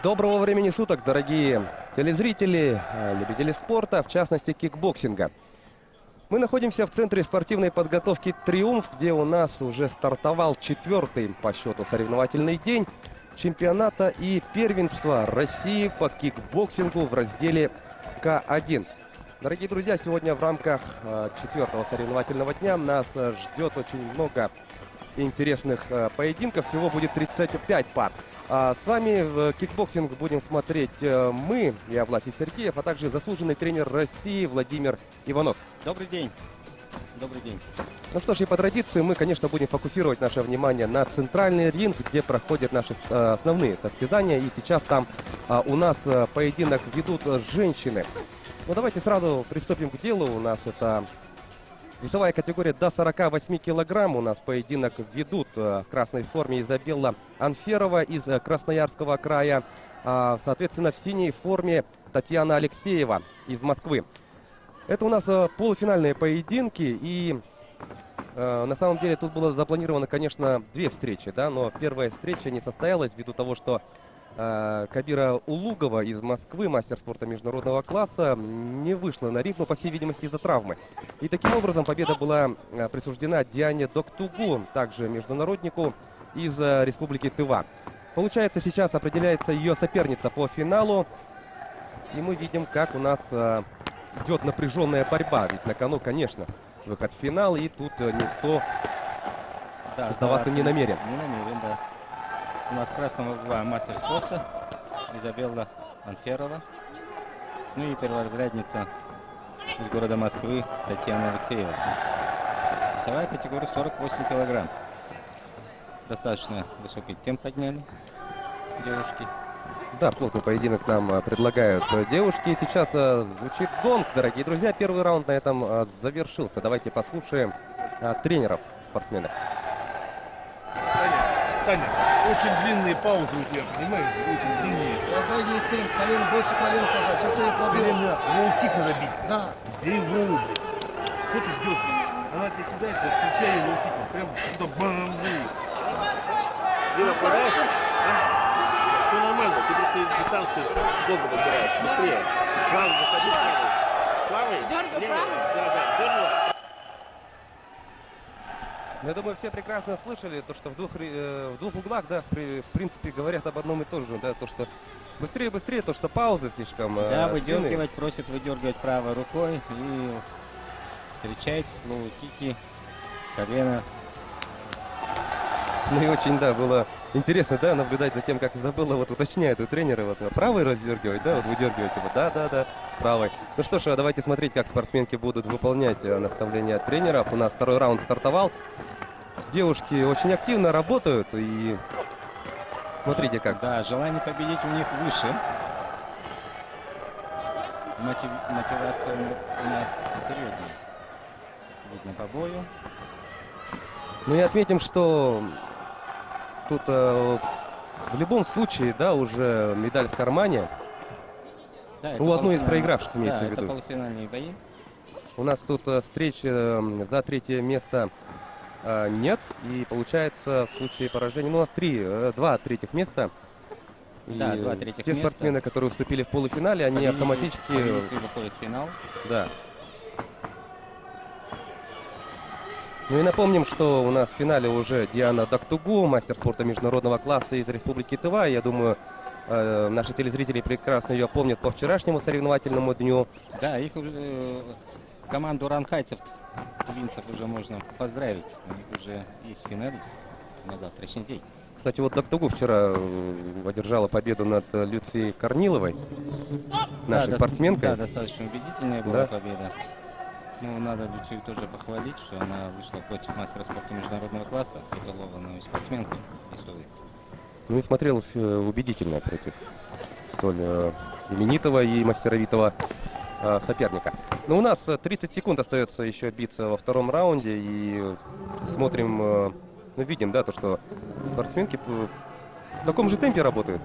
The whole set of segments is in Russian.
Доброго времени суток, дорогие телезрители, любители спорта, в частности кикбоксинга. Мы находимся в центре спортивной подготовки «Триумф», где у нас уже стартовал 4-й по счету соревновательный день чемпионата и первенства России по кикбоксингу в разделе К1. Дорогие друзья, сегодня в рамках 4-го соревновательного дня нас ждет очень много интересных поединков. Всего будет 35 пар. С вами в кикбоксинг будем смотреть мы, я Власий Сергеев, а также заслуженный тренер России Владимир Иванов. Добрый день. Добрый день. Ну что ж, и по традиции мы, конечно, будем фокусировать наше внимание на центральный ринг, где проходят наши основные состязания. И сейчас там у нас поединок ведут женщины. Ну давайте сразу приступим к делу. У нас это весовая категория до 48 килограмм. У нас поединок ведут в красной форме Изабелла Анферова из Красноярского края. Соответственно, в синей форме Татьяна Алексеева из Москвы. Это у нас полуфинальные поединки. И на самом деле тут было запланировано, конечно, две встречи. Да? Но первая встреча не состоялась ввиду того, что Кабира Улугова из Москвы, мастер спорта международного класса, не вышла на ринг, но, по всей видимости, из-за травмы. И таким образом победа была присуждена Диане Доктугу, также международнику из Республики Тыва. Получается, сейчас определяется ее соперница по финалу. И мы видим, как у нас идет напряженная борьба. Ведь на кону, конечно, выход в финал, и тут никто сдаваться не намерен. Не намерен, да. У нас красного угла мастер спорта Изабелла Анферова. Ну и перворазрядница из города Москвы Татьяна Алексеева. Весовая категория 48 килограмм. Достаточно высокий темп подняли девушки. Да, плотный поединок нам предлагают девушки. Сейчас звучит гонг, дорогие друзья. Первый раунд на этом завершился. Давайте послушаем тренеров спортсменов. Таня, очень длинные паузы у тебя, понимаешь? Очень длинные. Раздвойни темп, колено, больше колен сажать. Сейчас я кладу. Колено, лоу-кик надо бить. Да. Бери в лоу, блядь. Что ты ждешь? Она тебе кидается, встречай ее лоу-киком. Прям туда бам-бам. Слева подаешь? Все нормально, ты просто дистанцию долго подбираешь. Быстрее. Сразу заходи с правой. С правой? Дергай правой? Да, дергай. Я думаю, все прекрасно слышали то, что в двух углах, да, в принципе, говорят об одном и том же, да, то, что быстрее, то, что паузы слишком Да, длинные. просит выдергивать правой рукой и встречать лоу-кики, колено. Ну и очень, да, было интересно, да, наблюдать за тем, как Изабелла вот уточняет у тренера, вот правой раздергивать, да, вот выдергивать его, да, правой. Ну что ж, давайте смотреть, как спортсменки будут выполнять наставления тренеров. У нас второй раунд стартовал. Девушки очень активно работают и смотрите как. Да, желание победить у них выше. Мотивация у нас серьезная. Видно по бою. Ну и отметим, что тут в любом случае, да, уже медаль в кармане. Да, У одной из проигравших имеется да, в виду. это полуфинальные бои. У нас тут встреч за третье место нет. И получается, в случае поражения, ну, у нас два третьих места. И Да, два третьих те места. спортсмены, которые уступили в полуфинале, они автоматически... выходят в финал. Да. Ну и напомним, что у нас в финале уже Диана Доктугу, мастер спорта международного класса из Республики Тыва. Я думаю, наши телезрители прекрасно ее помнят по вчерашнему соревновательному дню. Да, их уже команду ранхайцев, тувинцев уже можно поздравить. У них уже есть финалист на завтрашний день. Кстати, вот Доктугу вчера одержала победу над Люцией Корниловой, нашей спортсменкой. Да, достаточно убедительная была победа. Ну, надо Люцию тоже похвалить, что она вышла против мастера спорта международного класса, титулованную спортсменку из Тувы. Ну и смотрелась убедительно против столь именитого и мастеровитого соперника. Но у нас 30 секунд остается еще биться во втором раунде. И смотрим, ну, видим, да, то, что спортсменки в таком же темпе работают.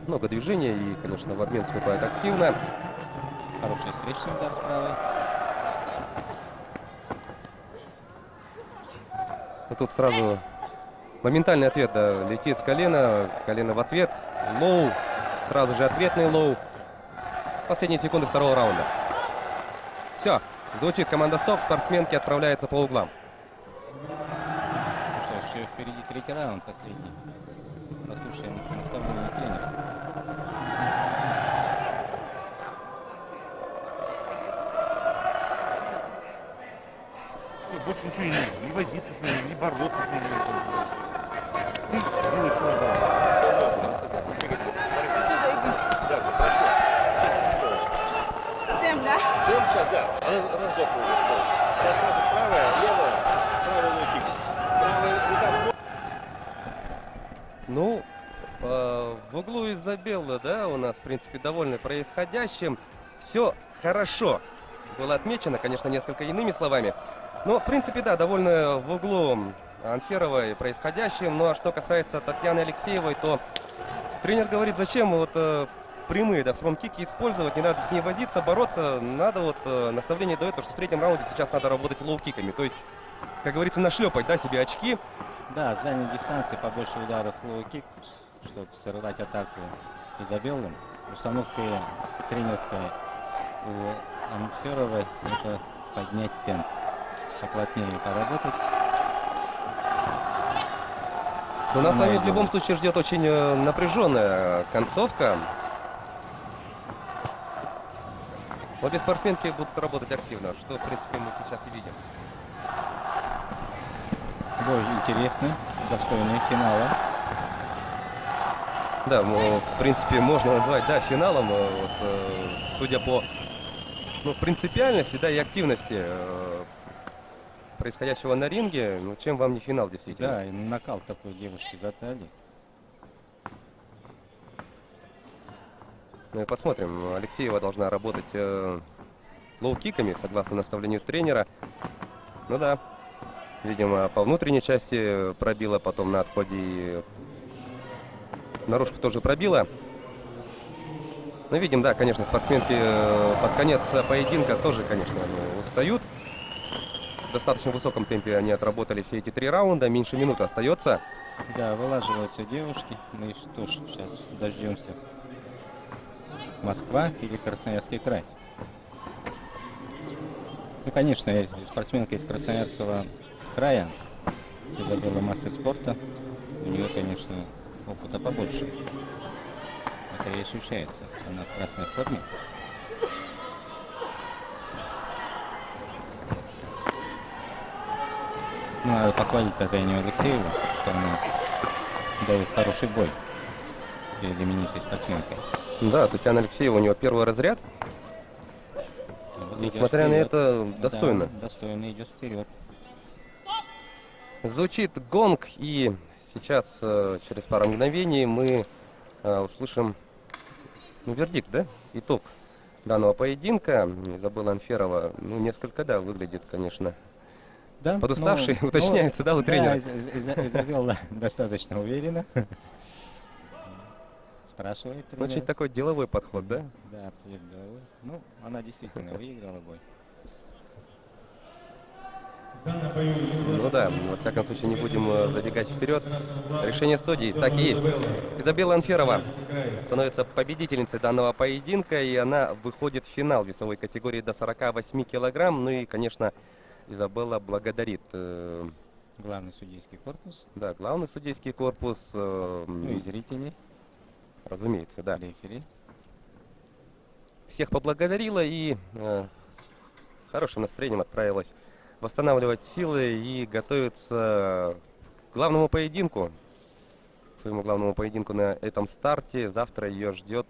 Много движения и, конечно, в обмен вступают активно. Хороший встречный удар с правой. И тут сразу моментальный ответ, да, летит колено в ответ. Лоу. Сразу же ответный лоу. Последние секунды второго раунда. Все. Звучит команда стоп. Спортсменки отправляются по углам. Ну что ж, еще впереди третий раунд, последний. Послушаем наставление тренера. Всё, больше ничего не нужно. Не возиться с ними, не бороться с ними. Ты делаешь свое дело. Да, все хорошо. Темп, да? Прямо сейчас, да. Она сдохла уже. Сейчас сразу правая, левая, правый лоу-кик. Правая рука в бок. Ну, в углу Изабелла, да, у нас, в принципе, довольны происходящим. Все хорошо. Было отмечено, конечно, несколько иными словами. Но, в принципе, да, довольны в углу Анферовой происходящим. Ну, а что касается Татьяны Алексеевой, то тренер говорит, зачем вот прямые, да, фронт-кики использовать, не надо с ней возиться, бороться. Надо вот наставление дает, что в третьем раунде сейчас надо работать лоу-киками. То есть, как говорится, нашлепать, да, себе очки. Да, с дальней дистанции побольше ударов лоу-кик, чтобы сорвать атаку Изабеллы. Установкой тренерской у Анферовой это поднять темп, поплотнее поработать. Но нас с вами в любом случае ждет очень напряженная концовка. Обе спортсменки будут работать активно, что, в принципе, мы сейчас и видим. Бой интересный, достойный финала. Да, ну, в принципе, можно назвать, да, финалом. Вот, судя по принципиальности, да, и активности происходящего на ринге, ну, чем вам не финал, действительно. Да, и накал такой девушки за талии. Ну и посмотрим. Алексеева должна работать лоу-киками, согласно наставлению тренера. Ну да, видимо, по внутренней части пробила, потом на отходе и наружку тоже пробила. Ну, видим, да, конечно, спортсменки под конец поединка тоже, конечно, устают. В достаточно высоком темпе они отработали все эти 3 раунда, меньше минуты остается. Да, вылаживаются девушки. Мы что ж, сейчас дождемся. Москва или Красноярский край. Ну, конечно, спортсменка из Красноярского края, Изабелла, мастер спорта, у нее, конечно, опыта побольше. Это и ощущается. Она в красной форме. Ну, надо похвалить Татьяну Алексееву, что она дает хороший бой перед именитой спортсменкой. Да, Татьяна Алексеева, у него первый разряд. Вот Несмотря идёт на вперед. это, достойно. Да, достойно идет вперед. Звучит гонг, и сейчас, через пару мгновений, мы услышим вердикт, да? Итог данного поединка. Изабелла Анферова, ну, несколько, да, выглядит, конечно, Да, подуставший, уточняется, да, у тренера? Да, Изабелла достаточно уверенно. Спрашивает тренер. Очень такой деловой подход, да? Да, абсолютно деловой. Ну, она действительно выиграла бой. Ну да, во всяком случае, не будем забегать вперед. Решение судей так и есть. Изабелла Анферова становится победительницей данного поединка, и она выходит в финал весовой категории до 48 килограмм. Ну и, конечно, Изабелла благодарит Главный судейский корпус, да, главный судейский корпус, ну и зрителей, разумеется, да. рефери. Всех поблагодарила и с хорошим настроением отправилась восстанавливать силы и готовиться к главному поединку, к своему главному поединку на этом старте. Завтра ее ждет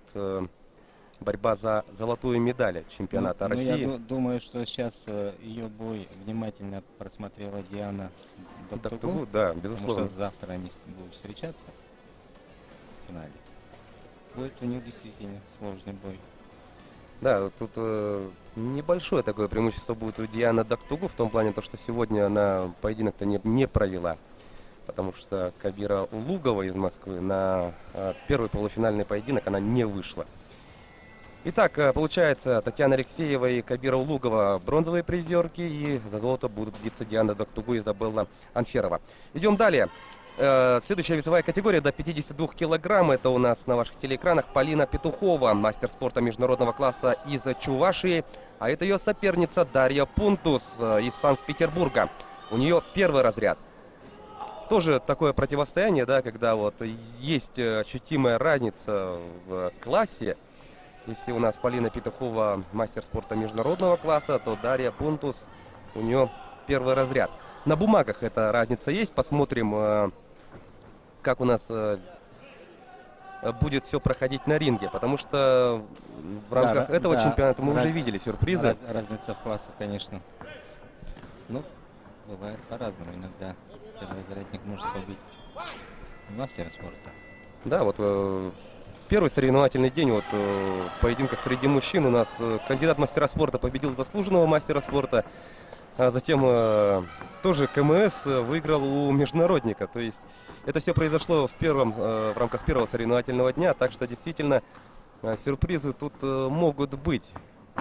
борьба за золотую медаль чемпионата России. Я думаю, что сейчас ее бой внимательно просмотрела Диана Доктугу, Да, потому безусловно. что завтра они будут встречаться в финале. Будет у них действительно сложный бой. Да, тут небольшое такое преимущество будет у Дианы Доктугу в том плане, то, что сегодня она поединок-то не провела. Потому что Кабира Улугова из Москвы на первый полуфинальный поединок она не вышла. Итак, получается, Татьяна Алексеева и Кабира Улугова бронзовые призерки, и за золото будут биться Диана Доктугу и Изабелла Анферова. Идем далее. Следующая весовая категория до 52 килограмм. Это у нас на ваших телеэкранах Полина Петухова, мастер спорта международного класса из Чувашии. А это ее соперница Дарья Пунтус из Санкт-Петербурга. У нее первый разряд. Тоже такое противостояние, да, когда вот есть ощутимая разница в классе. Если у нас Полина Петухова мастер спорта международного класса, то Дарья Пунтус, у нее первый разряд. На бумагах эта разница есть. Посмотрим, как у нас будет все проходить на ринге. Потому что в рамках этого чемпионата мы уже видели сюрпризы. Разница в классах, конечно. Ну, бывает по-разному. Иногда первый зарядник может побить мастера спорта. Да, вот в первый соревновательный день вот в поединках среди мужчин у нас кандидат мастера спорта победил заслуженного мастера спорта. А затем тоже КМС выиграл у международника. То есть это все произошло в рамках первого соревновательного дня. Так что действительно сюрпризы тут могут быть.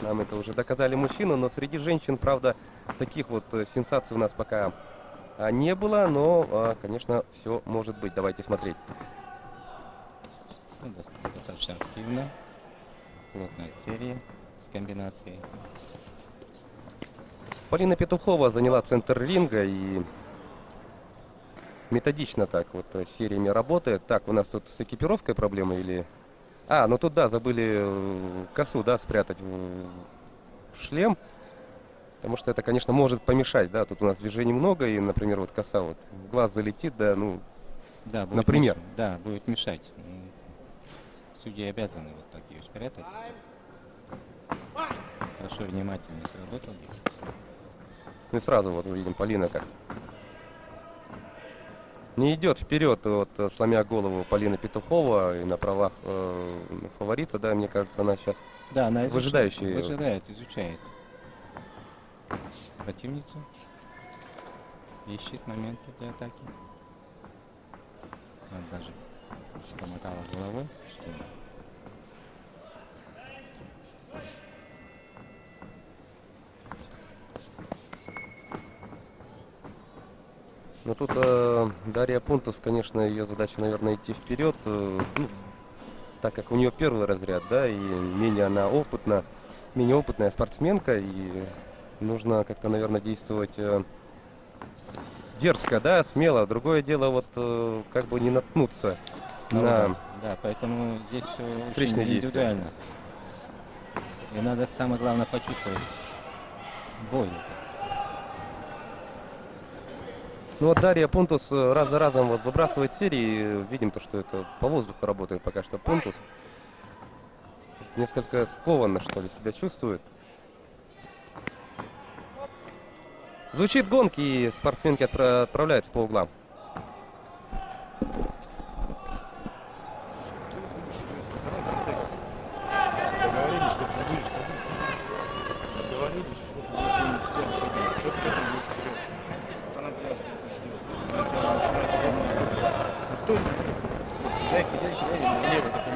Нам это уже доказали мужчины. Но среди женщин, правда, таких вот сенсаций у нас пока не было. Но, конечно, все может быть. Давайте смотреть. Ну, достаточно активно. Плотная серия с комбинацией. Полина Петухова заняла центр ринга и методично так вот сериями работает. Так, у нас тут с экипировкой проблемы или... ну тут, да, забыли косу, да, спрятать в шлем. Потому что это, конечно, может помешать, да. Тут у нас движений много, и, например, вот коса вот в глаз залетит, да, ну, да, будет например. Да, будет мешать. Судьи обязаны вот так ее спрятать. Хорошо, внимательно сработал. Ну и сразу вот увидим Полина как не идет вперед, вот, сломя голову Полина Петухова, и на правах фаворита, да, мне кажется, она сейчас выжидающая. Изучает противницу, ищет моменты для атаки. Она даже помотала головой, что но тут Дарья Пунтус, конечно, ее задача, наверное, идти вперед, так как у нее первый разряд, да, и менее опытная спортсменка, и нужно как-то, наверное, действовать дерзко, да, смело. Другое дело, вот как бы не наткнуться на... Да, поэтому здесь все встречные очень действия. индивидуально. И надо, самое главное, почувствовать боль. Ну вот Дарья Пунтус раз за разом вот выбрасывает серии. Видим то, что это по воздуху работает пока что Пунтус. Несколько скованно, что ли, себя чувствует. Звучит гонг, и спортсменки отправляются по углам. Договорились, что ты будешь садиться. Договорились, что ты будешь не себя. Что ты будешь вперед? Она тебя ждет. Она тебя начинает. Ну стой на месте. Кидай, налево, так и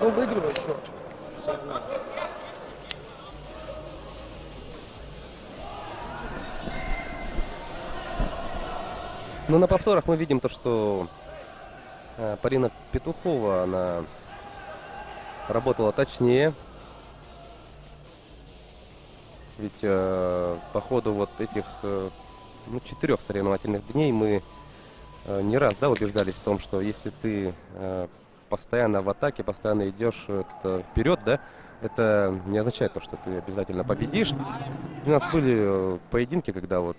Ну, выигрывай еще. Но на повторах мы видим то, что Полина Петухова, она работала точнее. Ведь по ходу вот этих 4 соревновательных дней мы не раз, да, убеждались в том, что если ты постоянно в атаке, постоянно идешь вперед, да, это не означает то, что ты обязательно победишь. У нас были поединки, когда вот,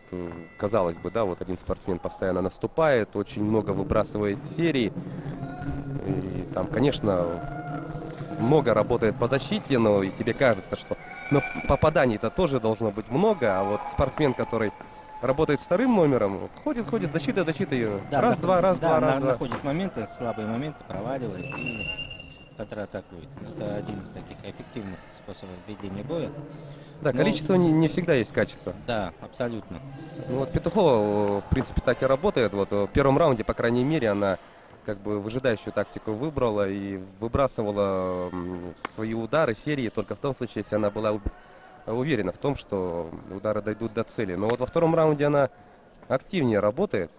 казалось бы, да, вот один спортсмен постоянно наступает, очень много выбрасывает серий. И там, конечно, много работает по защите, но и тебе кажется, что попаданий-то тоже должно быть много, а вот спортсмен, который работает вторым номером, вот, ходит, защита, ее. Да, Раз-два. Находит моменты, слабые моменты, проваливает и контратакует. Это один из таких эффективных способов ведения боя. Да, количество не всегда есть качество. Да, абсолютно. Ну, вот Петухова, в принципе, так и работает. Вот в первом раунде, по крайней мере, она как бы выжидающую тактику выбрала и выбрасывала свои удары, серии только в том случае, если она была уверена в том, что удары дойдут до цели. Но вот во втором раунде она активнее работает.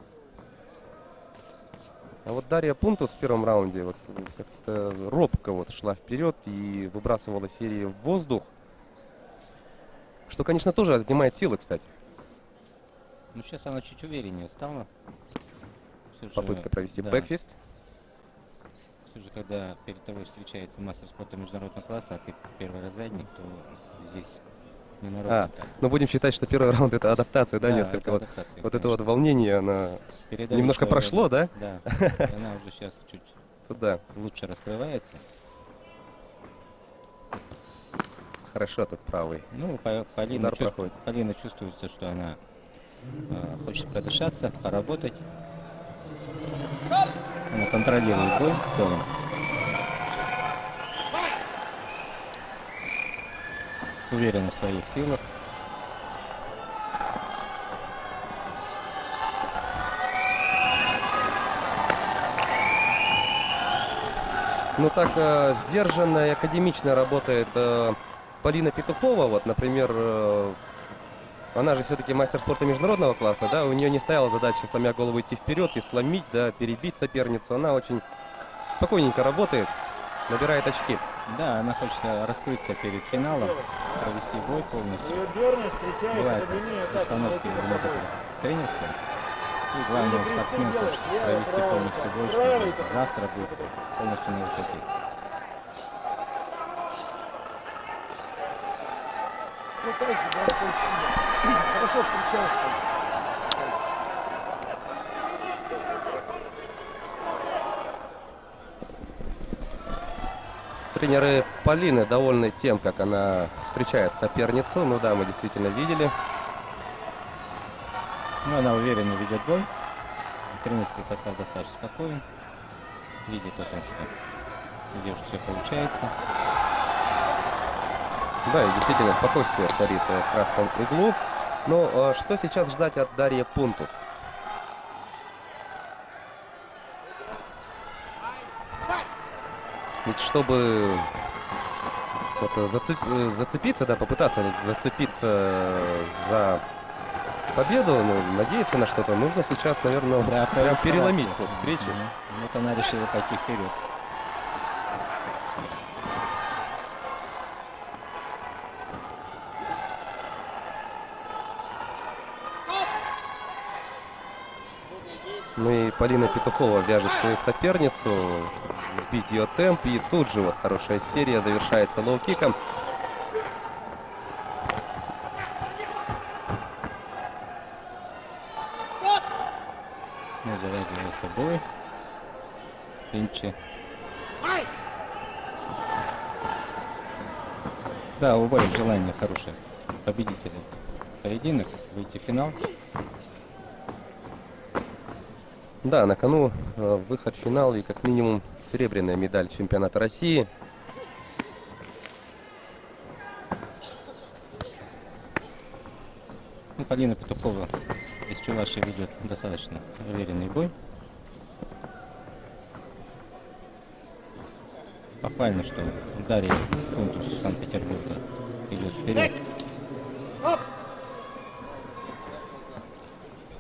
А вот Дарья Пунтус в первом раунде вот как-то робко вот шла вперед и выбрасывала серии в воздух. Что, конечно, тоже отнимает силы, кстати. Ну, сейчас она чуть увереннее стала. Всё же, Попытка провести да, бэкфист. всё же, когда перед тобой встречается мастер спорта международного класса, а ты первый разрядник, то здесь не народно так. Но будем считать, что первый раунд это адаптация, да, несколько это вот. адаптация, Вот это вот конечно. волнение, она Передавить немножко свое прошло, время. да? Да. И она уже сейчас чуть Да, лучше раскрывается. хорошо тут правый. Ну, Полина, Удар проходит. Полина чувствуется, что она хочет продышаться, поработать. Она контролирует бой в целом. Уверена в своих силах. Ну так сдержанно и академично работает Полина Петухова. Вот, например, она же все-таки мастер спорта международного класса, да, у нее не стояла задача, сломя голову, идти вперед и сломить, да, перебить соперницу. Она очень спокойненько работает, набирает очки. Да, она хочет раскрыться перед финалом, провести бой полностью. Бывает установки некоторые тренерской. И главное, спортсмен хочет провести полностью бой, чтобы завтра будет полностью на высоте. Ну так же, да, то есть, хорошо встречаешь. Тренеры Полины довольны тем, как она встречает соперницу. Ну да, мы действительно видели. Ну, она уверенно ведет бой. Тренерский состав достаточно спокоен. Видит о том, что у девушки все получается. Да, и действительно спокойствие царит в красном углу. Но что сейчас ждать от Дарьи Пунтус? Ведь чтобы вот зацепиться, да, попытаться зацепиться за победу, ну, надеяться на что-то, нужно сейчас, наверное, Да, прям переломить характер. ход встречи. Вот она решила пойти вперед. Ну и Полина Петухова вяжет свою соперницу, чтобы сбить ее темп. И тут же вот хорошая серия завершается лоу-киком. Ну, завязывается бой. Клинчи. Да, у обоих желание хорошее. Победить этот поединок, выйти в финал. Да, на кону выход в финал и как минимум серебряная медаль чемпионата России. Ну, Полина Петухова из Чувашии ведет достаточно уверенный бой. Похвально, что Дарья Пунтус из Санкт-Петербурга идет вперед.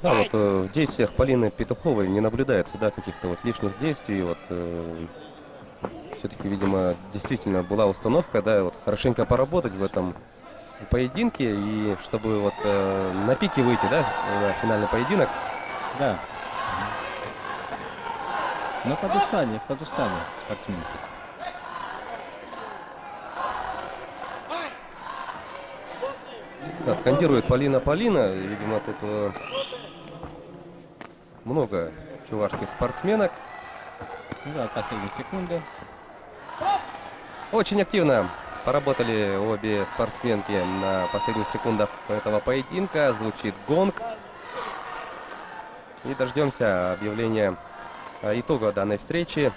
Да, вот в действиях Полины Петуховой не наблюдается, да, каких-то вот лишних действий. Вот все-таки, видимо, действительно была установка, да, вот хорошенько поработать в этом поединке и чтобы вот на пике выйти, да, на финальный поединок. Да. Но подустали спортсменки. Да, скандирует Полина, Полина. Видимо, тут много чувашских спортсменок. Ну да, последние секунды. Очень активно поработали обе спортсменки на последних секундах этого поединка. Звучит гонг. И дождемся объявления итога данной встречи.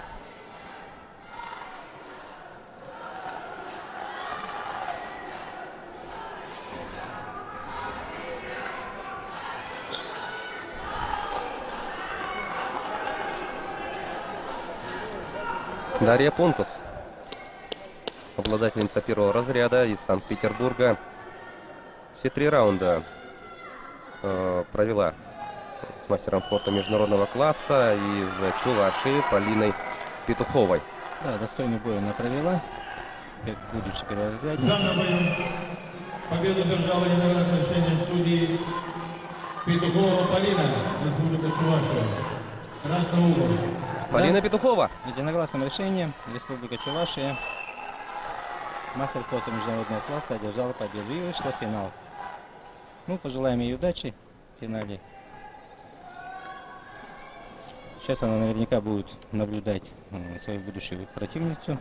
Дарья Пунтус, обладательница первого разряда из Санкт-Петербурга, Все 3 раунда провела с мастером спорта международного класса из Чувашии Полиной Петуховой. Да, достойный бой она провела, как будучи В перворазрядницей. данном бою победу держала единогласное решение судьи Петухова Полина, Республика Чувашия. Красный угол. Полина Петухова. Единогласным решением Республика Чувашия, мастер спорта международного класса, одержала победу и вышла в финал. Ну, пожелаем ей удачи в финале. Сейчас она наверняка будет наблюдать свою будущую противницу.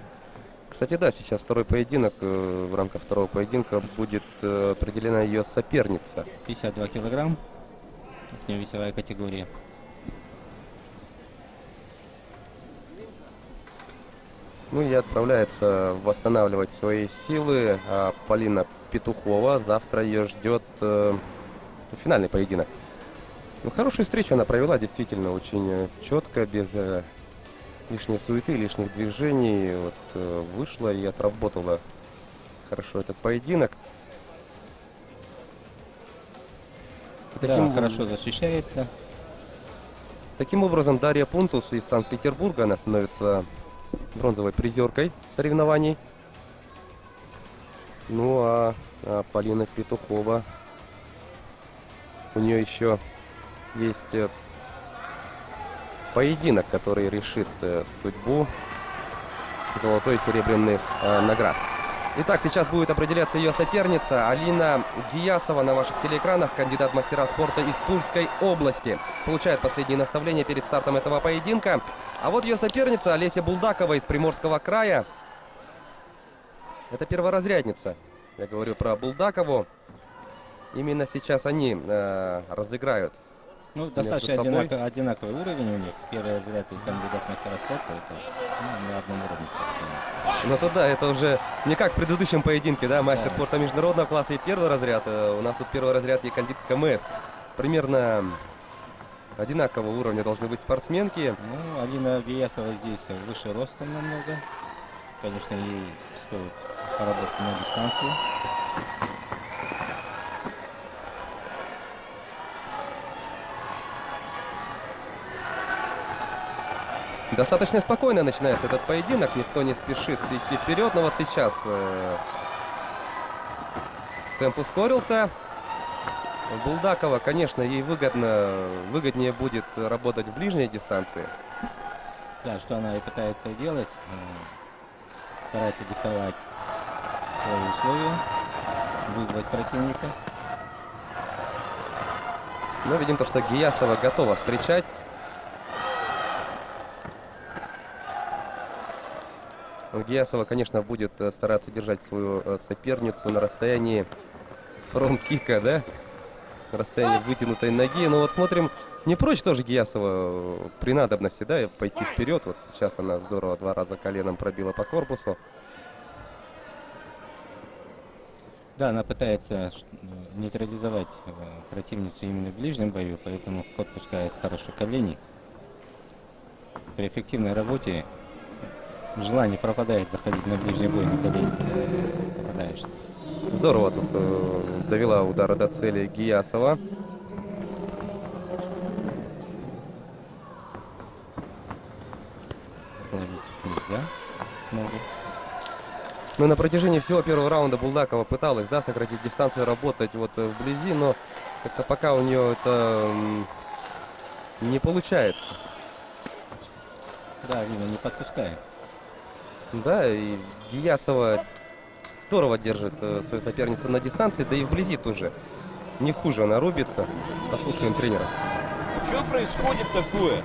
Кстати, да, сейчас второй поединок. В рамках второго поединка будет определена ее соперница. 52 килограмм, весовая категория. Ну и отправляется восстанавливать свои силы. А Полина Петухова завтра ее ждет финальный поединок. Ну, хорошую встречу она провела, действительно, очень четко, без лишней суеты, лишних движений. Вот, вышла и отработала хорошо этот поединок. И Да, хорошо защищается. Таким образом, Дарья Пунтус из Санкт-Петербурга, она становится бронзовой призеркой соревнований. Ну а Полина Петухова, у нее еще есть поединок, который решит судьбу золотой и серебряных наград. Итак, сейчас будет определяться ее соперница Алина Гиясова на ваших телеэкранах, кандидат в мастера спорта из Тульской области. Получает последние наставления перед стартом этого поединка. А вот ее соперница Олеся Булдакова из Приморского края. Это перворазрядница. Я говорю про Булдакову. Именно сейчас они разыграют. Ну, между достаточно собой. одинаковый уровень у них. Первый разряд и кандидат в мастера спорта. Это на одном уровне. Ну то да, это уже не как в предыдущем поединке, да, мастер Да. спорта международного класса и первый разряд. У нас тут первый разряд и кандидат КМС. Примерно одинакового уровня должны быть спортсменки. Ну, Алина Гиясова здесь выше ростом намного. Конечно, ей стоит поработать на дистанции. Достаточно спокойно начинается этот поединок, никто не спешит идти вперед, но вот сейчас темп ускорился. Булдакова, конечно, ей выгоднее будет работать в ближней дистанции. Да, что она и пытается делать. Старается диктовать свои условия, вызвать противника. Но видим то, что Гиясова готова встречать. Гиясова, конечно, будет стараться держать свою соперницу на расстоянии фронт-кика, да? На расстоянии вытянутой ноги. Но вот смотрим, не прочь тоже Гиясова при надобности, да, пойти вперед. Вот сейчас она здорово 2 раза коленом пробила по корпусу. Да, она пытается нейтрализовать противницу именно в ближнем бою, поэтому в ход пускает хорошо колени. При эффективной работе желание пропадает заходить на ближний бой на колени. Попадаешься. Здорово тут довела удара до цели Гиясова. Ловить нельзя. Ногу. Ну, на протяжении всего первого раунда Булдакова пыталась, да, сократить дистанцию, работать вот вблизи, но как-то пока у нее это не получается. Да, Алина не подпускает. Да, и Гиясова здорово держит свою соперницу на дистанции, да и вблизи тоже. Не хуже она рубится. Послушаем тренера. Что происходит такое?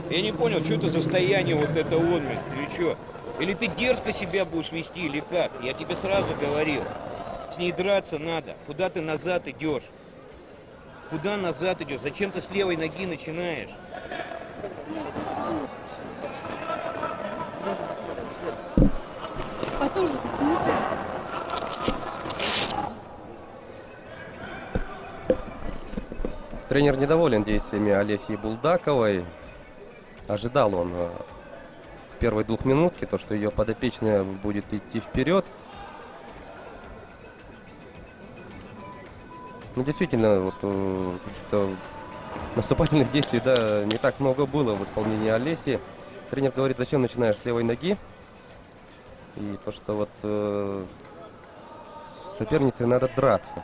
Я не понял, что это за состояние вот это он, или что? Или ты дерзко себя будешь вести, или как? Я тебе сразу говорил. С ней драться надо. Куда ты назад идешь? Куда назад идешь? Зачем ты с левой ноги начинаешь? Потуже затяните. Тренер недоволен действиями Олеси Булдаковой. Ожидал он первой двухминутки, то, что ее подопечная будет идти вперед. Ну, действительно, вот каких-то наступательных действий, да, не так много было в исполнении Олеси. Тренер говорит, зачем начинаешь с левой ноги. И то, что вот сопернице надо драться.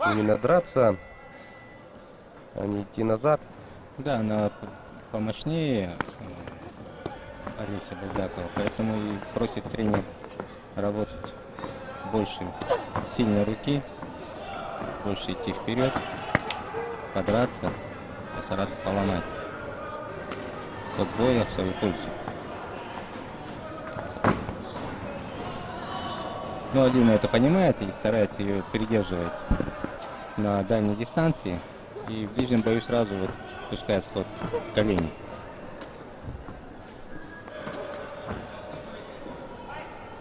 Именно драться, а не идти назад. Да, она помощнее Олеся Булдакова, поэтому и просит тренер работать больше сильной руки, больше идти вперед, подраться, постараться поломать ход боя в свою пользу. Но Алина это понимает и старается ее придерживать на дальней дистанции. И в ближнем бою сразу вот пускает в ход колени.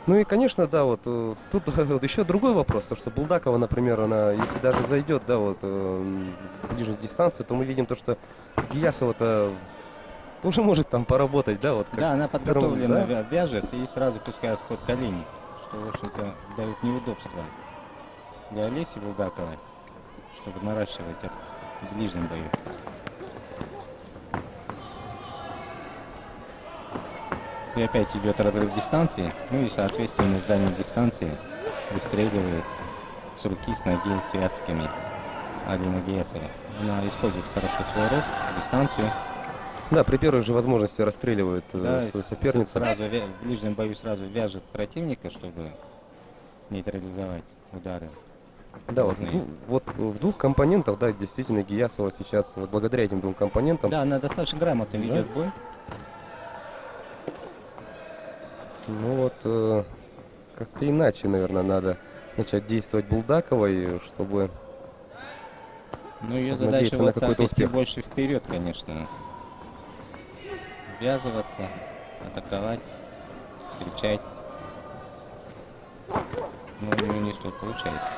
Ну и, конечно, да, вот тут вот еще другой вопрос, то что Булдакова, например, она, если даже зайдет, да, вот в ближней дистанции, то мы видим то, что Гиясова-то тоже может там поработать, да, вот. Да, она подготовлена, да? вяжет и сразу пускает в ход колени, что, в общем-то, дает неудобства для Олеси Булдаковой, чтобы наращивать это в ближнем бою. И опять идет разрыв дистанции, ну и соответственно с дальней дистанции выстреливает с руки, с ноги, связками Алина Гиясова. Она использует хорошо свой рост, дистанцию. Да, при первой же возможности расстреливает Да, свою соперницу. сразу в ближнем бою сразу вяжет противника, чтобы нейтрализовать удары. Да, вот, крупные. вот в двух компонентах, да, действительно Гиясова сейчас, вот благодаря этим двум компонентам, Да, она достаточно грамотно ведет бой. ну вот, как-то иначе, наверное, надо начать действовать Булдаковой, чтобы... Ну, ее Надеяться задача на вот какой-то так идти успех. больше вперед, конечно. Ввязываться, атаковать, встречать. Но у нее не столько получается.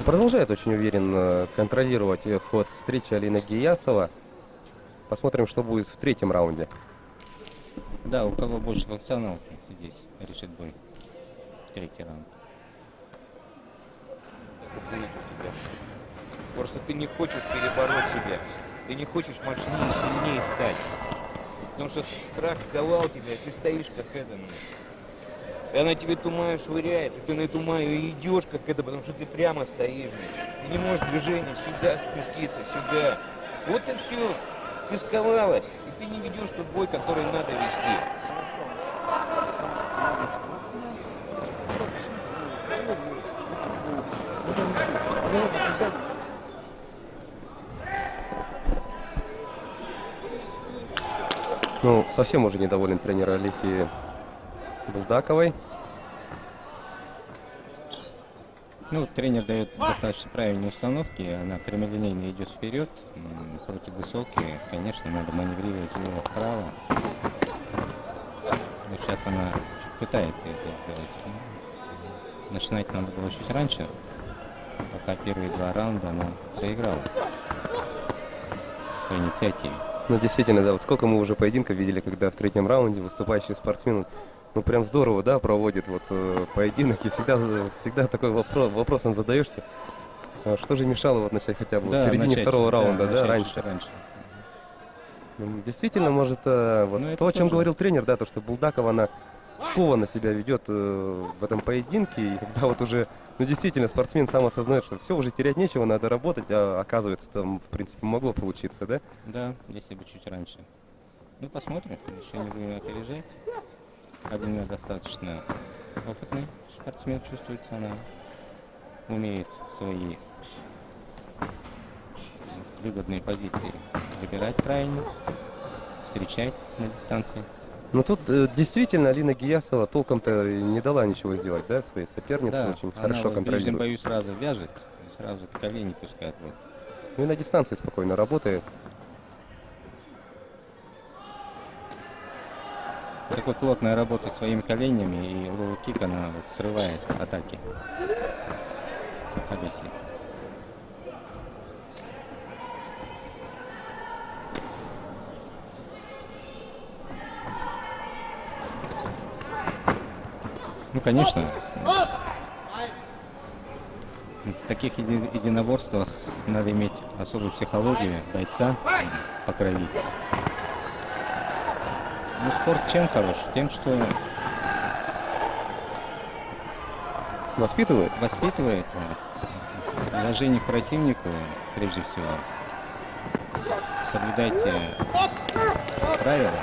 Продолжает очень уверенно контролировать ход встречи Алина Гиясова. Посмотрим, что будет в третьем раунде. Да, у кого больше функционал здесь решит бой. Третий раунд. Будет у тебя. Просто ты не хочешь перебороть себя. Ты не хочешь мощнее и сильнее стать. Потому что страх сковал тебя, и ты стоишь как это. И она тебе тумаю швыряет, и ты на эту маю и идешь как это, потому что ты прямо стоишь. Ты не можешь движение сюда спуститься, сюда. Вот и все. Ты сковалась, и ты не ведешь тот бой, который надо вести. Ну, совсем уже недоволен тренер Олеси Булдаковой. Ну, тренер дает достаточно правильные установки, она прямолинейно идет вперед, против высокие, конечно, надо маневрировать влево вправо. Но сейчас она пытается это сделать. Начинать надо было чуть раньше, пока первые два раунда она проиграла по инициативе. Ну, действительно, да, вот сколько мы уже поединков видели, когда в третьем раунде выступающий спортсмен, ну, прям здорово, да, проводит вот поединок, и всегда такой вопросом задаешься, что же мешало вот начать хотя бы в середине начать, второго раунда, да, начать раньше. чуть раньше. Ну, действительно, может, вот Ну, это то, о чем тоже. говорил тренер, да, то, что Булдакова, она скованно себя ведет в этом поединке, и когда вот уже, ну, действительно, спортсмен сам осознает, что все, уже терять нечего, надо работать, а оказывается, там, в принципе, могло получиться, да? Да, если бы чуть раньше. Ну, посмотрим, еще не будем опережать. Алина достаточно опытный спортсмен, чувствуется, она умеет свои выгодные позиции выбирать правильно, встречать на дистанции. Ну, тут действительно Алина Гиясова толком-то не дала ничего сделать, да, своей сопернице, Да, очень она хорошо вот в ближнем контролирует. бою сразу вяжет и сразу колени пускает. Вот. Ну, и на дистанции спокойно работает. Такой плотная работа своими коленями и лоу-кик, она вот срывает атаки Олеси. Ну, конечно, В таких единоборствах надо иметь особую психологию бойца, покровить. Ну, спорт чем хорош? Тем, что Воспитывает? воспитывает уважение к противнику, прежде всего. Соблюдайте правила,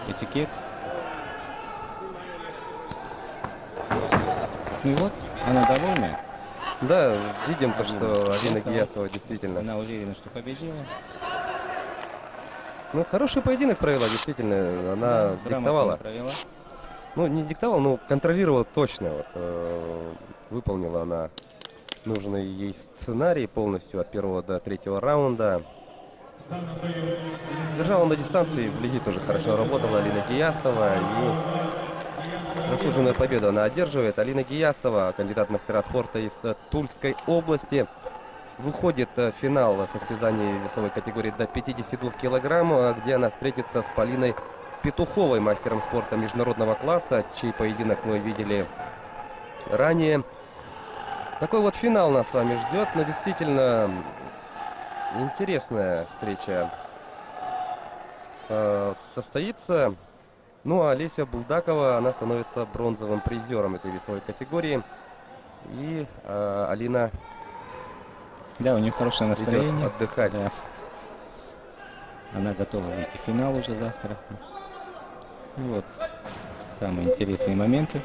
этикет. Ну и вот, она довольна. Да, видим то, что Алина Гиясова действительно. Она уверена, что победила. Ну, хороший поединок провела, действительно. Она Грамотно диктовала. провела. Ну, не диктовала, но контролировала точно. Вот, выполнила она нужный ей сценарий полностью от первого до третьего раунда. Держала на дистанции, вблизи тоже хорошо работала Алина Гиясова. И заслуженную победу она одерживает. Алина Гиясова, кандидат в мастера спорта из Тульской области, выходит в финал состязаний весовой категории до 52 килограмм, где она встретится с Полиной Петуховой, мастером спорта международного класса, чей поединок мы видели ранее. Такой вот финал нас с вами ждет, но действительно интересная встреча состоится. Ну а Олеся Булдакова, она становится бронзовым призером этой весовой категории. И Алина Да, у нее хорошее идет настроение. отдыхать. Да. Она готова выйти в финал уже завтра. Ну вот, самые интересные моменты.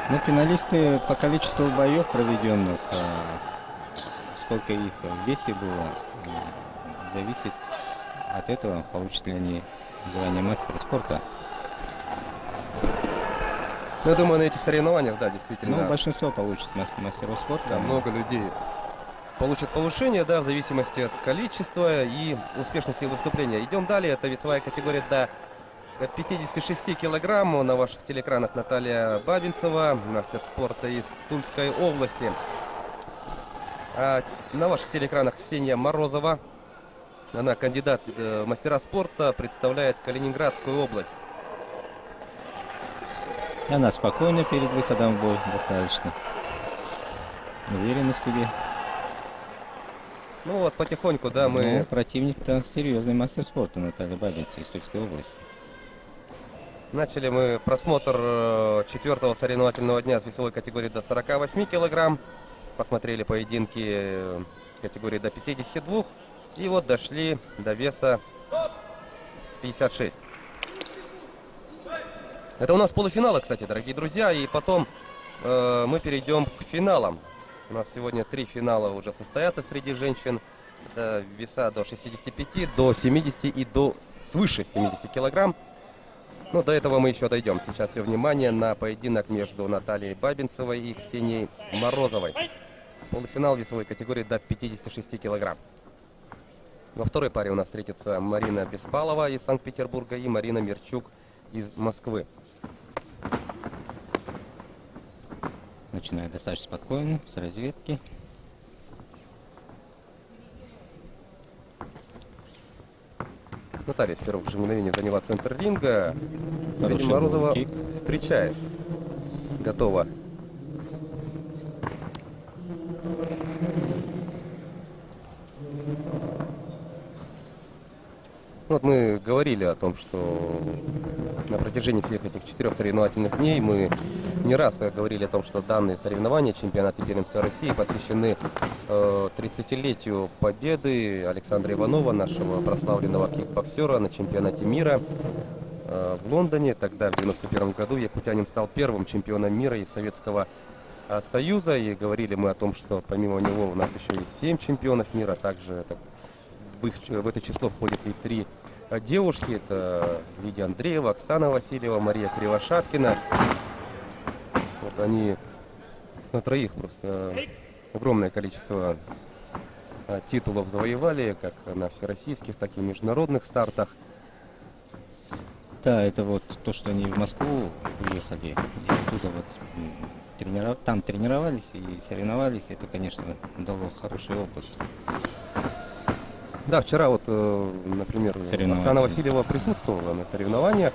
Ну, финалисты по количеству боев проведенных, сколько их в весе было, зависит от этого, получат ли они звание мастера спорта. Ну, я думаю, на этих соревнованиях, да, действительно, Ну, большинство получит мастеров спорта. да, много людей получат повышение, да, в зависимости от количества и успешности выступления. Идем далее. Это весовая категория до 56 килограмм. На ваших телеэкранах Наталья Бабинцева, мастер спорта из Тульской области. А на ваших телеэкранах Ксения Морозова. Она кандидат в мастера спорта, представляет Калининградскую область. Она спокойна перед выходом в бой, достаточно уверена в себе. Ну вот, потихоньку, да, мы... Ну, противник-то серьезный мастер спорта Наталья Бабинцева из Тульской области. Начали мы просмотр 4-го соревновательного дня с весовой категории до 48 килограмм. Посмотрели поединки категории до 52. И вот дошли до веса 56. Это у нас полуфиналы, кстати, дорогие друзья. И потом мы перейдем к финалам. У нас сегодня 3 финала уже состоятся среди женщин. Это веса до 65, до 70 и до свыше 70 килограмм. Но до этого мы еще дойдем. Сейчас все внимание на поединок между Натальей Бабинцевой и Ксенией Морозовой. Полуфинал весовой категории до 56 килограмм. Во второй паре у нас встретится Марина Беспалова из Санкт-Петербурга и Марина Мерчук из Москвы. Начинает достаточно спокойно, с разведки. Наталья с первых же мгновений заняла центр ринга. Хороший Видимо, Морозова кик. встречает. Готова. Вот мы говорили о том, что на протяжении всех этих 4 соревновательных дней мы не раз говорили о том, что данные соревнования, чемпионаты первенства России, посвящены 30-летию победы Александра Иванова, нашего прославленного кикбоксера на чемпионате мира в Лондоне. Тогда, в 1991 году, якутянин стал первым чемпионом мира из Советского Союза. И говорили мы о том, что помимо него у нас еще есть 7 чемпионов мира. Также в это число входит и 3 девушки. Это Лидия Андреева, Оксана Васильева, Мария Кривошапкина. Вот они на троих просто огромное количество титулов завоевали, как на всероссийских, так и международных стартах. Да, это вот то, что они в Москву уехали, и оттуда вот там тренировались и соревновались, это, конечно, дало хороший опыт. Да, вчера вот, например, Соревнования. Оксана Васильева присутствовала на соревнованиях.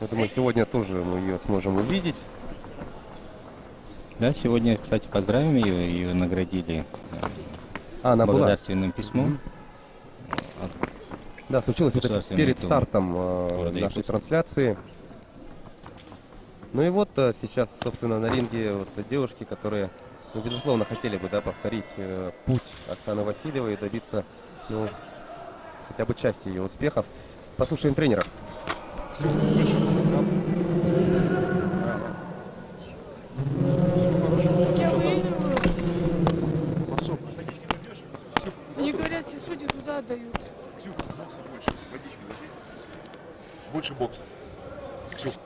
Я думаю, сегодня тоже мы ее сможем увидеть. Да, сегодня, кстати, поздравим ее наградили Она была. благодарственным письмом. Да, случилось это Государственный перед Дума стартом города нашей Якутска. трансляции. Ну и вот сейчас, собственно, на ринге вот девушки, которые, ну, безусловно, хотели бы, да, повторить путь Оксаны Васильевой и добиться, ну, хотя бы части ее успехов. Послушаем тренеров. Я выигрываю. Они говорят, все судьи туда отдают. Ксюха, бокса больше. Водички возьми. Больше бокса. Ксюха.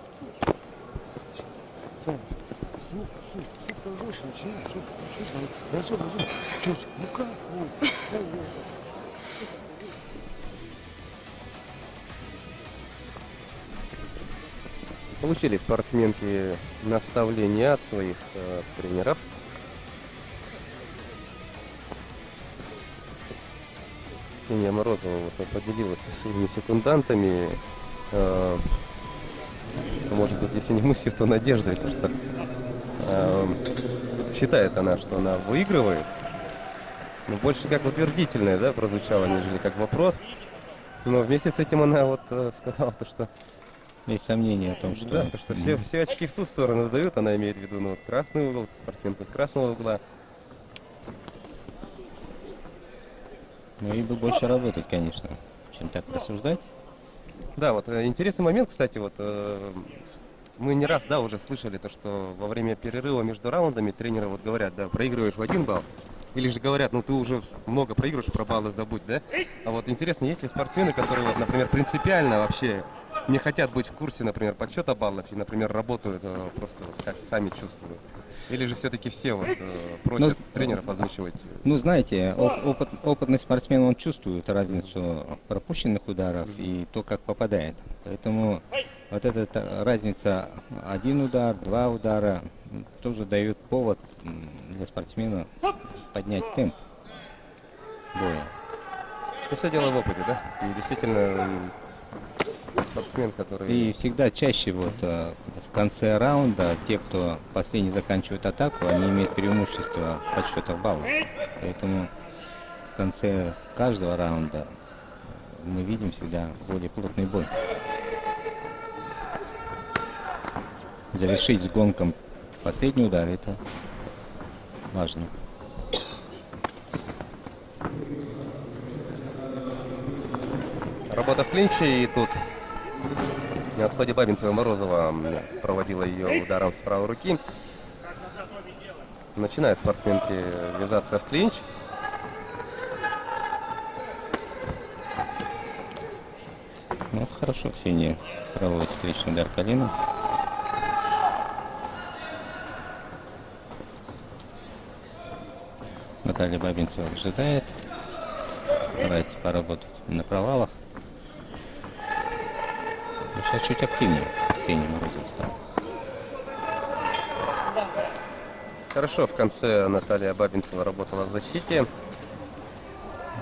Суп жестче начинай, суп, разок, чуть, ну как, Получили спортсменки наставления от своих тренеров. Ксения Морозова вот поделилась со своими секундантами. Может быть, если не мыслью, то надеждой, то что считает она, что она выигрывает. Но больше как утвердительное, да, прозвучало, нежели как вопрос. Но вместе с этим она вот сказала то, что Есть сомнения о том, что... да, то, что все очки в ту сторону дают, она имеет в виду, ну, вот красный угол, спортсменка с красного угла. Ну, и бы больше работать, конечно, чем так рассуждать. Да, вот интересный момент, кстати, вот мы не раз, да, уже слышали то, что во время перерыва между раундами тренеры вот говорят, да, проигрываешь в 1 балл, или же говорят, ну ты уже много проигрываешь, про баллы забудь, да? А вот интересно, есть ли спортсмены, которые, вот, например, принципиально вообще не хотят быть в курсе, например, подсчета баллов и, например, работают просто вот как сами чувствуют? Или же все-таки все вот просят тренеров озвучивать? Ну, знаете, опытный спортсмен, он чувствует разницу пропущенных ударов и то, как попадает. Поэтому вот эта разница, 1 удар, 2 удара, тоже дает повод для спортсмена поднять темп боя. Ну, все дело в опыте, да? И действительно, спортсмен, который... И всегда чаще вот в конце раунда те, кто последний заканчивает атаку, они имеют преимущество в подсчетах баллов. Поэтому в конце каждого раунда мы видим всегда более плотный бой. Завершить с гонком последний удар — это важно. Работа в клинче, и тут на отходе Бабинцева-Морозова проводила ее ударом с правой руки. Начинают спортсменки ввязаться в клинч. Ну, вот хорошо Ксения проводит встречный удар коленом. Наталья Бабинцева ожидает, старается поработать на провалах. Но сейчас чуть активнее Ксения Морозова стала. Хорошо, в конце Наталья Бабинцева работала в защите.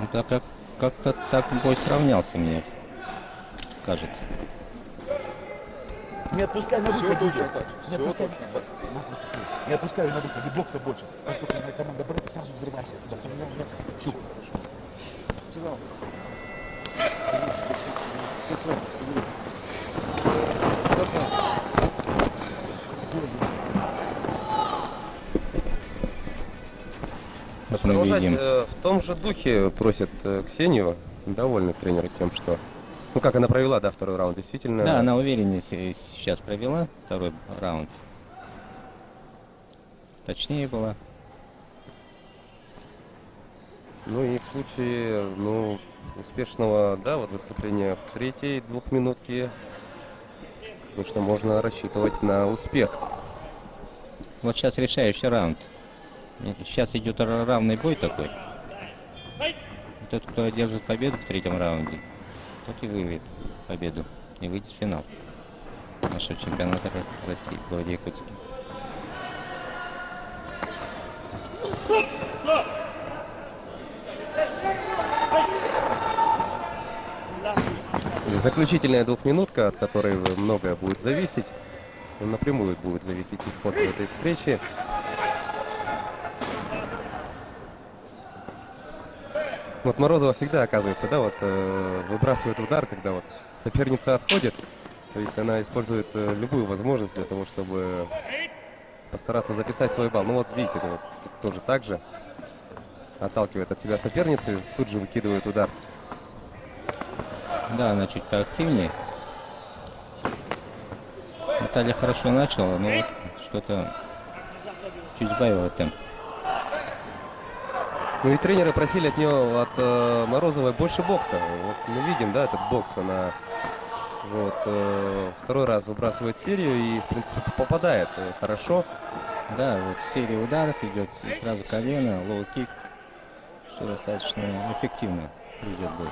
Ну, так как-то так бой сравнялся, мне кажется. Не отпускай на Все выход, точно Дудя. так. Не Все отпускай. точно так. Не отпускай на выход, и бокса больше. Как только моя команда брать, сразу взрывайся. Туда. Все. Все правильно, соберись. Вот мы Продолжать видим, в том же духе просит Ксению. Довольны тренеры тем, что... Ну, как она провела, да, второй раунд, действительно. да, она увереннее сейчас провела второй раунд. Точнее была. Ну и в случае, ну, успешного, да, вот выступления в третьей двухминутке, конечно, можно рассчитывать на успех. Вот сейчас решающий раунд. Сейчас идет равный бой такой. Тот, кто одержит победу в третьем раунде, тот и выиграет победу и выйдет в финал нашего чемпионата России в городе Якутске. Заключительная двухминутка, от которой многое будет зависеть. Напрямую будет зависеть исход этой встречи. Вот Морозова всегда, оказывается, да, вот выбрасывает удар, когда вот соперница отходит. То есть она использует любую возможность для того, чтобы постараться записать свой балл. Ну вот видите, вот, тут тоже так же. Отталкивает от себя соперницу, тут же выкидывает удар. Да, она чуть поактивнее. Наталья хорошо начала, но вот что-то чуть сбавила темп. Ну и тренеры просили от нее, от Морозовой, больше бокса. Вот мы видим, да, этот бокс. Она вот, второй раз выбрасывает серию и, в принципе, попадает хорошо. Да, вот серия ударов идет, и сразу колено, лоу-кик, что достаточно эффективно идет бой.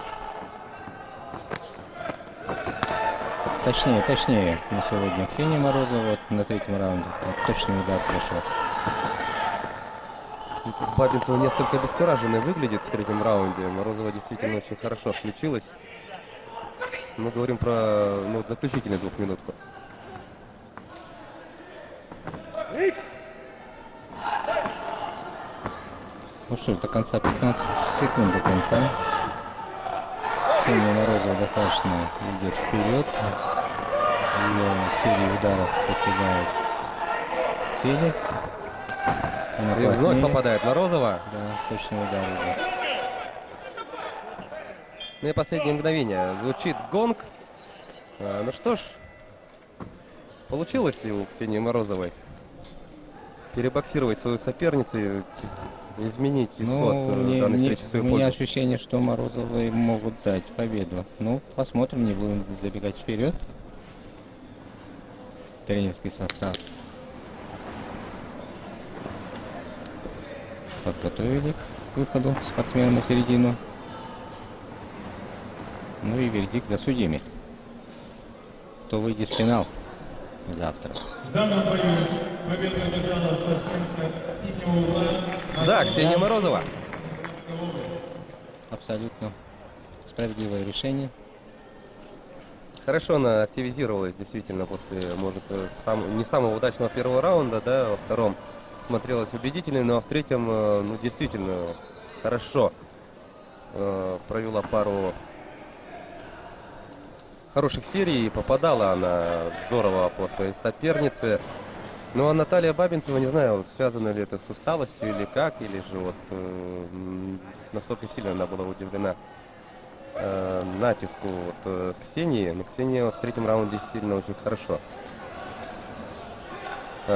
Точнее на сегодня Ксения Морозова вот на третьем раунде. Вот точный удар прошел. И тут Бабинцева несколько обескураженной выглядит в третьем раунде. Морозова действительно очень хорошо включилась. Мы говорим про заключительную двухминутку. Ну что, до конца 15 секунд до конца. Ксения Морозова достаточно идет вперед. Ее серия ударов достигает цели. И вновь попадает Морозова. Да, точный удар уже. Ну и последнее мгновение. Звучит гонг. Ну что ж, получилось ли у Ксении Морозовой перебоксировать свою соперницу и изменить исход данной встречи в свою у меня пользу? ощущение, что Морозовой могут дать победу. Ну, посмотрим, не будем забегать вперед. Тренерский состав подготовили к выходу спортсмена на середину. Ну и вердикт за судьями. Кто выйдет в финал завтра. В данном бою победу одержала спортсменка синего угла. Да, Ксения Морозова. Абсолютно справедливое решение. Хорошо она активизировалась действительно после, может, не самого удачного первого раунда, да, во втором смотрелась убедительной, но в третьем, ну, действительно хорошо провела пару хороших серий, и попадала она здорово по своей сопернице. Ну а Наталья Бабинцева, не знаю, вот, связано ли это с усталостью или как, или же вот настолько сильно она была удивлена натиску вот, Ксении. Но Ксения вот в третьем раунде действительно очень хорошо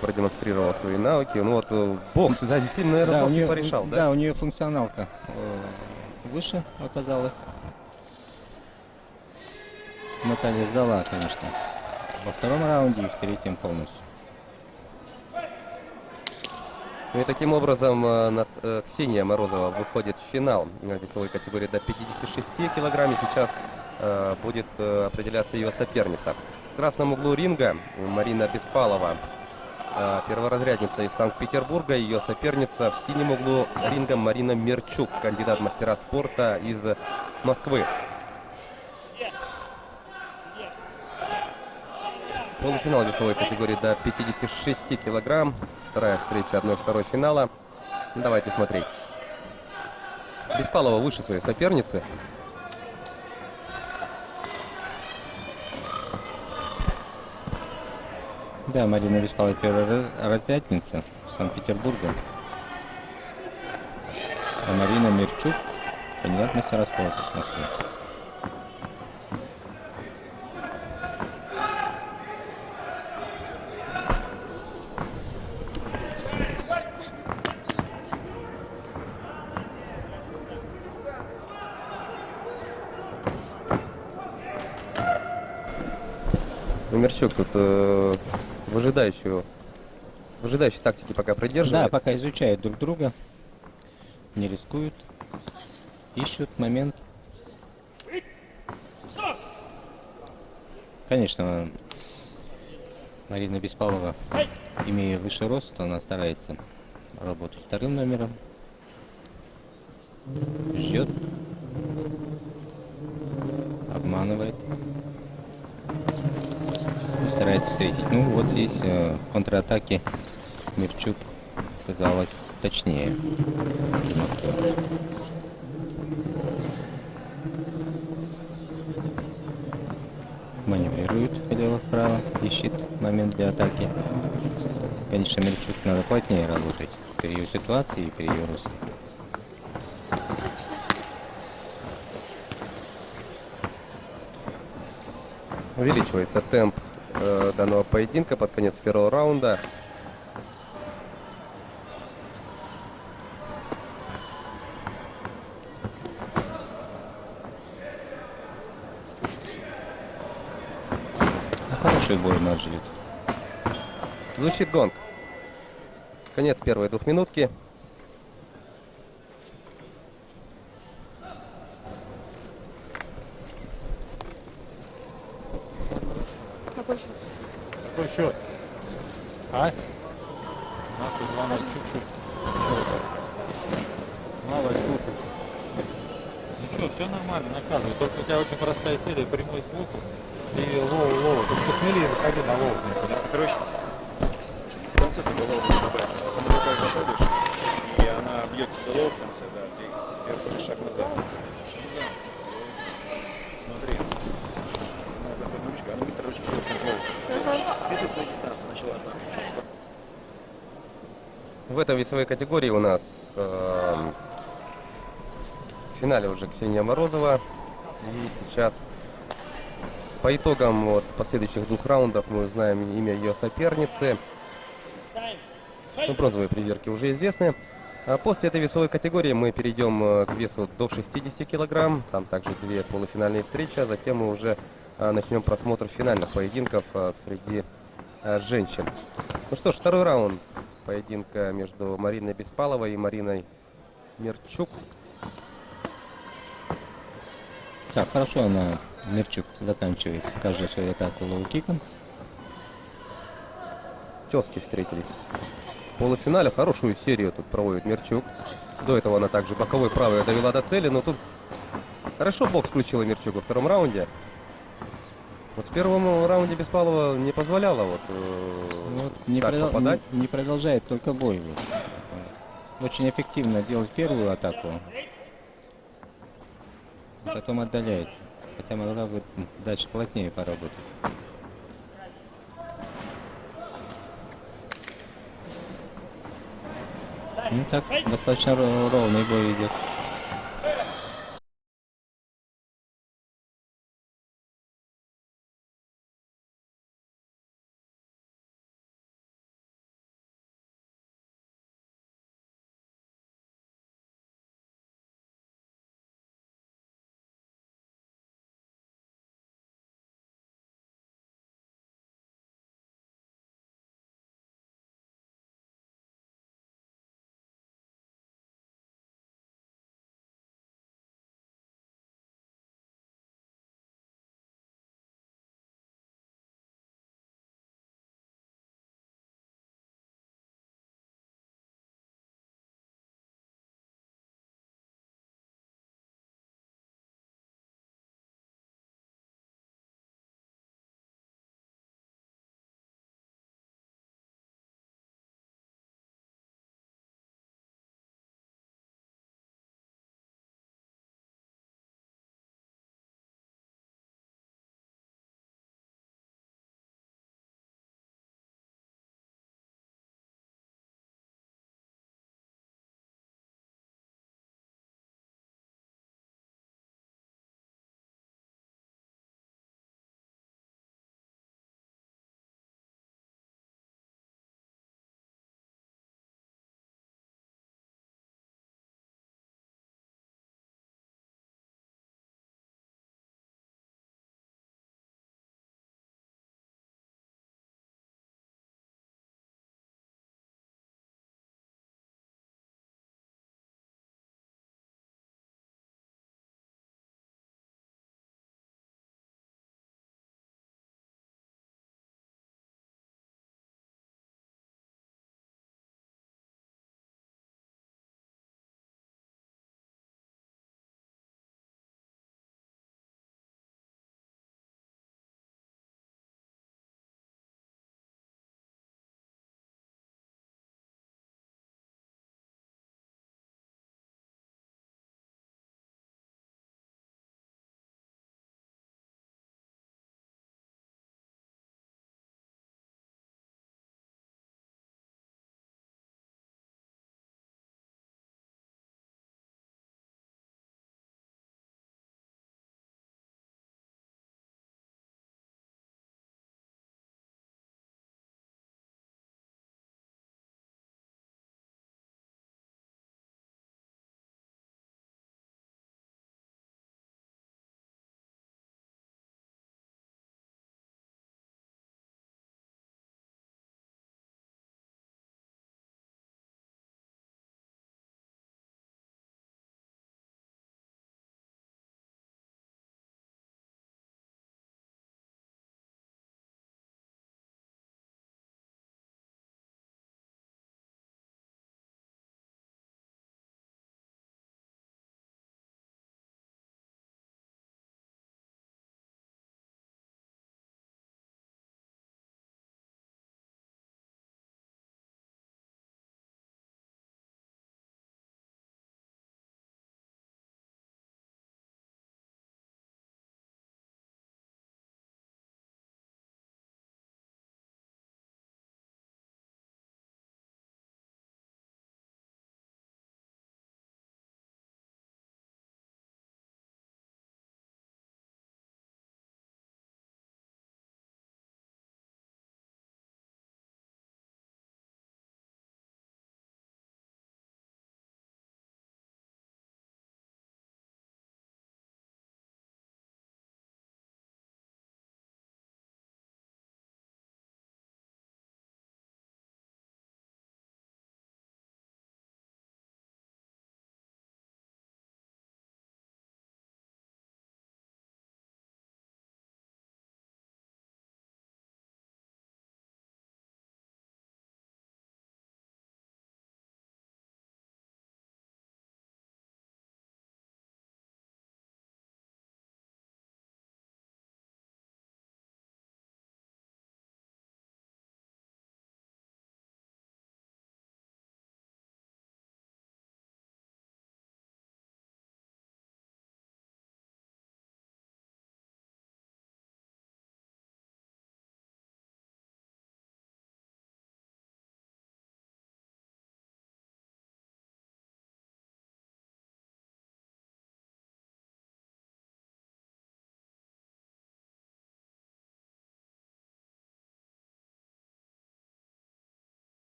продемонстрировала свои навыки. Ну вот бокс, да, действительно, наверное, бокс и порешал, да? Да, у нее функционалка выше оказалась. Наталья сдала, конечно, во втором раунде и в третьем полностью. Ну и таким образом Ксения Морозова выходит в финал весовой категории до 56 килограмм. И сейчас будет определяться ее соперница. В красном углу ринга Марина Беспалова, перворазрядница из Санкт-Петербурга. Ее соперница в синем углу ринга Марина Мерчук, кандидат в мастера спорта из Москвы. Полуфинал весовой категории до 56 килограмм. Вторая встреча 1/2 финала. Давайте смотреть. Беспалова выше своей соперницы. Да, Марина Беспалова перворазрядница Санкт-Петербурга. А Марина Мерчук, кандидат в мастера спорта с Москвы. Мерчук тут в ожидающей тактике пока придерживается. Да, пока изучают друг друга, не рискуют, ищут момент. Конечно, Марина Беспалова, имея выше рост, она старается работать вторым номером. Ждет, обманывает. встретить. Ну, вот здесь контратаки Мирчук казалось точнее для Москвы. Маневрирует влево-вправо, ищет момент для атаки. Конечно, Мирчук надо плотнее работать при ее ситуации и при ее росте. Увеличивается темп данного поединка под конец первого раунда. Хороший бой нас ждет. Звучит гонг. Конец первой двухминутки. Какой счет? Какой счет? А? Наши главное чуть-чуть. Мало чуть-чуть. Ничего, все нормально, наказывай. Только у тебя очень простая серия, прямой сбоку и лоу-лоу. Только посмелее заходи на лоу. Короче, в конце ты голову не набрать. На руках заходишь, и она бьет тебя лоу в конце, да, ты делаешь шаг назад. Смотри, она заходит ручка, она быстро ручку делает на лоу. Если своей дистанции начала там. В этой весовой категории у нас в финале уже Ксения Морозова. И сейчас по итогам вот последующих двух раундов мы узнаем имя ее соперницы. Ну, бронзовые призерки уже известны. А после этой весовой категории мы перейдем к весу до 60 килограмм. Там также две полуфинальные встречи, а затем мы уже начнем просмотр финальных поединков среди женщин. Ну что ж, второй раунд поединка между Мариной Беспаловой и Мариной Мирчук. Так, хорошо она, Мирчук, заканчивает каждую свою атаку лоу-киком. Тезки встретились в полуфинале. Хорошую серию тут проводит Мирчук. До этого она также боковой правой довела до цели, но тут хорошо бокс включила Мирчук во втором раунде. Вот в первом раунде Беспалова не позволяла вот, Вот не, так попадать. не продолжает только бой. Вот. Очень эффективно делать первую атаку, а потом отдаляется. Хотя могла бы дальше плотнее поработать. Ну так, достаточно ровный бой идет.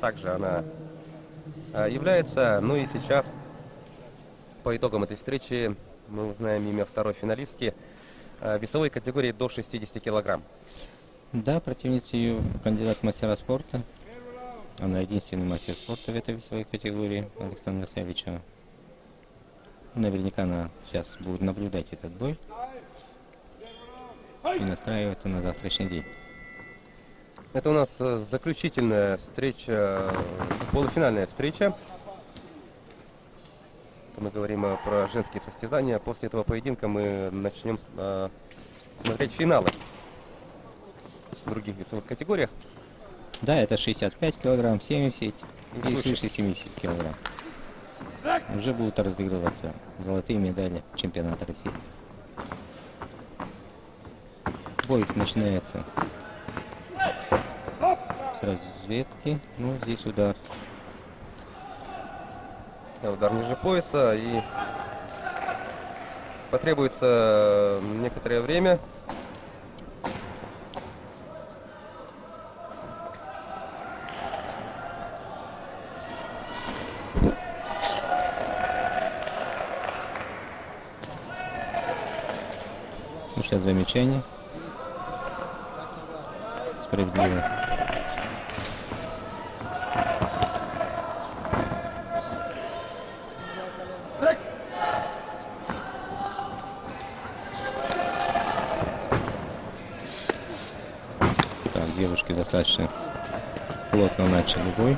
Также она является. Ну и сейчас по итогам этой встречи мы узнаем имя второй финалистки весовой категории до 60 килограмм. Да, противница ее кандидат в мастера спорта. Она единственный мастер спорта в этой весовой категории, Александра Савичева. Наверняка она сейчас будет наблюдать этот бой и настраиваться на завтрашний день. Это у нас заключительная встреча, полуфинальная встреча. Мы говорим про женские состязания. После этого поединка мы начнем смотреть финалы в других весовых категориях. Да, это 65 килограмм, 70 и Слушай. свыше 70 килограмм. Уже будут разыгрываться золотые медали чемпионата России. Бой начинается с разведки. Ну, здесь удар. Удар ниже пояса, и потребуется некоторое время. Ну, сейчас замечание. Справедливо. Так, девушки достаточно плотно начали бой.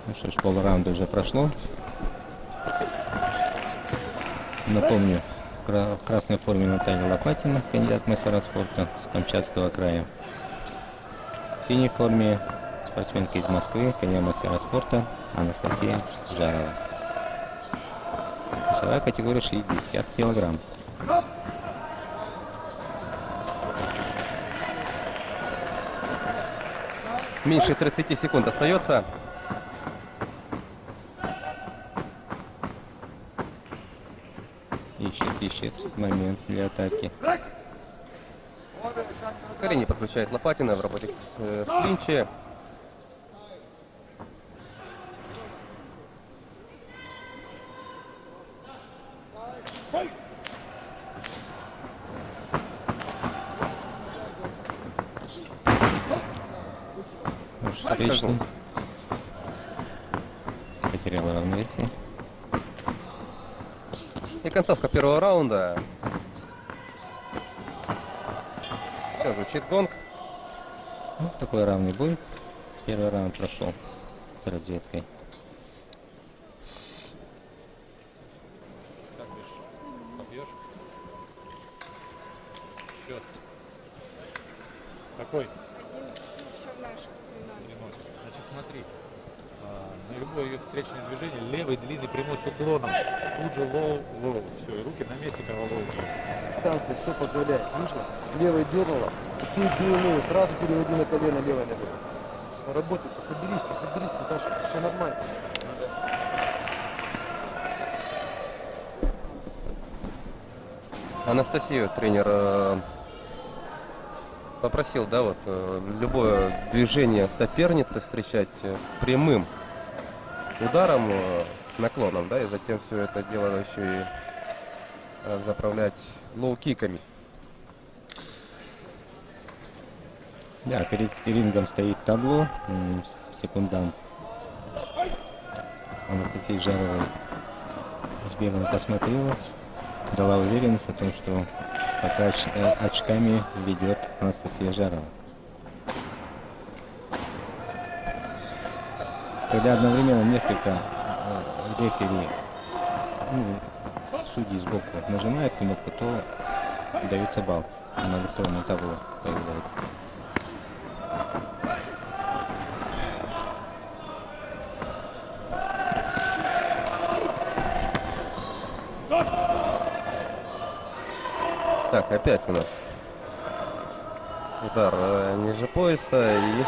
Ну что ж, полраунда уже прошло. Напомню, в красной форме Наталья Лопатина, кандидат в мастера спорта с Камчатского края. В синей форме спортсменка из Москвы, кандидат в мастера спорта Анастасия Жарова. Весовая категория 60 килограмм. Меньше 30 секунд остается. Ищет момент для атаки. Колени подключает Лопатина в работе с клинче. Встречный. Потеряла равновесие. И концовка первого раунда. Все, звучит гонг. Ну, такой равный бой. Первый раунд прошел с разведкой. Как бежишь? Побьешь? Счет. Какой? Все наше. 3-0. Значит, смотри. На любое ее встречное движение левый длинный прямой с уклоном. Тут же лоу. Все, и руки на месте головой. Дистанция все позволяет. Вышла, левой дернула, теперь дернула, сразу переводи на колено левой ногой. Работай, пособерись, Наташа, все нормально. Анастасию тренер попросил, да, вот любое движение соперницы встречать прямым ударом с наклоном, да, и затем все это дело еще и заправлять лоу-киками. Да, перед рингом стоит табло, секундант Анастасии Жаровой сбегала, посмотрела, дала уверенность о том, что пока очками ведет Анастасия Жарова. Когда одновременно несколько рефери, судьи сбоку нажимают кнопку, то дается балл на электронном табло появляется. Так, опять у нас удар ниже пояса и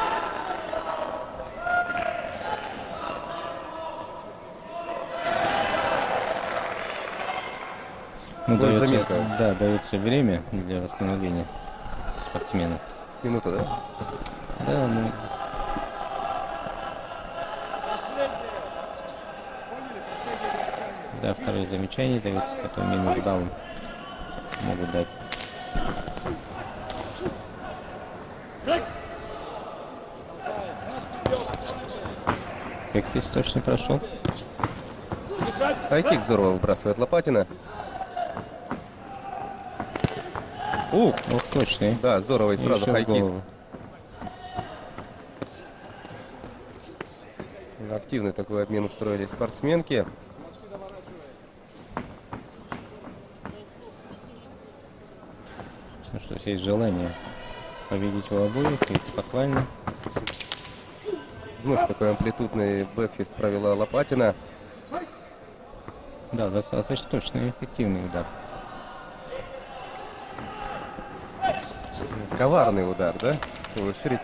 Ну, Будет дается, заминка. да, дается время для восстановления спортсменов. Минута, да? Да, ну, да, второе замечание дается, потом минус даун могут дать. Бэкфист точно прошел. Хайкик здорово выбрасывает Лопатина. Ух, Ох, точный. да, здорово, и сразу Еще в хайкик. голову. Активный такой обмен устроили спортсменки. Ну что, есть желание победить у обоих, и это похвально. Вновь такой амплитудный бэкфист провела Лопатина. Да, достаточно точный и эффективный удар. Коварный удар, да? В свою очередь.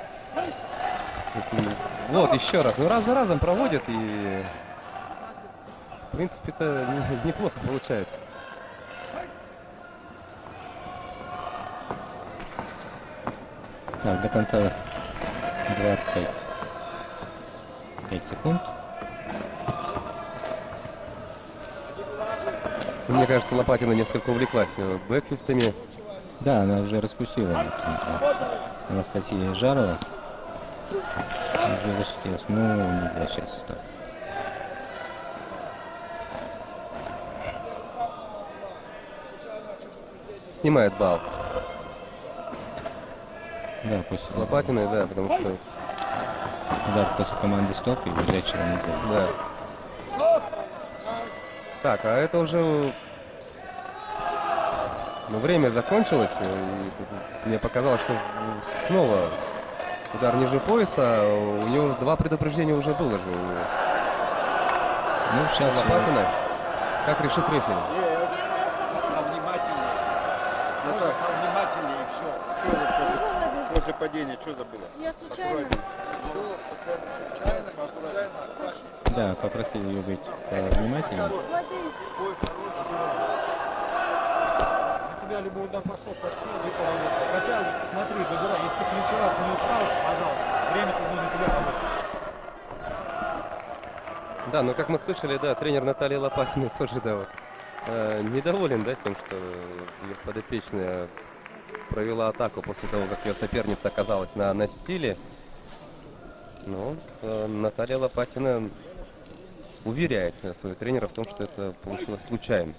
Вот, еще раз. Ну, раз за разом проводят, и в принципе-то неплохо получается. Так, до конца 25 секунд. Мне кажется, Лопатина несколько увлеклась бэкфистами. Да, она уже раскусила. Анастасия Жарова. Уже защитилась. Ну, нельзя сейчас. Так. Снимает балл Да, с после Лопатиной, да, потому что, удар после команды стоп и бежать через нельзя. да. Так, а это уже... Ну, время закончилось, и мне показалось, что снова удар ниже пояса. У него 2 предупреждения уже было же. Ну, сейчас Лопатина. Как решит рефери? Внимательнее. Наташа, внимательнее и все. Что за после падения, что забыла? Я случайно. да, попросили ее быть внимательнее. Воды. У тебя либо удар пошел под силу, либо поворот. Хотя, смотри, выбирай, если ты клинчеваться не устал, пожалуйста, время-то на тебя работает. Да, но как мы слышали, да, тренер Наталья Лопатина тоже, да, вот, недоволен, да, тем, что ее подопечная провела атаку после того, как ее соперница оказалась на настиле. Но Наталья Лопатина уверяет своего тренера в том, что это получилось случайно.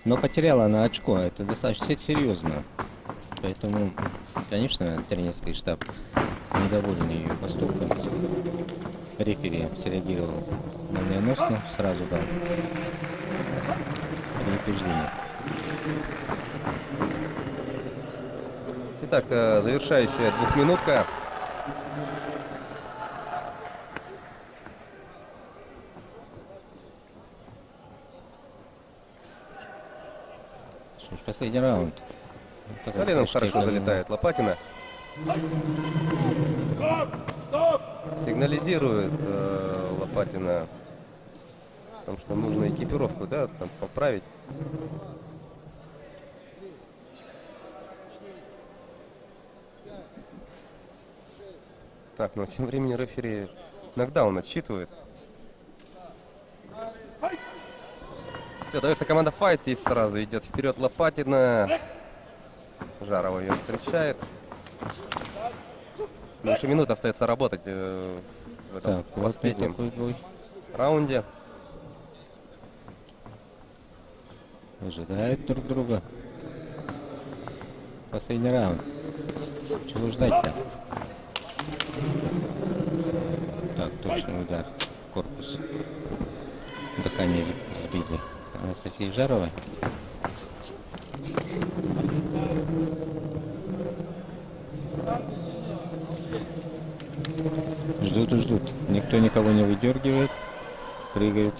Но потеряла она очко, это достаточно серьезно. Поэтому, конечно, тренерский штаб недоволен ее поступком. Рефери среагировал молниеносно, сразу дал предупреждение. Итак, завершающая 2-минутка. Что ж, последний раунд. Такой Коленом почти хорошо как бы, залетает Лопатина. Сигнализирует Лопатина о том, что нужно экипировку, да, там поправить. Так, но тем временем рефери нокдаун отсчитывает. Все, дается команда файт, и сразу идет вперед Лопатина. Жарова ее встречает. Меньше минут остается работать в этом Так, плотный последнем такой бой. раунде. Ожидают друг друга. Последний раунд. Чего ждать-то? Так, точный удар. Корпус. Дыхание сбили. Анастасия Жарова. Ждут и ждут. Никто никого не выдергивает. Прыгают.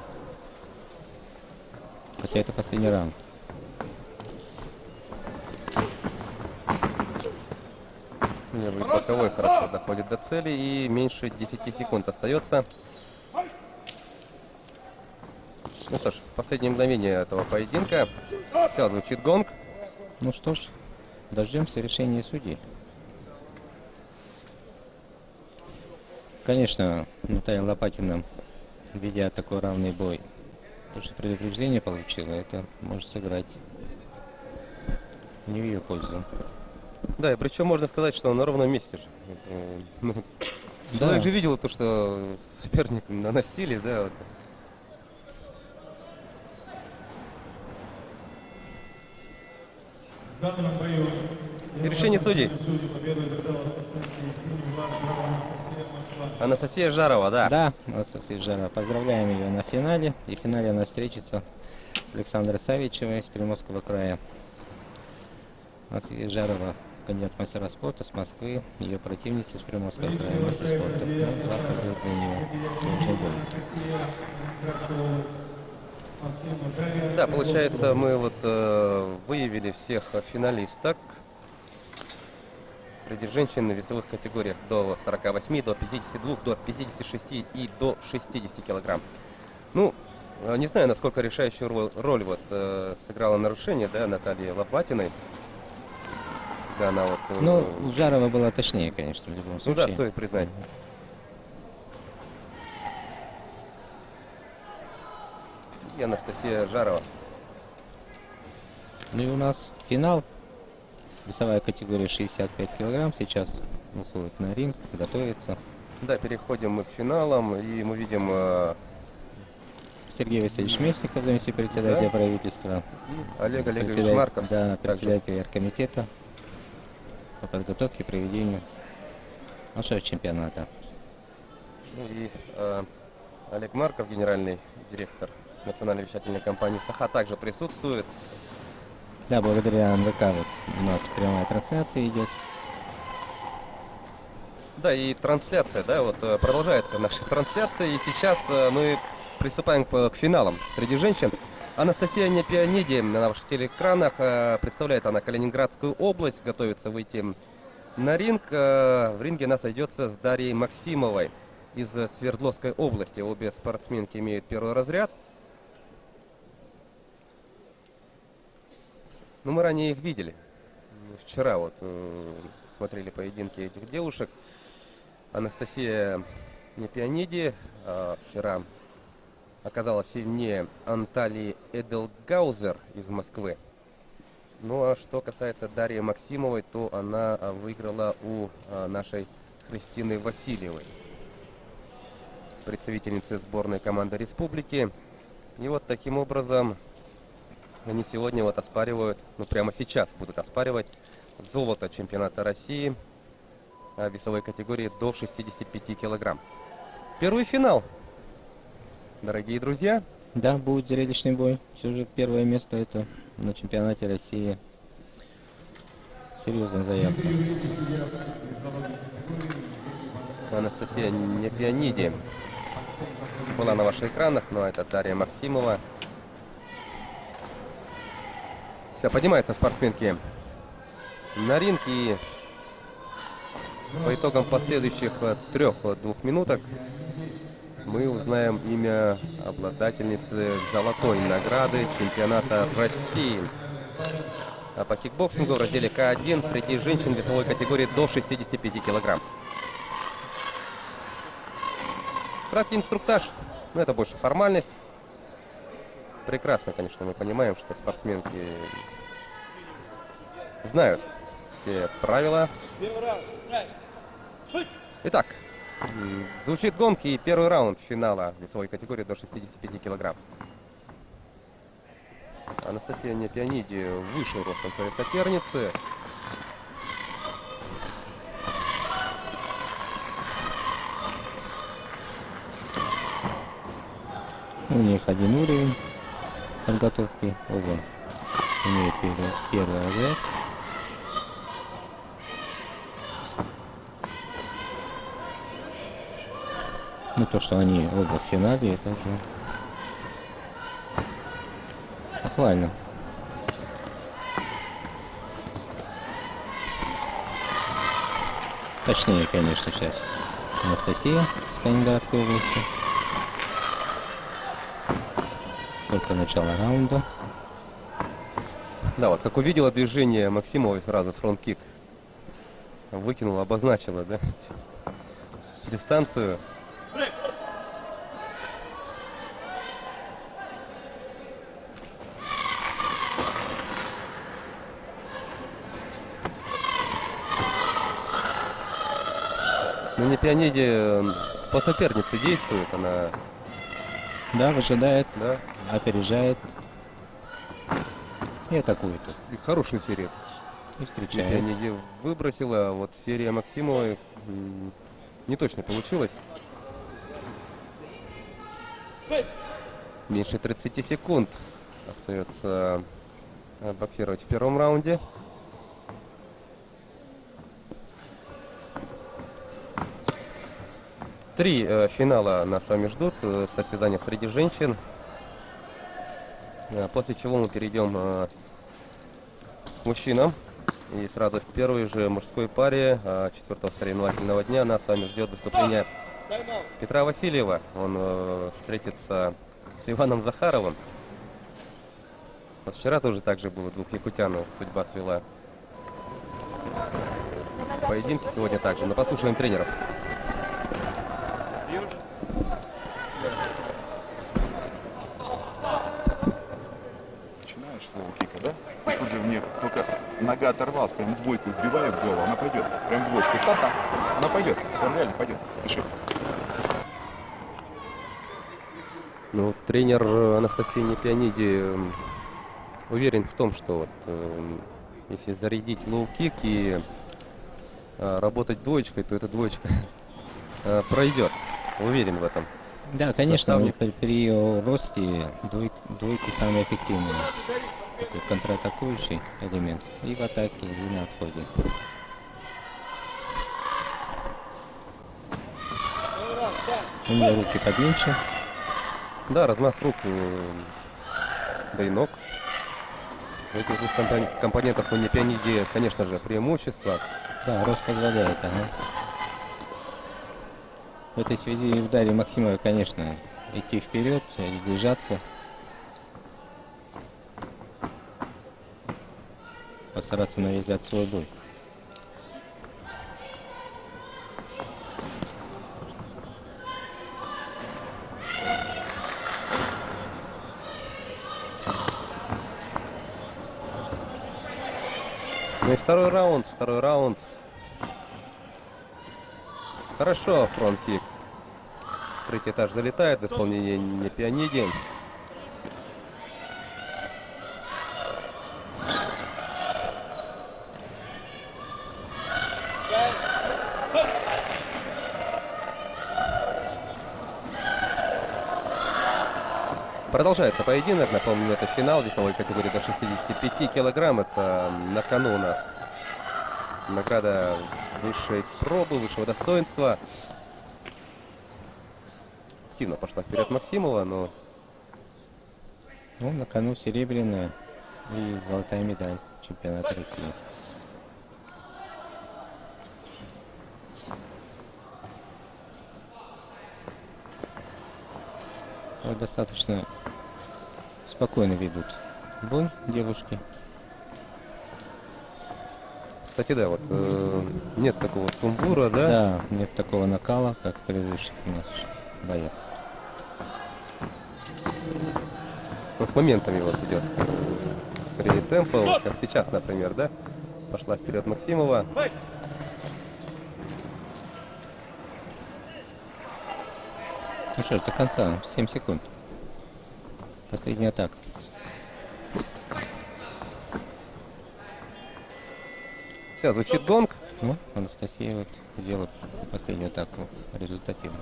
Хотя это последний раунд. Левый боковой хорошо доходит до цели, и меньше 10 секунд остается. Ну что ж, последние мгновения этого поединка. Все, звучит гонг. Ну что ж, дождемся решения судей. Конечно, Наталья Лопатина, ведя такой равный бой, то, что предупреждение получила, это может сыграть не в ее пользу. Да, и причем можно сказать, что на ровном месте же. Ну, человек же видел то, что соперник наносили, да, вот. В данном бою И решение судей. победу добрала синий флаг Москва. Анастасия Жарова, да. Да, Анастасия Жарова. Поздравляем ее на финале. И в финале она встретится с Александрой Савичевой из Приморского края. Анастасия Жарова, кандидат в мастера спорта с Москвы. Ее противница из Приморского края, мастер спорта. Ну, завтра будет для нее сложный бой. Да, получается, мы вот выявили всех финалисток среди женщин в весовых категориях до 48, до 52, до 56 и до 60 килограмм. Ну, не знаю, насколько решающую роль вот сыграло нарушение, да, Натальи Лопатиной. Да, она вот... Ну, Жарова была точнее, конечно, в любом ну случае. да, стоит признать. И Анастасия Жарова. Ну и у нас финал. Весовая категория 65 килограмм. Сейчас выходит на ринг, готовится. Да, переходим мы к финалам, и мы видим Сергей Васильевич Местников, заместитель председателя Да. правительства. Олег Олегович Председатель- Марков. Да, также. председатель оргкомитета по подготовке и проведению нашего чемпионата. Ну и Олег Марков, генеральный директор национальной вещательной компании «Саха», также присутствует. Да, благодаря МВК вот у нас прямая трансляция идет. Да, и трансляция, да, вот продолжается наша трансляция, и сейчас мы приступаем к финалам среди женщин. Анастасия Непиониди на ваших телеэкранах, представляет она Калининградскую область, готовится выйти на ринг. В ринге она сойдется с Дарьей Максимовой из Свердловской области. Обе спортсменки имеют первый разряд. Ну, мы ранее их видели. Вчера вот смотрели поединки этих девушек. Анастасия Непиониди вчера оказалась сильнее Анталии Эделгаузер из Москвы. Ну а что касается Дарьи Максимовой, то она выиграла у нашей Христины Васильевой, представительницы сборной команды республики. И вот таким образом они сегодня вот оспаривают, ну прямо сейчас будут оспаривать золото чемпионата России в весовой категории до 65 килограмм. Первый финал, дорогие друзья. Да, будет зрелищный бой. Все же первое место это на чемпионате России. Серьезная заявка. Анастасия Непиониди была на ваших экранах, но это Дарья Максимова. Все, поднимаются спортсменки на ринг, и по итогам последующих 3 двухминуток мы узнаем имя обладательницы золотой награды чемпионата России по кикбоксингу в разделе К1 среди женщин весовой категории до 65 килограмм. Краткий инструктаж, но это больше формальность. Прекрасно, конечно, мы понимаем, что спортсменки знают все правила. Итак, звучит гонки и первый раунд финала весовой категории до 65 килограмм. Анастасия Непиониди выше ростом своей соперницы. У них один уровень подготовки. Оба имеют первый разряд. Ну, то, что они оба в финале, это уже похвально. Точнее, конечно, сейчас Анастасия с Калининградской области. только начало раунда. Да, вот как увидела движение Максимова, сразу фронт-кик выкинула, обозначила, да, дистанцию. Но на пианиде по сопернице действует, она, Да, выжидает, да, опережает и атакует. и хорошую серию И на встречает. пианиде выбросила, а вот серия Максимовой не точно получилась. Меньше 30 секунд остается боксировать в первом раунде. Три финала нас с вами ждут в состязаниях среди женщин. После чего мы перейдем к мужчинам. И сразу в первой же мужской паре четвертого соревновательного дня нас с вами ждет выступление Петра Васильева. Он встретится с Иваном Захаровым. Вот вчера тоже также было двух якутян, судьба свела. Поединки сегодня также. Но послушаем тренеров. Начинаешь с лоу-кика, да? И тут же мне только нога оторвалась, прям двойку вбиваю в голову, она пойдет. Прям двоечку. Та-та. Она пойдет. Прям реально пойдет. Пиши. Ну, тренер Анастасии Непианиди уверен в том, что вот, если зарядить лоу-кик и работать двоечкой, то эта двоечка пройдет. Уверен в этом. Да, конечно, Наставник. при ее росте двойки самые эффективные. Такой контратакующий элемент. И в атаке, и на отходе. У нее руки подлиннее. Да, размах рук, да и ног. В этих двух компонентах у Непианиди, конечно же, преимущество. Да, рост позволяет, ага. В этой связи в ударе Максимова, конечно, идти вперед, сближаться. Постараться навязать свой бой. Ну и второй раунд. Хорошо, фронт-кик. В третий этаж залетает в исполнении Непианиди. Продолжается поединок. Напомню, это финал весовой категории до 65 килограмм. Это на кону у нас награда высшей пробы, высшего достоинства. Активно пошла вперед Максимова, но Ну, на кону серебряная и золотая медаль чемпионата России. Вот достаточно спокойно ведут бой девушки. кстати, да, вот нет такого сумбура, да? Да, нет такого накала, как в предыдущих у нас боях. Но с моментами вот идет скорее темпа, вот как сейчас, например, да? Пошла вперед Максимова. Ну что ж, до конца 7 секунд. Последний атак. Все, звучит гонг. Ну, Анастасия вот сделала последнюю атаку результативно.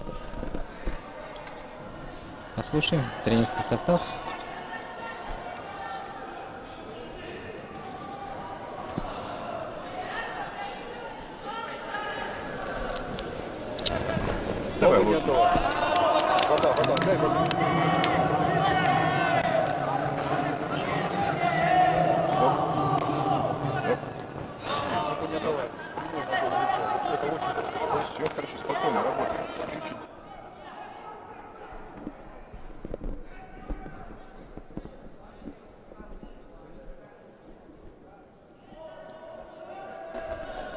Послушаем тренерский состав. Давай, Вода, ложь. вода, дай воду. Ну, не давай. Не нужно было лицо. Вот это очень ценно. Все хорошо, спокойно, работай. Чуть-чуть.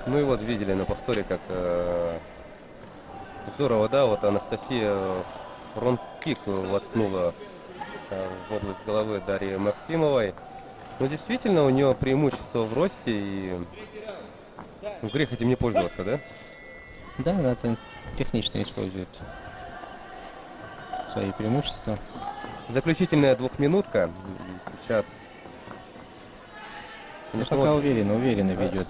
Ну и вот видели на повторе, как здорово, да, вот Анастасия фронт-кик воткнула в область головы Дарьи Максимовой. Ну, действительно, у нее преимущество в росте, и грех этим не пользоваться, да? Да, она это технично использует свои преимущества. Заключительная двухминутка. И сейчас, конечно, Пока вот уверенно ведет.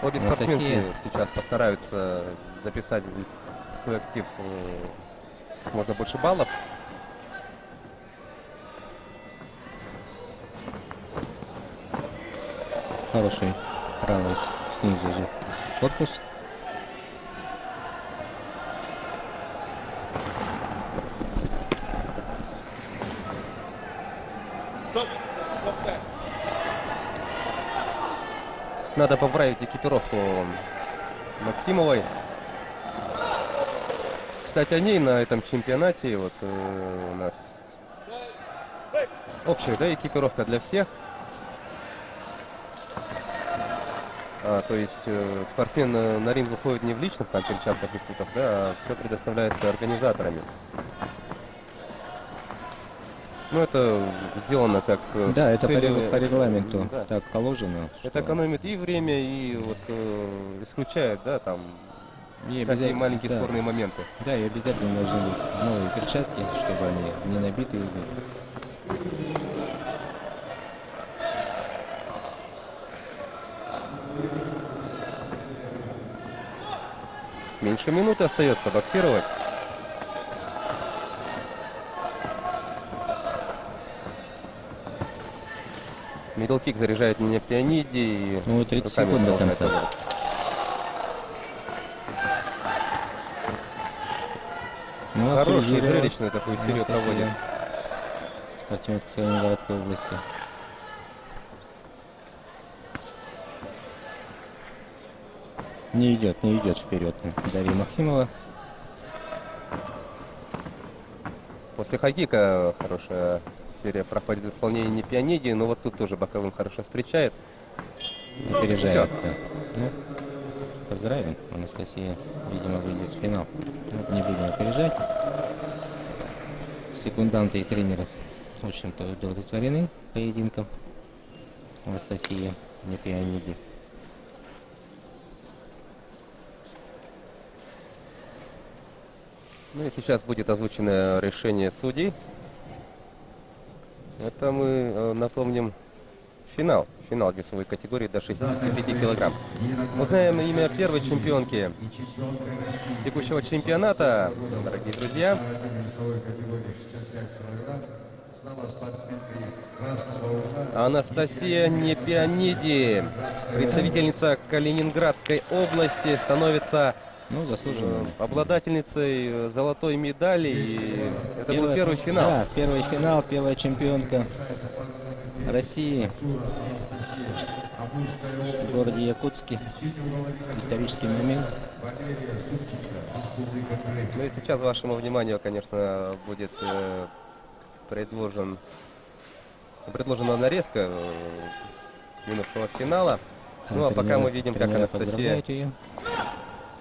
обе Анастасия. спортсменки сейчас постараются записать в свой актив как можно больше баллов. Хороший правый снизу же корпус. Надо поправить экипировку Максимовой. Кстати, о ней на этом чемпионате вот у нас общая, да, экипировка для всех. То есть спортсмен на ринг выходит не в личных там перчатках и футах, да, а все предоставляется организаторами. Ну, это сделано как Да, с это целью- по регламенту Да. так положено. Это что экономит и время, и вот исключает, да, там и всякие обязательно- маленькие да. спорные моменты. Да, и обязательно должны быть новые перчатки, чтобы они не набитые были. Меньше минуты остается боксировать. Мидл-кик заряжает Нине Пианиди. И Ну, 30 руками секунд до продолжает конца. работать. Ну, Хорошую, активизировалась зрелищную такую серию Анастасия. проводит. Спортсменка Целиноградской области. Не идет вперед Дарья Максимова. После хайкика хорошая серия проходит в исполнении Пианиди, но вот тут тоже боковым хорошо встречает. Опережает. Да. Ну, поздравим. Анастасия, видимо, выйдет в финал. Ну, не будем опережать. Секунданты и тренеры, в общем-то, удовлетворены поединком. Анастасия не Пианиди. Ну и сейчас будет озвучено решение судей. Это мы напомним финал. Финал весовой категории до 65 килограмм. Узнаем имя первой чемпионки текущего чемпионата, дорогие друзья. Анастасия Непианиди, представительница Калининградской области, становится Ну, заслуженно. обладательницей золотой медали. И это был первый финал. Да, первый финал, первая чемпионка России в городе Якутске. Исторический момент. Ну и сейчас вашему вниманию, конечно, будет предложена нарезка минувшего финала. Ну а пока мы видим, как Тренера Анастасия. поздравляют ее.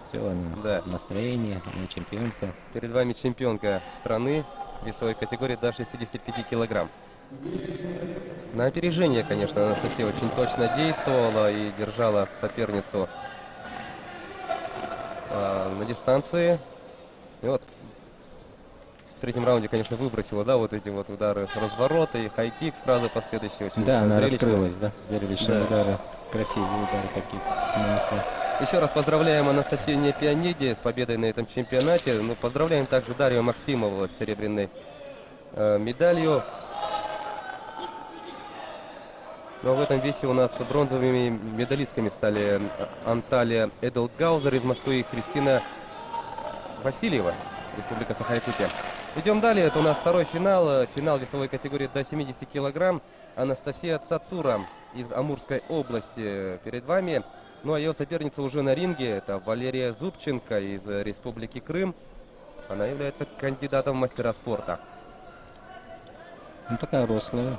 Все, она Да. настроение, она чемпионка. Перед вами чемпионка страны весовой категории до 65 килограмм. На опережение, конечно, Анастасия очень точно действовала и держала соперницу на дистанции. И вот в третьем раунде, конечно, выбросила, да, вот эти вот удары с разворота и хай-кик сразу последующие. Очень Да, она зрелищно. раскрылась, да. Зрелищные Да. удары, красивые удары такие нанесла. Еще раз поздравляем Анастасию Непианиди с победой на этом чемпионате. Ну, поздравляем также Дарью Максимову с серебряной медалью. Но в этом весе у нас бронзовыми медалистками стали Анталия Эделгаузер из Москвы и Кристина Васильева, Республика Саха-Якутия. Идем далее. Это у нас второй финал. Финал весовой категории до 70 килограмм. Анастасия Цацура из Амурской области перед вами. Ну а ее соперница уже на ринге. Это Валерия Зубченко из Республики Крым. Она является кандидатом в мастера спорта. Ну, такая рослая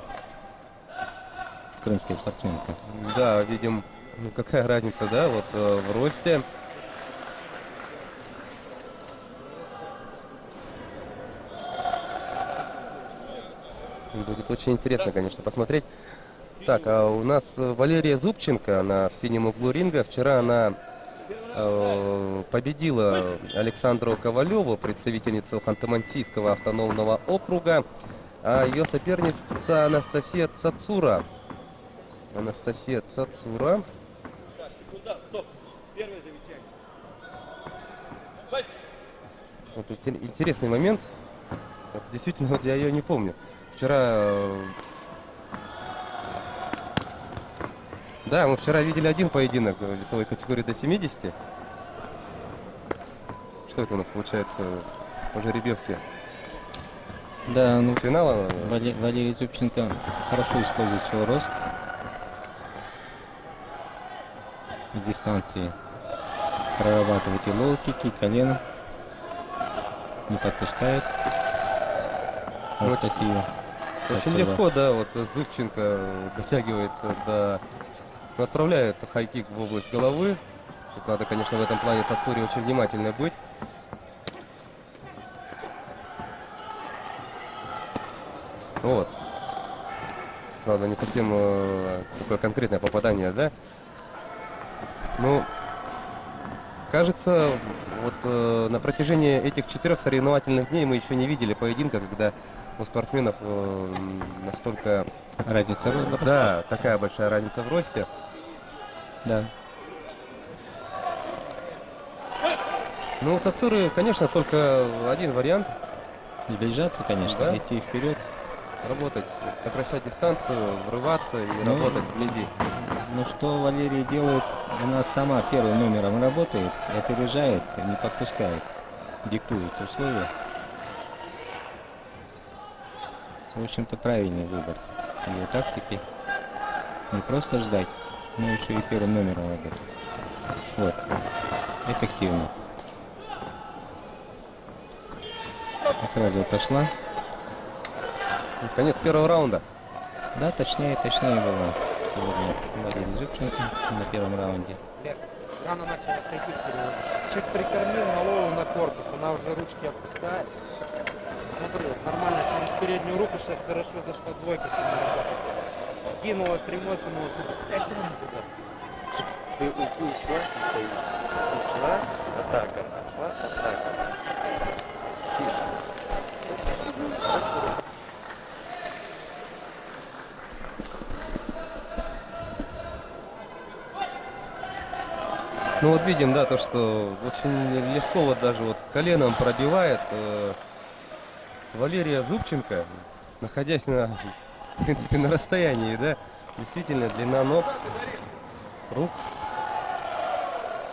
крымская спортсменка. Да, видим Ну какая разница, да, вот в росте. Будет очень интересно, конечно, посмотреть. Так, а у нас Валерия Зубченко, она в синем углу ринга. Вчера она победила Александру Ковалеву, представительницу Ханты-Мансийского автономного округа. А ее соперница Анастасия Цацура. Анастасия Цацура. Вот интересный момент. Вот действительно, вот я ее не помню. Вчера... Да, мы вчера видели один поединок в весовой категории до 70. Что это у нас получается по жеребьевке? Да, ну, С финала? Валерий Зубченко хорошо использует свой рост в дистанции. Прорабатывает и лоу-кики, и колено. Не подпускает Анастасию. Очень легко, да, вот Зубченко дотягивается до... Ну, отправляет хай-кик в область головы. Тут надо, конечно, в этом плане Цацуре очень внимательно быть. Вот. Правда, не совсем такое конкретное попадание, да? Ну, кажется, вот на протяжении этих 4 соревновательных дней мы еще не видели поединка, когда у спортсменов настолько... Разница в росте. Да, такая большая разница в росте. Да. Ну, у Цацуры, конечно, только один вариант. Сближаться, конечно, Да. идти вперед. Работать, сокращать дистанцию, врываться и Ну, работать вблизи. Ну что Валерия делает? Она сама первым номером работает, опережает, не подпускает, диктует условия. В общем-то, правильный выбор ее тактики. Не просто ждать, но еще и первым номером работать. Вот. Эффективно. Сразу отошла. Конец первого раунда. Да, точнее была сегодня Валерий Зубченко на первом раунде. Рано начал отходить. Чуть прикормил на лову на корпус, она уже ручки опускает. Смотри, вот нормально через переднюю руку сейчас хорошо зашла двойка сегодня работает. Кинула прямой, кинула туда. Ты ушла и стоишь. Ушла, атака. Ушла, атака. Спишь. Ну вот видим, да, то, что очень легко вот даже вот коленом пробивает Валерия Зубченко, находясь на, в принципе, на расстоянии, да. Действительно, длина ног, рук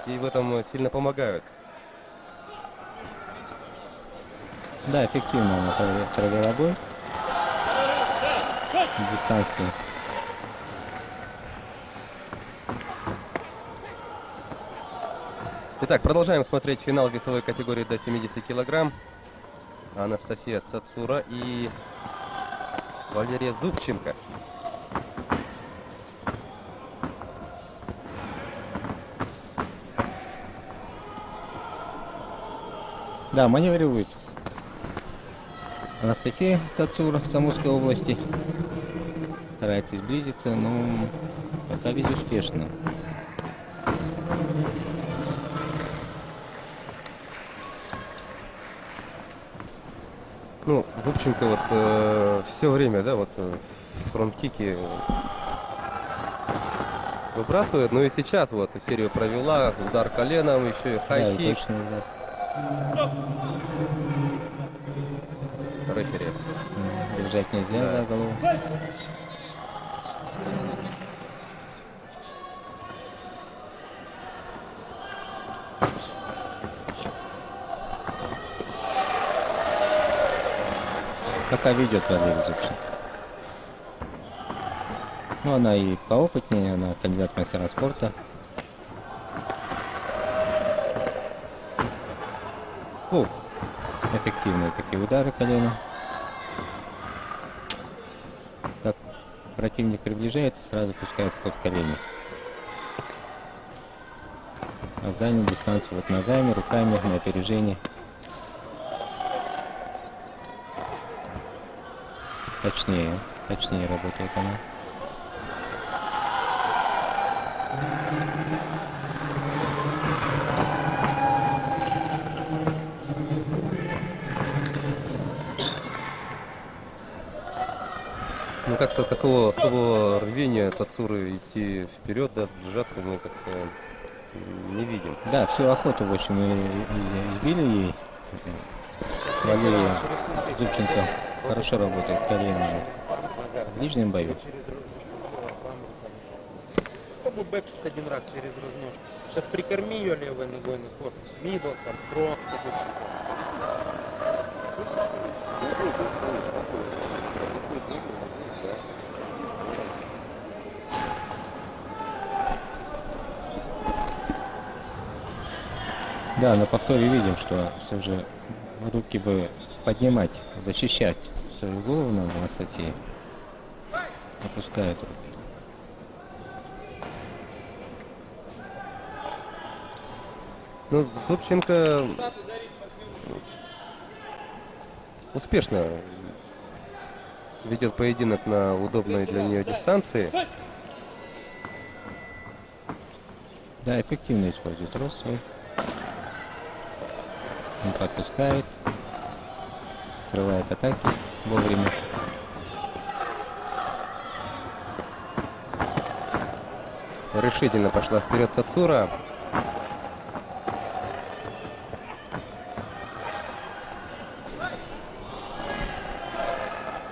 ей в этом сильно помогают. Да, эффективно она провела бой в дистанции. Итак, продолжаем смотреть финал весовой категории до 70 килограмм. Анастасия Цацура и Валерия Зубченко. Да, маневрирует Анастасия Цацура с Амурской области. Старается сблизиться, но пока безуспешно. Ну, Зубченко вот все время, да, вот фронт-кики выбрасывает. Ну и сейчас вот серию провела, удар коленом, еще и Да, и хай-кик. точно удар. Рефери. Держать нельзя Да. за голову. Пока ведет Валерий Зубченко. Ну, она и поопытнее, она кандидат в мастера спорта. Ух, эффективные такие удары колена. Как противник приближается, сразу пускает в ход колени. А занял дистанцию вот ногами, руками, на опережение. Точнее работает она. Ну, как-то такого особого рвения Тацуры идти вперед, да, сближаться мы как-то не видим. Да, всю охоту, в общем, избили ей. Валерия Зубченко хорошо работает коленями в ближнем бою. Попробуй бэкфист один раз через разнож. Сейчас прикорми ее левой ногой на корпус. Мидл, там, про. Да, на повторе видим, что все же руки бы поднимать, защищать свою голову надо на высоте. Опускает руки. Ну, Зубченко успешно ведет поединок на удобной для нее дистанции. Да, эффективно использует рост свой. Он подпускает, срывает атаки вовремя. Решительно пошла вперед Тацура.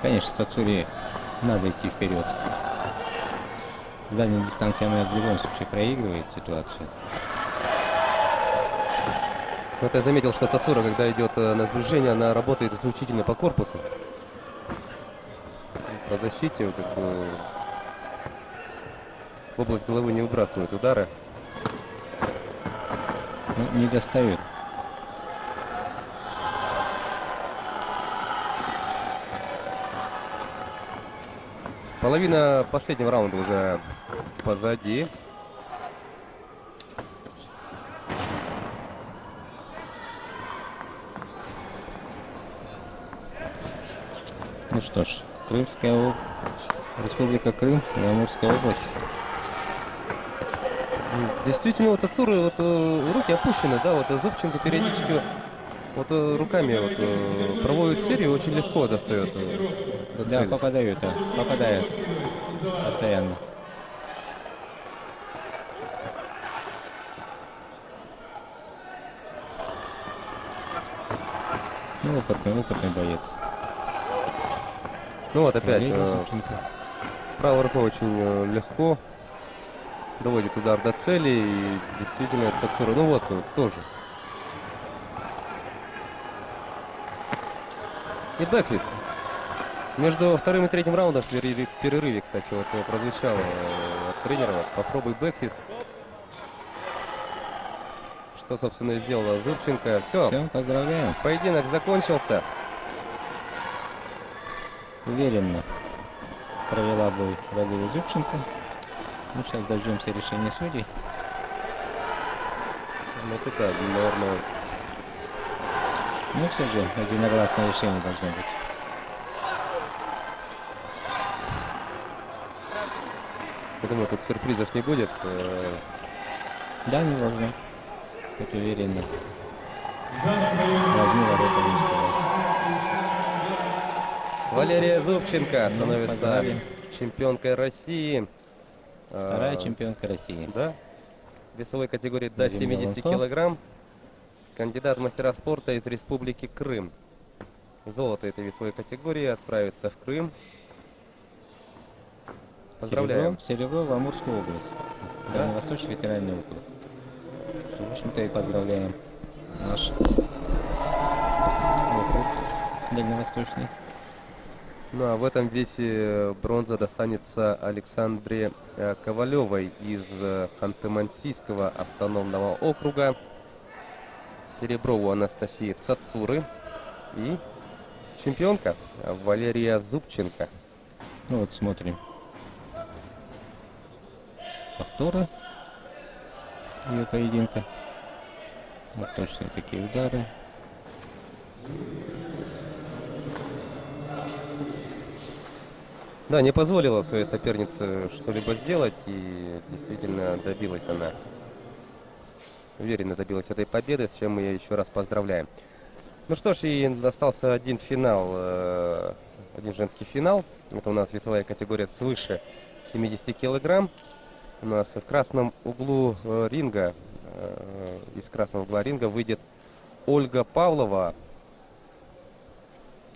Конечно, Тацуре надо идти вперед. С дальней дистанции она в любом случае проигрывает ситуацию. Вот я заметил, что Тацура, когда идет на сближение, она работает исключительно по корпусу. По защите, как бы, в область головы не выбрасывает удары. Ну, не достает. Половина последнего раунда уже позади. Ну что ж, Республика Крым и Амурская область. Действительно, вот Тацуры вот, руки опущены, да, вот Зубченко периодически вот руками вот, проводит серию, очень легко достает до Да, цели. попадают постоянно. Ну, опытный боец. Ну вот опять, Валерий Зубченко. правой рукой очень легко доводит удар до цели, и действительно Тацура, ну вот, тоже. И бэкфист. Между вторым и третьим раундом в перерыве, кстати, вот прозвучало от тренера: попробуй бэкфист. Что, собственно, и сделала Зубченко. Все, Всем поздравляем. поединок закончился. Уверенно провела бой Валерия Зубченко. Ну, сейчас дождемся решения судей. Ну, это да, наверное, Ну, все же единогласное решение должно быть. я думаю, тут сюрпризов не будет. Да, не должно. Тут уверенно. В данном бою Возьми ворота не стоят. Валерия Зубченко становится поздравим. чемпионкой России. Вторая чемпионка России. Да. В весовой категории до Земля 70 Ланфо. килограмм. Кандидат в мастера спорта из Республики Крым. Золото этой весовой категории отправится в Крым. Поздравляем. Серебро в Амурскую область. Да? Дальневосточный федеральный округ. Что, в общем-то, и поздравляем наш округ дальневосточный. Ну а в этом весе бронза достанется Александре Ковалевой из Ханты-Мансийского автономного округа. Серебро у Анастасии Цацуры. И чемпионка Валерия Зубченко. Ну вот смотрим. Повторы ее поединка. Вот точные такие удары. Да, не позволила своей сопернице что-либо сделать, и действительно добилась она. Уверенно добилась этой победы, с чем мы ее еще раз поздравляем. Ну что ж, и остался один финал, один женский финал. Это у нас весовая категория свыше 70 килограмм. У нас в красном углу ринга, из красного угла ринга выйдет Ольга Павлова.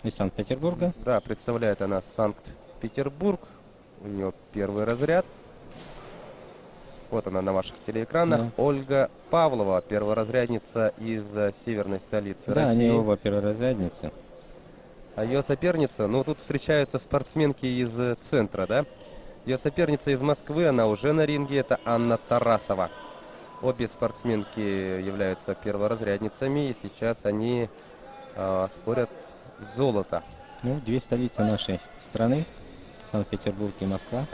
Из Санкт-Петербурга. Да, представляет она Санкт-Петербург. У нее первый разряд. Вот она на ваших телеэкранах. Да. Ольга Павлова, перворазрядница из северной столицы Да, России. они оба перворазрядницы. А ее соперница, ну тут встречаются спортсменки из центра, да? Ее соперница из Москвы, она уже на ринге, это Анна Тарасова. Обе спортсменки являются перворазрядницами, и сейчас они спорят золото. Ну, две столицы нашей страны, Санкт-Петербург и Москва.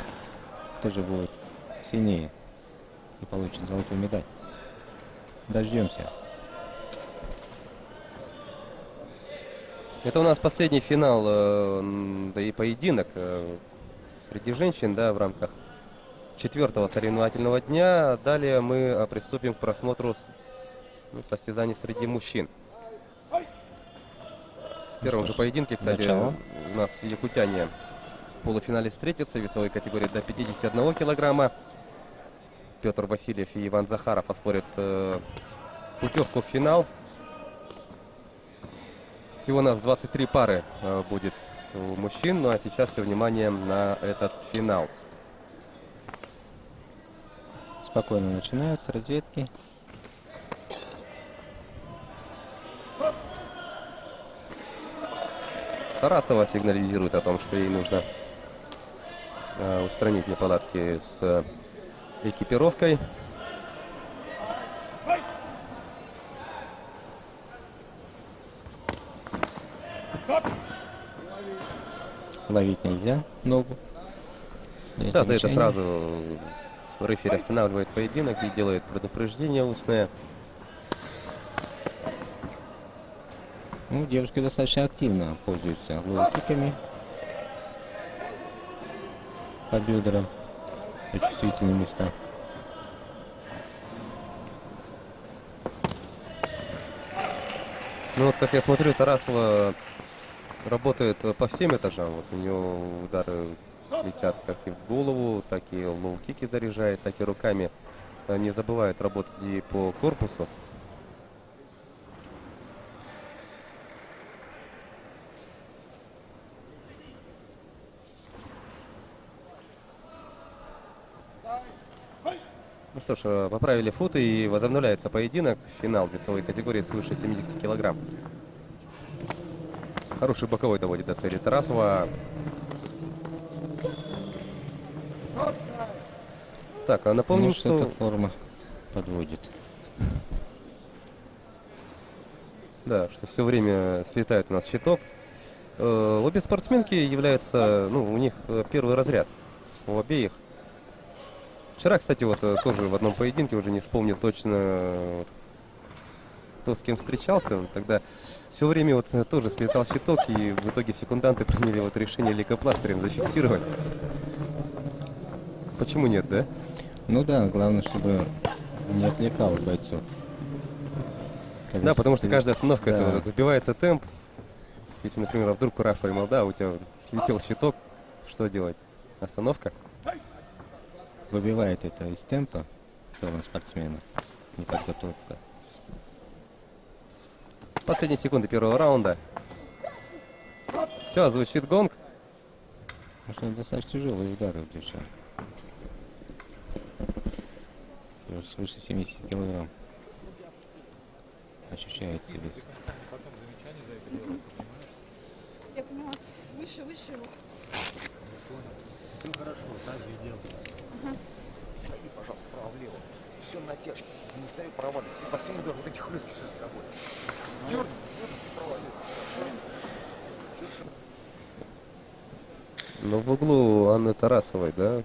Кто же будет сильнее и получит золотую медаль? Дождемся. Это у нас последний финал, да и поединок среди женщин, да, в рамках 4-го соревновательного дня. Далее мы приступим к просмотру состязаний среди мужчин. В первом же поединке, кстати, начало. у нас якутяне в полуфинале встретятся в весовой категории до 51 килограмма. Петр Васильев и Иван Захаров оспорят путевку в финал. Всего у нас 23 пары будет у мужчин, ну а сейчас все внимание на этот финал. Спокойно начинаются разведки. Тарасова сигнализирует о том, что ей нужно устранить неполадки с экипировкой. Ловить нельзя ногу. Да, за это замечание. сразу рефери останавливает поединок и делает предупреждение устное. Ну, девушки достаточно активно пользуются лоу-киками по бедрам. Это чувствительные места. Ну вот, как я смотрю, Тарасова работает по всем этажам. Вот у нее удары летят как и в голову, так и лоу-кики заряжает, так и руками. Не забывает работать и по корпусу. Ну что ж, поправили футы и возобновляется поединок. Финал весовой категории свыше 70 килограмм. Хороший боковой доводит до цели Тарасова. Так, а напомним, Ну, что... что-то форма подводит. Да, что все время слетает у нас щиток. Обе спортсменки являются, ну, у них первый разряд. У обеих. Вчера, кстати, вот тоже в одном поединке, уже не вспомню точно, вот, кто с кем встречался. Тогда все время вот тоже слетал щиток, и в итоге секунданты приняли вот решение лейкопластырем зафиксировать. Почему нет, да? Ну да, главное, чтобы не отвлекал бойцов. Да, потому что каждая остановка, Да. это вот сбивается темп. Если, например, вдруг кураж поймал, да, у тебя слетел щиток, что делать? Остановка? Выбивает это из темпа в целом спортсмена. Неподготовка. Последние секунды первого раунда. Все, звучит гонг. Потому что достаточно тяжелые удары у девчат. И вот свыше 70 килограмм. Ощущается вес. Я поняла. Выше, выше его. Все хорошо, так же и делай. Ходи, пожалуйста, вправо-влево. Все натяжки. Не ставь проваливаться. И последний удар, вот эти хлестки все с тобой. Дерни, Ну, в углу Анны Тарасовой, да?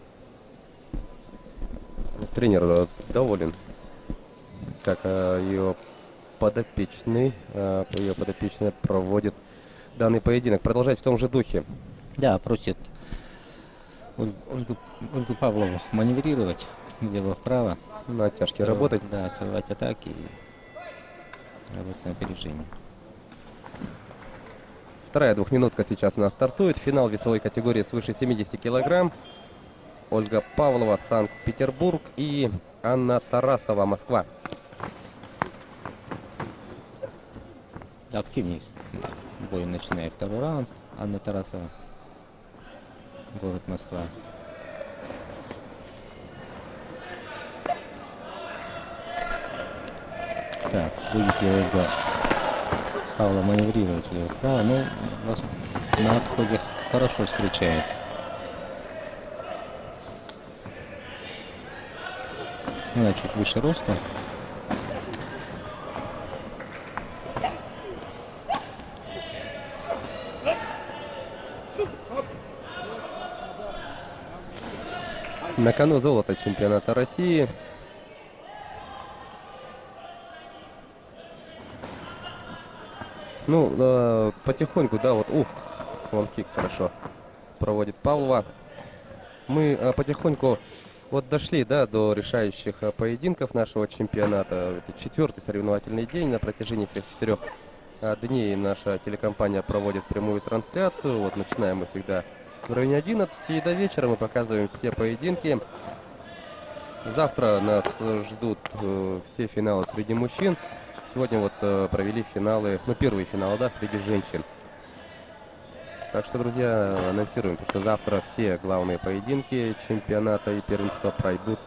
Тренер доволен, как ее подопечный проводит данный поединок. Продолжать в том же духе. Да, просит Ольгу Павлову маневрировать влево вправо. На оттяжке работать. Да, срывать атаки и работать на опережение. Вторая двухминутка сейчас у нас стартует. Финал весовой категории свыше 70 килограмм. Ольга Павлова, Санкт-Петербург, и Анна Тарасова, Москва. Активнее бой начинает второй раунд. Анна Тарасова, город Москва. Так, будет ли Ольга Павлова маневрировать влево-вправо? Ну, вас на отходе хорошо встречает. Она чуть выше роста. На кону золото чемпионата России. Ну, потихоньку, да, вот, фронт-кик хорошо проводит Павлова. Мы потихоньку вот дошли, да, до решающих поединков нашего чемпионата. Это 4-й соревновательный день. На протяжении всех 4 дней наша телекомпания проводит прямую трансляцию. Вот начинаем мы всегда в районе 11, и до вечера мы показываем все поединки. Завтра нас ждут все финалы среди мужчин. Сегодня вот провели финалы, ну, первые финалы, да, среди женщин. Так что, друзья, анонсируем, что завтра все главные поединки чемпионата и первенства пройдут,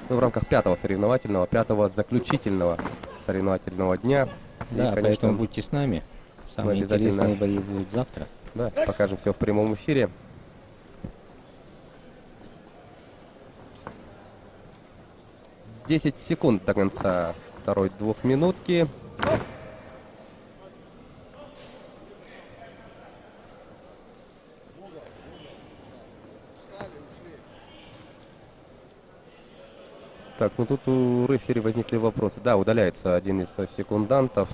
ну, в рамках 5-го соревновательного, 5-го заключительного соревновательного дня. Да, и, конечно, поэтому будьте с нами. Самые интересные бои будут завтра. Да, покажем все в прямом эфире. Десять секунд до конца второй двухминутки. Так, ну тут у рефери возникли вопросы. Да, удаляется один из секундантов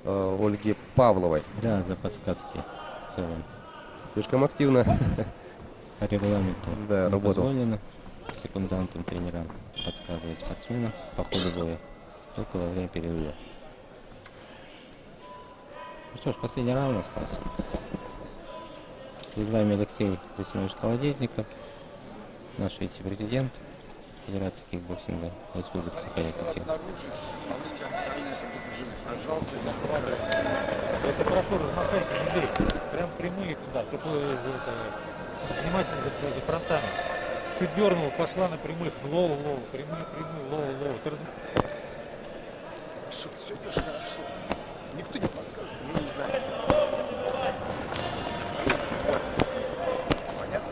Ольги Павловой. Да, за подсказки в целом. Слишком активно. По регламенту да, не работал. позволено секундантам, тренерам подсказывать спортсменам по ходу боя, только во время перерыва. Ну что ж, последний раунд остался. Перед вами Алексей Владимирович Колодезников, наш вице-президент Федерации кикбоксинга Республики Саха-Якутия. Это хорошо размахать людей, прям прямые туда, чтобы внимательно за фронтами. Чуть дернул, пошла на прямых, лоу, прямые, лоу. Хорошо, все идешь хорошо. Никто не подскажет, я не знаю. Понятно?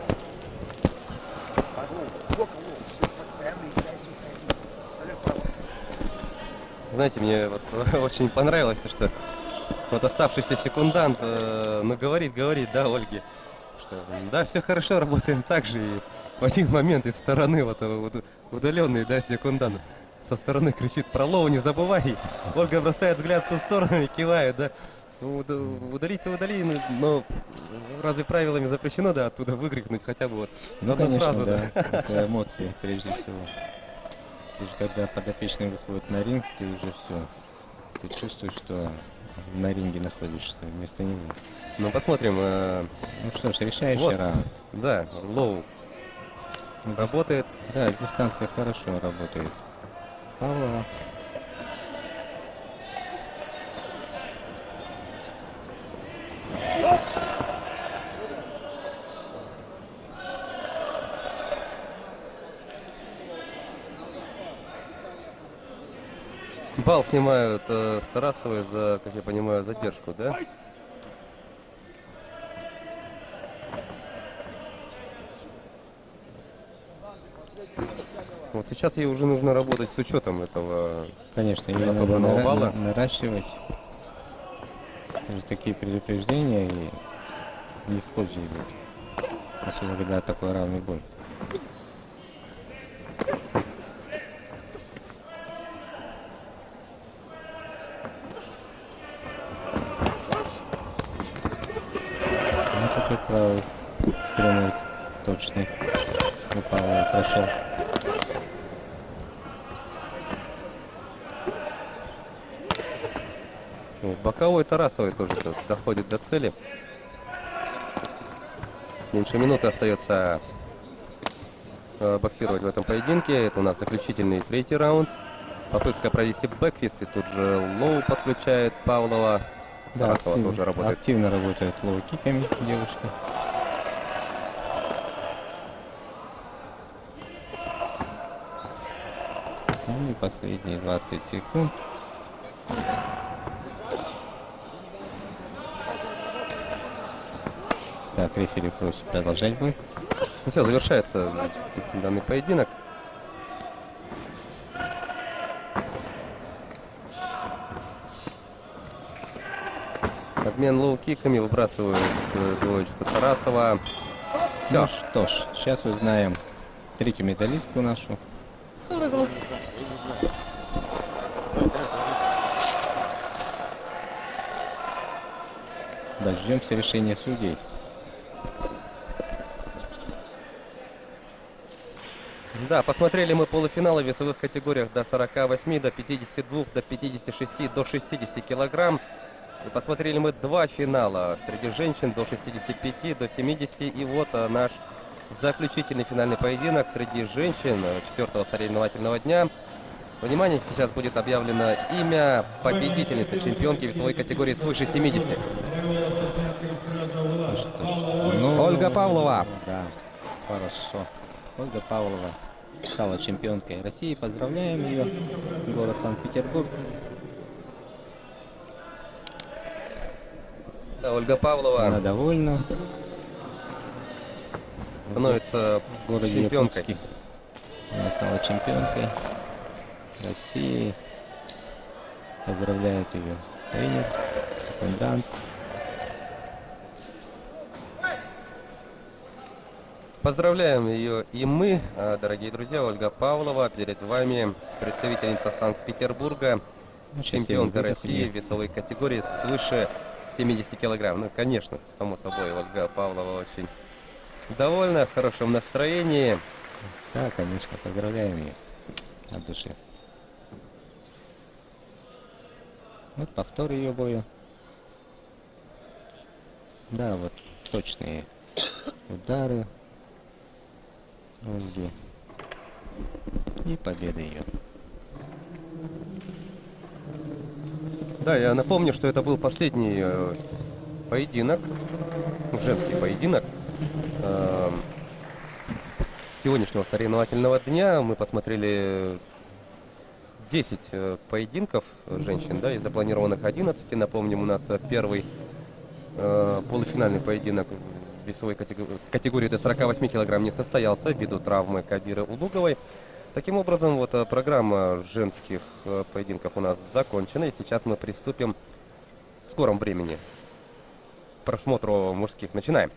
Все, постоянно играйте, уходи. Оставляй право. Знаете, мне вот очень понравилось, что вот оставшийся секундант, ну, говорит, да, Ольге, что да, все хорошо, работаем так же. И в один момент из стороны, вот удаленный, да, секундант, со стороны кричит про лоу, не забывай. И Ольга бросает взгляд в ту сторону и кивает, да. Ну, удалить-то удали, но разве правилами запрещено, да, оттуда выкрикнуть хотя бы вот Ну, одну конечно, фразу, да. Это эмоции, прежде всего. Ты же, когда подопечный выходит на ринг, ты уже все. Ты чувствуешь, что на ринге находишься вместо него. Ну, посмотрим. Ну что ж, решающий вот, раунд. Да, лоу работает. Да, дистанция хорошо работает. Павлова. Балл снимают с Тарасовой за, как я понимаю, задержку, да? Вот сейчас ей уже нужно работать с учетом этого. Конечно, ее надо наращивать. Такие предупреждения и не в пользу идут. Особенно когда такой равный бой. Вот, боковой Тарасовой тоже тут доходит до цели. Меньше минуты остается боксировать в этом поединке. Это у нас заключительный третий раунд. Попытка провести бэкфист, и тут же Лоу подключает Павлова. Да, Тарасова тоже работает. активно работает лоу-киками девушка. Ну и последние 20 секунд. Так, рефери просит продолжать бой. Ну все, завершается данный поединок. Обмен лоу-киками, выбрасывают двоечку Тарасова. Все. Ну что ж, сейчас узнаем третью медалистку нашу. Дождемся решения судей. Да, посмотрели мы полуфиналы в весовых категориях до 48, до 52, до 56, до 60 килограмм. И посмотрели мы два финала среди женщин до 65, до 70. И вот наш заключительный финальный поединок среди женщин 4-го соревновательного дня. Внимание, сейчас будет объявлено имя победительницы, чемпионки весовой категории свыше 70. Ну, Ольга Павлова. Да, хорошо. Ольга Павлова стала чемпионкой России. Поздравляем ее. Город Санкт-Петербург. Да, Ольга Павлова Она довольна. становится В городе чемпионкой. Якутске. Она стала чемпионкой России. Поздравляет ее тренер, секундант. Поздравляем ее и мы, дорогие друзья. Ольга Павлова, перед вами представительница Санкт-Петербурга, Ну, сейчас чемпионка я России в выдохну. весовой категории свыше 70 килограмм. Ну, конечно, само собой, Ольга Павлова очень довольна, в хорошем настроении. Да, конечно, поздравляем ее от души. Вот повтор ее боя. Да, вот точные удары Ольги. И победа ее. Да, я напомню, что это был последний поединок, женский поединок сегодняшнего соревновательного дня. Мы посмотрели 10 поединков женщин, да, из запланированных 11. Напомним, у нас первый полуфинальный поединок в весовой категории до 48 килограмм не состоялся ввиду травмы Кабиры Улуговой. Таким образом, вот программа женских поединков у нас закончена, и сейчас мы приступим в скором времени к просмотру мужских. Начинаем.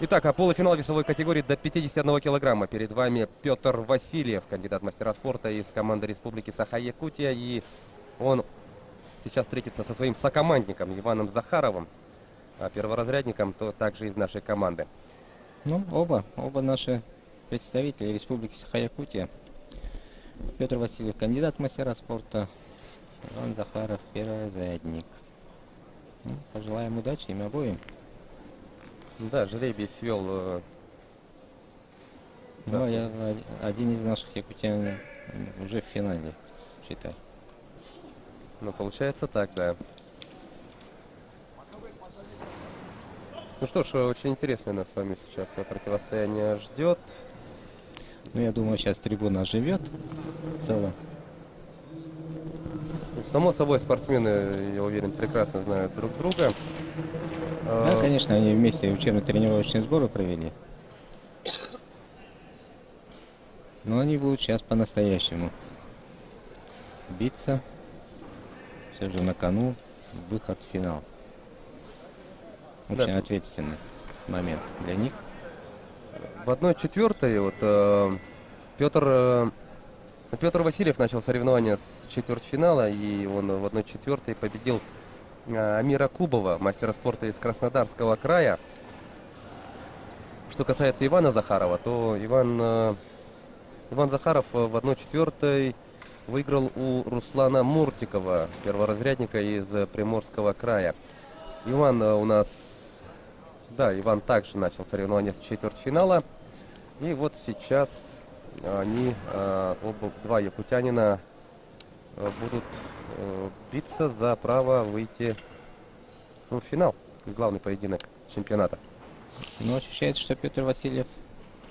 Итак, полуфинал весовой категории до 51 килограмма. Перед вами Петр Васильев, кандидат в мастера спорта из команды Республики Саха-Якутия. И он сейчас встретится со своим сокомандником Иваном Захаровым, перворазрядником, то также из нашей команды. Ну, оба наши представители Республики Саха-Якутия. Петр Васильев, кандидат в мастера спорта. Иван Захаров, перворазрядник. Ну, пожелаем удачи им обоим. Да, жребий свел. Ну, один из наших якутян уже в финале, считай. Ну, получается так, да. Ну что ж, очень интересное нас с вами сейчас противостояние ждет. Ну, я думаю, сейчас трибуна оживет в целом. Само собой, спортсмены, я уверен, прекрасно знают друг друга. Да, конечно, они вместе учебно-тренировочные сборы провели. Но они будут сейчас по-настоящему биться. Все же на кону выход в финал. Очень Да. ответственный момент для них. В 1/4 вот Петр Васильев начал соревнования с четвертьфинала, и он в 1/4 победил Амира Кубова, мастера спорта из Краснодарского края. Что касается Ивана Захарова, то Иван Захаров в 1/4 выиграл у Руслана Муртикова, перворазрядника из Приморского края. Иван у нас, да, Иван также начал соревнования с четвертьфинала. И вот сейчас они, два якутянина, будут биться за право выйти в финал, в главный поединок чемпионата. Но ощущается, что Петр Васильев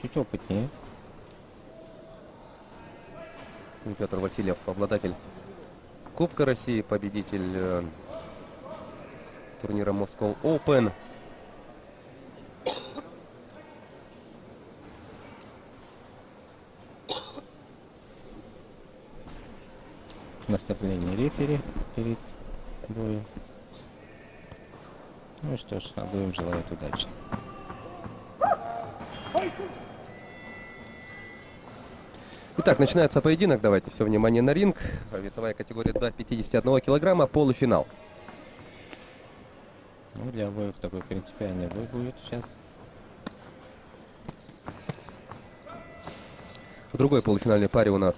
чуть опытнее. Петр Васильев, обладатель Кубка России, победитель турнира Moscow Open. Наставление рефери перед боем. Ну что ж, обоим желают удачи. Итак, начинается поединок. Давайте все внимание на ринг. Весовая категория до 51 килограмма, полуфинал. Ну, для обоих такой принципиальный бой будет сейчас. В другой полуфинальной паре у нас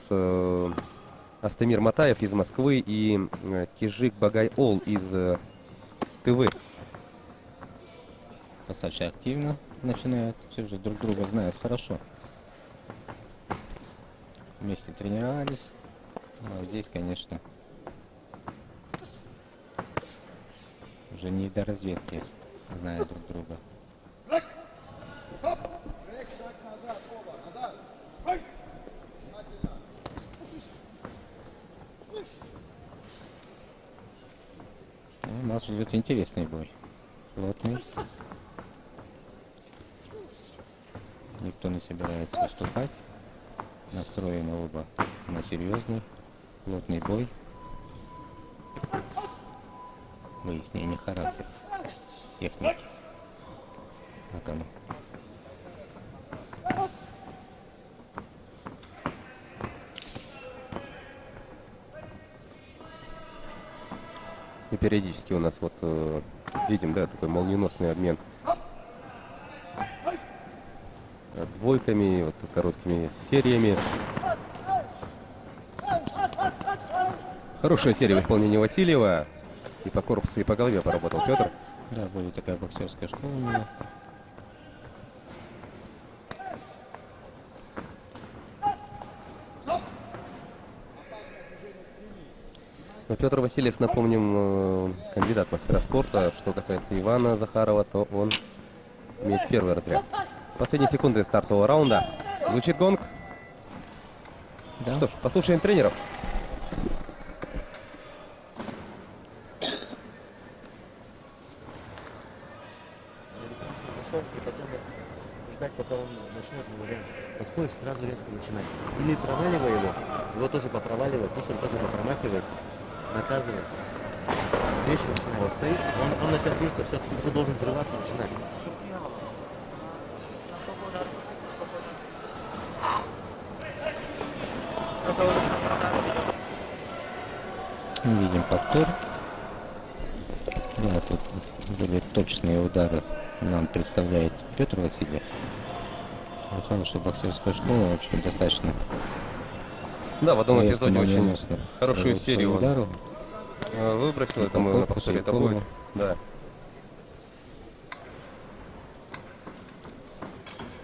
Астемир Матаев из Москвы и Кижик Багай-Ол из Тывы. Достаточно активно начинают, все же друг друга знают хорошо. Вместе тренировались. Но здесь, конечно, уже не до разведки, знают друг друга. Ну, у нас ждет интересный бой. Плотный. Никто не собирается уступать. Настроены оба на серьезный, плотный бой. Выяснение характера, техники. Вот оно. И периодически у нас вот видим, да, такой молниеносный обмен двойками, вот короткими сериями. Хорошая серия в исполнении Васильева. И по корпусу, и по голове поработал Петр. Да, будет такая боксерская школа у него. Но Петр Васильев, напомним, кандидат в мастера спорта. Что касается Ивана Захарова, то он имеет первый разряд. Последние секунды стартового раунда. Звучит гонг. Да. Что ж, послушаем тренеров. Ждать, пока он начнет говорить. Подходишь, сразу резко начинать. Или проваливай его тоже попроваливай, пусть он тоже попромахивается, наказывай. Вещи начинай. Вот стоишь, он на тебя действует, все, ты уже должен взрываться, начинать. Видим повтор. Да, тут были точные удары. Нам представляет Петр Васильев. Хорошая боксерская школа, в общем, достаточно. Да, в одном резко, эпизоде очень молниеносно хорошую проводит серию он удару. выбросил. И Это по мы на корпусу, повторе и это голову. будет. Да.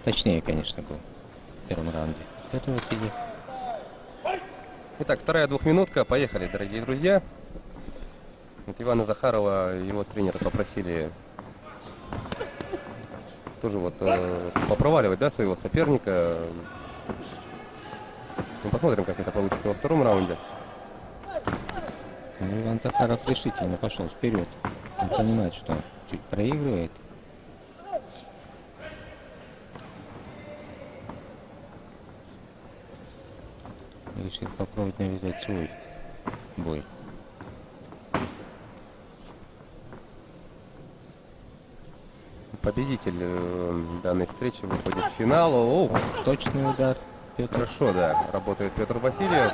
Точнее, конечно, был в первом раунде Петр Васильев. Итак, вторая двухминутка. Поехали, дорогие друзья. Вот Ивана Захарова, его тренера попросили тоже вот попроваливать, да, своего соперника. Ну, посмотрим, как это получится во втором раунде. Ну, Иван Захаров решительно пошел вперед. Он понимает, что чуть проигрывает. Решил попробовать навязать свой бой. Победитель данной встречи выходит в финал. Оу, Точный удар. Петр хорошо, да, работает Петр Васильев.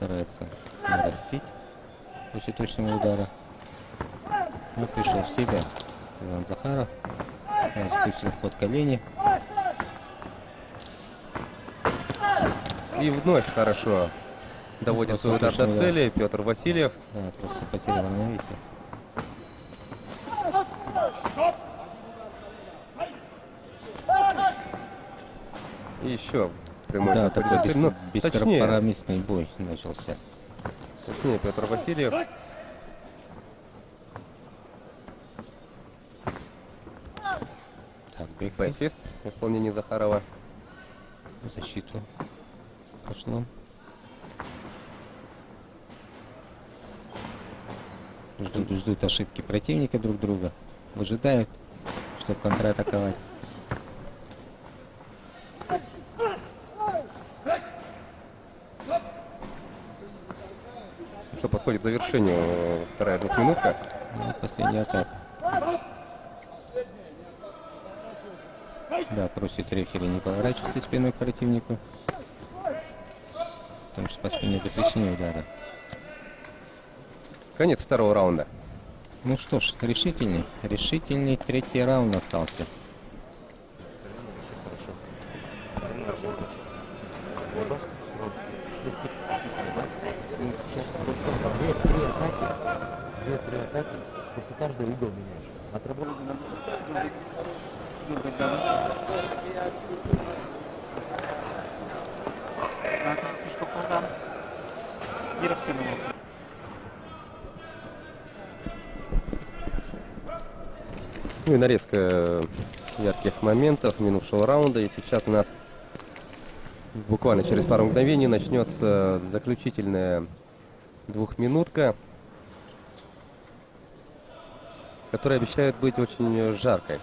старается нарастить после точного удара. Но пришел в себя Иван Захаров. Спустил в ход колени. И вновь хорошо Доводит Просто свой удар до точно, да. цели. Петр Васильев. Да, просто потерял равновесие. И еще прямой Да, удар. такой Ну, точнее, бескомпромиссный бой начался. точнее, Петр Васильев. Так, бэкфист. Бэкфист в исполнении Захарова. В защиту пошло. Ждут ошибки противника друг друга. Выжидают, чтобы контратаковать. Что подходит к завершению вторая двухминутка. Ну, последняя атака. Да, просит рефери не поворачиваться спиной к противнику. Потому что по спине запрещены удары. Конец второго раунда. Ну что ж, решительный третий раунд остался. Сейчас две-три атаки, после каждого угол меняешь. Отработал. Ну и нарезка ярких моментов минувшего раунда. И сейчас у нас буквально через пару мгновений начнется заключительная двухминутка, которая обещает быть очень жаркой.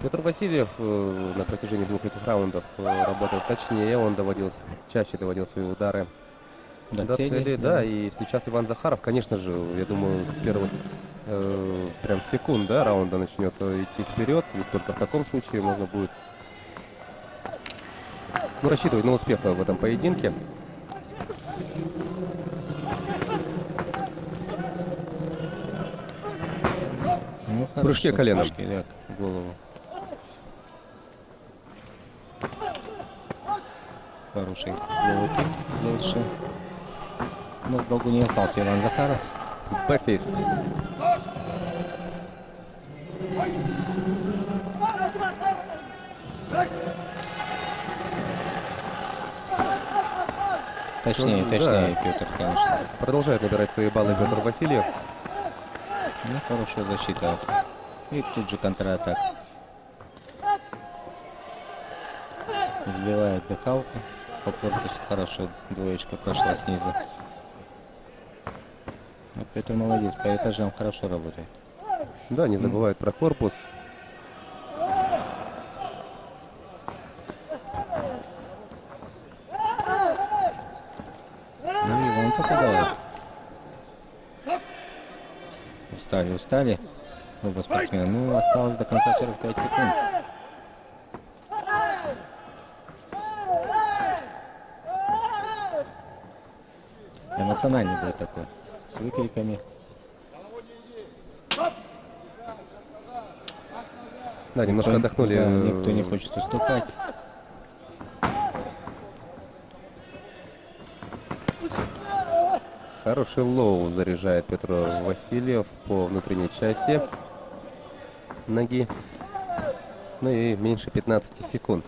Петр Васильев на протяжении двух этих раундов работал точнее, он чаще доводил свои удары до цели. Да, и сейчас Иван Захаров, конечно же, я думаю, с первых прям секунд, да, раунда начнет идти вперед, ведь только в таком случае можно будет рассчитывать на успех в этом поединке. Ну, Прыжки коленом. Прыжки, да, в голову. Хороший лоу-кик завершил. Но в долгу не остался Иван Захаров. Бэкфист. Точнее, Да. Петр, конечно. Продолжает набирать свои баллы Петр Васильев. Ну, хорошая защита. И тут же контратак. Сбивает дыхалку. По корпусу хорошо двоечка прошла снизу. Но Петр молодец, по этажам хорошо работает. Да, не забывает про корпус. Ну и Иван попадает. Устали. Оба спортсмена. Ну, осталось до конца 45 секунд. Эмоциональный бой такой. С выкриками. Да, немножко отдохнули. Да, никто не хочет уступать. Хороший лоу заряжает Петр Васильев по внутренней части ноги. Ну и меньше 15 секунд.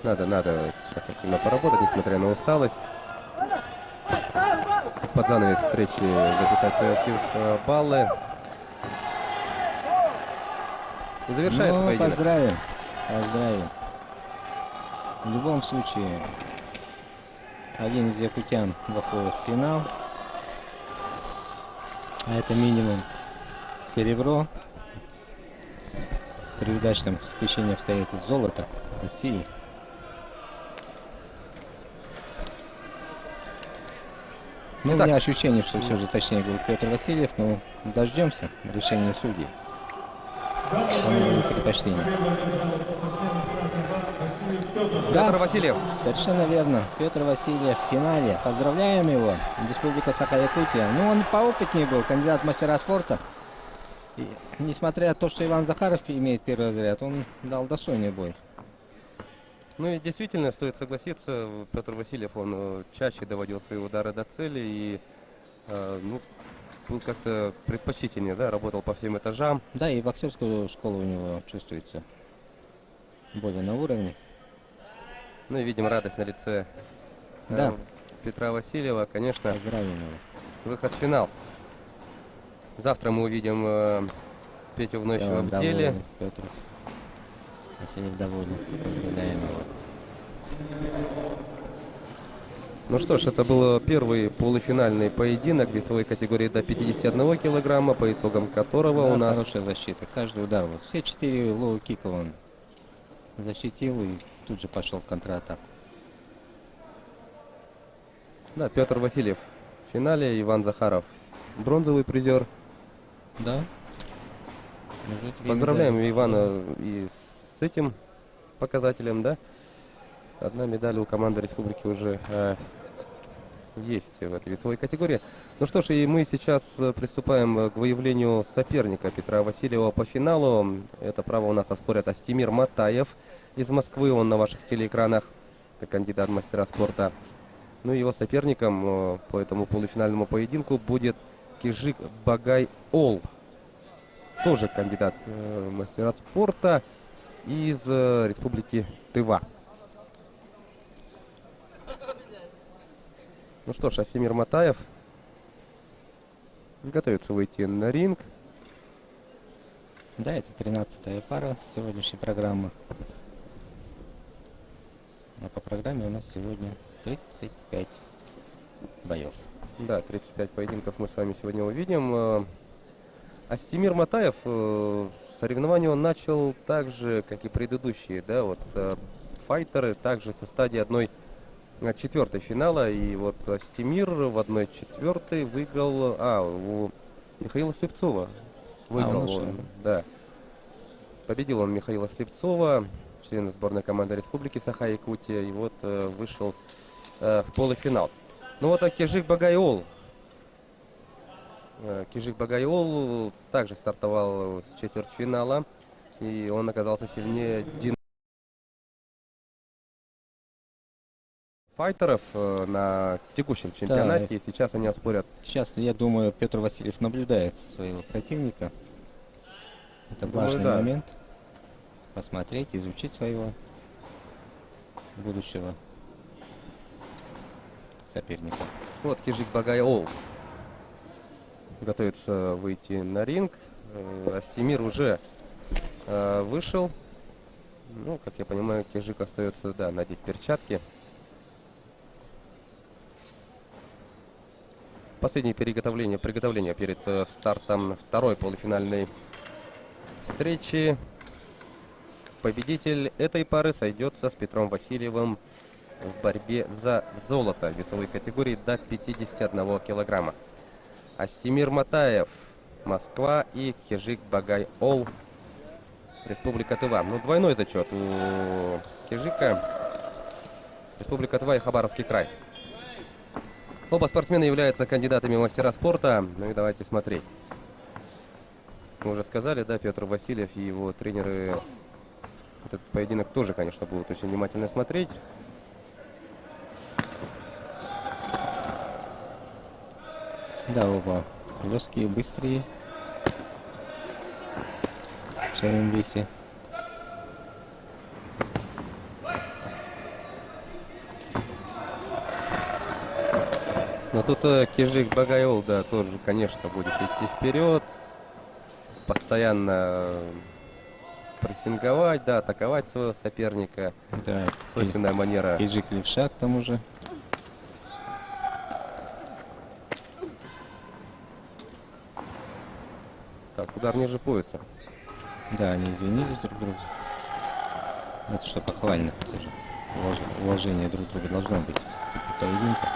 Надо сейчас активно поработать, несмотря на усталость. Под занавес встречи записать свои баллы. И завершается Ну, поединок. поздравим. В любом случае, один из якутян выходит в финал. А это минимум серебро. При удачном стечении обстоятельств золото России. Ну, у Итак. меня ощущение, что все же точнее был Петр Васильев, но дождемся решения судей. Предпочтение. Петр Васильев. Совершенно верно. Петр Васильев в финале. Поздравляем его. Республика Саха-Якутия. Ну, он поопытнее был, кандидат в мастера спорта. И, несмотря на то, что Иван Захаров имеет первый разряд, он дал достойный бой. Ну и действительно, стоит согласиться, Петр Васильев, он чаще доводил свои удары до цели и ну, был как-то предпочтительнее, да, работал по всем этажам. Да, и боксерскую школу у него чувствуется более на уровне. Ну и видим радость на лице Да. Петра Васильева, конечно, Поздравляем его. выход в финал. Завтра мы увидим Петю вновь Да, в деле. доволен, Петр Васильев доволен. Поздравляем его. Ну что ж, это был первый полуфинальный поединок в весовой категории до 51 килограмма, по итогам которого Да, у нас... хорошая защита. Каждый удар. Вот все 4 лоу-кика он защитил и тут же пошел в контратаку. Да, Петр Васильев в финале, Иван Захаров бронзовый призер. Да. Может, Поздравляем медаль. Ивана и с этим показателем, да. Одна медаль у команды республики уже есть в этой весовой категории. Ну что ж, и мы сейчас приступаем к выявлению соперника Петра Васильева по финалу. Это право у нас оспорят Астемир Матаев из Москвы. Он на ваших телеэкранах. Это кандидат в мастера спорта. Ну и его соперником по этому полуфинальному поединку будет Кижик Багай Ол. Тоже кандидат в мастера спорта из республики Тыва. Ну что ж, Астемир Матаев готовится выйти на ринг. Да, это 13-я пара сегодняшней программы. А по программе у нас сегодня 35 боев. Да, 35 поединков мы с вами сегодня увидим. Астемир Матаев соревнование он начал так же, как и предыдущие, да, вот файтеры, также со стадии 1/4 финала. И вот Астемир в 1/4 выиграл, у Михаила Слепцова выиграл он, да. Победил он Михаила Слепцова, члена сборной команды Республики Саха-Якутия, и вот вышел в полуфинал. Ну вот Кижик Багай Ол. Кижик Багай Ол также стартовал с четвертьфинала, и он оказался сильнее файтеров на текущем чемпионате, Да. и сейчас они оспорят. Сейчас, я думаю, Петр Васильев наблюдает своего противника. Это Думаю, важный да. момент. Посмотреть, изучить своего будущего соперника. Вот Кижик Багай Ол готовится выйти на ринг. Астемир уже вышел. Ну, как я понимаю, Кижик остается, да, надеть перчатки. Последние приготовления перед стартом второй полуфинальной встречи. Победитель этой пары сойдется с Петром Васильевым в борьбе за золото в весовой категории до 51 килограмма. Астемир Матаев, Москва, и Кижик Багай Ол, Республика Тыва. Ну, двойной зачет у Кижика. Республика Тыва и Хабаровский край. Оба спортсмена являются кандидатами в мастера спорта. Ну и давайте смотреть. Мы уже сказали, да, Петр Васильев и его тренеры этот поединок тоже, конечно, будут очень внимательно смотреть. Да, оба легкие, быстрые. В своем весе. Но тут Кижик Багай Ол, да, тоже, конечно, будет идти вперед. Постоянно прессинговать, да, атаковать своего соперника. Да, Свойственная манера. Кижик левша к тому же. Так, удар ниже пояса. Да, они извинились друг другу. Это что похвально. Это же уважение друг к другу должно быть в таких поединках.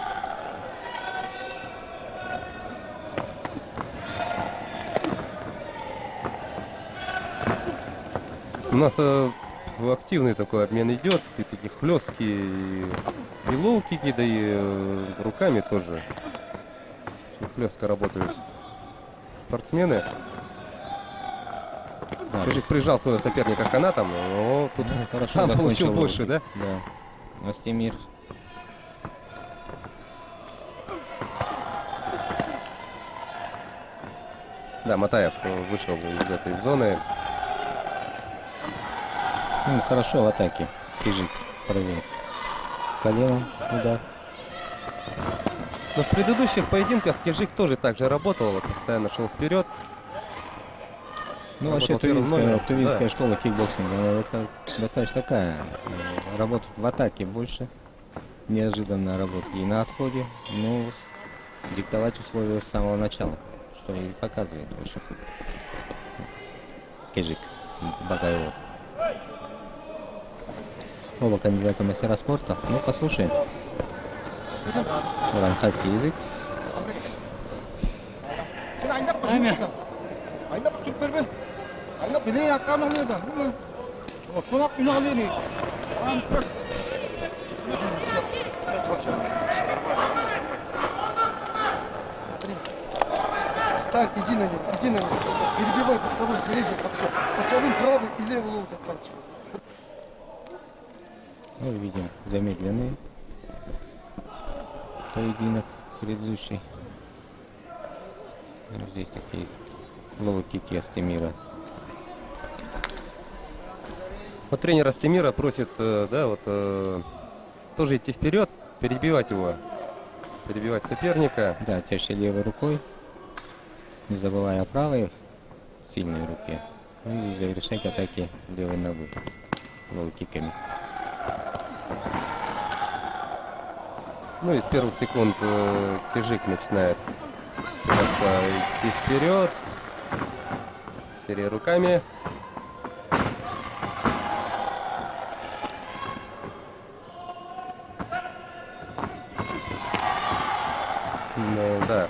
У нас активный такой обмен идет. И такие хлесткие и лоу-кики, да и руками тоже. Очень хлестко работают спортсмены. Да, Чижик прижал своего соперника канатом, но тут хорошо сам получил закончил больше, да? Да. Астемир. Да, Матаев вышел из этой зоны. Ну, хорошо в атаке. Чижик провел коленом удар. Но в предыдущих поединках Кижик тоже так же работал, постоянно шел вперед. Ну, вообще Работал первым номером, тувинская да. школа кикбоксинга, она достаточно такая. Работает в атаке больше. Неожиданно работает и на отходе. Но диктовать условия с самого начала, что и показывает очень. Кижик Багаева. Оба кандидата в мастера спорта. Ну, послушаем. Уранхайский язык. Встань, иди на него, иди на него. Перебивай боковой, передний боксер. Боковым правый и левый лоу заканчивай. Ну, видим замедленный поединок предыдущий. Ну, здесь такие лоу-кики Астемира. Вот тренер Астемира просит, да, вот тоже идти вперед, перебивать его, перебивать соперника. Да, чаще левой рукой, не забывая о правой сильной руке. Ну и завершать атаки левой ногой, лоу-киками. Ну и с первых секунд Кижик начинает пытаться идти вперед. Серия руками. Ну, да.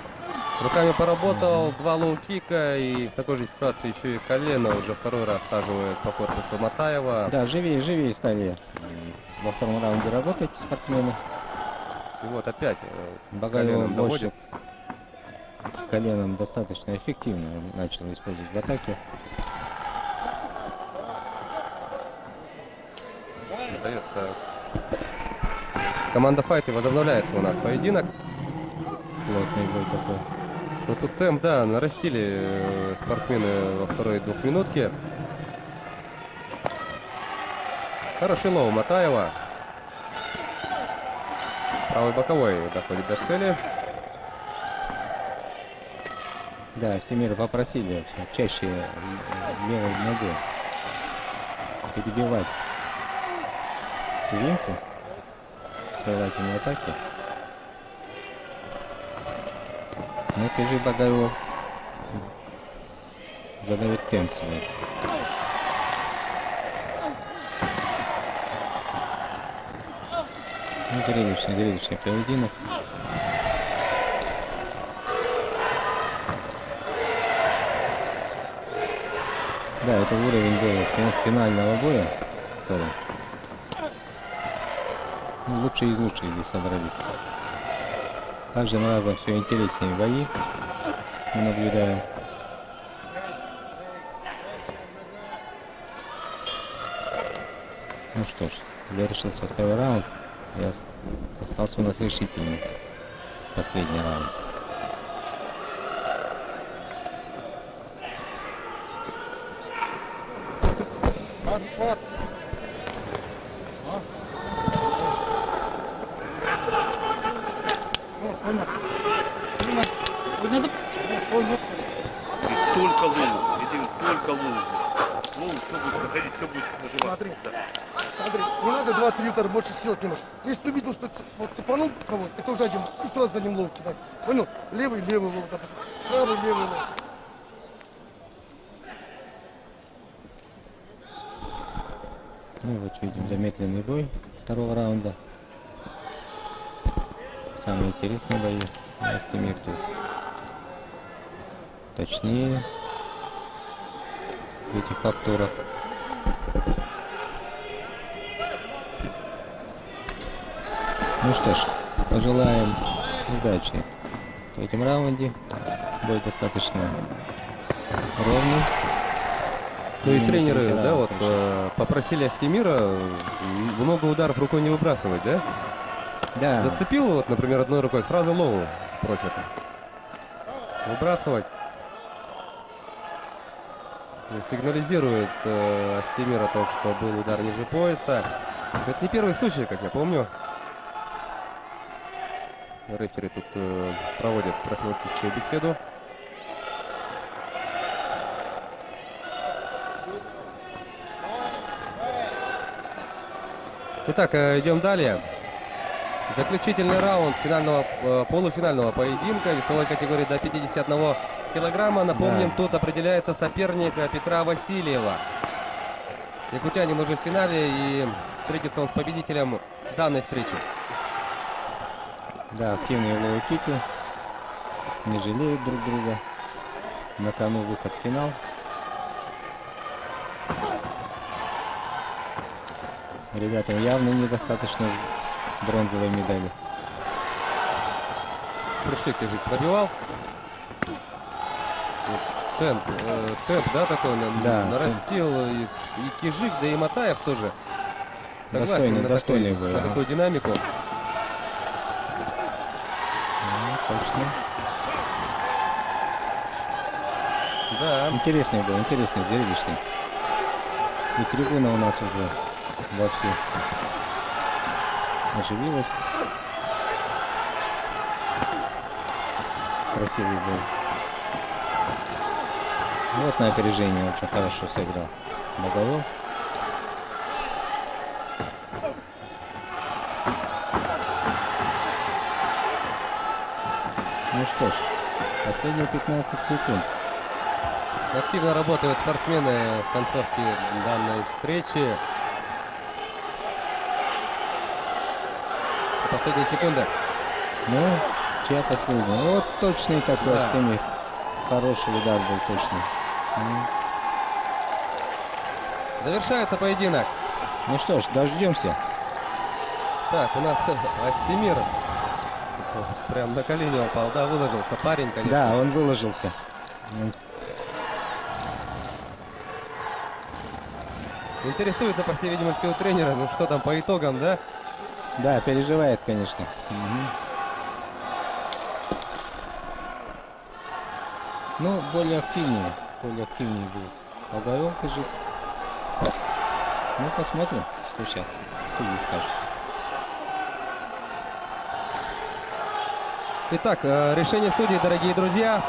Руками поработал, два лоу-кика, и в такой же ситуации еще и колено уже второй раз саживает по корпусу Матаева. Да, живее стали во втором раунде работать спортсмены. И вот опять Багаева коленом больше доводит. коленом достаточно эффективно начал использовать в атаке. Дается. Команда Файт, и возобновляется у нас поединок. Плотный бой такой. Ну тут темп, да, нарастили спортсмены во второй двухминутке. Хороший лоу Матаева. Правый боковой доходит до цели. Да, Астемира попросили все чаще левой ногой перебивать тувинца в соревновательной атаке. Но Кижик Багаева задает темп свой. Ну, зрелищный поединок. Да, это уровень боя, финального боя в целом. Ну, лучшие из лучших здесь собрались. Каждым разом все интереснее бои мы наблюдаем. Ну что ж, завершился второй раунд. И остался у нас решительный последний раунд. Только лоу, видим, только лоу. Лоу, все будет проходить, все будет наживаться. Смотри. Да. Смотри, не надо 2-3 удара, больше сил не нужно. Если ты увидел, что вот цепанул кого-то, это уже один, и сразу за ним лоу кидать. Понял? Левый лоу, допустим. Правый левый лоу. Ну вот видим замедленный бой второго раунда. Самые интересные бои. Астемир тут точнее в этих повторах. Ну что ж, пожелаем удачи в этом раунде. Бой достаточно ровный. Ну и Именно тренеры, тренера, да, вот конечно. попросили Астемира много ударов рукой не выбрасывать, да? Да, Зацепил, вот, например, одной рукой, сразу лову просят выбрасывать. И сигнализирует Астемир о том, что был удар ниже пояса. Это не первый случай, как я помню. Рефери тут проводят профилактическую беседу. Итак, идем далее. Заключительный раунд финального, полуфинального поединка весовой категории до 51 килограмма. Напомним, Да. тут определяется соперник Петра Васильева. Якутянин уже в финале, и встретится он с победителем данной встречи. да, активные лоу-кики. Не жалеют друг друга. На кону выход в финал. Ребятам явно недостаточно бронзовой медали. Прыжки Кижик пробивал. Темп, да, такой Да, нарастил и Кижик, да и Матаев тоже. Согласен Достойный бой, на ага. такую динамику. Точно. Да. Интересный был, интересный, зрелищный. И трибуна у нас уже вовсю оживилась. Красивый бой. Вот на опережение очень хорошо сыграл Багаев. Ну что ж, последние 15 секунд. Активно работают спортсмены в концовке данной встречи. Последние секунды. Ну, чья последняя? Вот точный такой Да. Астемир. Хороший удар был точный. Завершается поединок. Ну что ж, дождемся. Так, у нас Астемир. Прям на колени упал, да, выложился парень, конечно. Да, он выложился. Интересуется, по всей видимости, у тренера, ну что там по итогам, да? Да, переживает, конечно. Ну, более активнее будет. Багаев, Кижик. Ну, посмотрим, что сейчас судьи скажут. Итак, решение судей, дорогие друзья.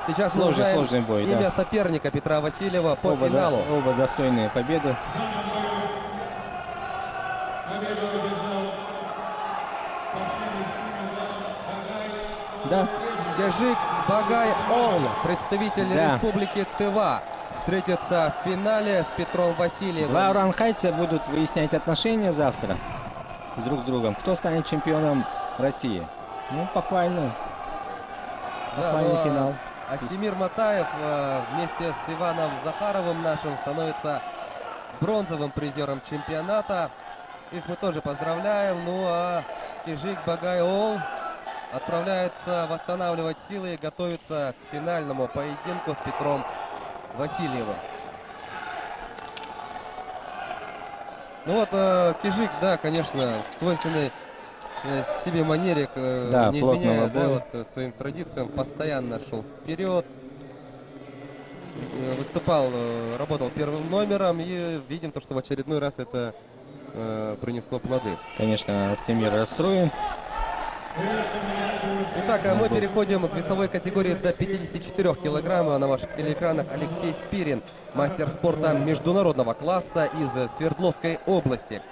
Сейчас мы узнаем Сложный бой, имя да. соперника Петра Васильева по Оба, финалу. оба достойные победы. Победу одержал спортсмен из синего Багаев. Да, Кижик Багай-Ол, представитель Да. Республики Тыва, встретится в финале с Петром Васильевым. два уранхайца будут выяснять отношения завтра с друг с другом. Кто станет чемпионом России? Ну, похвально. Да, Похвальный ну, а финал. Астемир Матаев вместе с Иваном Захаровым нашим становится бронзовым призером чемпионата. Их мы тоже поздравляем. Ну а Кижик Багай-Ол отправляется восстанавливать силы и готовится к финальному поединку с Петром Васильевым. Ну вот Кижик, да, конечно, в свойственной себе манере, Да, не плотного изменяя, да, боя. вот, своим традициям, постоянно шел вперед, выступал, работал первым номером, и видим то, что в очередной раз это принесло плоды. Конечно, Астемир расстроен. Итак, мы переходим к весовой категории до 54 килограмм. На ваших телеэкранах Алексей Спирин, мастер спорта международного класса из Свердловской области.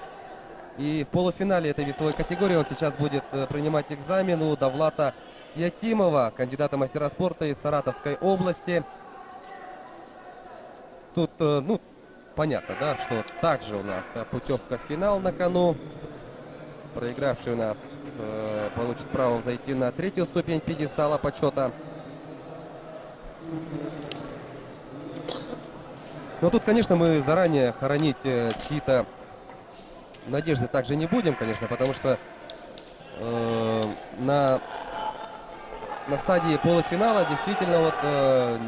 И в полуфинале этой весовой категории он сейчас будет принимать экзамен у Давлата Якимова, кандидата мастера спорта из Саратовской области. Тут, ну, понятно, да, что также у нас путевка в финал на кону. Проигравший у нас получит право зайти на третью ступень пьедестала почета. Но тут, конечно, мы заранее хоронить чьи-то надежды также не будем, конечно, потому что на стадии полуфинала действительно вот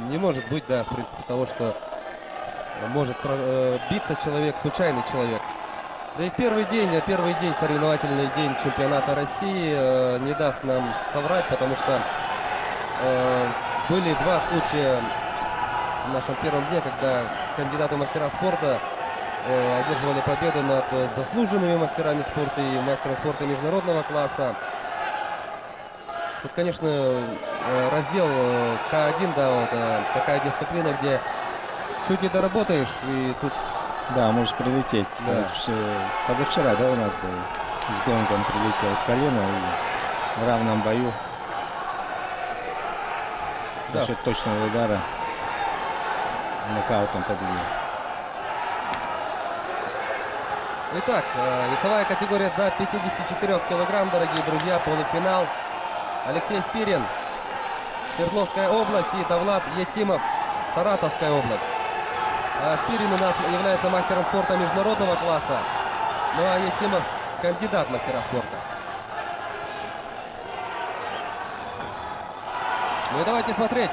не может быть, да, в принципе, того, что может биться человек, случайный человек. Да и в первый день, соревновательный день чемпионата России не даст нам соврать, потому что были два случая в нашем первом дне, когда кандидаты в мастера спорта одерживали победу над заслуженными мастерами спорта и мастером спорта международного класса. Тут, конечно, раздел К1, да, вот, такая дисциплина, где чуть не доработаешь, и тут... Да, может прилететь. Да. Позавчера, да, у нас был с гонгом прилетел колено и в равном бою Да. за счет точного удара нокаутом победил. Итак, весовая категория до 54 килограмм, дорогие друзья, полуфинал. Алексей Спирин, Свердловская область, и Давлат Етимов, Саратовская область. Спирин у нас является мастером спорта международного класса, ну а Етимов кандидат в мастера спорта. Ну и давайте смотреть.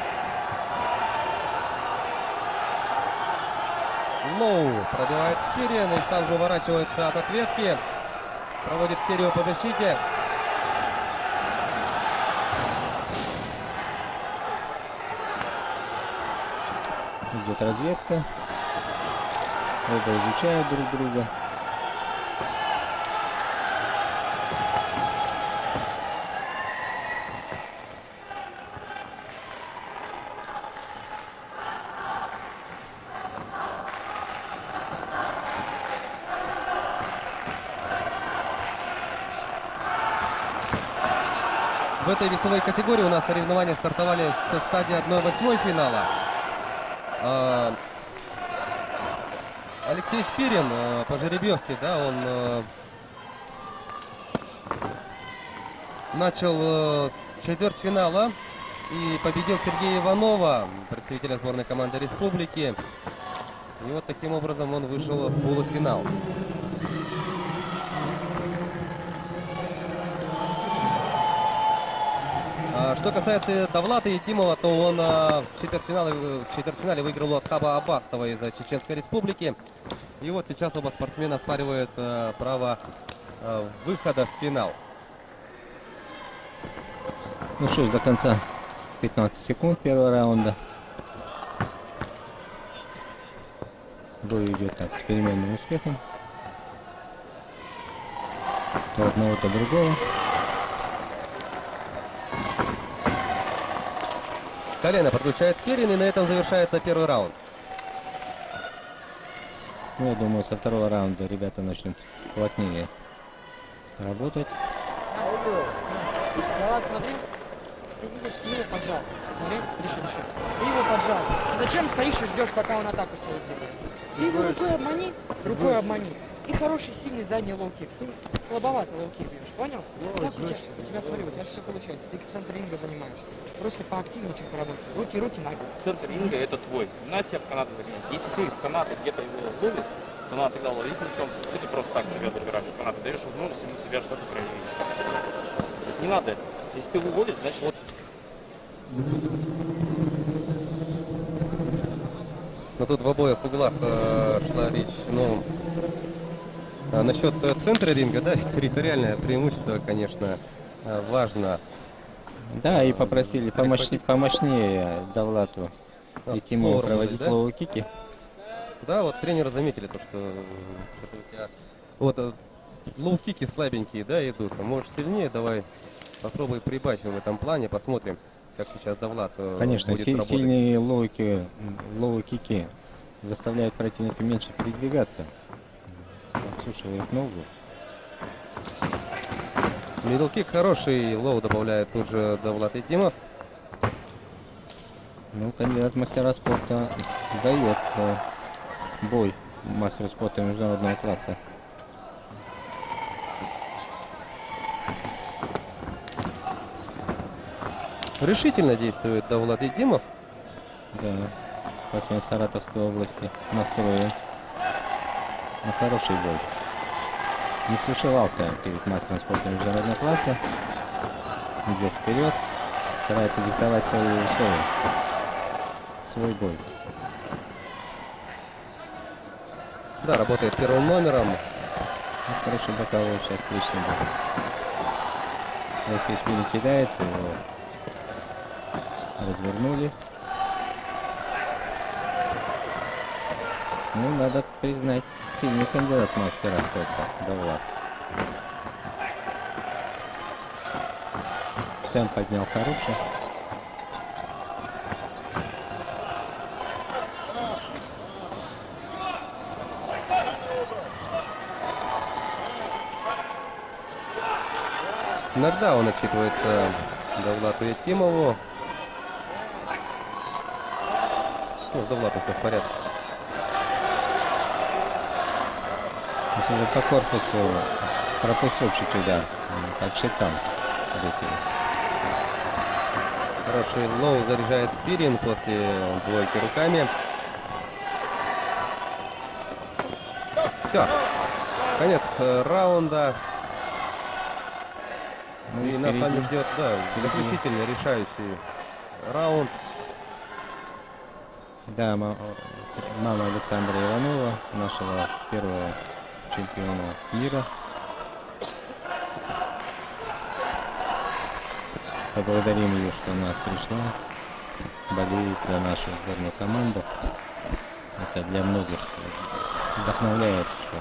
Лоу пробивает Спирин и сам же уворачивается от ответки. Проводит серию по защите. Идет разведка. Оба изучают друг друга. В этой весовой категории у нас соревнования стартовали со стадии 1/8 финала. Алексей Спирин по жеребьевке, да, он начал с четвертьфинала и победил Сергея Иванова, представителя сборной команды республики. И вот таким образом он вышел в полуфинал. Что касается Давлата Етимова, то он в четвертьфинале выиграл у Асхаба Аббастова из Чеченской Республики. И вот сейчас оба спортсмена оспаривают право выхода в финал. Ну что ж, до конца 15 секунд первого раунда. Бой идет так, с переменным успехом. То одного, то другого. Колено подключает Спирин, и на этом завершается первый раунд. Ну, я думаю, со второго раунда ребята начнут плотнее работать. Да ладно, смотри. Ты видишь, ты его поджал. Смотри, дыши. Ты его поджал. Ты зачем стоишь и ждешь, пока он атаку свою сделает? Ты его рукой обмани. И хороший, сильный задний лоу-кик. Ты слабовато лоу-кик бьешь, понял? Так у тебя, смотри, у тебя все получается. Ты центр ринга занимаешь. Просто поактивнее чуть поработай. Руки, ноги. Центр ринга это твой. На себя в канаты загонять. Если ты в канаты где-то его ловишь, то надо тогда ловить мячом. Что ты просто так себя забираешь в канаты? Даешь возможность ему себя что-то проявить. То есть не надо это. Если ты выводишь, значит вот. Но тут в обоих углах шла речь, ну, насчет центра ринга, да, территориальное преимущество, конечно, важно. Да, и попросили помощнее Давлату Етимову проводить лоу-кики. Да, вот тренеры заметили то, что что-то у тебя вот лоу-кики слабенькие, да, идут. Можешь сильнее, давай попробуй прибавим в этом плане, посмотрим, как сейчас Давлат Конечно, будет работать. сильные лоу-кики заставляют противника меньше передвигаться. Обсушивает ногу. Мидл-кик хороший, лоу добавляет тут же Давлат Етимов. Ну, кандидат мастера спорта дает бой мастеру спорта международного класса. Решительно действует Давлат Етимов. Да, спортсмен Саратовской области настроен на хороший бой. Не стушевался перед мастером спорта международного класса. Идет вперед, старается диктовать свои условия, свой бой. Да, работает первым номером. Хороший боковой сейчас отлично был. Алексей Спирин кидается, его развернули. Ну, надо признать, сильный кандидат в мастера спорта, Давлат. Темп поднял хороший. Нокдаун отчитывается Давлату Ятимову. Ну, с Давлатом все в порядке. Если уже по корпусу пропустил чуть удар, подсчитал. Хороший лоу заряжает Спирин после двойки руками. Все. Конец раунда. Ну и нас с вами ждет, да, заключительный, решающий раунд. Да, мама Александра Иванова, нашего первого чемпиона мира. Поблагодарим ее, что она пришла, болеет за нашу сборную команду. Это для многих вдохновляет, что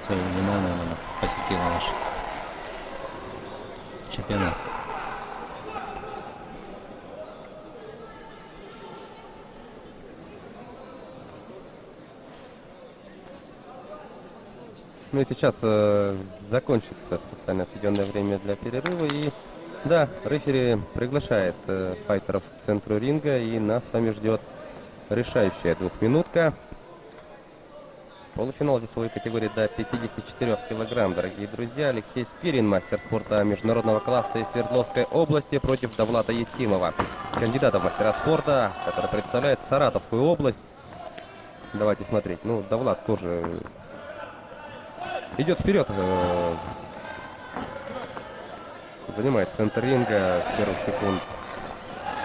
своим вниманием она посетила наш чемпионат. Ну и сейчас закончится специально отведенное время для перерыва. И да, рефери приглашает файтеров к центру ринга. И нас с вами ждет решающая двухминутка. Полуфинал весовой категории до 54 килограмм, дорогие друзья. Алексей Спирин, мастер спорта международного класса из Свердловской области, против Давлата Ятимова, кандидата в мастера спорта, который представляет Саратовскую область. Давайте смотреть. Ну, Давлат тоже идет вперед. Занимает центр ринга с первых секунд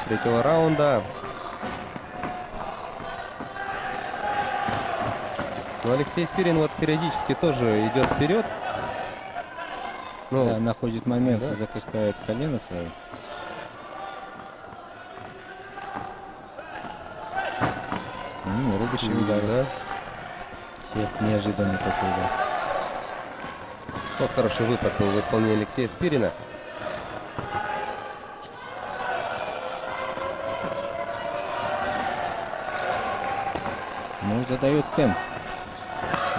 третьего раунда. Но Алексей Спирин вот периодически тоже идет вперед. Ну, да, находит момент, да, запускает колено свое. Рубящий удар, да. Всех неожиданный такой, да. Вот хороший выпад был в исполнении Алексея Спирина. Ну, задает темп.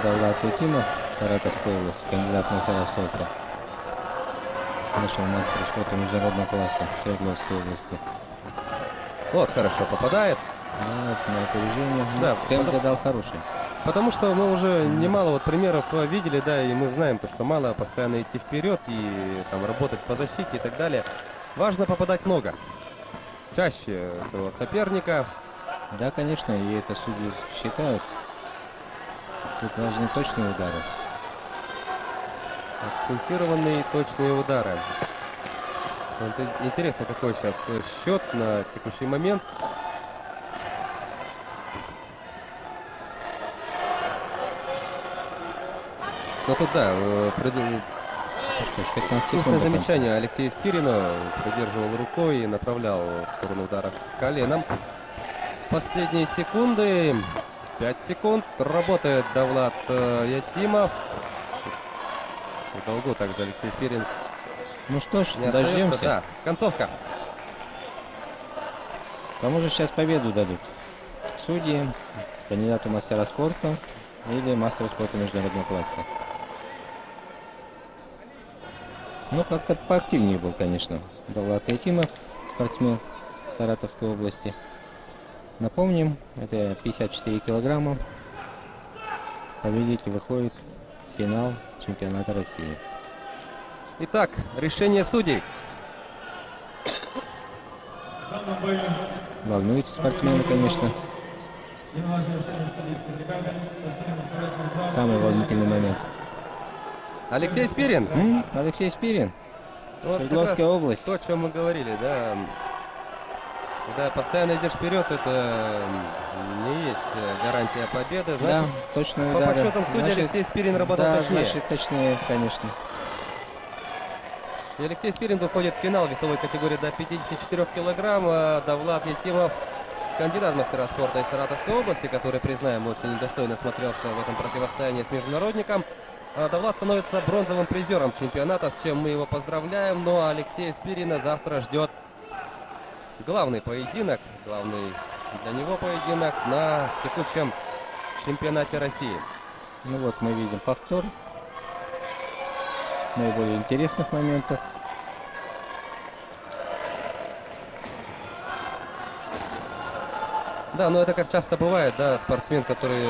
Давлат Ятимов, Саратовская область, кандидат в мастера спорта. Нашего мастера спорта международного класса Свердловской области. Вот хорошо попадает. Да, на опережение. Да, темп задал хороший. Потому что мы уже немало вот примеров видели, да, и мы знаем, то, что мало постоянно идти вперед и там работать по защите и так далее. Важно попадать много. Чаще своего соперника. Да, конечно, и это судьи считают. Тут важны точные удары. Акцентированные точные удары. Вот интересно, какой сейчас счет на текущий момент. Но тут, да, что ж, 15 секунд. вкусное замечание Алексея Спирина. Придерживал рукой и направлял в сторону удара коленом. Последние секунды. 5 секунд. Работает Давлат Ятимов. В долгу также Алексей Спирин. Ну что ж, Не дождемся. остается. Да, концовка. Кому же сейчас победу дадут? Судьи, кандидату мастера спорта или мастеру спорта международного класса? Ну, как-то поактивнее был, конечно, Давлат Ятимов, спортсмен Саратовской области. Напомним, это 54 килограмма. Победитель выходит в финал чемпионата России. Итак, решение судей. Волнуются спортсмены, конечно. Самый волнительный момент. Алексей Спирин. Алексей Спирин. Вот Свердловская как раз область. То, о чем мы говорили, да. Когда постоянно идешь вперед, это не есть гарантия победы. Значит, Да, точно по удары. подсчетам судей Значит, Алексей Спирин работал да, точнее. значит, точнее, конечно. И Алексей Спирин выходит в финал весовой категории до 54 килограмм. А Давлат Якимов, кандидат в мастера спорта из Саратовской области, который, признаем, очень достойно смотрелся в этом противостоянии с международником. Давлат становится бронзовым призером чемпионата, с чем мы его поздравляем. Ну а Алексея Спирина завтра ждет главный поединок, главный для него поединок на текущем чемпионате России. Ну вот мы видим повтор наиболее интересных моментов. Да, но это как часто бывает, да, спортсмен, который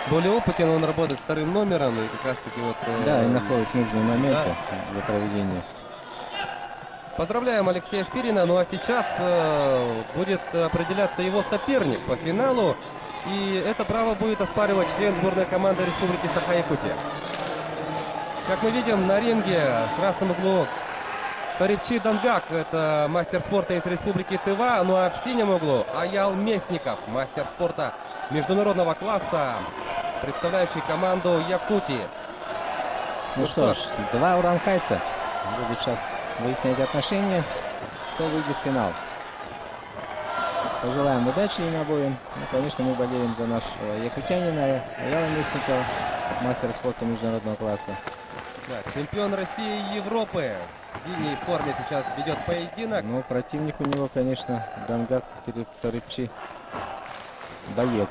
более опытен, он работает вторым номером и как раз таки вот... Да, и находит нужные моменты для проведения. Поздравляем Алексея Спирина, ну а сейчас будет определяться его соперник по финалу. И это право будет оспаривать член сборной команды Республики Саха-Якутия. Как мы видим, на ринге в красном углу Тарипчи Дангак, это мастер спорта из Республики Тыва. Ну а в синем углу Аял Местников, мастер спорта международного класса, представляющий команду Якутии. Ну что ж, два уранхайца будут сейчас выяснять отношения, кто выйдет в финал. Пожелаем удачи им обоим. Ну, конечно, мы болеем за нашего якутянина Аяла Местникова, мастера спорта международного класса. Да, чемпион России и Европы в синей форме сейчас ведет поединок. Ну, противник у него, конечно, Дангак Тарипчи. Боец.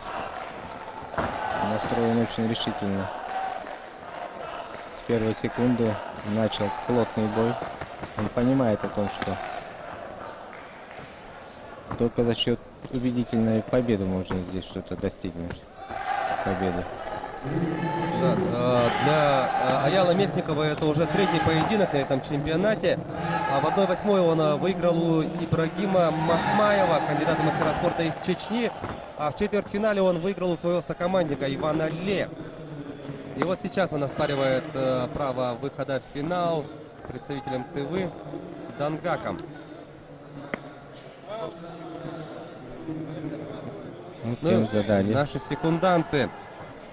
Настроен очень решительно. С первой секунды начал плотный бой. Он понимает о том, что только за счет убедительной победы можно здесь что-то достигнуть. Победы. Да, для Аяла Местникова это уже третий поединок на этом чемпионате. А в 1/8 он выиграл у Ибрагима Махмаева, кандидата в мастера спорта из Чечни. А в четвертьфинале он выиграл у своего сокомандника Ивана Ле. И вот сейчас он оспаривает право выхода в финал с представителем Тывы Дангаком. Ну, задали. Наши секунданты.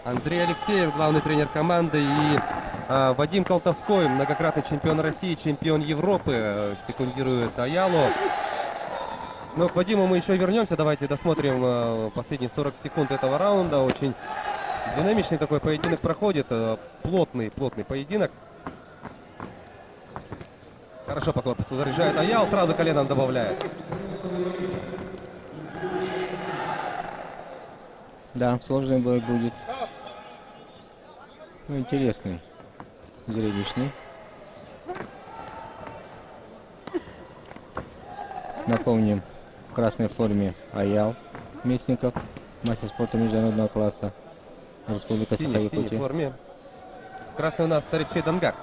Андрей Алексеев, главный тренер команды, и Вадим Колтовской, многократный чемпион России, чемпион Европы, секундирует Аялу. Но к Вадиму мы еще вернемся. Давайте досмотрим последние 40 секунд этого раунда. Очень динамичный такой поединок проходит. Плотный поединок. Хорошо по корпусу заряжает Аял, сразу коленом добавляет. Да, сложный бой будет. Ну, интересный, зрелищный. Напомним, в красной форме Аял Местников, мастер спорта международного класса, Республика В синей Саха-Якутия. форме. Красный у нас Тарипчи Дангак.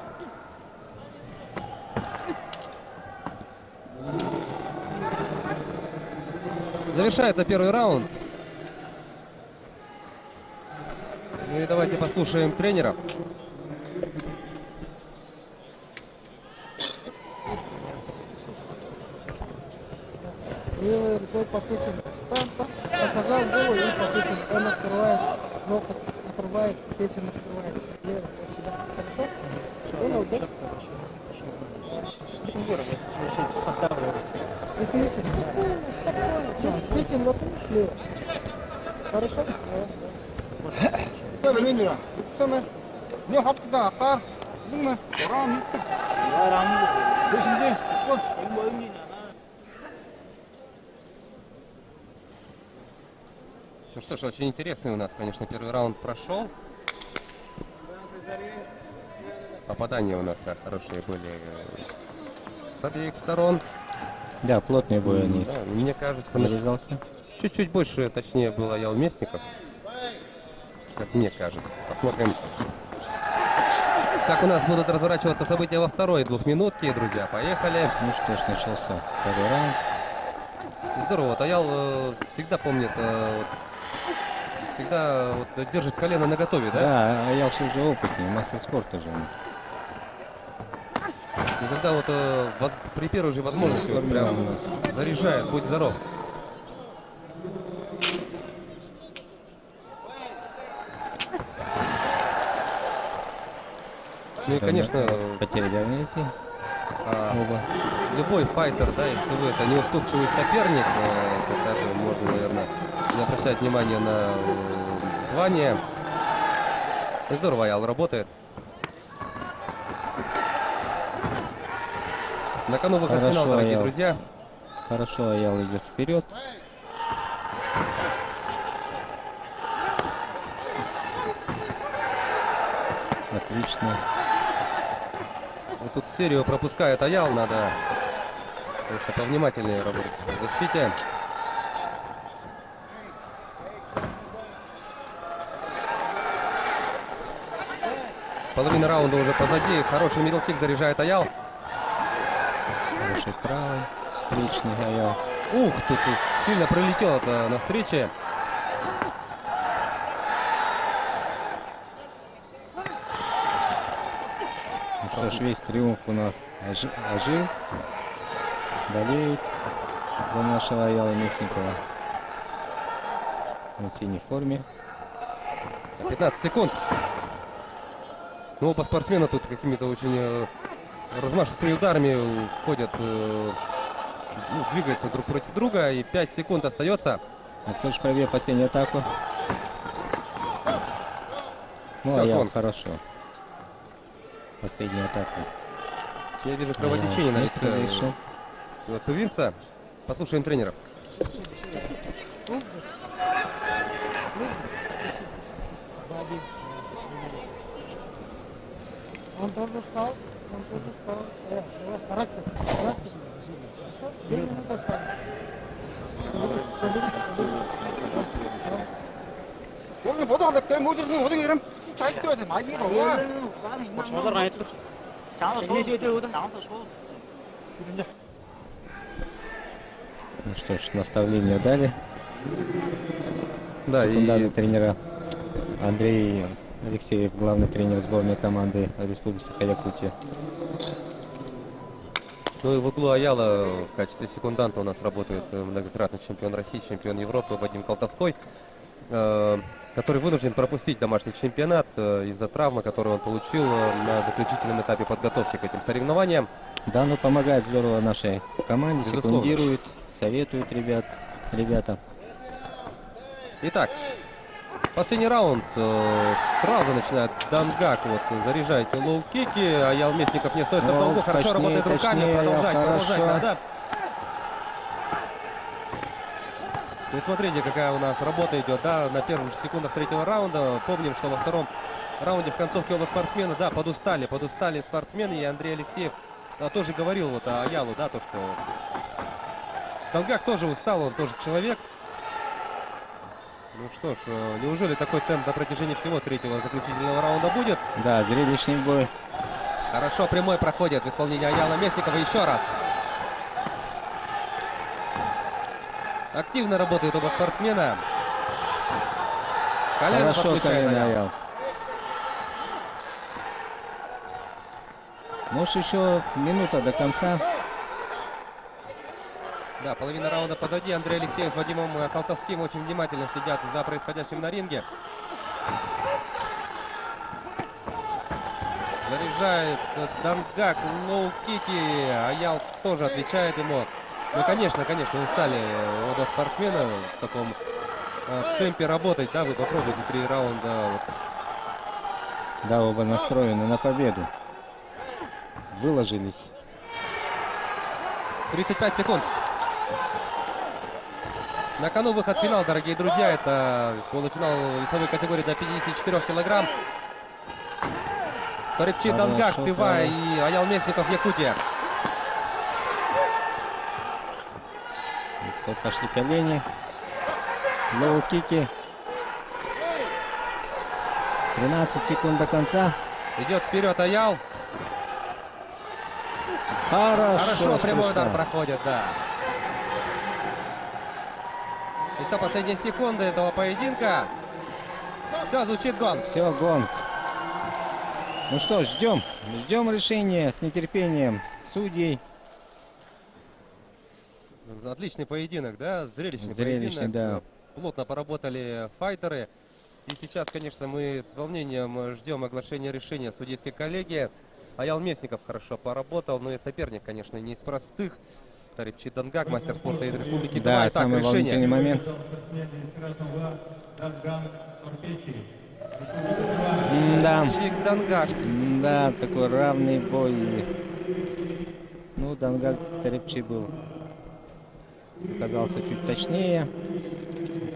Завершается первый раунд. Ну и давайте послушаем тренеров. Левой рукой Попытин показал голову и Попытин. Он открывает, локоть открывает, печень открывает. Левой рукой сюда. Хорошо? Понял, да? Очень дорого решить. Извините, спокойно. Здесь печень вокруг слева. Хорошо? Минера. Самое. Не хапта, ха. Думаю, ран. Я ран. Почему? Вот. Ну что ж, очень интересный у нас, конечно, первый раунд прошел. Попадания у нас хорошие были с обеих сторон. Да, плотные бои они. Да, мне кажется, нарезался. Чуть-чуть больше, точнее, был Аял Местников. Как мне кажется. Посмотрим, как у нас будут разворачиваться события во второй двухминутке. Друзья, поехали. Ну что ж, начался второй раунд. Здорово. Вот Аял всегда помнит, всегда вот, держит колено наготове, да? Да, Аял все же опытнее, мастер спорта же он. И когда вот при первой же возможности вот прям заряжает, будь здоров. Ну и, конечно, потеря равновесия. Любой файтер, да, если вы это неуступчивый соперник, то даже можно, наверное, не обращать внимания на звание. И здорово Аял работает. На кону выход в финал, дорогие друзья. Хорошо, Аял идет вперед. Отлично. Вот тут серию пропускает Аял, надо, конечно, повнимательнее работать в защите. Половина раунда уже позади. Хороший мидл-кик заряжает Аял. Хороший правый, встречный Аял. Ух, тут сильно пролетел это на встрече. Ну что ж, весь триумф у нас ожил. Болеет за нашего Аяла Мясникова. Он в синей форме. 15 секунд. Ну, оба спортсмена тут какими-то очень размашистыми ударами входят, двигаются друг против друга. И 5 секунд остается. А кто же пробьет последнюю атаку? Ну, Всё, Аял он. хорошо. Последнюю атаку. Я вижу кровотечение на лице завершил. тувинца. Послушаем тренеров. Он тоже встал, он тоже встал. Давай, характер. Хорошо? 2 минуты осталось. 오늘 보도 안 돼. 모두 모두 이름 잘 들어서 많이 해. Ну что ж, наставления дали. Да, секундарные тренера Андрей Алексеев, главный тренер сборной команды Республики Саха-Якутия. Ну и в углу Аяла в качестве секунданта у нас работает многократный чемпион России, чемпион Европы Вадим Колтовской, который вынужден пропустить домашний чемпионат из-за травмы, которую он получил на заключительном этапе подготовки к этим соревнованиям. Да, ну помогает здорово нашей команде, Безусловно. секундирует, советует ребята. Итак, последний раунд. Сразу начинает Дангак заряжать лоу-кики. Аял Мясников не остается в долгу. Хорошо точнее, работает руками. точнее, Продолжать хорошо. надо. Ну и смотрите, какая у нас работа идет, да, на первых же секундах третьего раунда. Помним, что во втором раунде в концовке оба спортсмена, да, подустали спортсмены. И Андрей Алексеев тоже говорил о Аялу, да, то, что Дангак тоже устал, он тоже человек. Ну что ж, неужели такой темп на протяжении всего третьего заключительного раунда будет? Да, зрелищный бой. Хорошо, прямой проходит в исполнении Аяла Мясникова еще раз. Активно работают оба спортсмена. Колено Хорошо, подключает колено Аял. Аял. Может, еще минута до конца. Да, половина раунда позади. Андрей Алексеев с Вадимом Колтовским очень внимательно следят за происходящим на ринге. Заряжает Дангак лоу-кики. Аял тоже отвечает ему. Ну, конечно, устали оба спортсмена в таком темпе работать. Да, вы попробуйте 3 раунда. Да, оба настроены на победу. Выложились. 35 секунд. На кону выход в финал, дорогие друзья. Это полуфинал весовой категории до 54 килограмм. Торепчи Дангак, Тыва и Аял Мясников, Якутия. Тут пошли колени. Лоу-кики. 13 секунд до конца. Идет вперед Аял. Хорошо, прямой удар прыжка. проходит, да. И все, последние секунды этого поединка. Все, звучит гонг. Все, гонг. Ну что, ждем. Ждем решения с нетерпением судей. Отличный поединок, да? Зрелищный Зрелищный, поединок. да. Плотно поработали файтеры. И сейчас, конечно, мы с волнением ждем оглашения решения судейской коллегии. Аял Местников хорошо поработал, но и соперник, конечно, не из простых. Тарипчи Дангак, мастер спорта из Республики Да, Тува. Итак, самый волнительный решение. момент. Да. Дангак. Да, такой равный бой. Ну, Дангак Тарипчи был. Оказался чуть точнее.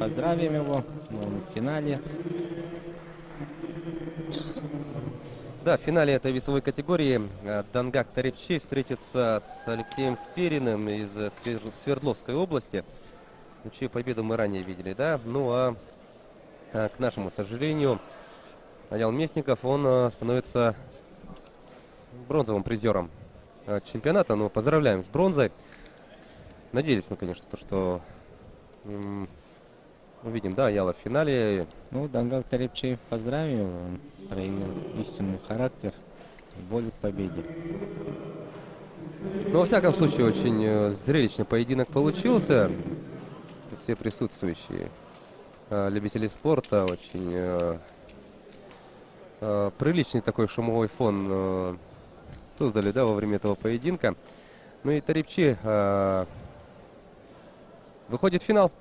Поздравим его. Он в финале. Да, в финале этой весовой категории Дангак Тарипчи встретится с Алексеем Спериным из Свердловской области, чью победу мы ранее видели, да. Ну а к нашему сожалению, Аял Местников, он становится бронзовым призером чемпионата. Ну, поздравляем с бронзой. Надеялись мы, конечно, то, что увидим, да, Аяла в финале. Ну, Дангак Тарипчи, поздравим его. Он проявил истинный характер и волю к победе. Но, во всяком случае, очень зрелищный поединок получился. Все присутствующие любители спорта, очень приличный такой шумовой фон создали, да, во время этого поединка. Ну и Тарипчи выходит в финал.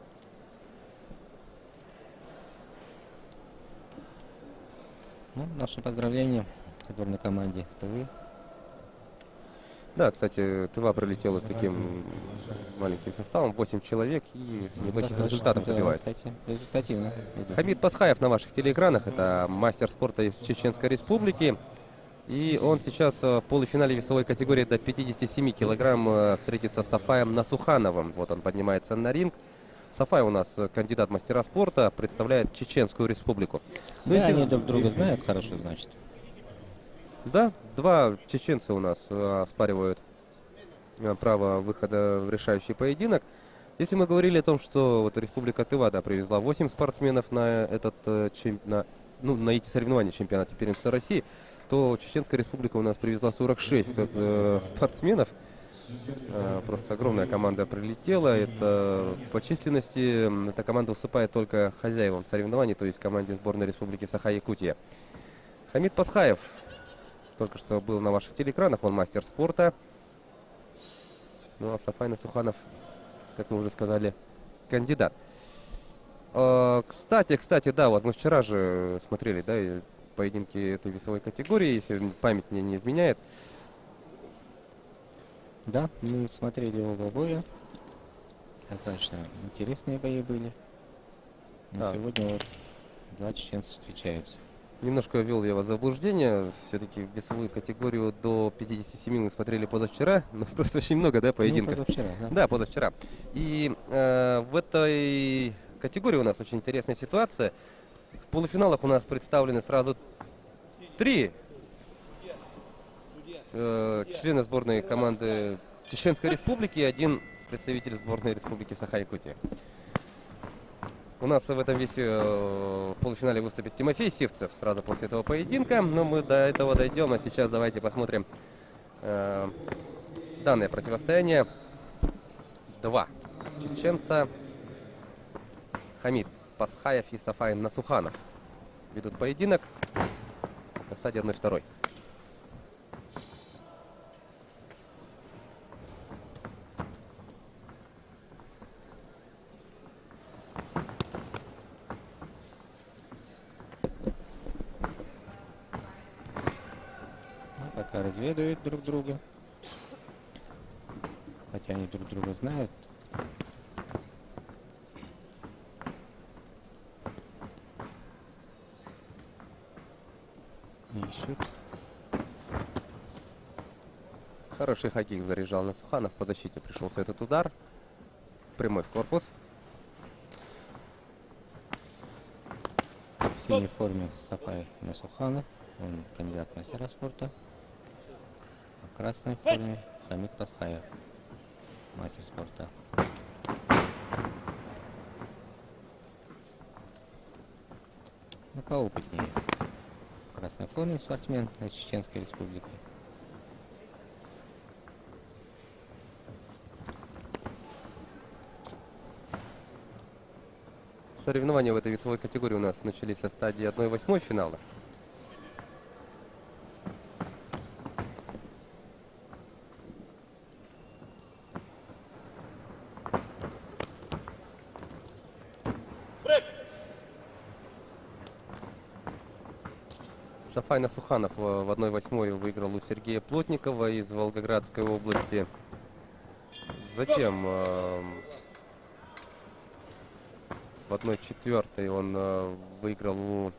Ну, наше поздравление сборной команде Тывы. Да, кстати, Тыва пролетела таким маленьким составом, 8 человек, и неплохих результатов добивается. Кстати, результативно. Хамид Пасхаев на ваших телеэкранах, это мастер спорта из Чеченской Республики. И он сейчас в полуфинале весовой категории до 57 килограмм встретится с Сафаем Насухановым. Вот он поднимается на ринг. Сафай у нас кандидат в мастера спорта, представляет Чеченскую Республику. Ну, если они друг друга знают, хорошо, значит. Да, два чеченца у нас оспаривают право выхода в решающий поединок. Если мы говорили о том, что вот Республика Тыва, да, привезла 8 спортсменов на на эти соревнования чемпионата первенства России, то Чеченская Республика у нас привезла 46 спортсменов. Просто огромная команда прилетела. Это по численности эта команда выступает только хозяевам соревнований, то есть команде сборной Республики Саха-Якутия. Хамид Пасхаев только что был на ваших телеэкранах, он мастер спорта. Ну а Сафай Насуханов, как мы уже сказали, кандидат. Кстати, да, вот мы вчера же смотрели, да, поединки этой весовой категории, если память мне не изменяет. Да, мы смотрели оба боя. Достаточно интересные бои были. Но Да. сегодня вот два чеченца встречаются. Немножко ввел я вас в заблуждение. Все-таки весовую категорию до 57 мы смотрели позавчера. Ну, просто очень много, да, поединков. Ну, позавчера, да. Да, позавчера. И в этой категории у нас очень интересная ситуация. В полуфиналах у нас представлены сразу 3 члена сборной команды Чеченской Республики и 1 представитель сборной Республики Саха-Якутия. У нас в этом весе в полуфинале выступит Тимофей Сивцев сразу после этого поединка. Но мы до этого дойдем. А сейчас давайте посмотрим данное противостояние. 2 чеченца. Хамид Пасхаев и Сафай Насуханов ведут поединок на стадии 1-2. Пока разведывают друг друга. Хотя они друг друга знают. Ищут. Хороший хоккей заряжал Насуханов. По защите пришелся этот удар. Прямой в корпус. В синей форме Сафай Насуханов. Он кандидат в мастера спорта. А в красной форме Хамид Пасхаев. Мастер спорта. Ну, поопытнее. в красной форме спортсмен из Чеченской Республики. Соревнования в этой весовой категории у нас начались со стадии 1/8 финала. Сафай Насуханов в 1/8 выиграл у Сергея Плотникова из Волгоградской области. Затем в 1/4 он выиграл у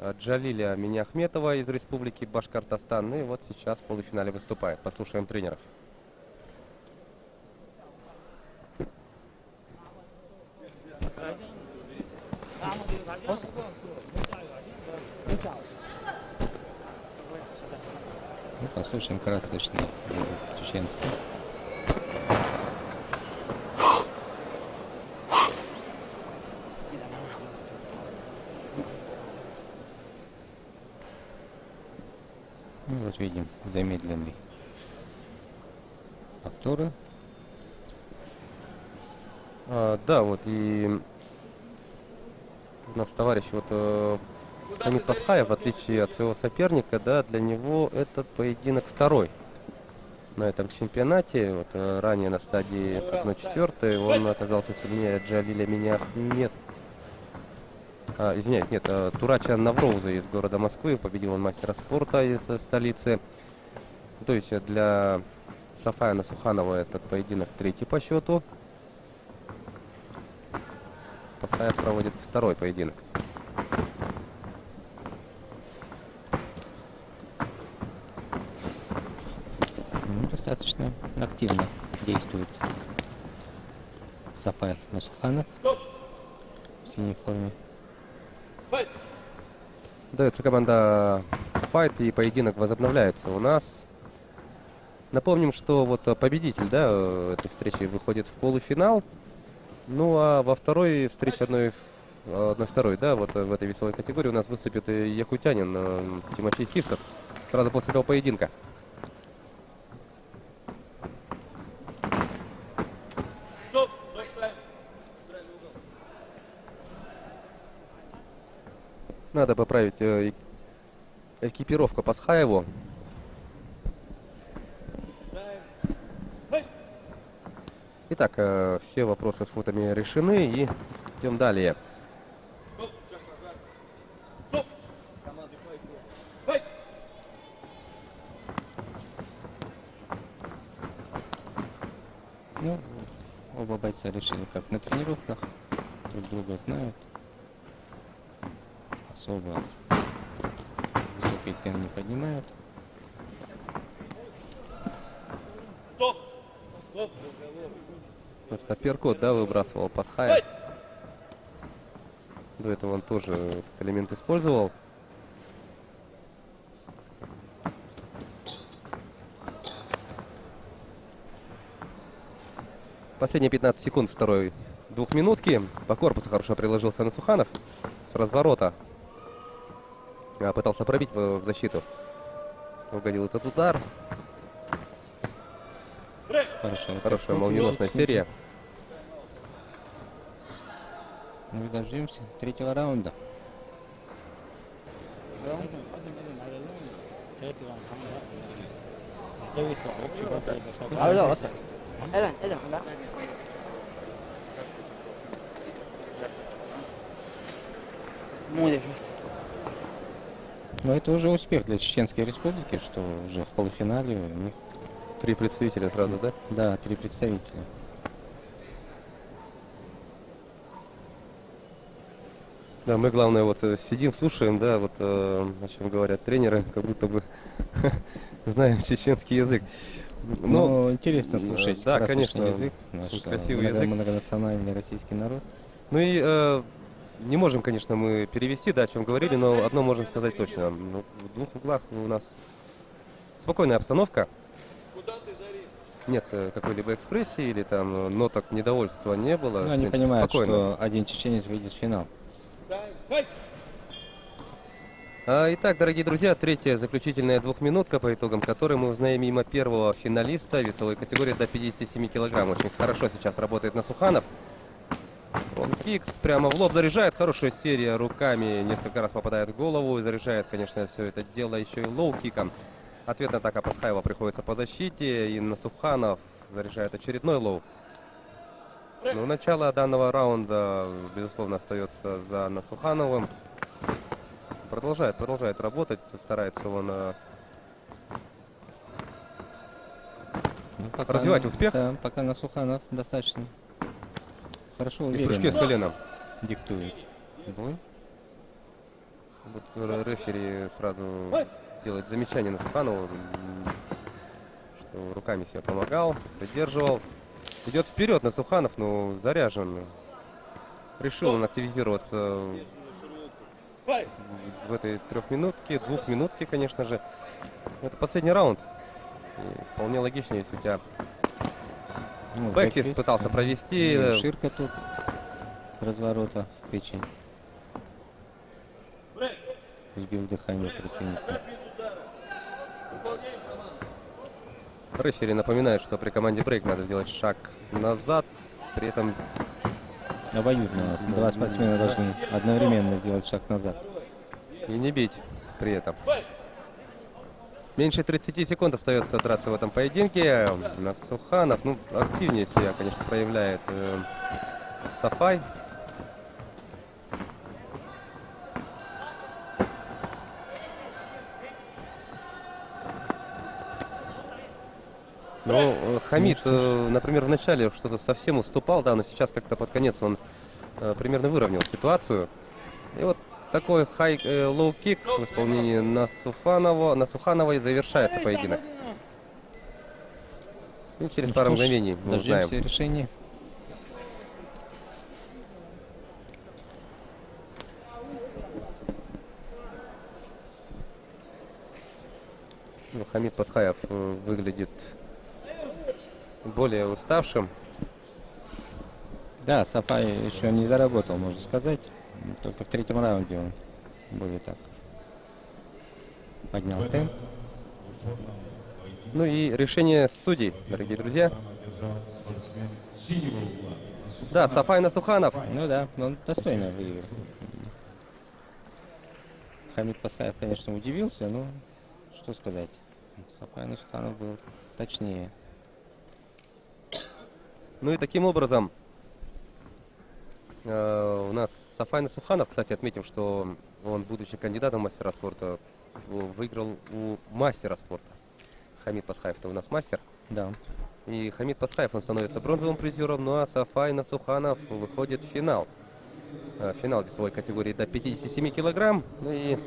Джалиля Миняхметова из Республики Башкортостан. И вот сейчас в полуфинале выступает. Послушаем тренеров. Ну, послушаем красочный чеченский. Ну, вот видим замедленный повторы. Да, вот и у нас товарищ Хамид Пасхаев, в отличие от своего соперника, да, для него этот поединок второй на этом чемпионате. Вот, ранее на стадии 1/4 он оказался сильнее Джалиля Миняхмет. Извиняюсь, нет, Турача Навроуза из города Москвы. Победил он мастера спорта из столицы. То есть для Сафая Насуханова этот поединок третий по счету. Пасхаев проводит второй поединок. Достаточно активно действует Сафай Насуханов в синей форме. Дается команда файт, и поединок возобновляется у нас. Напомним, что вот победитель, да, этой встречи выходит в полуфинал. Ну а во второй встрече 1/2, да, вот в этой весовой категории у нас выступит и якутянин Тимофей Сивцев сразу после этого поединка. Надо поправить экипировку Пасхаеву. Итак, все вопросы с футами решены, и идем далее. Ну, оба бойца решили, как на тренировках, друг друга знают. Особо высокий темп не поднимают. Вот апперкот, да, выбрасывал Пасхаев. До этого он тоже этот элемент использовал. Последние 15 секунд второй двухминутки. По корпусу хорошо приложился Насуханов с разворота. Пытался пробить в защиту. Угодил этот удар. Хорошая молниеносная серия. Ну и дождемся третьего раунда. Но это уже успех для Чеченской Республики, что уже в полуфинале у них 3 представителя сразу, да? Да, 3 представителя. Да, мы, главное, вот сидим, слушаем, да, вот о чем говорят тренеры, как будто бы знаем чеченский язык. Ну, интересно слушать. Да, конечно, язык, красивый язык. Многонациональный российский народ. Ну и не можем, конечно, мы перевести, да, о чем говорили, но одно можем сказать точно. Ну, в двух углах у нас спокойная обстановка. Нет какой-либо экспрессии или там ноток недовольства не было. Ну, они понимают, что один чеченец выйдет в финал. Итак, дорогие друзья, третья заключительная двухминутка, по итогам которой мы узнаем имя первого финалиста весовой категории до 57 килограмм. Очень хорошо сейчас работает Насуханов. Он кикс прямо в лоб заряжает. Хорошая серия руками. Несколько раз попадает в голову. И заряжает, конечно, все это дело еще и лоу-киком. Ответная атака Пасхаева приходится по защите. И Насуханов заряжает очередной лоу. Но начало данного раунда, безусловно, остается за Насухановым. Продолжает работать. Старается он развивать успех. Да, пока Насуханов достаточно хорошо, И в уверенно прыжке с коленом. диктует бой. Вот рефери сразу делает замечание Насуханову, что руками себе помогал, поддерживал. Идет вперед Насуханов, но заряжен. Решил он активизироваться в этой трехминутке, двухминутке, конечно же. Это последний раунд. И вполне логично, если у тебя Ну, бэкфист пытался провести. Ширка тут с разворота в печень. Сбил дыхание противника. Рефери напоминает, что при команде брейк надо сделать шаг назад. При этом Обоюдно. Два спортсмена должны одновременно сделать шаг назад. и не бить при этом. Меньше 30 секунд остается драться в этом поединке. Насуханов, ну, активнее себя, конечно, проявляет Сафай. Ну, Хамид, например, в начале что-то совсем уступал, да, но сейчас как-то под конец он примерно выровнял ситуацию. И вот такой лоу-кик в исполнении Насуханова и завершается поединок. И через пару мгновений мы узнаем. Дождемся решения. Ну, Хамид Пасхаев выглядит более уставшим. Да, Сафай еще не заработал, можно сказать. Только в третьем раунде он более так поднял темп. Ну и решение судей, дорогие друзья. Да, Сафай Насуханов. Ну да, он достойно выиграл. Хамид Пасхаев, конечно, удивился, но что сказать. Сафай Насуханов был точнее. Ну и таким образом у нас Сафай Насуханов, кстати, отметим, что он, будучи кандидатом в мастера спорта, выиграл у мастера спорта. Хамид Пасхаев-то у нас мастер. Да. И Хамид Пасхаев, он становится бронзовым призером, ну а Сафай Насуханов выходит в финал. Финал весовой категории до 57 килограмм. Ну и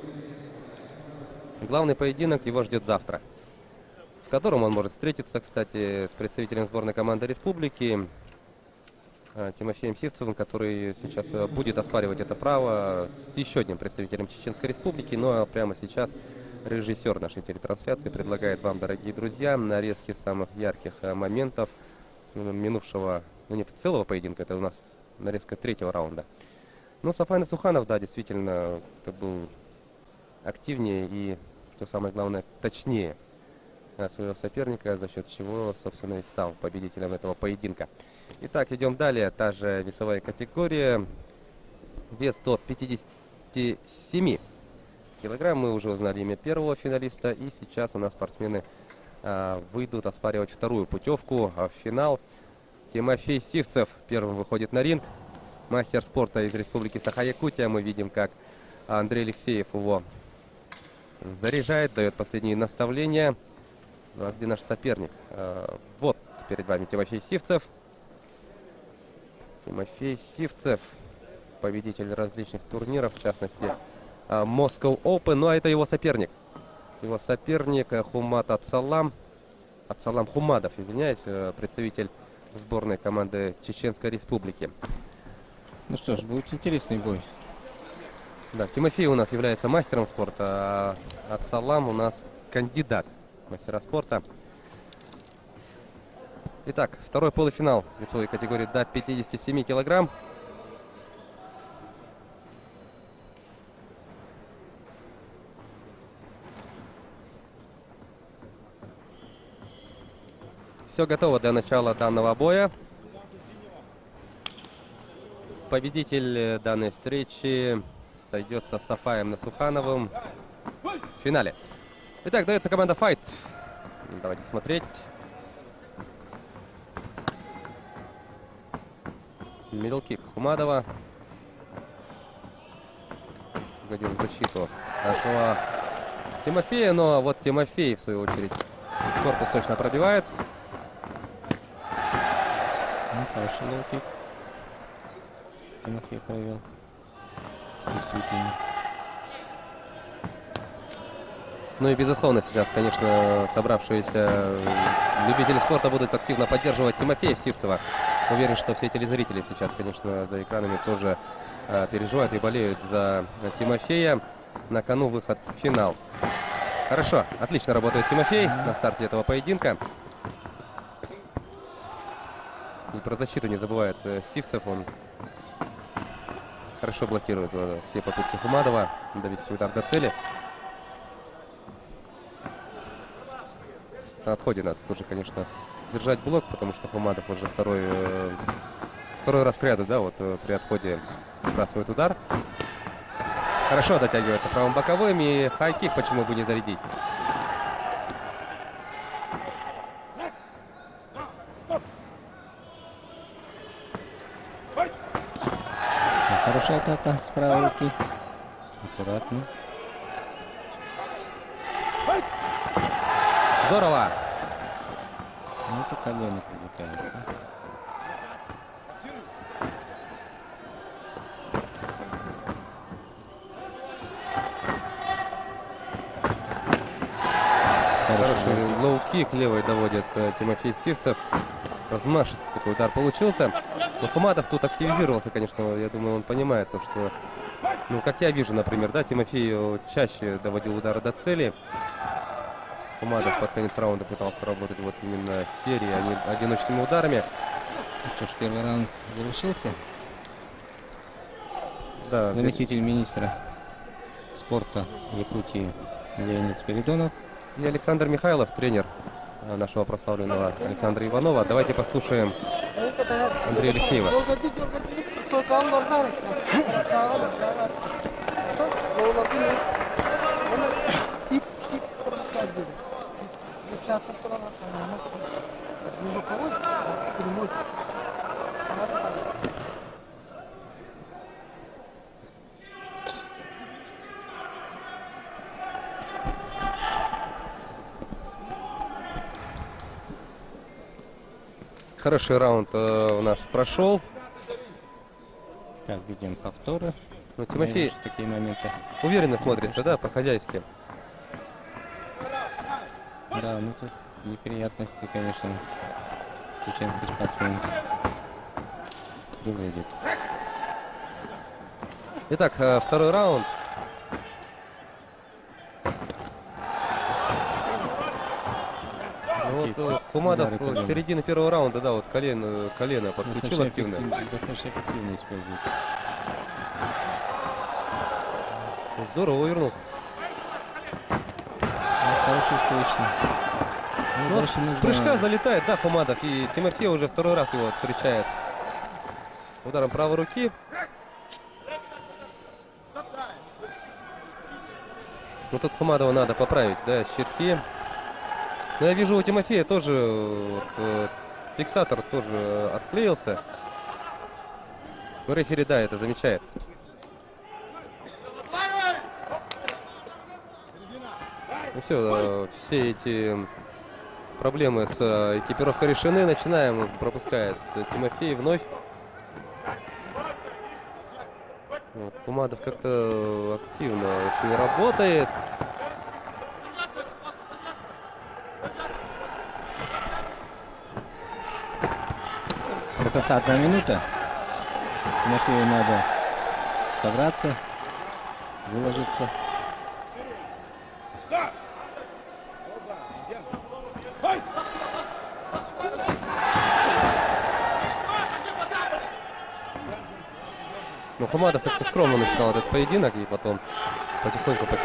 главный поединок его ждет завтра, в котором он может встретиться, кстати, с представителем сборной команды республики Тимофеем Сивцевым, который сейчас будет оспаривать это право с еще одним представителем Чеченской Республики. Ну а прямо сейчас режиссер нашей телетрансляции предлагает вам, дорогие друзья, нарезки самых ярких моментов минувшего, ну не целого поединка, это у нас нарезка третьего раунда. Но Сафай Насуханов, да, действительно был активнее и, что самое главное, точнее своего соперника, за счет чего, собственно, и стал победителем этого поединка. Итак, идем далее. Та же весовая категория. Вес до 57 килограмм. Мы уже узнали имя первого финалиста. И сейчас у нас спортсмены выйдут оспаривать вторую путевку в финал. Тимофей Сивцев первым выходит на ринг. Мастер спорта из Республики Саха-Якутия. Мы видим, как Андрей Алексеев его заряжает, дает последние наставления. Ну а где наш соперник? Вот перед вами Тимофей Сивцев. Тимофей Сивцев, победитель различных турниров, в частности Moscow Open. Ну а это его соперник. Его соперник Хумат Ацалам. Ацалам Хумадов, извиняюсь, представитель сборной команды Чеченской Республики. Ну что ж, будет интересный бой. Да, Тимофей у нас является мастером спорта, а Ацалам у нас кандидат в мастера спорта. Итак, второй полуфинал весовой категории до 57 килограмм. Все готово для начала данного боя. Победитель данной встречи сойдется с Сафаем Насухановым в финале. Итак, дается команда «Файт». Давайте смотреть. Мидл-кик Хумадова. Угодил в защиту нашего Тимофея. Но вот Тимофей, в свою очередь, корпус точно пробивает. Ну, хороший лоу-кик. Тимофей провел. Действительно. Ну и безусловно сейчас, конечно, собравшиеся любители спорта будут активно поддерживать Тимофея Сивцева. Уверен, что все телезрители сейчас, конечно, за экранами тоже переживают и болеют за Тимофея. На кону выход в финал. Хорошо, отлично работает Тимофей на старте этого поединка. И про защиту не забывает Сивцев. Он хорошо блокирует все попытки Хумадова довести удар до цели. На отходе надо тоже, конечно, держать блок, потому что Хумадов уже второй раз к ряду, да, вот при отходе выбрасывает удар. Хорошо дотягивается правым боковым, и хай-кик почему бы не зарядить. Хорошая атака с правой руки. Аккуратно. Здорово! Ну, это колено прилетает. Да? Хороший лоу-кик левой доводит Тимофей Сивцев. Размашистый такой удар получился. Но Хумадов тут активизировался, конечно. Я думаю, он понимает то, что... Ну, как я вижу, например, да, Тимофей чаще доводил удары до цели. Хумадов под конец раунда пытался работать вот именно серией, а не одиночными ударами. Ну что ж, первый раунд завершился. Да, заместитель министра спорта Якутии Леонид Спиридонов. И Александр Михайлов, тренер нашего прославленного Александра Иванова. Давайте послушаем Андрея Алексеева. Хороший раунд у нас прошел. Так, видим повторы. Ну, Тимофей такие моменты уверенно смотрится, да, по-хозяйски. Да, ну тут неприятности, конечно, чеченский спортсмен приводит. Итак, второй раунд. Ну, вот Хумадов с середины первого раунда, да, вот колено подключил активно. Достаточно эффективно использует. Здорово увернулся. Хороший встречный. Ну, вот с прыжка залетает, да, Хумадов. И Тимофей уже второй раз его встречает ударом правой руки. Ну, тут Хумадова надо поправить, да, щитки. Но я вижу, у Тимофея тоже вот, фиксатор тоже отклеился. Но рефери, да, это замечает. Ну все эти проблемы с экипировкой решены. Начинаем, пропускает Тимофей вновь. Вот, Хумадов как-то активно очень работает. До конца 1 минута. Тимофею надо собраться, выложиться. Ну, Хумадов как-то скромно начинал этот поединок, и потом потихоньку вот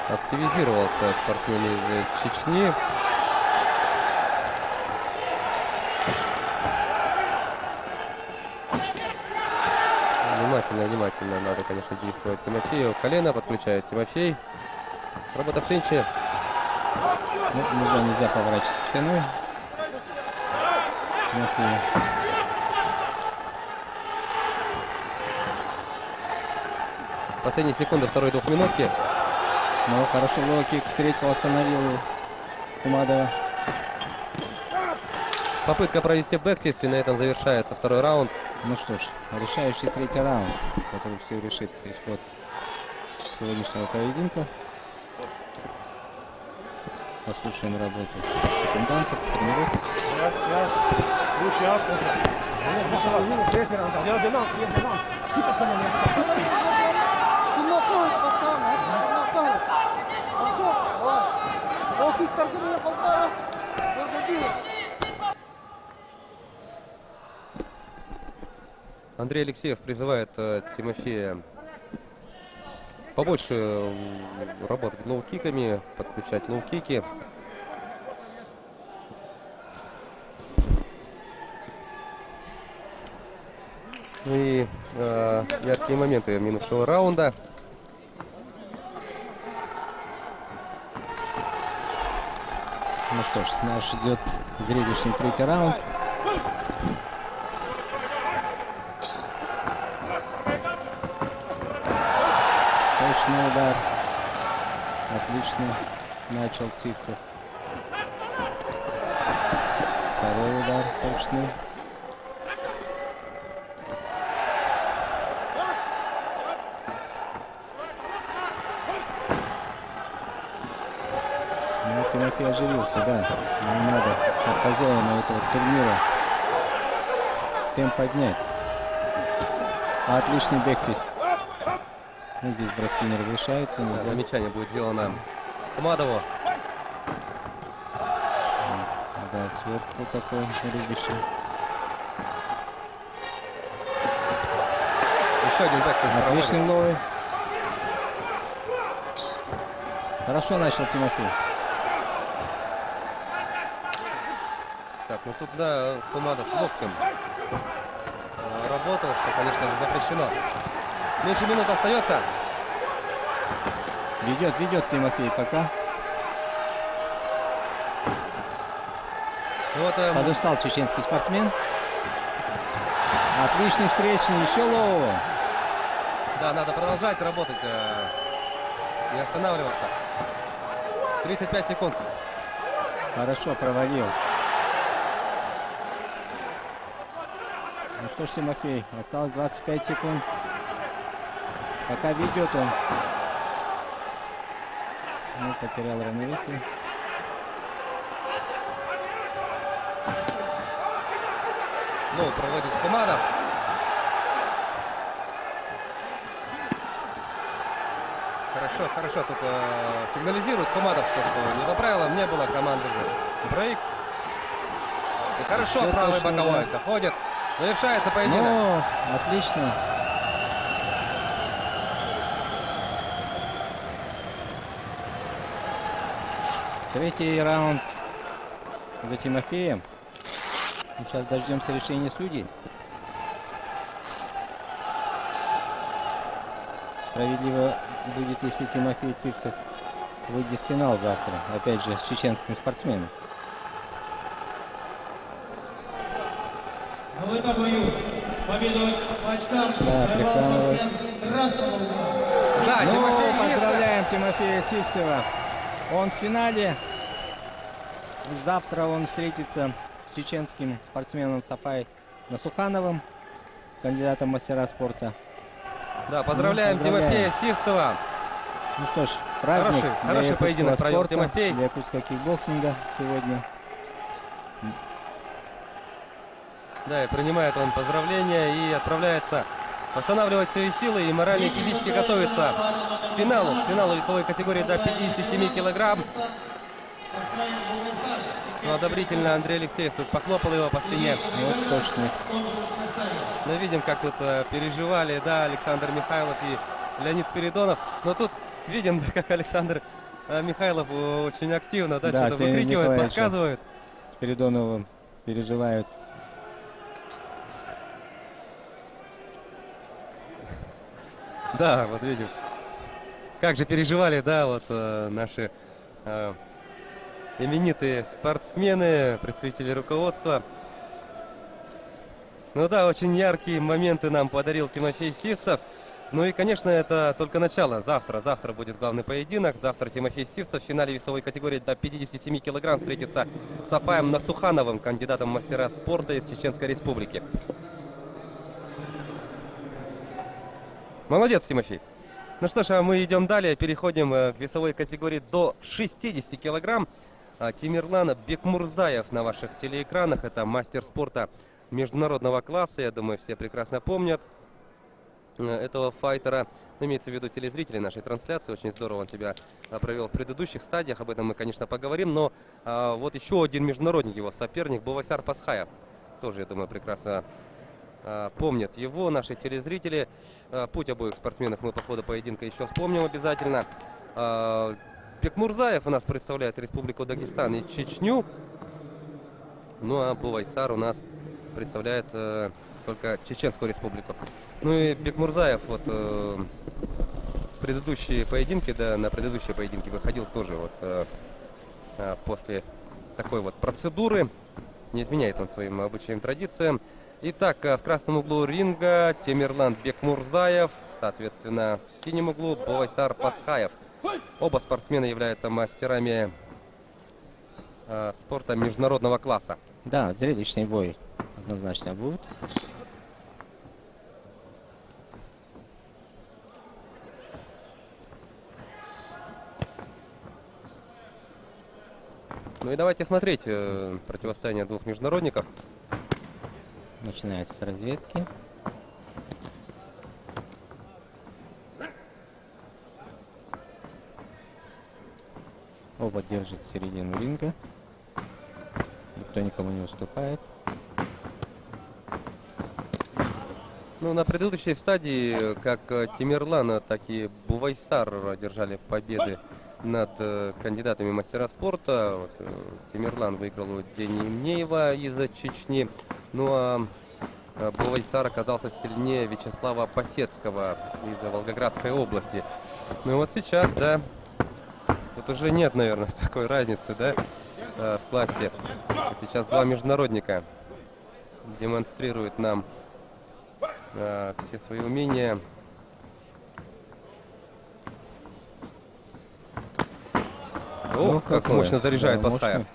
Активизировался спортсмен из Чечни. Внимательно надо, конечно, действовать Тимофею. Колено подключает Тимофей. Работа в клинче. Ну, нельзя поворачиваться спиной. Тимофею. Последние секунды второй двухминутки. Ну, хорошо, лоу-кик встретил, остановил Хумадова. Попытка провести бэкфист, и на этом завершается второй раунд. Ну что ж, решающий третий раунд, который все решит исход сегодняшнего поединка. Послушаем работу секунданта, тренировки. Ты нокаут постоянно, нокаут. Хорошо? Давай. Лоу-кик торгует полтора. Добилась. Андрей Алексеев призывает Тимофея побольше работать лоу-киками, подключать лоу-кики. И яркие моменты минувшего раунда. Ну что ж, наш идет зрелищный третий раунд. Точный удар. Отлично начал Цивцев. Второй удар точный. Ну, Тимофей оживился, да. Не надо от хозяина этого турнира темп поднять. Отличный бэкфист. Ну, здесь броски не разрешаются. Нельзя. Замечание будет сделано Хумадову. Да, сверху такой рубище. Еще один бэкфист. Отличный лоу. Хорошо начал Тимофей. Так, ну тут, да, Хумадов локтем работал, что, конечно же, запрещено. Меньше минут остается. Ведет Тимофей пока. Вот, подустал чеченский спортсмен. Отличный встречный, еще лоу. Да, надо продолжать работать, не останавливаться. 35 секунд. Хорошо провалил. Ну что ж, Тимофей, осталось 25 секунд. Пока ведет он. Ну, потерял равновесие. Ну, проводит Хумадов. Хорошо тут сигнализирует Хумадов, что не по правилам не было команды же. Брейк. И хорошо Все правый точно, боковой да. доходит. Завершается поединок. Ну, отлично. Третий раунд за Тимофеем. Сейчас дождемся решения судей. Справедливо будет, если Тимофей Цивцев выйдет в финал завтра. Опять же, с чеченским спортсменом. А в этом бою победу по очкам Да, завоевал спортсмен красного угла. Да, Ну, Тимофей Цивцев. поздравляем Тимофея Цивцева. Он в финале. Завтра он встретится с чеченским спортсменом Сафай Насухановым, кандидатом в мастера спорта. Да, поздравляем Тимофея Цивцева. Ну что ж, праздник Хороший поединок провел спорта, Тимофей. для якутского кикбоксинга сегодня. Да, и принимает он поздравления и отправляется восстанавливать свои силы и морально и физически готовится к финалу весовой категории до 57 килограмм. Ну, одобрительно Андрей Алексеев тут похлопал его по спине. Вот точно. Мы видим, как тут переживали, да, Александр Михайлов и Леонид Спиридонов. Но тут видим, да, как Александр Михайлов очень активно, да, Да, что-то Сергей выкрикивает, Николаевич подсказывает. Спиридоновым переживают. Да, вот видим. Как же переживали, да, вот наши именитые спортсмены, представители руководства. Ну да, очень яркие моменты нам подарил Тимофей Сивцев. Ну и, конечно, это только начало. Завтра будет главный поединок. Завтра Тимофей Сивцев в финале весовой категории до 57 килограмм встретится с Афаем Насухановым, кандидатом в мастера спорта из Чеченской Республики. Молодец, Тимофей. Ну что ж, а мы идем далее, переходим к весовой категории до 60 килограмм. Тимирлан Бекмурзаев на ваших телеэкранах. Это мастер спорта международного класса. Я думаю, все прекрасно помнят этого файтера. Имеется в виду телезрители нашей трансляции. Очень здорово он тебя провел в предыдущих стадиях. Об этом мы, конечно, поговорим. Но вот еще один международник, его соперник, Бувайсар Пасхаев. Тоже, я думаю, прекрасно помнят его наши телезрители. Путь обоих спортсменов мы по ходу поединка еще вспомним обязательно. Бекмурзаев у нас представляет Республику Дагестан и Чечню. Ну а Бувайсар у нас представляет только Чеченскую Республику. Ну и Бекмурзаев вот предыдущие поединки, да, на предыдущие поединки выходил тоже вот после такой вот процедуры. Не изменяет он своим обычаям, традициям. Итак, в красном углу ринга Тимирлан Бекмурзаев, соответственно, в синем углу Бувайсар Пасхаев. Оба спортсмена являются мастерами спорта международного класса. Да, зрелищный бой однозначно будет. Ну и давайте смотреть противостояние двух международников. Начинается с разведки. Оба держат середину ринга. Никто никому не уступает. Ну, на предыдущей стадии как Тимирлан, так и Бувайсар одержали победы над кандидатами в мастера спорта. Вот, Тимирлан выиграл у Дени Имнеева из Чечни. Ну а Бувайсар оказался сильнее Вячеслава Посецкого из Волгоградской области. Ну и вот сейчас, да, тут уже нет, наверное, такой разницы, да, в классе. Сейчас два международника демонстрируют нам все свои умения. Ох, как мощно заряжает Пасхаев.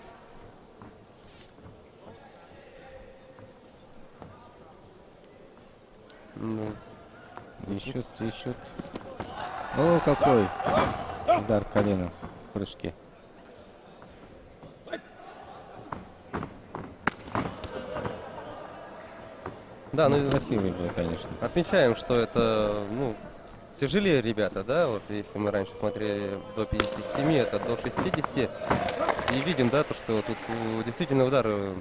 Ну, ищут. О, какой удар коленом в прыжке. Да, ну красивый был, конечно. Отмечаем, что это, ну, тяжелее ребята, да, вот если мы раньше смотрели до 57, это до 60. И видим, да, то, что тут действительно удары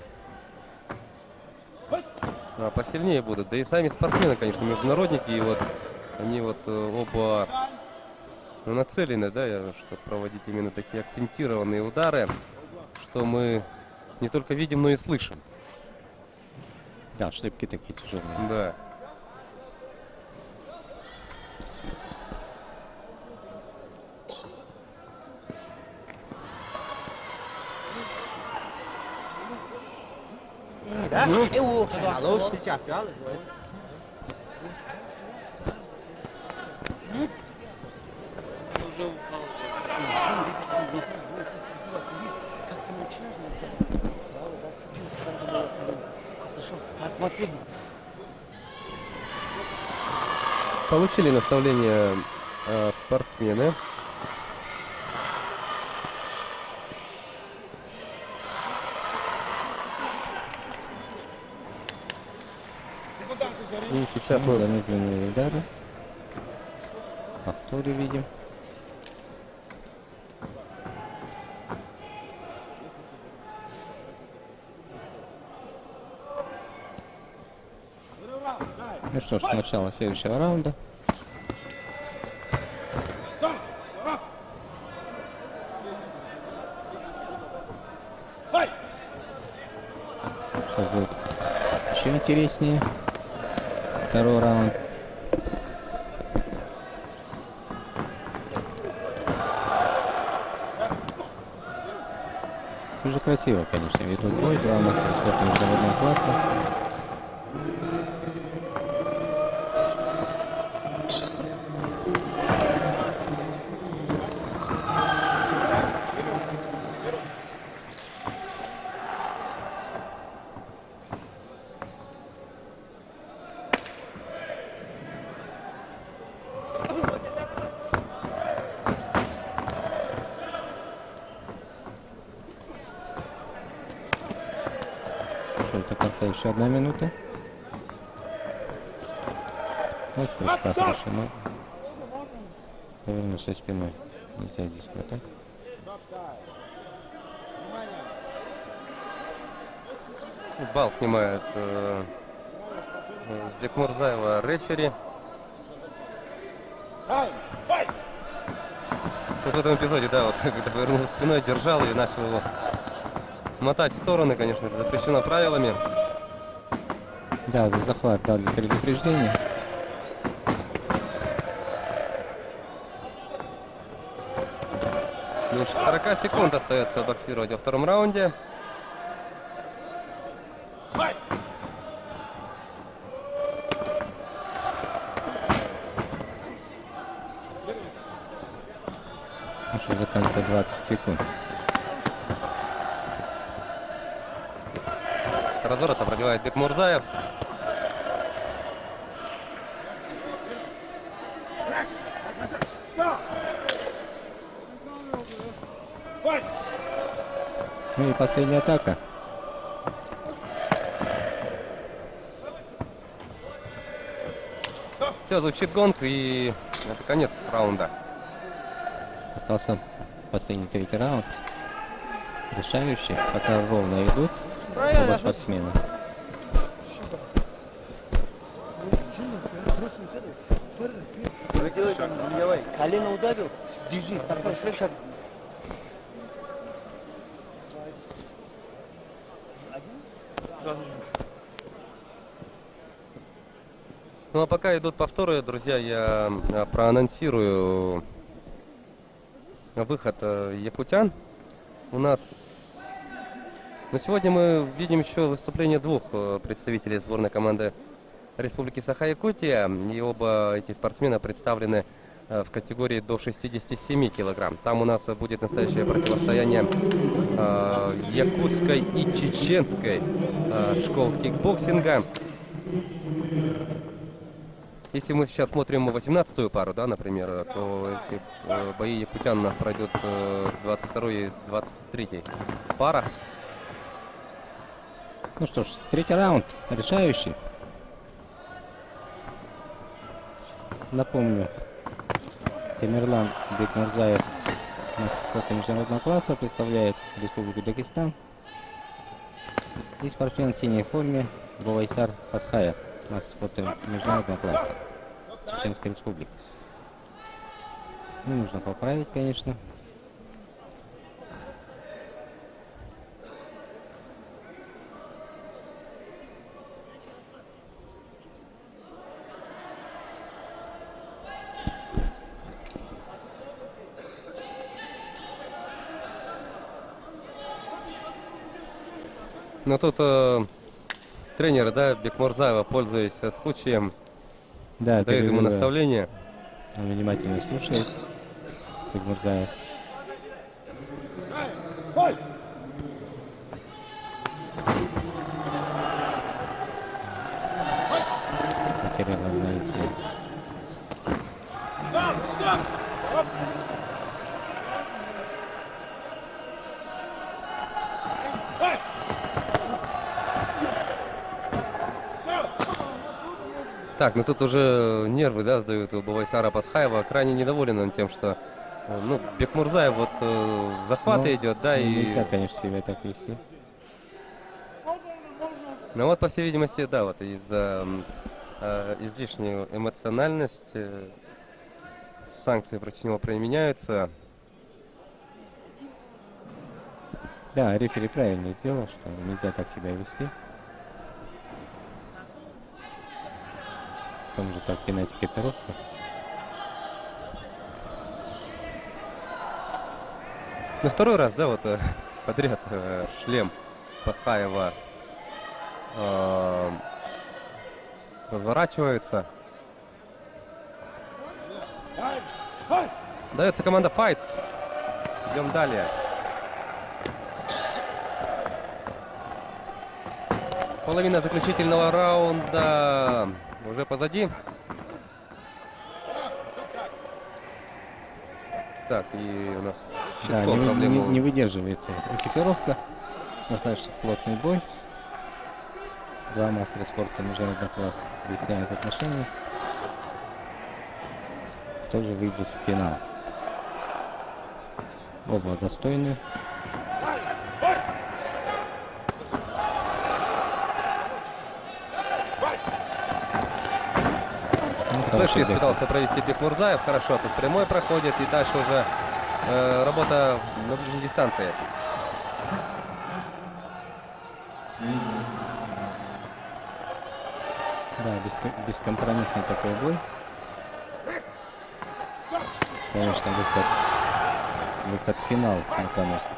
посильнее будут. Да и сами спортсмены, конечно, международники, и вот они вот оба нацелены, да, чтобы проводить именно такие акцентированные удары, что мы не только видим, но и слышим. Да, шлепки такие тяжелые. Да. Получили наставление спортсмены. И сейчас мы замедленные удары. Повторы видим. Ну что ж, начало следующего раунда. Сейчас будет еще интереснее. Второй раунд. Уже красиво, конечно, ведут бой. Два мастера спорта международного класса. До конца еще 1 минута. Вот прыжка хорошо, но повернулся спиной. Нельзя здесь хватать. Балл снимает с Бекмурзаева рефери. Вот в этом эпизоде, да, вот когда повернулся спиной, держал и начал его мотать в стороны, конечно, это запрещено правилами. Да, за захват дали предупреждение. Меньше 40 секунд остается боксировать во втором раунде. Еще до конца 20 секунд. С разворота пробивает Бекмурзаев. Ну и последняя атака. Все, звучит гонг, и это конец раунда. Остался последний 3-й раунд. Решающий. Пока ровно идут оба спортсмена. Колено ударил, держи, такой шаг. Ну а пока идут повторы, друзья, я проанонсирую выход якутян. У нас на сегодня мы видим еще выступление двух представителей сборной команды Республики Саха-Якутия. И оба эти спортсмена представлены в категории до 67 килограмм. Там у нас будет настоящее противостояние якутской и чеченской школ кикбоксинга. Если мы сейчас смотрим 18-ю пару, да, например, то эти бои якутян у нас пройдут 22 и 23 парах. Ну что ж, 3-й раунд решающий. Напомню, Темирлан Бекмурзаев, мастер спорта международного класса, представляет Республику Дагестан. И спортсмен в синей форме Бовайсар Пасхаев, мастер спорта международного класса, Чеченская республика. Ну, нужно поправить, конечно. Но тут тренер, да, Бекмурзаева, пользуясь случаем, да, дает ему наставление. Он внимательно слушает. Бекмурзаев. Потерял равновесие. Так, ну тут уже нервы, да, сдают у Бовайсара Пасхаева. Крайне недоволен он тем, что ну, Бекмурзаев вот в захваты идет, да, и... Нельзя, конечно, себя так вести. Ну вот, по всей видимости, да, вот из-за излишней эмоциональности санкции против него применяются. Да, рефери правильно сделал, что нельзя так себя вести. том же так пинать экипировку. Ну, второй раз, да, вот подряд шлем Пасхаева разворачивается. Дается команда файт. Идем далее. Половина заключительного раунда уже позади. Так, и у нас Да, щитком проблема. не выдерживается экипировка. Достаточно плотный бой. Два мастера спорта международного класса выясняют отношения. Кто же выйдет в финал? Оба достойны. Флешки пытался провести Бекмурзаев. Хорошо, тут прямой проходит. И дальше уже работа на ближней дистанции. Да, бескомпромиссный такой бой. Конечно, выход в финал, наконец-то.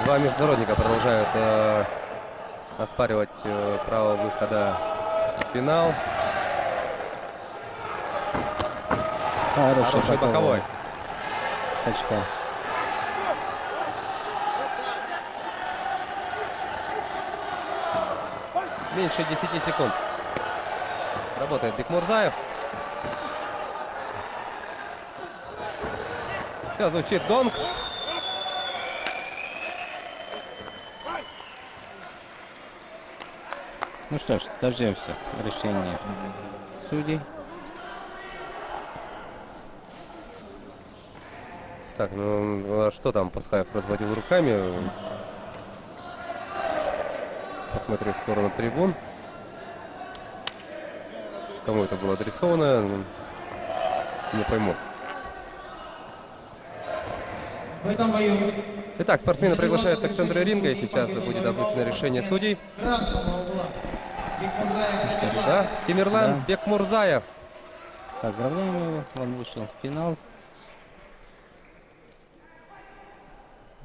Два международника продолжают оспаривать право выхода в финал. Хороший боковой. Скачка. Меньше 10 секунд. Работает Бекмурзаев. Все, звучит гонг. Ну что ж, дождемся решения судей. Так, ну а что там Пасхаев разводил руками? Посмотрю в сторону трибун. Кому это было адресовано, не пойму. В этом бою Итак, спортсмены приглашаются к центру ринга, и сейчас будет озвучено решение судей. красного угла Бекмурзаев Да, Тимирлан Да. Бекмурзаев. Поздравляем его, он вышел в финал.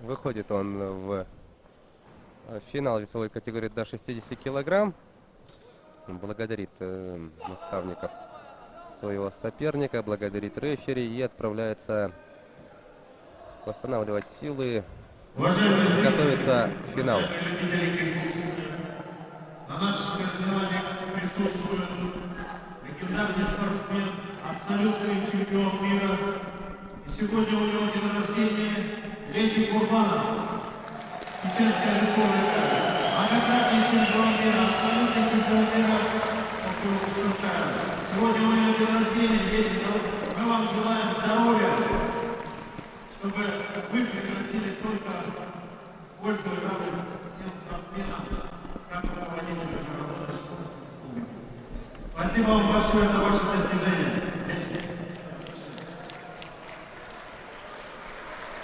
Выходит он в финал весовой категории до 60 килограмм. Он благодарит наставников своего соперника, благодарит рефери и отправляется восстанавливать силы, готовится к финалу. На нашем соревновании присутствует легендарный спортсмен, абсолютный чемпион мира. И сегодня у него день рождения Лечи Курбанов, Чеченская республика. Многократный чемпион мира, абсолютный чемпион мира. Сегодня у него день рождения, Лечи. Мы вам желаем здоровья, чтобы вы приносили только пользу и радость всем спортсменам, как руководитель Международной республики. Спасибо вам большое за ваше достижение.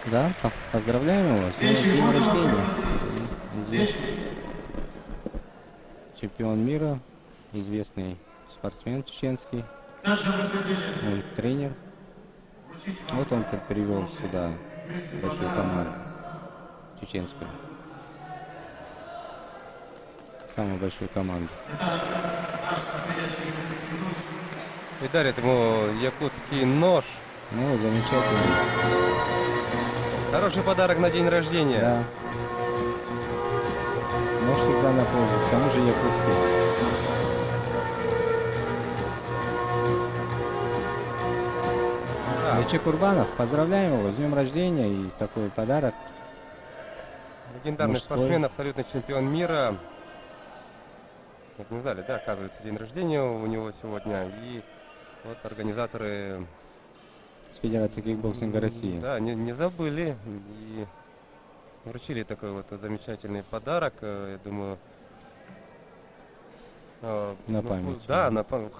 Да, поздравляем его. Сегодня день рождения. Известный чемпион мира, известный спортсмен чеченский. Он тренер. Вот он привел сюда большую команду чеченскую. Самую большую команду. И дарит ему якутский нож. Ну, замечательно. Хороший подарок на день рождения. Да. Нож всегда на пользу, к тому же якутский. Лечи Курбанов, поздравляем его с днем рождения и такой подарок. Легендарный Мужской. спортсмен, абсолютный чемпион мира. Вот не знали, да, оказывается, день рождения у него сегодня. И вот организаторы С Федерации кикбоксинга России. Да, не забыли и вручили такой вот замечательный подарок. Я думаю, На память. Да, на память.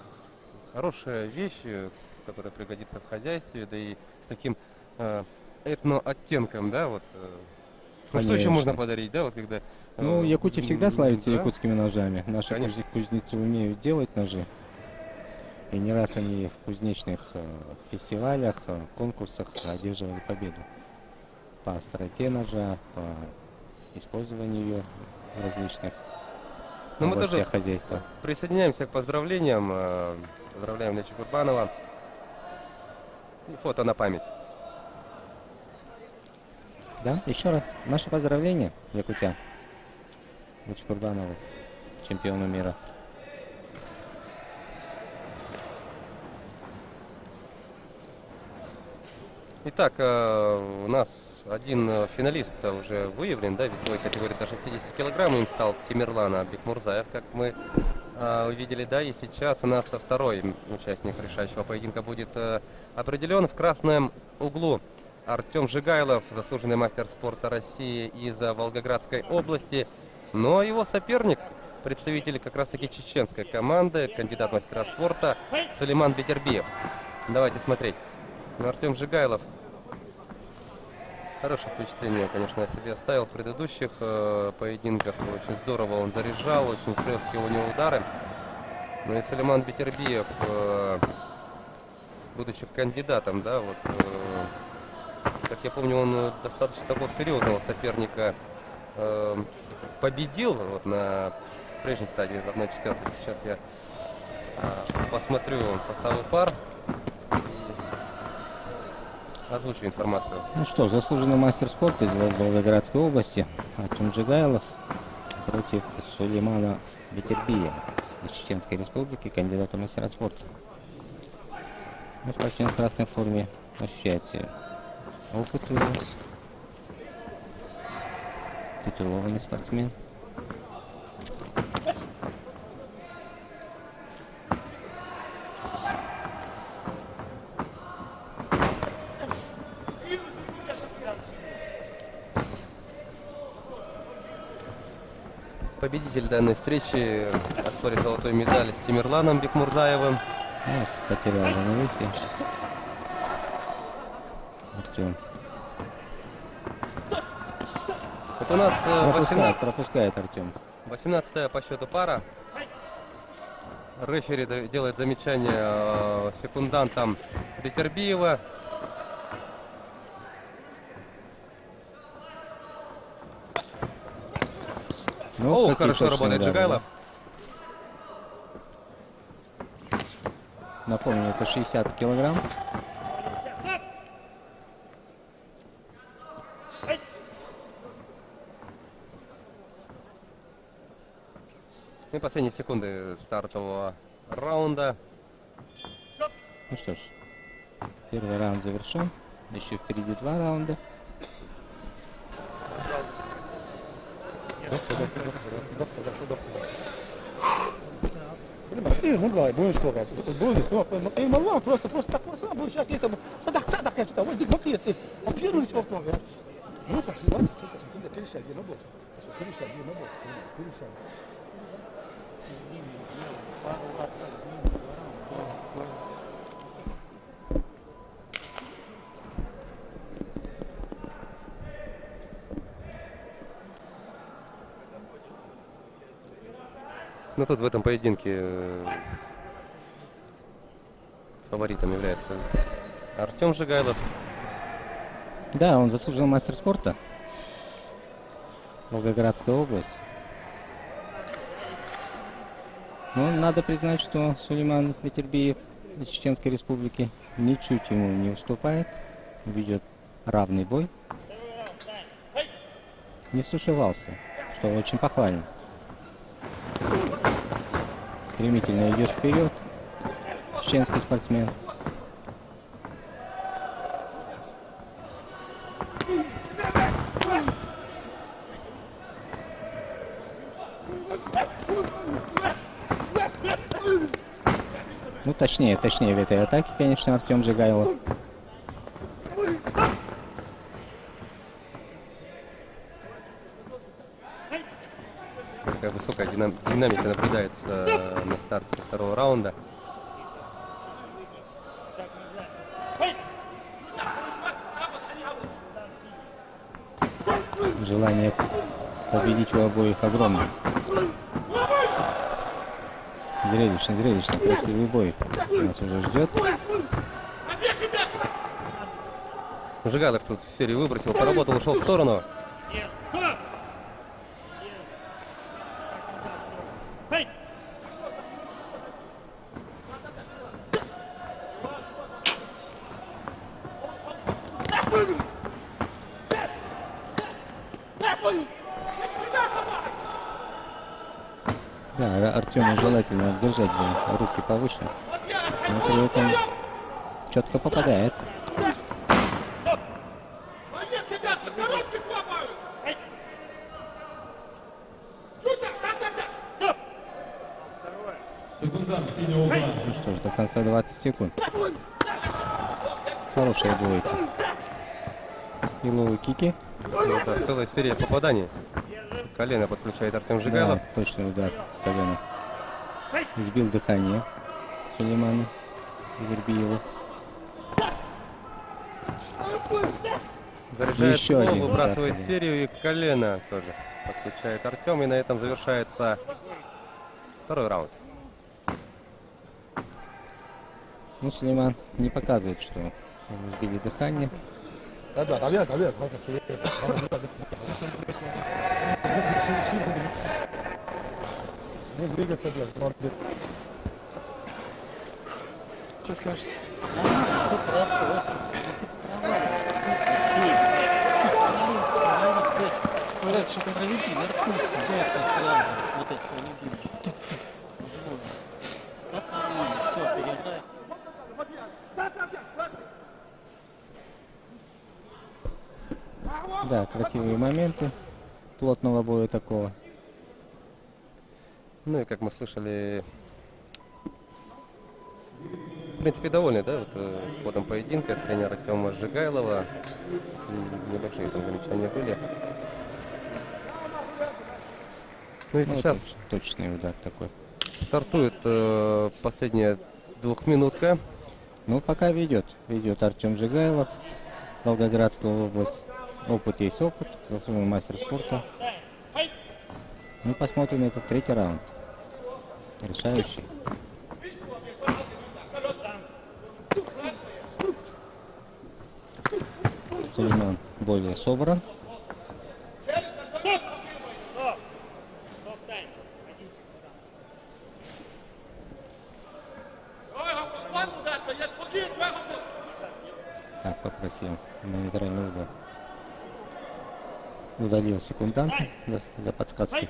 Хорошая вещь, которая пригодится в хозяйстве, да и с таким этнооттенком, да, вот. Ну что еще Конечно. можно подарить, да, вот когда... Ну, Якутия всегда славится да? якутскими ножами. Наши Конечно. кузнецы умеют делать ножи. И не раз они в кузнечных фестивалях, конкурсах одерживали победу. По остроте ножа, по использованию ее в различных Ну, мы областях тоже хозяйства. присоединяемся к поздравлениям. Поздравляем Лечи Курбанова. И фото на память. Да, еще раз. Наши поздравления, якутян. Лечи Курбанову, чемпиону мира. Итак, у нас один финалист уже выявлен, да, весовой категории до 60 килограмм. Им стал Тимирлан Бекмурзаев, как мы увидели, да. И сейчас у нас второй участник решающего поединка будет определен. В красном углу Артем Жигайлов, заслуженный мастер спорта России из Волгоградской области. Но его соперник, представитель как раз-таки чеченской команды, кандидат в мастера спорта Сулейман Бетербиев. Давайте смотреть. Ну, Артем Жигайлов хорошее впечатление, конечно, о себе оставил в предыдущих поединках. Очень здорово он заряжал, очень хлесткие у него удары. Ну и Сулейман Бетербиев, будучи кандидатом, да, вот, как я помню, он достаточно такого серьезного соперника победил вот на прежней стадии, в 1/4. Сейчас я посмотрю составы пар. Озвучу информацию. Ну что, заслуженный мастер спорта из Волгоградской области Артем Жигайлов против Сулеймана Бетербиева из Чеченской Республики, кандидата в мастера спорта. Ну, спортсмен в красной форме ощущает себя опыт уже. Титулованный спортсмен. Победитель данной встречи оспорит золотой медаль с Тимирланом Бекмурзаевым. Вот, потерял равновесие. Артем. Вот у нас пропускает Артем. 18-я по счету пара. Рефери делает замечание секундантам Бетербиева. Ну, О, хорошо работает Жигайлов. Напомню, это 60 килограмм. И последние секунды стартового раунда. Ну что ж, первый раунд завершен. Еще впереди 2 раунда. Ну давай, будешь сколько? Будешь, ты могла просто так вот, будешь какие-то, так, что вот ты первый чего много. Ну так, вот, перешаг, на бок. Перешаг, на бок. Перешаг. Но тут в этом поединке фаворитом является Артем Жигайлов. Да, он заслуженный мастер спорта. Волгоградская область. Но надо признать, что Сулейман Бетербиев из Чеченской Республики ничуть ему не уступает. Ведет равный бой. Не стушевался, что очень похвально. Стремительно идет вперед чеченский спортсмен. Ну, точнее в этой атаке, конечно, Артем Жигайлов. Такая высокая динамика наблюдается на старте второго раунда. Желание победить у обоих огромное. Зрелищно, красивый бой нас уже ждет. Жигалов тут серию выбросил, поработал, ушел в сторону. Да, Артему желательно держать руки повыше, но при этом четко попадает. Ну что ж, до конца 20 секунд. Хорошая двойка. Иловые кики. Это целая серия попаданий. Колено подключает Артем Жигайлов. Да, точный удар колено. Сбил дыхание Сулеймана Вербиева. Заряжает Еще пол, один выбрасывает удар. серию, и колено тоже подключает Артем. И на этом завершается второй раунд. Ну, Сулейман не показывает, что ему сбили дыхание. Не двигаться, блядь, Что скажешь? Все хорошо. Говорят, что проведи верхушку, только сразу. Вот это все, не видишь. Все, переезжай. Да, красивые моменты плотного боя такого. Ну и как мы слышали, в принципе, довольны, да, вот, ходом поединка тренера Артема Жигайлова. Небольшие там замечания были. Ну и Ну, сейчас точный удар такой. стартует последняя двухминутка. Ну, пока ведет Артем Жигайлов, Волгоградская область. Опыт есть опыт, заслуженный мастер спорта. Ну, посмотрим этот третий раунд. Решающий. Сулейман более собран. Так, попросим на нейтральный угол. Удалил секунданта за подсказки.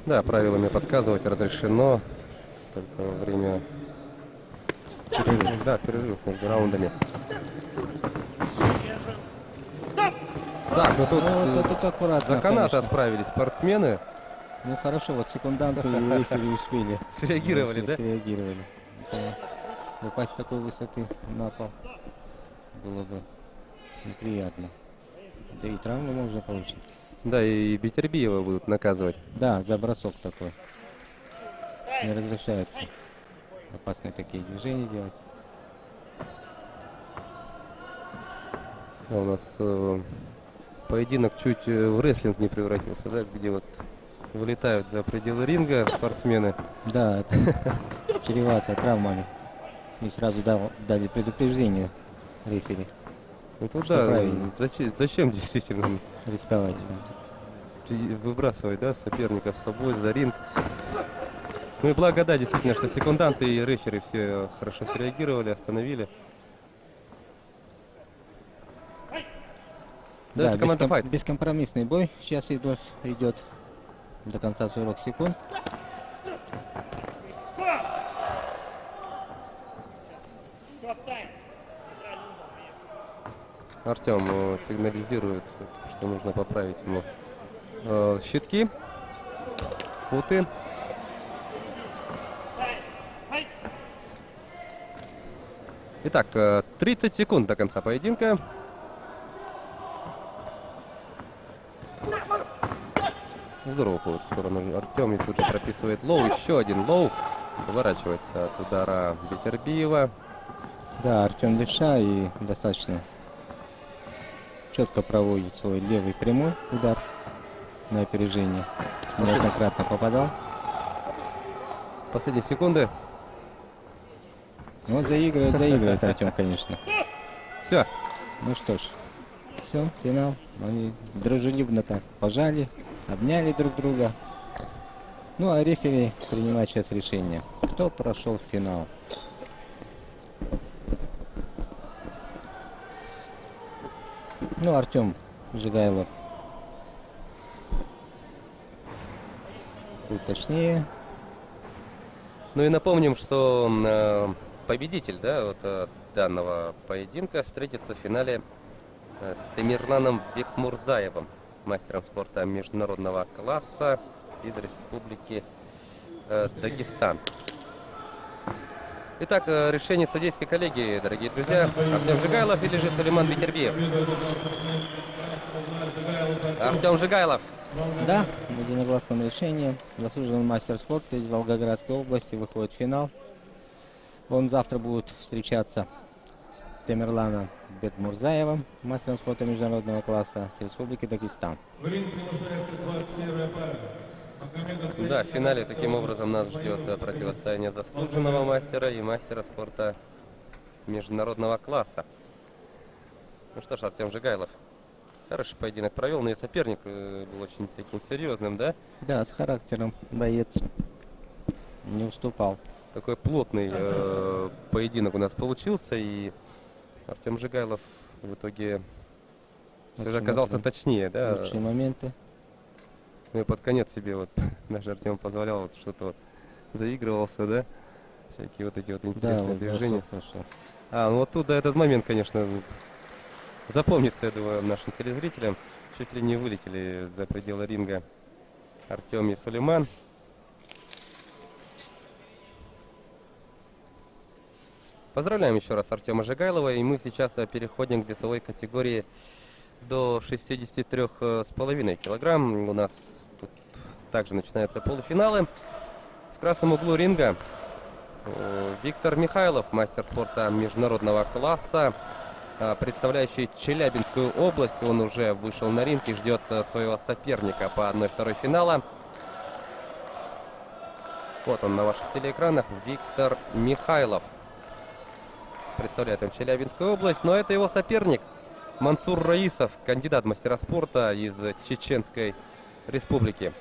Да, правилами подсказывать разрешено только во время перерыв между раундами. Так, ну тут, тут аккуратно, за канаты конечно. отправились спортсмены. Ну хорошо, вот секунданты и рефери успели. Среагировали, да? Среагировали. Упасть с такой высоты на пол было бы неприятно. Да и травму можно получить. Да, и Бетербиева будут наказывать. Да, за бросок такой. Не разрешается опасные такие движения делать. А у нас поединок чуть в рестлинг не превратился, да, где вот вылетают за пределы ринга спортсмены. Да, это чревато травмами. И сразу дали предупреждение рефери. Это Что да, правильно. зачем действительно рисковать? Выбрасывать, да, соперника с собой за ринг. Ну и благо, да, действительно, что секунданты и рефери все хорошо среагировали, остановили. Да, это команда файт. Бескомпромиссный бой сейчас идет до конца 40 секунд. Артем сигнализирует, что нужно поправить ему щитки, футы. Итак, 30 секунд до конца поединка. Здорово ходит в сторону Артем, и тут же прописывает лоу. Еще один лоу. Поворачивается от удара Бетербиева. Да, Артем левша и достаточно четко проводит свой левый прямой удар на опережение. Неоднократно попадал. Последние секунды. Ну, вот заигрывает Артем, конечно. Все. Ну что ж, все, финал. Они дружелюбно так пожали, обняли друг друга. Ну, а рефери принимает сейчас решение, кто прошел в финал. Ну, Артем Жигайлов был точнее. Ну и напомним, что победитель, да, вот, данного поединка встретится в финале с Темирланом Бекмурзаевым, мастером спорта международного класса из Республики Дагестан. Итак, решение судейской коллегии, дорогие друзья. Артем Жигайлов или же Сулейман Бетербиев? Артем Жигайлов. Да, в единогласном решении заслуженный мастер спорта из Волгоградской области выходит в финал. Он завтра будет встречаться с Темирланом Бекмурзаевым, мастером спорта международного класса с Республики Дагестан. В ринг приглашается 21-я пара. Да, в финале таким образом нас ждет противостояние заслуженного мастера и мастера спорта международного класса. Ну что ж, Артем Жигайлов хороший поединок провел, но и соперник был очень таким серьезным, да? Да, с характером боец, не уступал. Такой плотный поединок у нас получился, и Артем Жигайлов в итоге все же оказался точнее, да? Лучшие моменты. Ну и под конец себе вот даже Артем позволял вот что-то вот заигрывался, да? Всякие вот эти вот интересные движения. Хорошо. Ну вот тут, да, этот момент, конечно, запомнится, я думаю, нашим телезрителям. Чуть ли не вылетели за пределы ринга Артем и Сулейман. Поздравляем еще раз Артема Жигайлова, и мы сейчас переходим к весовой категории до 63,5 килограмм. У нас тут также начинаются полуфиналы. В красном углу ринга Виктор Михайлов, мастер спорта международного класса, представляющий Челябинскую область. Он уже вышел на ринг и ждет своего соперника по 1/2 финала. Вот он на ваших телеэкранах, Виктор Михайлов. Представляет он Челябинскую область, но это его соперник Мансур Раисов, кандидат в мастера спорта из Чеченской Республики.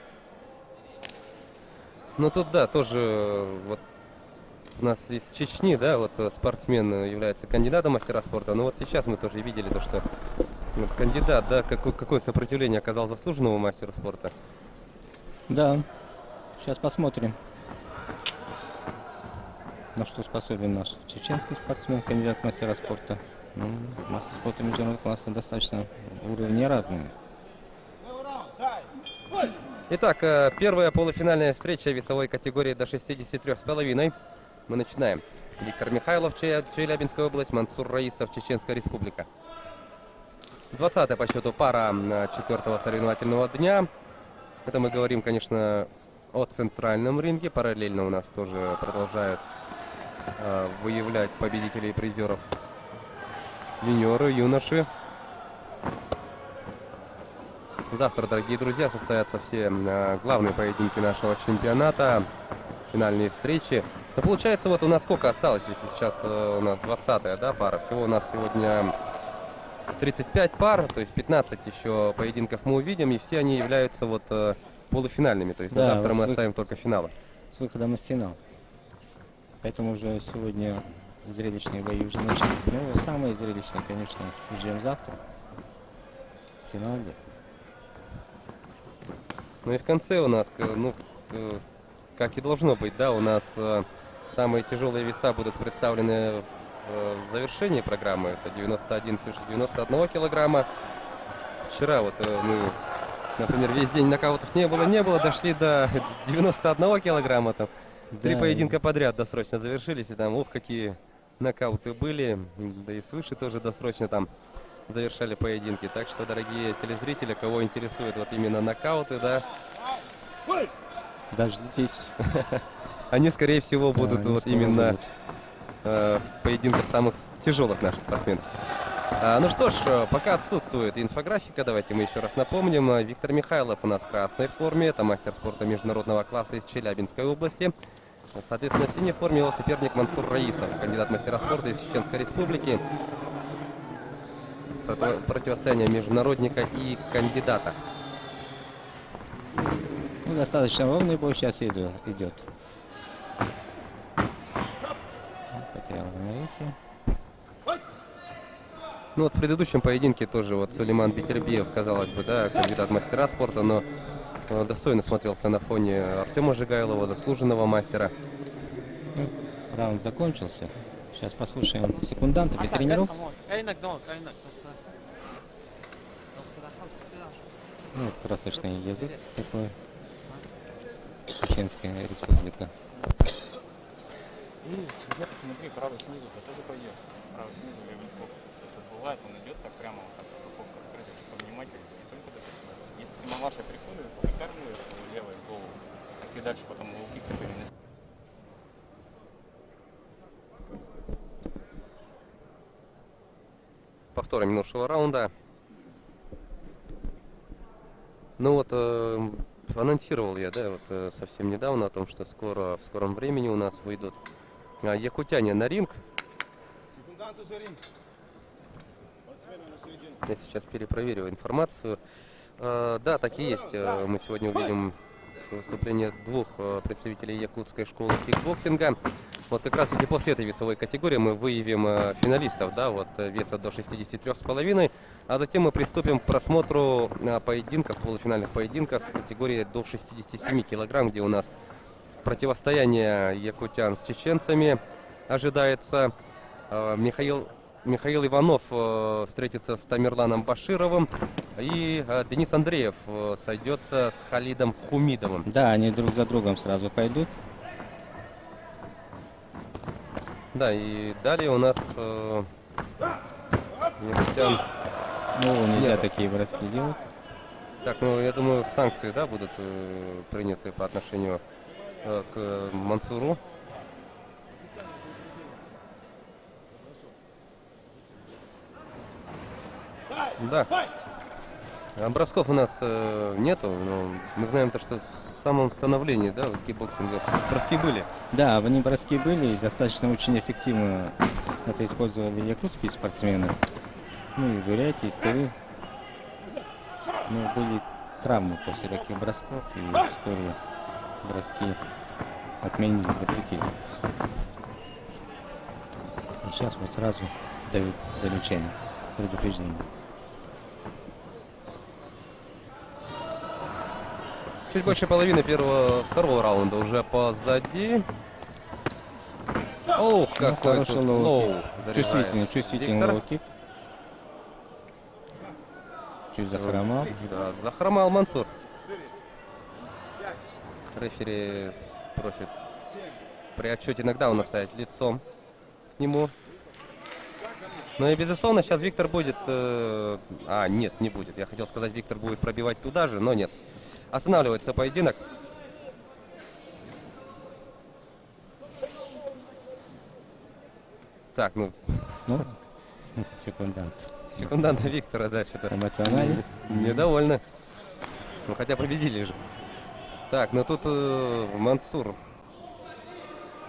Ну тут, да, тоже вот у нас из Чечни, да, вот спортсмен является кандидатом в мастера спорта. Но вот сейчас мы тоже видели то, что вот кандидат, да, какое сопротивление оказал заслуженному мастеру спорта. Да, сейчас посмотрим, на что способен наш чеченский спортсмен, кандидат в мастера спорта. Ну, мастер спорта международного класса достаточно уровни разные. Итак, первая полуфинальная встреча весовой категории до 63,5. Мы начинаем. Виктор Михайлов, Челябинская область, Мансур Раисов, Чеченская Республика. 20-я по счету пара 4-го соревновательного дня. Это мы говорим, конечно, о центральном ринге. Параллельно у нас тоже продолжают выявлять победителей и призеров юниоры, юноши. Завтра, дорогие друзья, состоятся все главные поединки нашего чемпионата, финальные встречи. Но получается, вот у нас сколько осталось, если сейчас у нас 20-я, да, пара. Всего у нас сегодня 35 пар, то есть 15 еще поединков мы увидим, и все они являются вот полуфинальными. То есть да, завтра мы оставим только финалы. С выходом в финал. Поэтому уже сегодня зрелищные бои уже начались. Ну, самые зрелищные, конечно, ждем завтра. В финале. Ну и в конце у нас, ну, как и должно быть, да, у нас самые тяжелые веса будут представлены в завершении программы. Это 91 свыше 91 килограмма. Вчера вот мы, например, весь день нокаутов не было, дошли до 91 килограмма. Там, да, 3 поединка подряд досрочно завершились. И там, какие нокауты были. Да и свыше тоже досрочно там завершали поединки. Так что, дорогие телезрители, кого интересует вот именно нокауты, да, дождитесь. Они, скорее всего, будут вот именно в поединках самых тяжелых наших спортсменов. Ну что ж, пока отсутствует инфографика, давайте мы еще раз напомним. Виктор Михайлов у нас в красной форме, это мастер спорта международного класса из Челябинской области. Соответственно, в синей форме его соперник Мансур Раисов, кандидат в мастера спорта из Чеченской Республики. Противостояние международника и кандидата. Ну, достаточно ровный бой сейчас идет. Потерял равновесие. Ну вот в предыдущем поединке тоже вот Сулейман Бетербиев, казалось бы, да, кандидат в мастера спорта, но достойно смотрелся на фоне Артема Жигайлова, заслуженного мастера. Ну, раунд закончился. Сейчас послушаем секунданта, ветеринеров. Ну, красочный язык такой. Чеченская республика. И где-то смотри, правый снизу, ты тоже пойдешь. Правый снизу, левый сбоку. То есть вот бывает, он идет так прямо, вот так, упаковка открыта, повнимательнее, не только до сюда. Если ты мамаша приходит, ты кармируешь его левой голову, так и дальше потом луки перенести. Повтор минувшего раунда. Ну вот, анонсировал я, да, вот совсем недавно о том, что скоро, в скором времени у нас выйдут якутяне на ринг. Я сейчас перепроверю информацию. Да, так и есть. Мы сегодня увидим выступление двух представителей якутской школы кикбоксинга. Вот как раз таки после этой весовой категории мы выявим финалистов, да, вот веса до 63,5, а затем мы приступим к просмотру поединков, полуфинальных поединков в категории до 67 килограмм, где у нас противостояние якутян с чеченцами ожидается. Михаил Иванов встретится с Тамерланом Башировым, и Денис Андреев сойдется с Халидом Хумидовым. Да, они друг за другом сразу пойдут. Да, и далее у нас якутян. Ну, нельзя такие броски делать. Так, ну я думаю, санкции, да, будут приняты по отношению к Мансуру. Да. Бросков у нас нету, но мы знаем то, что в самом становлении, да, вот кикбоксинга броски были. Да, они броски были, и достаточно очень эффективно это использовали якутские спортсмены. Ну и в Бурятии, и Тывы. Но были травмы после таких бросков, и вскоре броски отменили, запретили. И сейчас вот сразу дают замечание, предупреждение. Чуть больше половины второго раунда уже позади. Ох, какой хороший тут лоу. Чувствительный лоу-кик. Чуть захромал. Да, захромал Мансур. Рефери просит при отчете нокдауна ставить лицом к нему. Ну и безусловно сейчас Виктор будет... нет, не будет. Я хотел сказать, Виктор будет пробивать туда же, но нет. Останавливается поединок. Так, ну секундант. Секундант Виктора, да, что-то эмоционально. Недовольны. Ну хотя победили же. Так, ну тут Мансур,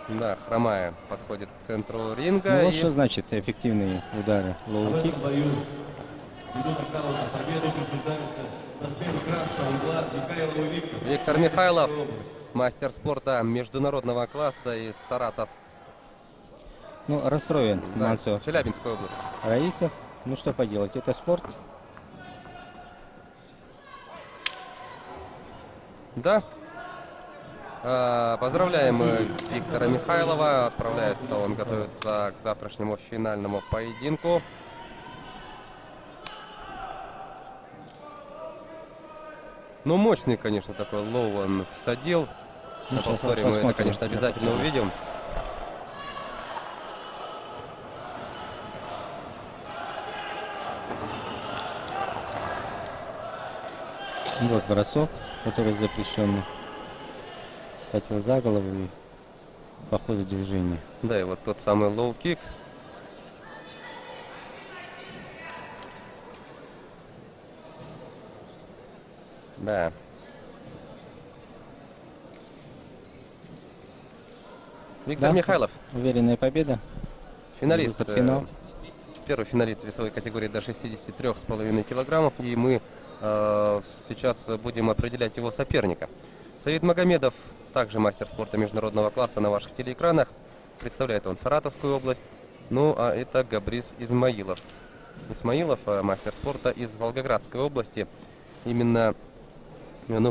да, хромая, подходит к центру ринга. Ну вот что значит эффективные удары. Лоу-кик. Виктор Михайлов, мастер спорта международного класса из Саратов. Ну, расстроен Мансур. Челябинской области. Раисов. Ну что поделать, это спорт. Да. Поздравляем Виктора Михайлова. Отправляется он, готовится к завтрашнему финальному поединку. Ну, мощный, конечно, такой лоу он всадил. На повторе мы это, конечно, обязательно увидим. Вот бросок, который запрещенный. Схватил за голову и по ходу движения. Да, и вот тот самый лоу-кик. Да. Виктор Да, Михайлов. Уверенная победа. Финалист. Выход в финал. Первый финалист весовой категории до 63,5 килограммов. И мы сейчас будем определять его соперника. Саид Магомедов, также мастер спорта международного класса на ваших телеэкранах. Представляет он Саратовскую область. Ну, а это Габрис Измаилов. Исмаилов, мастер спорта из Волгоградской области. Именно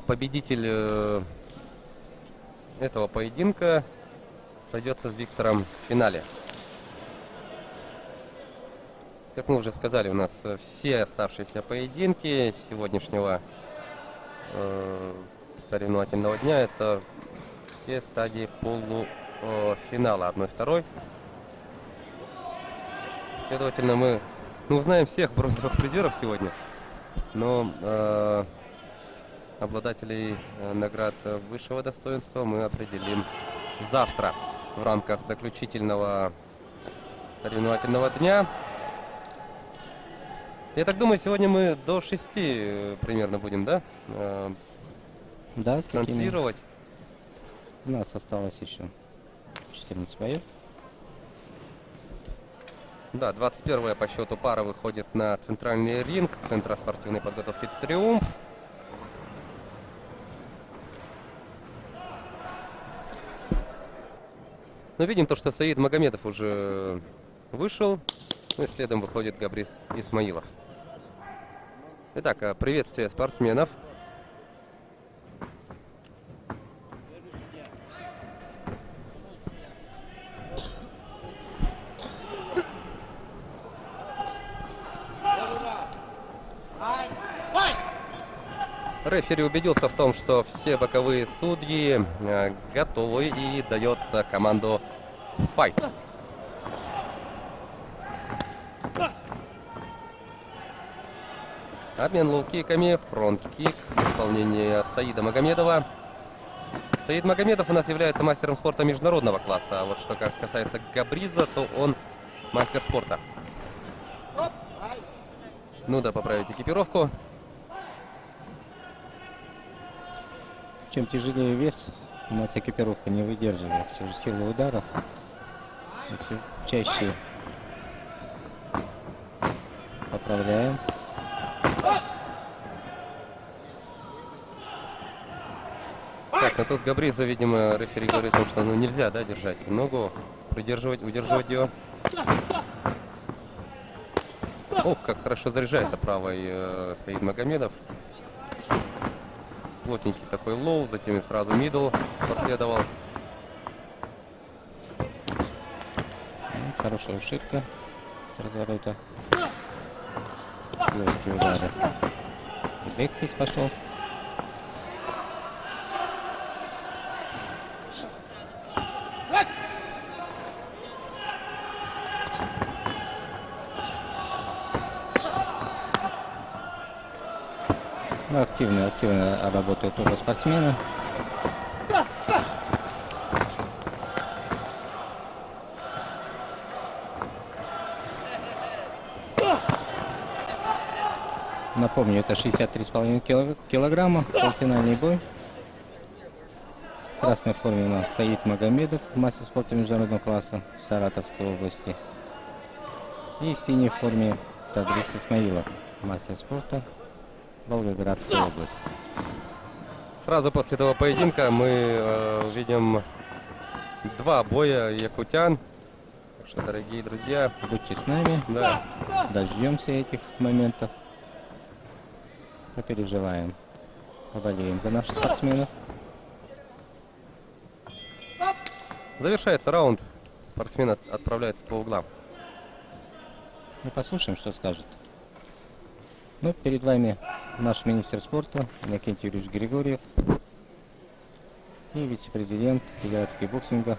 победитель этого поединка сойдется с Виктором в финале. Как мы уже сказали, у нас все оставшиеся поединки сегодняшнего соревновательного дня — это все стадии полуфинала 1-2. Следовательно, мы узнаем всех бронзовых призеров сегодня, но обладателей наград высшего достоинства мы определим завтра в рамках заключительного соревновательного дня. Я так думаю, сегодня мы до 6 примерно будем, да? Да, транслировать. У нас осталось еще 14 боев. Да, 21-я по счету пара выходит на центральный ринг Центра спортивной подготовки «Триумф». Но видим то, что Саид Магомедов уже вышел. Ну и следом выходит Габрис Исмаилов. Итак, приветствие спортсменов. Рефери убедился в том, что все боковые судьи готовы и дает команду «Файт». Обмен лоу-киками, фронт-кик в исполнении Саида Магомедова. Саид Магомедов у нас является мастером спорта международного класса. А вот что касается Габриза, то он мастер спорта. Ну да, поправить экипировку. Чем тяжелее вес, у нас экипировка не выдерживает все же силы ударов. И все чаще поправляем. Так, а тут Габриза, видимо, рефери говорит, что нельзя, да, держать ногу, придерживать, удерживать ее. Ох, как хорошо заряжает правой Саид Магомедов. Плотненький такой лоу, затем и сразу мидл последовал. Хорошая ушибка с разворота. Легкие удары. Бэкфейс пошел. Ну, активно работают оба спортсмена. Напомню, это 63,5 килограмма, полуфинальный бой. В красной форме у нас Саид Магомедов, мастер спорта международного класса Саратовской области. И в синей форме Габрис Исмаилов, мастер спорта Волгоградской области. Сразу после этого поединка мы увидим два боя якутян. Так что, дорогие друзья, будьте с нами. Да. Дождемся этих моментов. Попереживаем. Поболеем за наших спортсменов. Завершается раунд. Спортсмен отправляется по углам. Мы послушаем, что скажет. Ну, перед вами наш министр спорта Иннокентий Юрьевич Григорьев и вице-президент Федерации боксинга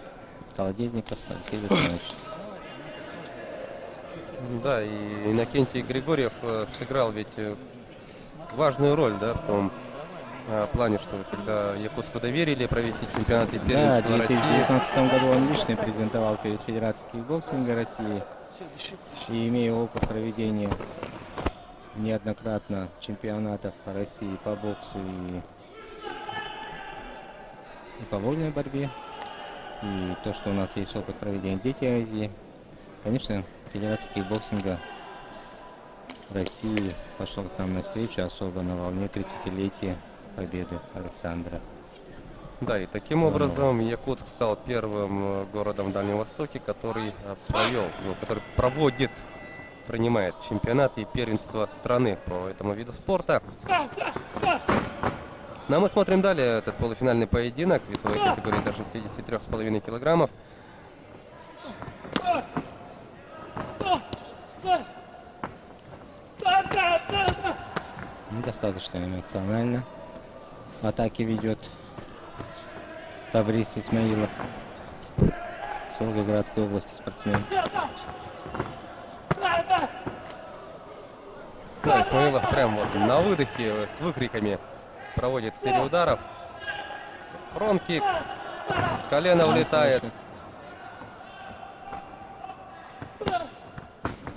Колодезников Алексей Александрович. Да, и Иннокентий Григорьев сыграл ведь важную роль, да, в том плане, что вот когда Якутску доверили провести чемпионат и Да, в первенство России. 2019 году он лично презентовал перед Федерацией кикбоксинга России. И имея опыт проведения неоднократно чемпионатов России по боксу и по вольной борьбе, и то, что у нас есть опыт проведения Дети Азии, конечно, Федерация кикбоксинга России пошел к нам навстречу, особо на волне 30-летия победы Александра. Да, и таким образом Якутск стал первым городом в Дальнем Востоке, который который принимает чемпионат и первенство страны по этому виду спорта. Ну а мы смотрим далее этот полуфинальный поединок в весовой категории до 63,5 килограммов. Достаточно эмоционально. Атаки ведет Табрис Исмаилов с Волгоградской области спортсмен. Да, Исмаилов прям вот на выдохе с выкриками проводит серию ударов. Фронт-кик. С колена улетает.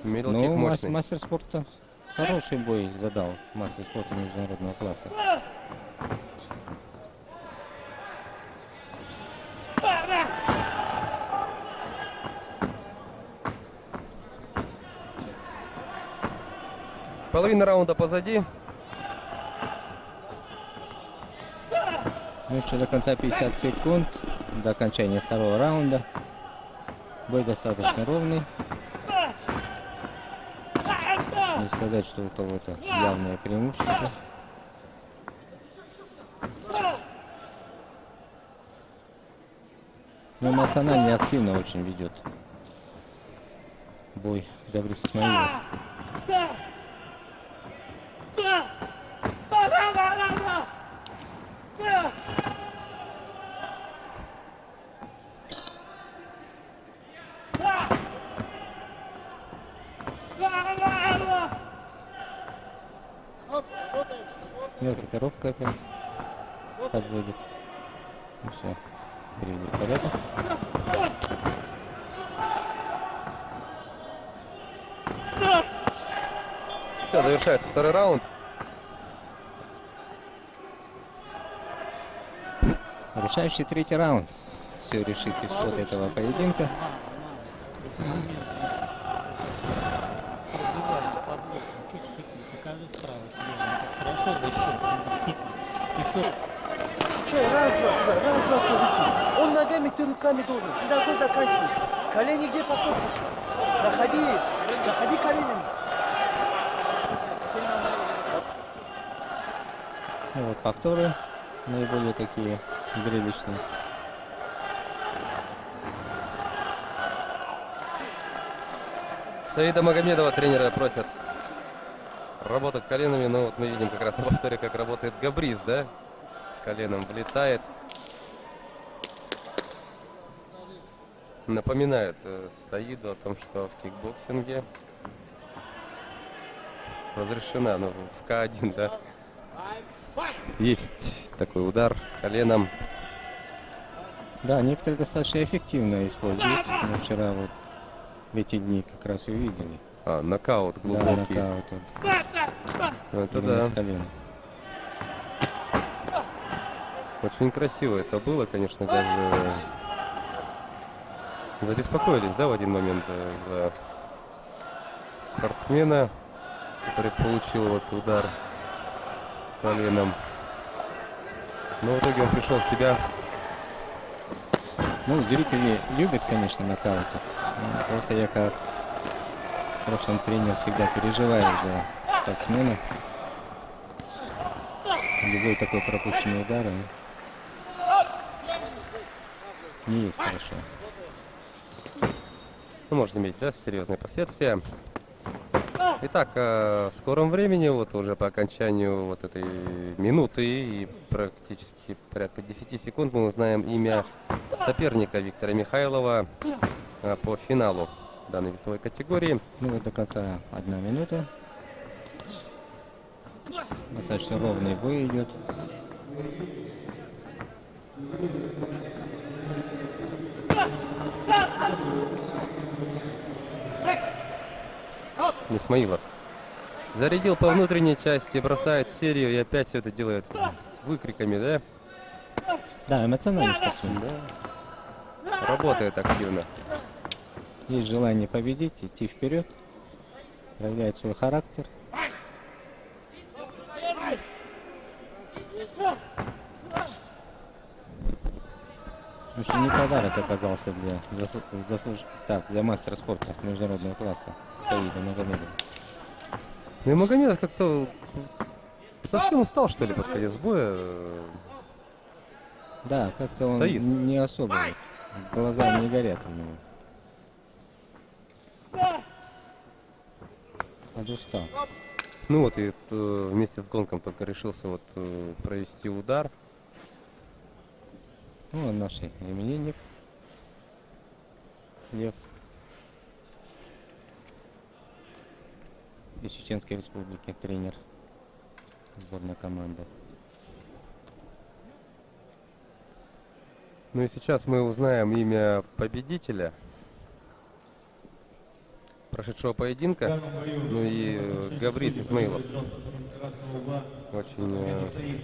Мидл-кик мощный. Мастер спорта хороший бой задал. Мастер спорта международного класса. Половина раунда позади. Ну еще до конца 50 секунд, до окончания второго раунда. Бой достаточно ровный. Не сказать, что у кого-то явное преимущество. Но эмоционально и активно очень ведет бой Табрис Исмаилов. Группировка опять подводит. Ну все, привели в порядок. Все, завершается второй раунд. Решающий третий раунд. Все решит исход этого поединка. Че, раз, два, руки. Он ногами, ты руками должен. Ты ногой заканчивай. Колени где по корпусу? Заходи коленями. И вот повторы наиболее такие зрелищные. Саида Магомедова тренера просят работать коленами, но вот мы видим как раз на повторе, как работает Габриз, да? Коленом влетает. Напоминает Саиду о том, что в кикбоксинге разрешена, ну, в К1, да? Есть такой удар коленом. Да, некоторые достаточно эффективно используют. Мы вчера вот в эти дни как раз увидели. Нокаут глубокий. Да, нокаут. Это да. С колена. Очень красиво это было, конечно, даже забеспокоились, да, в один момент за спортсмена, который получил вот удар коленом. Но в итоге он пришел в себя. Ну, зрители любят, конечно, нокауты. Просто я как в прошлом тренер всегда переживаю за спортсмена. Любой такой пропущенный удар не есть хорошо. Ну, может иметь, да, серьезные последствия. Итак, в скором времени, вот уже по окончанию вот этой минуты и практически порядка 10 секунд мы узнаем имя соперника Виктора Михайлова по финалу данной весовой категории. Ну вот до конца 1 минута. Достаточно ровный бой идет. Исмаилов зарядил по внутренней части, бросает серию и опять все это делает с выкриками, да? Да, эмоциональный спортсмен. Да. Работает активно. Есть желание победить, идти вперед, проявляет свой характер. Очень не подарок оказался для мастера спорта международного класса Саида Магомедова. Ну и Магомедов как-то совсем устал, что ли, под конец боя. Да, как-то стоит. Он не особо, глаза не горят у него. Подустал. Ну вот и вместе с Гонком только решился вот провести удар. Ну, он наш именинник. Лев. Из Чеченской Республики, тренер сборной команды. Ну и сейчас мы узнаем имя победителя прошедшего поединка. Ну и Габрис Исмаилов очень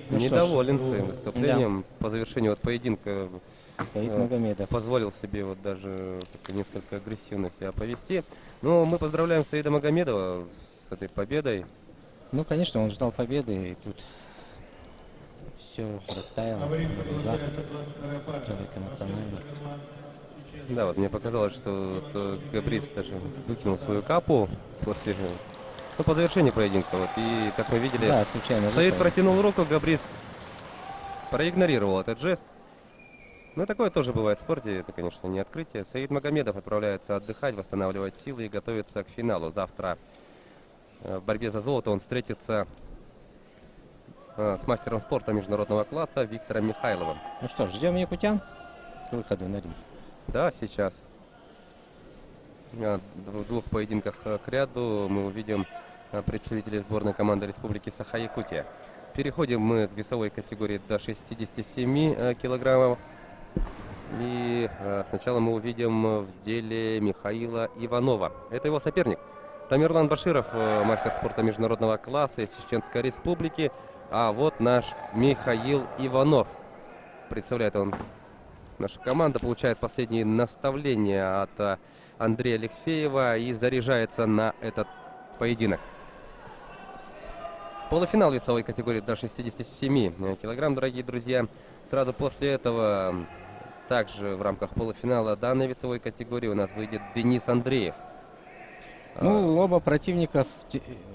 недоволен своим выступлением. Да. По завершению вот поединка Саид Магомедов позволил себе вот даже несколько агрессивно себя повести. Но мы поздравляем Саида Магомедова с этой победой. Ну, конечно, он ждал победы, и тут все растаяло. Человек эмоциональный. Да, вот мне показалось, что вот Габрис даже выкинул свою капу после, ну, по завершении поединка. Вот, и, как мы видели, да, случайно, Саид протянул руку, Габрис проигнорировал этот жест. Но такое тоже бывает в спорте, это, конечно, не открытие. Саид Магомедов отправляется отдыхать, восстанавливать силы и готовится к финалу. Завтра в борьбе за золото он встретится с мастером спорта международного класса Виктором Михайловым. Ну что ж, ждем якутян к выходу на ринг. Да, сейчас в двух поединках к ряду мы увидим представителей сборной команды Республики Саха-Якутия. Переходим мы к весовой категории до 67 килограммов. И сначала мы увидим в деле Михаила Иванова. Это его соперник. Тамерлан Баширов, мастер спорта международного класса из Чеченской Республики. А вот наш Михаил Иванов. Представляет он наша команда, получает последние наставления от Андрея Алексеева и заряжается на этот поединок. Полуфинал весовой категории до 67 килограмм, дорогие друзья. Сразу после этого, также в рамках полуфинала данной весовой категории, у нас выйдет Денис Андреев. Ну, оба противников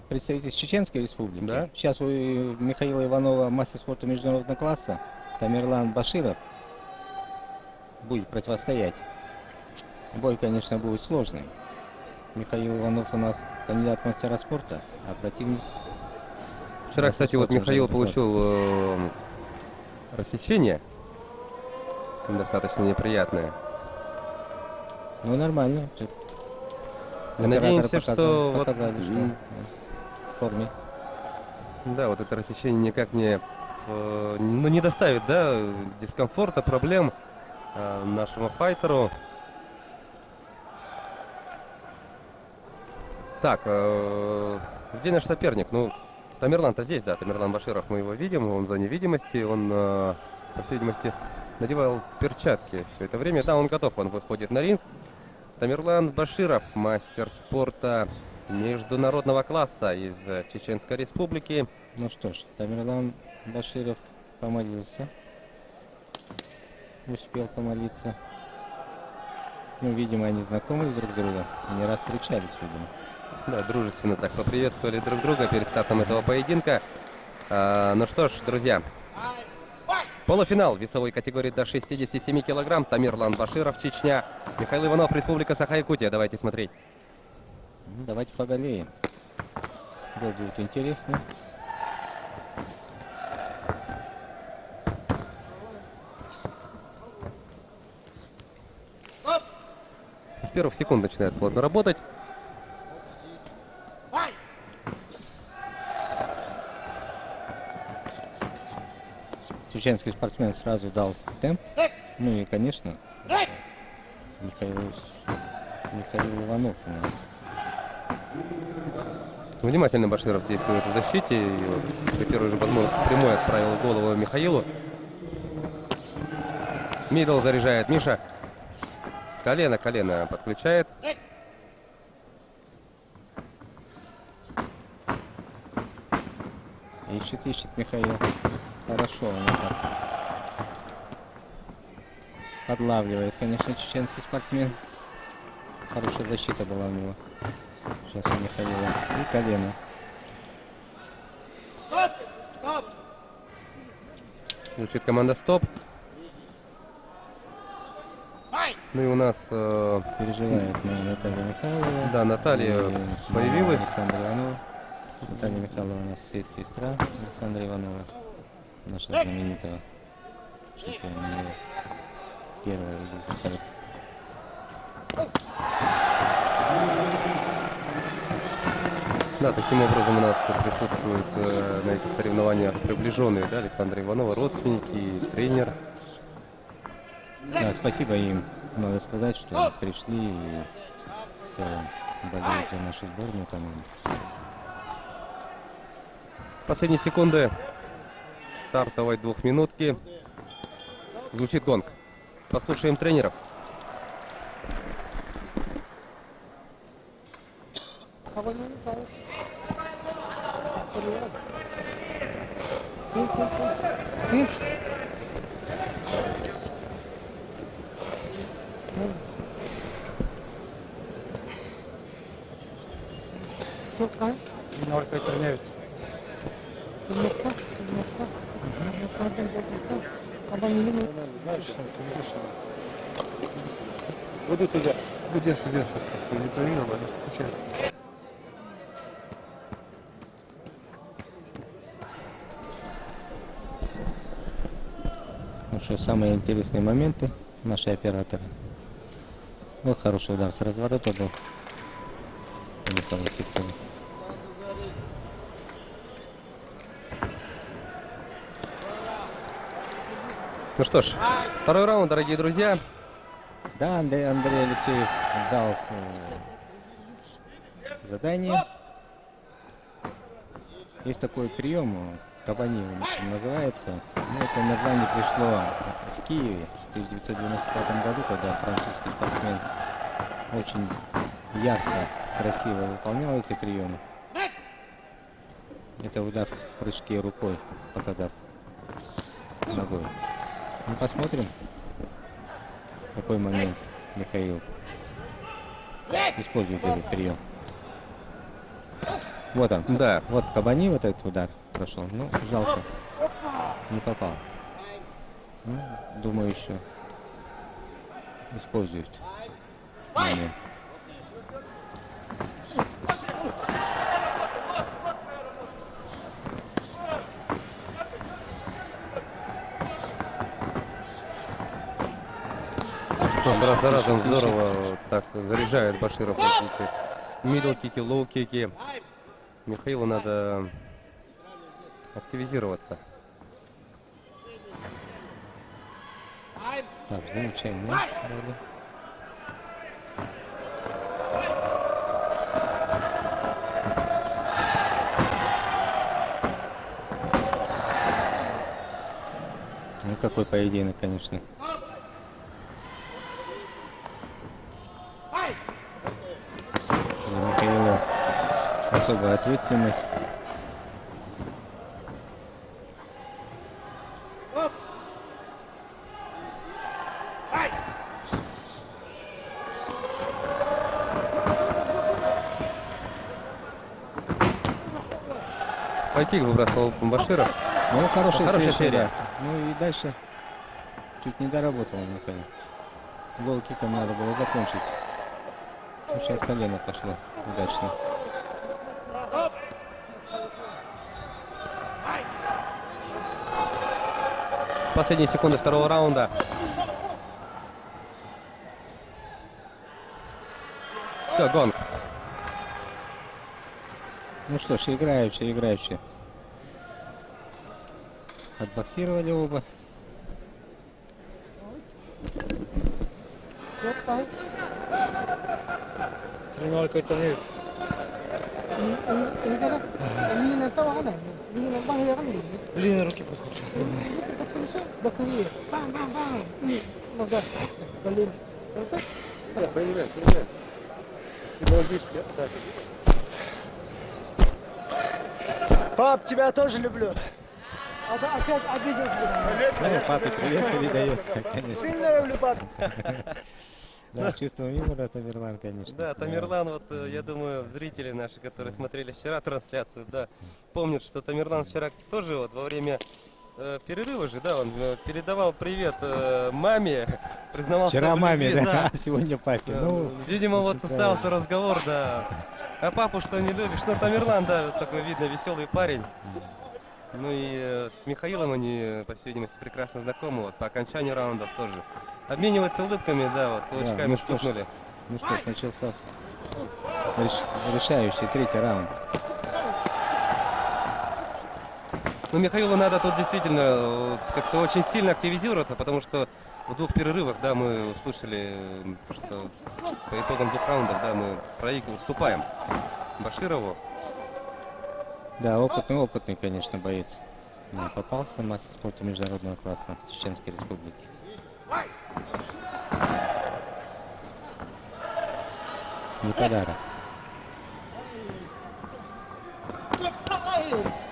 представители Чеченской Республики. Да? Сейчас у Михаила Иванова мастер спорта международного класса Тамерлан Баширов будет противостоять. Бой, конечно, будет сложный. Михаил Иванов у нас кандидат в мастера спорта, а противник... Вчера, кстати, вот Михаил получил рассечение. Достаточно неприятное. Ну, нормально. Надеемся, что показали, что в форме. Да, вот это рассечение никак не доставит, да, дискомфорта, проблем нашему файтеру. Так, где наш соперник? Ну, Тамерлан-то здесь, да, Тамерлан Баширов, мы его видим, он в зоне видимости, он, по всей видимости, надевал перчатки все это время. Да, он готов, он выходит на ринг. Тамерлан Баширов, мастер спорта международного класса из Чеченской Республики. Ну что ж, Тамерлан Баширов помолился. Успел помолиться. Ну, видимо, они знакомы друг с другом. Не раз встречались, видимо. Да, дружественно так поприветствовали друг друга перед стартом этого поединка. Ну что ж, друзья, полуфинал весовой категории до 67 килограмм. Тамерлан Баширов, Чечня. Михаил Иванов, Республика Саха-Якутия. Давайте смотреть. Ну, давайте поголеем. Бой будет интересный. С первых секунд начинает плотно работать. чеченский спортсмен сразу дал темп. Ну и, конечно, Михаил Иванов у нас. Внимательно Баширов действует в защите. И вот при первой же возможности прямой отправил голову Михаилу. Мидл заряжает Миша. Колено подключает. Ищет Михаил. Хорошо он так подлавливает, конечно, чеченский спортсмен. Хорошая защита была у него. Сейчас у Михаила. И колено. Звучит команда «Стоп». Ну и у нас... переживает Наталья Михайлова. Да, Наталья И появилась. Александр Иванов. Наталья Михайлова у нас есть сестра Александра Иванова. Наша знаменитого чемпиона мира. Первого здесь стала. Да, таким образом у нас присутствуют на этих соревнованиях приближенные, да, Александра Иванова, родственники и тренер. Да, спасибо им. Надо сказать, что пришли и в целом болеют за нашу сборную команду. Последние секунды стартовой двухминутки. Звучит гонг. Послушаем тренеров. Ну что, самые интересные моменты наши операторы. Вот хороший удар с разворота был. Михаил Сивцев. Ну что ж, второй раунд, дорогие друзья. Да, Андрей Алексеев дал задание. Есть такой прием, кабани называется. Ну, это название пришло в Киеве в 1995 году, когда французский спортсмен очень ярко, красиво выполнял эти приемы. Это удар в прыжке рукой, показав ногой. Ну, посмотрим, в какой момент Михаил использует этот прием. Вот он. Да. Вот кабани, вот этот удар прошел. Ну, жалко. Не попал. Ну, думаю, еще использует момент. Раз за разом здорово так заряжает Баширов. Мидл-кики, лоу-кики. Михаилу надо активизироваться. Так, замечательно. Ну, какой поединок, конечно. У Михаила особая ответственность. Хайкик выбрасывал Баширов. Ну, хорошая серия. Да. Ну и дальше чуть не доработал Михаил. Лоу-киком надо было закончить. Ну, сейчас колено пошло удачно. Последние секунды второго раунда. Все, гонг. Ну что ж, играючи. Отбоксировали оба. Принимал какой-то вид. Длинные руки подходят. Пап, тебя тоже люблю. Ну, папе привет передает, конечно. Сильно люблю, пап. Да, чувство юмора Тамерлан, конечно. Да, Тамерлан, вот я думаю, зрители наши, которые смотрели вчера трансляцию, да, помнят, что Тамерлан вчера тоже вот во время перерыва же, да, он передавал привет маме, признавался Вчера в любви, маме, да, а сегодня папе. Ну, видимо, вот очень состоялся правильно. разговор, да. А папу что не любишь? Ну, Тамерлан, да, вот такой видно веселый парень. Ну и с Михаилом они, по всей видимости, прекрасно знакомы. Вот по окончанию раундов тоже. Обмениваются улыбками, да, вот кулачками ну что ж, штукнули. Ну что ж, начался решающий третий раунд. Ну, Михаилу надо тут действительно как-то очень сильно активизироваться, потому что в двух перерывах, да, мы услышали, что по итогам двух раундов, да, мы уступаем Баширову. Да, опытный, конечно, боец. Ну, попался мастер спорта международного класса Чеченской Республики. Не подарок.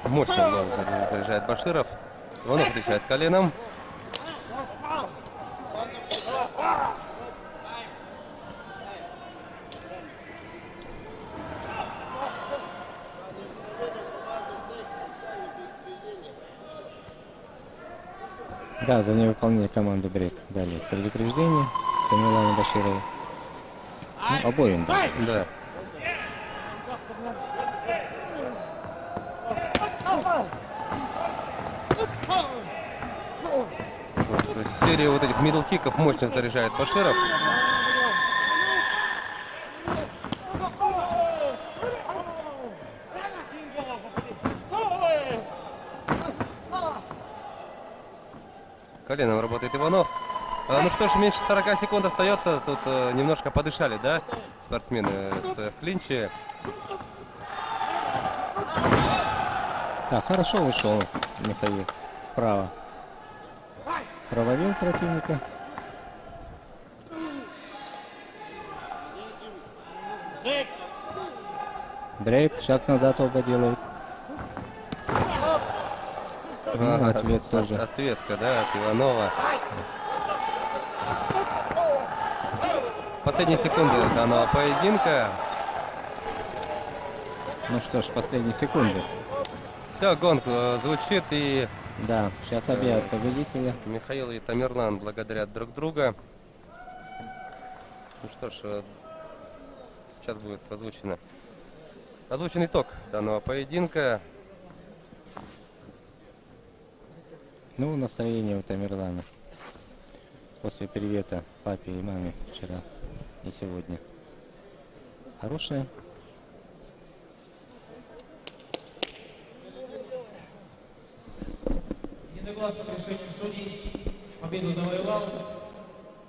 Мощно, да, заряжает Баширов. Иванов отвечает коленом. Да, за невыполнение команды брейк дали предупреждение Тамерлану Баширову. Ну, обоим, да. Да. Вот, серию вот этих мидл-киков мощно заряжает Баширов. Коленом работает Иванов. Ну что ж, меньше 40 секунд остается. Тут немножко подышали, да, спортсмены, стоя в клинче. Так, хорошо вышел Михаил вправо. Проводил противника. Брейк, шаг назад оба делают. Ну, ответ тоже. Ответка, да, от Иванова. Последние секунды данного поединка. Ну что ж, последние секунды. Все, гонг звучит, и да, сейчас объявят победителя. Михаил и Тамерлан благодарят друг друга. Ну что ж, сейчас будет озвучен итог данного поединка. Ну, настроение у Тамерлана после привета папе и маме вчера и сегодня хорошее. Единогласным решением судей победу завоевал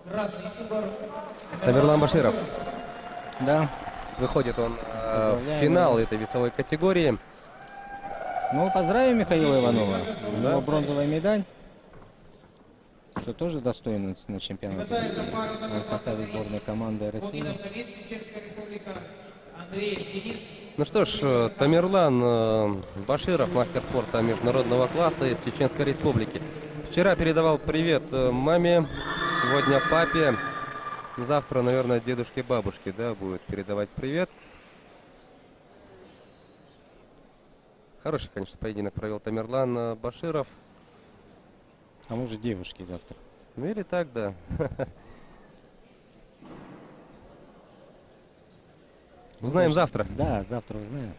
красный угор Тамерлан Баширов. Да. Выходит он в финал этой весовой категории. Ну, поздравим Михаила Иванова. У Да. него бронзовая медаль, что тоже достойно на чемпионате. Он в составе сборной команды России. Ну что ж, Тамерлан Баширов, мастер спорта международного класса из Чеченской Республики. Вчера передавал привет маме, сегодня папе. Завтра, наверное, дедушке, бабушке, да, будет передавать привет. Хороший, конечно, поединок провел Тамерлан Баширов. А может, девушки завтра. Ну или так, да. Узнаем завтра. Да, завтра узнаем.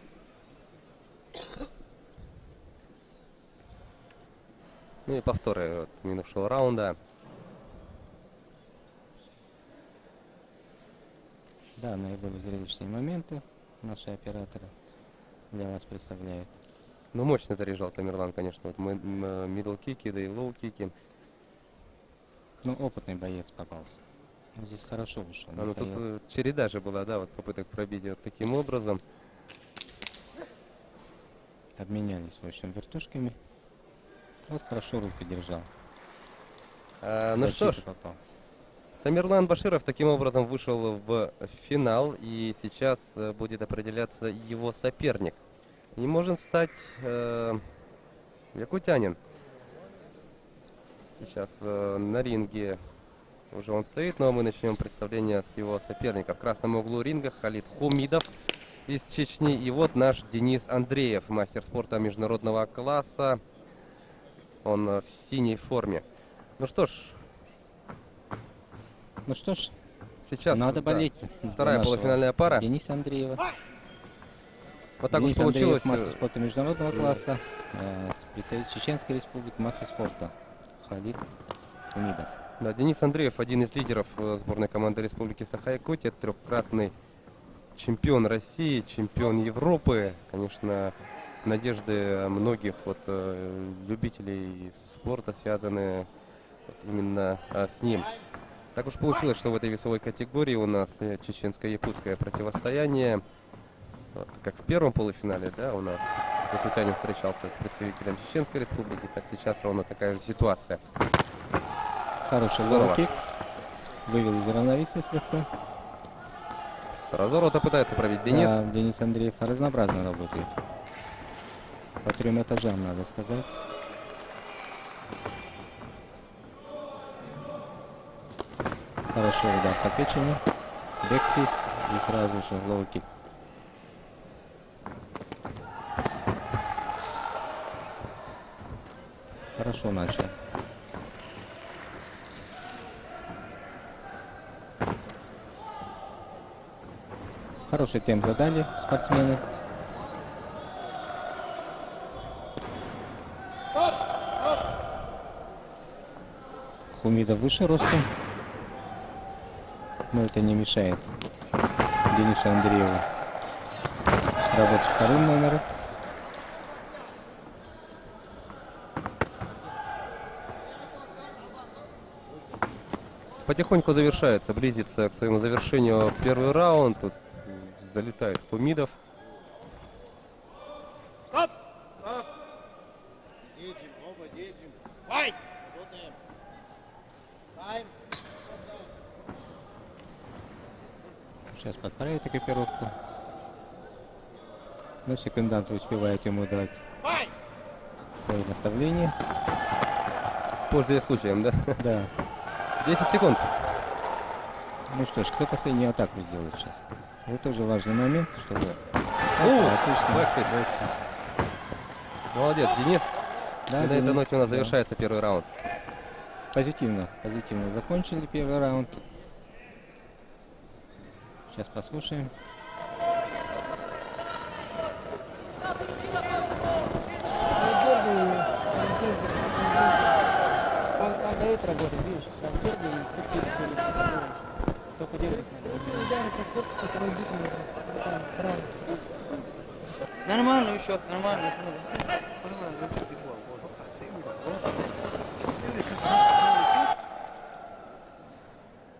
Ну и повторы минувшего раунда. Да, наиболее зрелищные моменты наши операторы для вас представляют. Ну, мощно заряжал Тамерлан, конечно. Вот мидл-кики, да и лоу-кики. Ну, опытный боец попался. Ну, здесь хорошо вышел. Ну, тут Михаил. череда же была, да, вот попыток пробить вот таким образом. Обменялись, в общем, вертушками. Вот хорошо руки держал. Ну что ж, Попал. Тамерлан Баширов таким образом вышел в финал, и сейчас будет определяться его соперник. И может стать якутянин. Сейчас на ринге уже он стоит, но мы начнем представление с его соперника. В красном углу ринга Халид Хумидов из Чечни. И вот наш Денис Андреев, мастер спорта международного класса. Он в синей форме. Ну что ж, сейчас надо болеть. Вторая полуфинальная пара. Денис Андреева. Вот так Денис уж получилось. Андреев, мастер спорта международного класса, представитель Чеченской республики, мастер спорта Халид Хумидов. Да, Денис Андреев, один из лидеров сборной команды Республики Саха-Якутия, трехкратный чемпион России, чемпион Европы. Конечно, надежды многих любителей спорта связаны именно с ним. Так уж получилось, что в этой весовой категории у нас чеченско-якутское противостояние. Вот, как в первом полуфинале, да, у нас якутянин встречался с представителем Чеченской республики, так сейчас ровно такая же ситуация. Хороший лоу-кик. Вывел из равновесия слегка. С разворота пытается пробить Денис. Да, Денис Андреев разнообразно работает. По 3 этажам, надо сказать. Хороший удар по печени. Бэкфист и сразу же лоу-кик. Хорошо начал. Хороший темп задали спортсмены. Хумидов выше ростом, но это не мешает Денису Андрееву работать вторым номером. Потихоньку завершается, близится к своему завершению первый раунд. Тут залетает Хумидов. Стоп! Стоп! Едем, оба едем. Файт! Тайм! Сейчас подправит экипировку. Но секундант успевает ему дать свои наставления. Пользуясь случаем, да? Да. 10 секунд. Ну что ж, кто последнюю атаку сделает сейчас? Это тоже важный момент, чтобы... Бэкфист. Молодец, Денис. Да, и на этой Денис, ноте у нас да. завершается первый раунд. Позитивно закончили первый раунд. Сейчас послушаем. Он дает работу, видишь, раздергивай и какие все только делать надо. Нормально еще, нормально.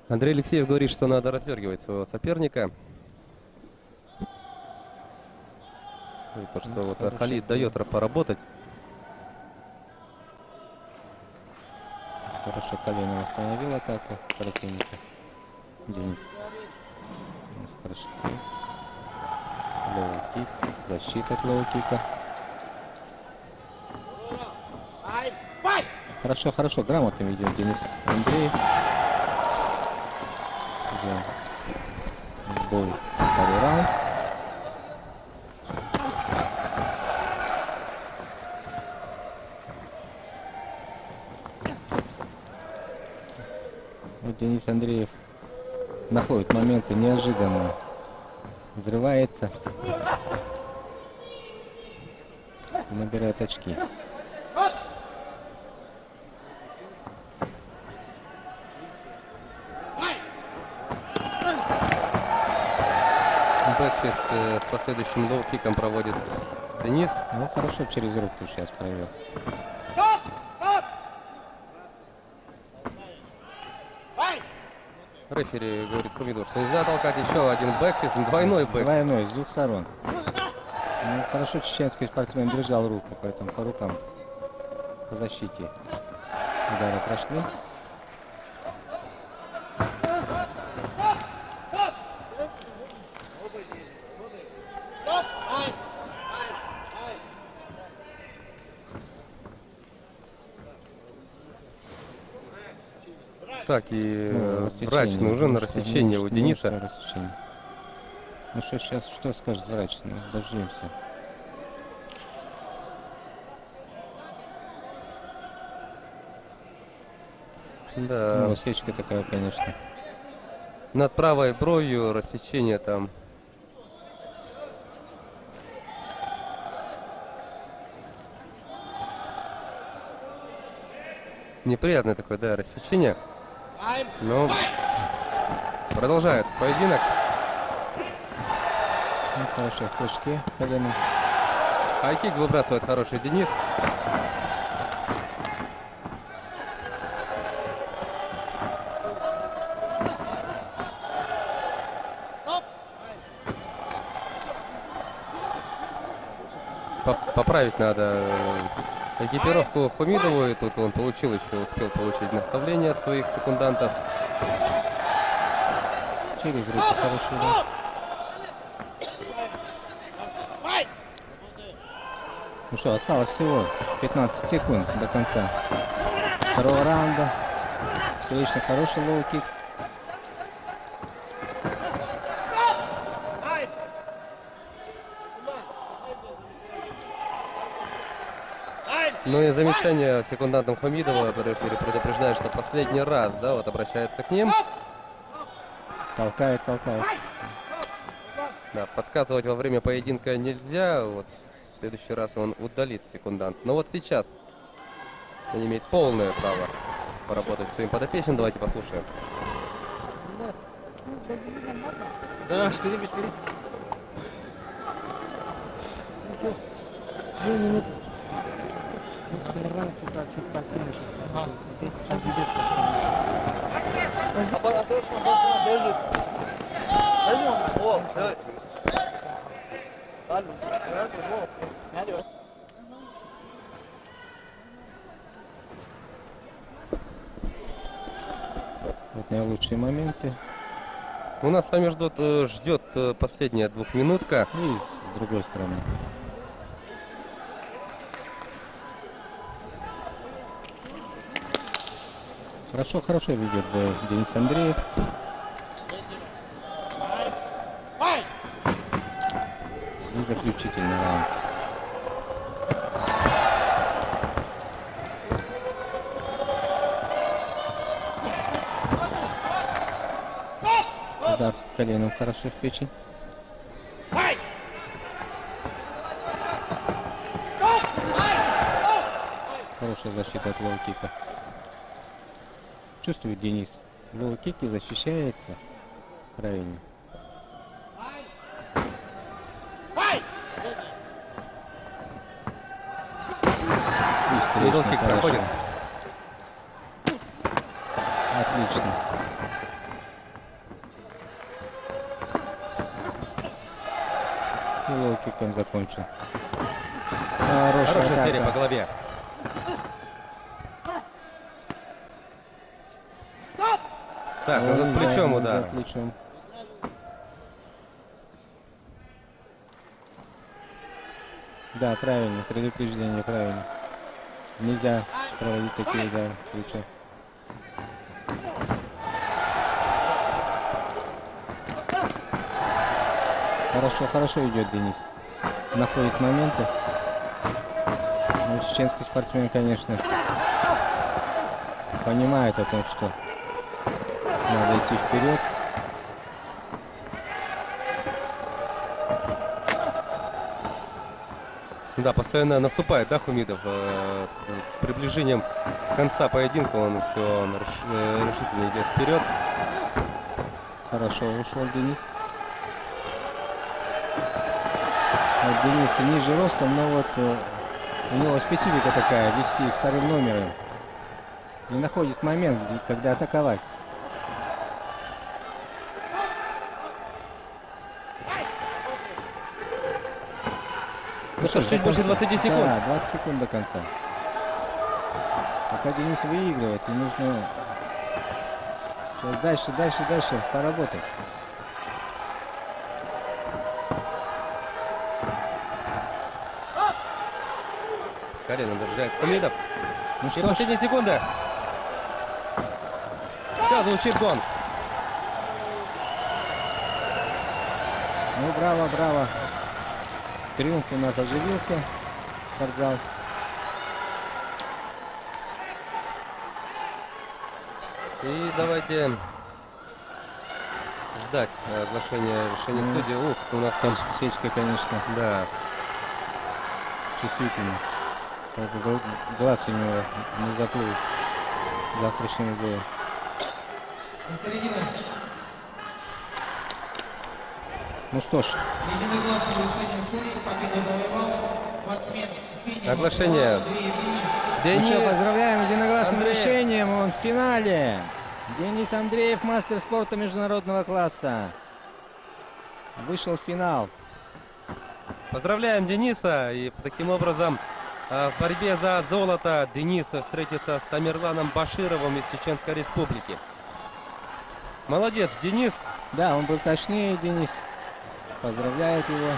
Андрей Алексеев говорит, что надо раздергивать своего соперника. И то, что вот Халид дает поработать. Хорошо колено восстановил атаку противника. Денис. Хорошо. Лоу-кик. Защита от лоу-кика. Хорошо, хорошо. Грамотно ведет Денис Андреев. Бой. Второй раунд. Вот Денис Андреев находит моменты неожиданно. Взрывается. И набирает очки. Бэкфист с последующим лоу-киком проводит Денис. Ну, хорошо через руку сейчас провел. Рефери говорит Хамидову, что нельзя толкать. Еще один бэкфист, двойной бэкфист. Двойной, с двух сторон. Ну, хорошо чеченский спортсмен держал руку, поэтому по рукам, по защите удары прошли. Так, и рассечение. врач нужен, рассечение у Дениса. Рассечение. Ну что сейчас, что скажет врач? Ну, дождемся. Да. Ну, осечка такая, конечно. Над правой бровью рассечение там. Неприятное такое, да, рассечение. Но продолжается поединок. Ну, хорошо, в прыжке колено. Хайкик выбрасывает хороший Денис. Поправить надо экипировку Хамидову, и тут он успел получить наставление от своих секундантов. Через руку хороший удар. Ну что, осталось всего 15 секунд до конца второго раунда. Встречно хороший лоу-кик. Ну и замечание секундантам Хамидова, рефери предупреждает, что последний раз, да, вот обращается к ним. Толкает. Да, подсказывать во время поединка нельзя, вот в следующий раз он удалит секундант. Но вот сейчас он имеет полное право поработать с своим подопечным. Давайте послушаем. Да, спири, без спири. Вот наилучшие моменты. У нас с вами ждет последняя двухминутка. И с другой стороны. Хорошо ведет Денис Андреев. И заключительный раунд. Удар коленом хорошо в печень. Хорошая защита от лоу-кика. Чувствует Денис. В лоу-кике защищается правильно. Мидл-кик проходит. Отлично. И лоу-киком закончил. Хорошая серия по голове. Так, над плечом удар. Плечом. Да, правильно, предупреждение, правильно. Нельзя проводить такие удары плечом. Хорошо идет Денис. Находит моменты. Но чеченский спортсмен, конечно, понимает о том, что надо идти вперед. Да, постоянно наступает, да, Хамидов? С приближением конца поединка он все решительно идет вперед. Хорошо ушел Денис. Вот Денис ниже ростом, но вот у него специфика такая, вести вторым номером. Не находит момент, когда атаковать. Ну что ж, чуть больше 20 секунд. Да, 20 секунд до конца. Пока Денис выигрывает, и нужно сейчас дальше поработать. Колено держает Хамидов. Ну И последняя секунда. Все, звучит гонг. Ну, браво, браво. Триумф у нас оживился. Спортзал. И давайте ждать оглашения решения судей. Ух, у нас там сечка, конечно. Да. Чувствительно. Глаз у него не заплыл завтрашнего боя. Ну что ж. Единогласным решением судей победу завоевал спортсмен синего. Оглашение. Ну что, поздравляем единогласным решением, он в финале. Денис Андреев, мастер спорта международного класса. Вышел в финал. Поздравляем Дениса. И таким образом в борьбе за золото Денис встретится с Тамерланом Башировым из Чеченской Республики. Молодец, Денис. Да, он был точнее, Денис. Поздравляет его.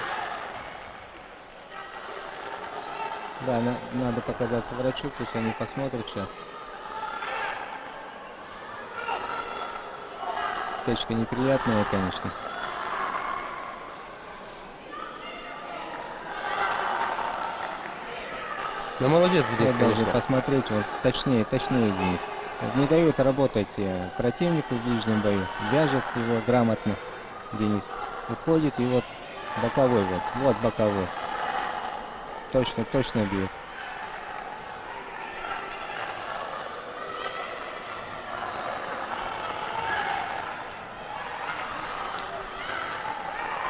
Да, надо показаться врачу, пусть они посмотрят сейчас. Сечка неприятная, конечно. Ну, молодец, Денис, даже конечно. посмотреть, вот точнее Денис. Вот не дает работать противнику в ближнем бою. Вяжет его грамотно Денис. Уходит и вот боковой вот боковой. Точно бьет.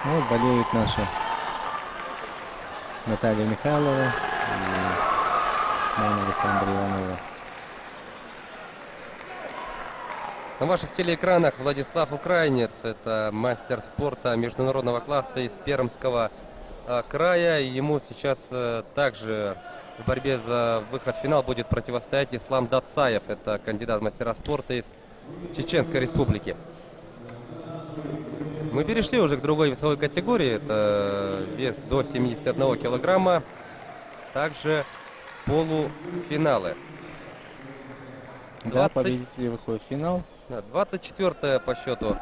Вот болеют наши Наталья Михайлова и Майя Александра Иванова. На ваших телеэкранах Владислав Украинец. Это мастер спорта международного класса из Пермского края. Ему сейчас также в борьбе за выход в финал будет противостоять Ислам Дацаев. Это кандидат в мастера спорта из Чеченской Республики. Мы перешли уже к другой весовой категории. Это вес до 71 килограмма. Также полуфиналы. Да, победители выходят в финал. 24-я по счету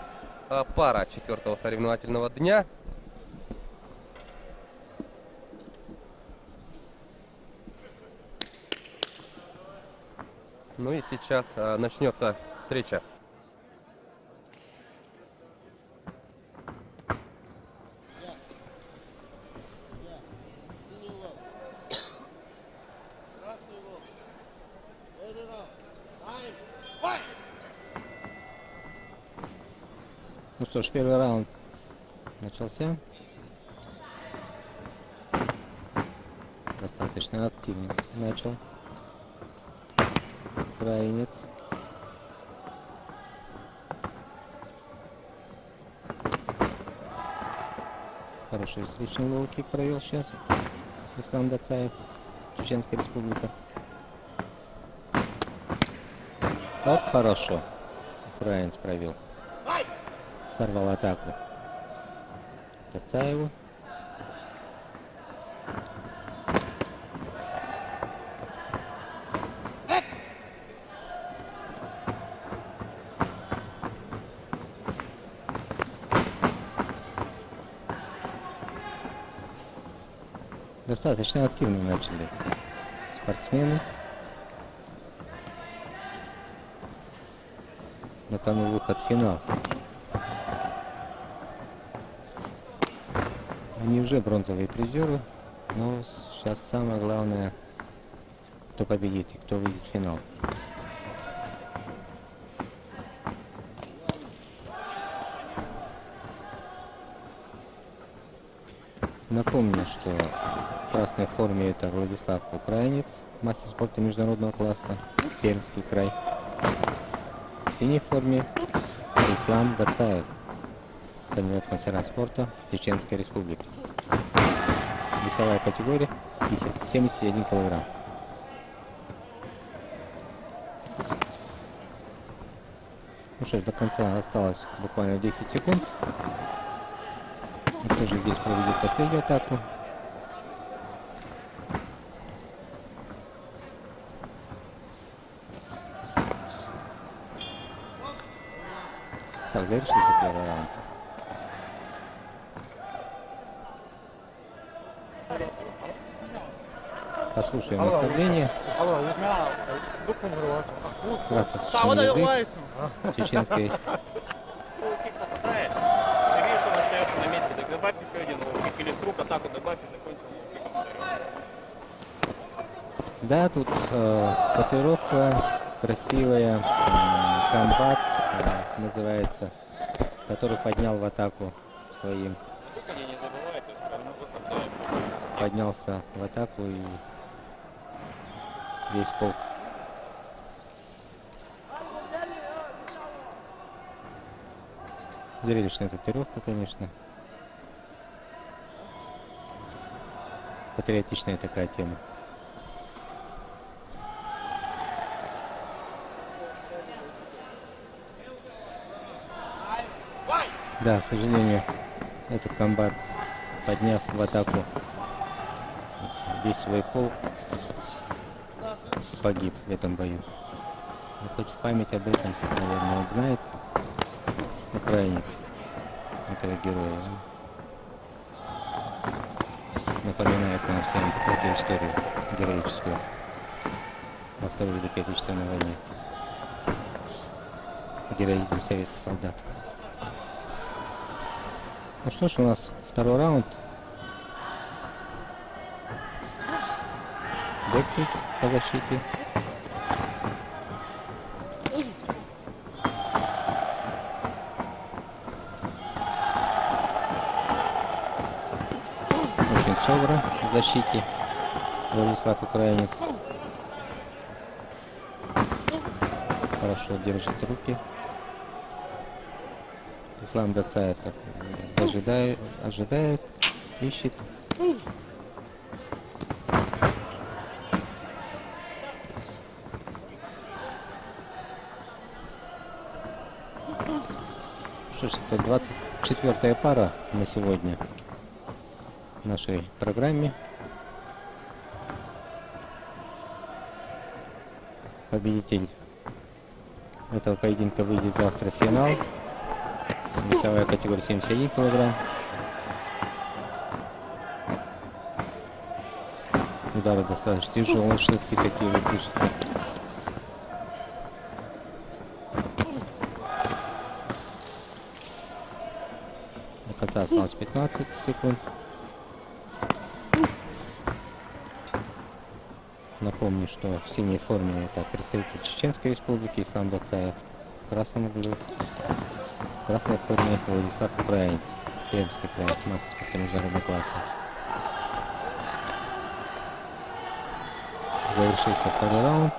пара 4-го соревновательного дня. Ну и сейчас начнется встреча. Ну что ж, первый раунд начался. Достаточно активно начал украинец. Хороший встречный лоу-кик провел сейчас Ислам Дацаев, Чеченская Республика. Вот хорошо украинец провел. Сорвал атаку Дацаеву. Достаточно активно начали спортсмены. На кону выход в финал. Они уже бронзовые призеры, но сейчас самое главное, кто победит и кто выйдет в финал. Напомню, что в красной форме это Владислав Украинец, мастер спорта международного класса, Пермский край. В синей форме Ислам Дацаев, кандидат в мастера спорта Чеченской Республики. Весовая категория 71 килограмм. Ну что ж, до конца осталось буквально 10 секунд. Кто же здесь проведет последнюю атаку? Так, завершился первый раунд. Послушаем наставление. Красный язык чеченской. Видишь, он остается на месте, так добавь еще один лоу-кик или с рук атаку добавь и закончим лоу-киком. Да, тут татуировка красивая, комбат называется, который поднял в атаку своим. Поднялся в атаку и весь полк. Зрелищная татуировка, конечно. Патриотичная такая тема. Да, к сожалению, этот комбат, подняв в атаку весь свой полк, погиб в этом бою. И хоть в память об этом, наверное, он знает, украинец этого героя. Напоминает нам всем эту историю героическую во Второй Великой Отечественной войне. Героизм советских солдат. Ну что ж, у нас второй раунд. Бэкпресс по защите. Очень собран в защите. Владислав Украинец. Хорошо держит руки. Ислам Дацаев так ожидает, ищет. Что ж, это 24-я пара на сегодня в нашей программе. Победитель этого поединка выйдет завтра в финал. Весовая категория 71 килограмм. Удары достаточно тяжелые, шутки такие вы слышите. До конца осталось 15 секунд. Напомню, что в синей форме это представитель Чеченской Республики Ислам Дацаев. В красном углу. В красной форме Владислав Украинец, Пермский край, мастер спорта международного класса. Завершился второй раунд.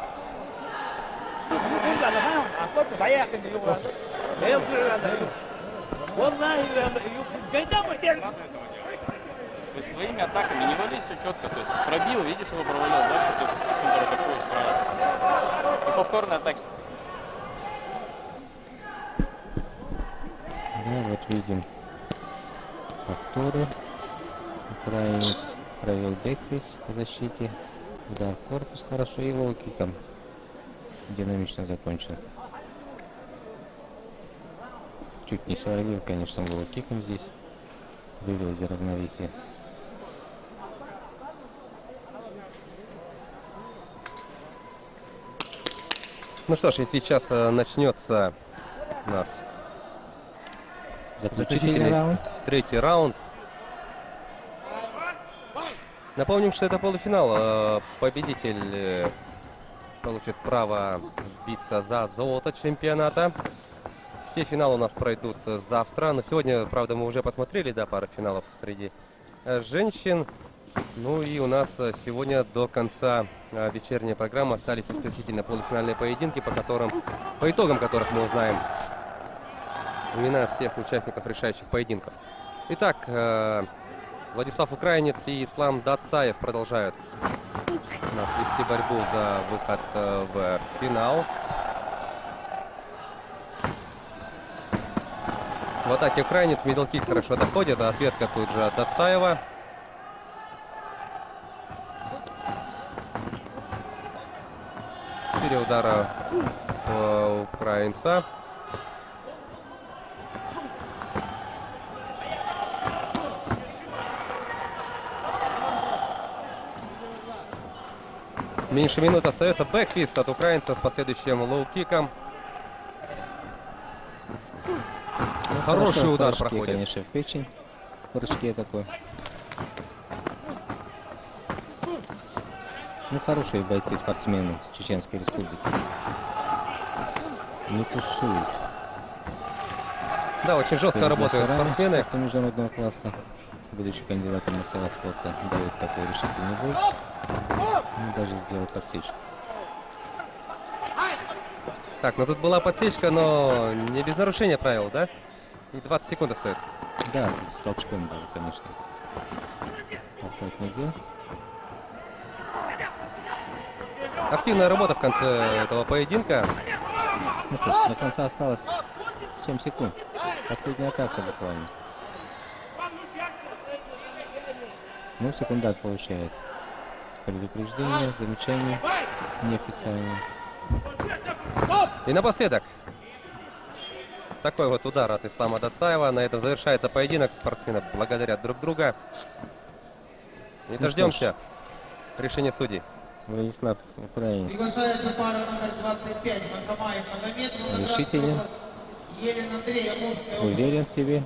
То есть своими атаками не вались все четко, то есть пробил, видишь, его провалил, дальше ты контратакуешь справа. И повторные атаки. Да, вот видим повторы. Украинец провел бэкфейс по защите. Удар в корпус хорошо и лоу-киком динамично закончил. Чуть не свалил, конечно, лоу-киком здесь. Вывел из равновесия. Ну что ж, и сейчас начнется у нас заключительный раунд. Третий раунд. Напомним, что это полуфинал. Победитель получит право биться за золото чемпионата. Все финалы у нас пройдут завтра. Но сегодня, правда, мы уже посмотрели, да, пару финалов среди женщин. Ну и у нас сегодня до конца вечерней программы остались исключительно полуфинальные поединки, по итогам которых мы узнаем имена всех участников решающих поединков. Итак, Владислав Украинец и Ислам Дацаев продолжают у нас вести борьбу за выход в финал. В атаке Украинец, мидл-кик хорошо доходит, а ответка тут же от Дацаева. Серия удара в украинца. Меньше минуты остается. Бэкфист от украинца с последующим лоу-киком. Хороший удар проходит. Конечно, в печень. В прыжке такой. Ну, хорошие бойцы, спортсмены с Чеченской Республики. Не тушуют. Да, очень жестко работают спортсмены. Международного класса, будучи кандидатом в мастера спорта, дает такой решительный бой. Он даже сделал подсечку. Так, ну тут была подсечка, но не без нарушения правил, да? И 20 секунд остается. Да, с толчком было, конечно. Так нельзя. Активная работа в конце этого поединка. Ну что ж, до конца осталось 7 секунд. Последняя атака буквально. Ну, секундант получает предупреждение, замечание неофициальное. И напоследок такой вот удар от Ислама Дацаева. На этом завершается поединок. Спортсмены благодарят друг друга. И дождемся решения судей. Владислав Украинец. Приглашается пара номер 25. Махамаев Магомед. Решителен. Елен Андрей, Амурская область. Уверен в себе.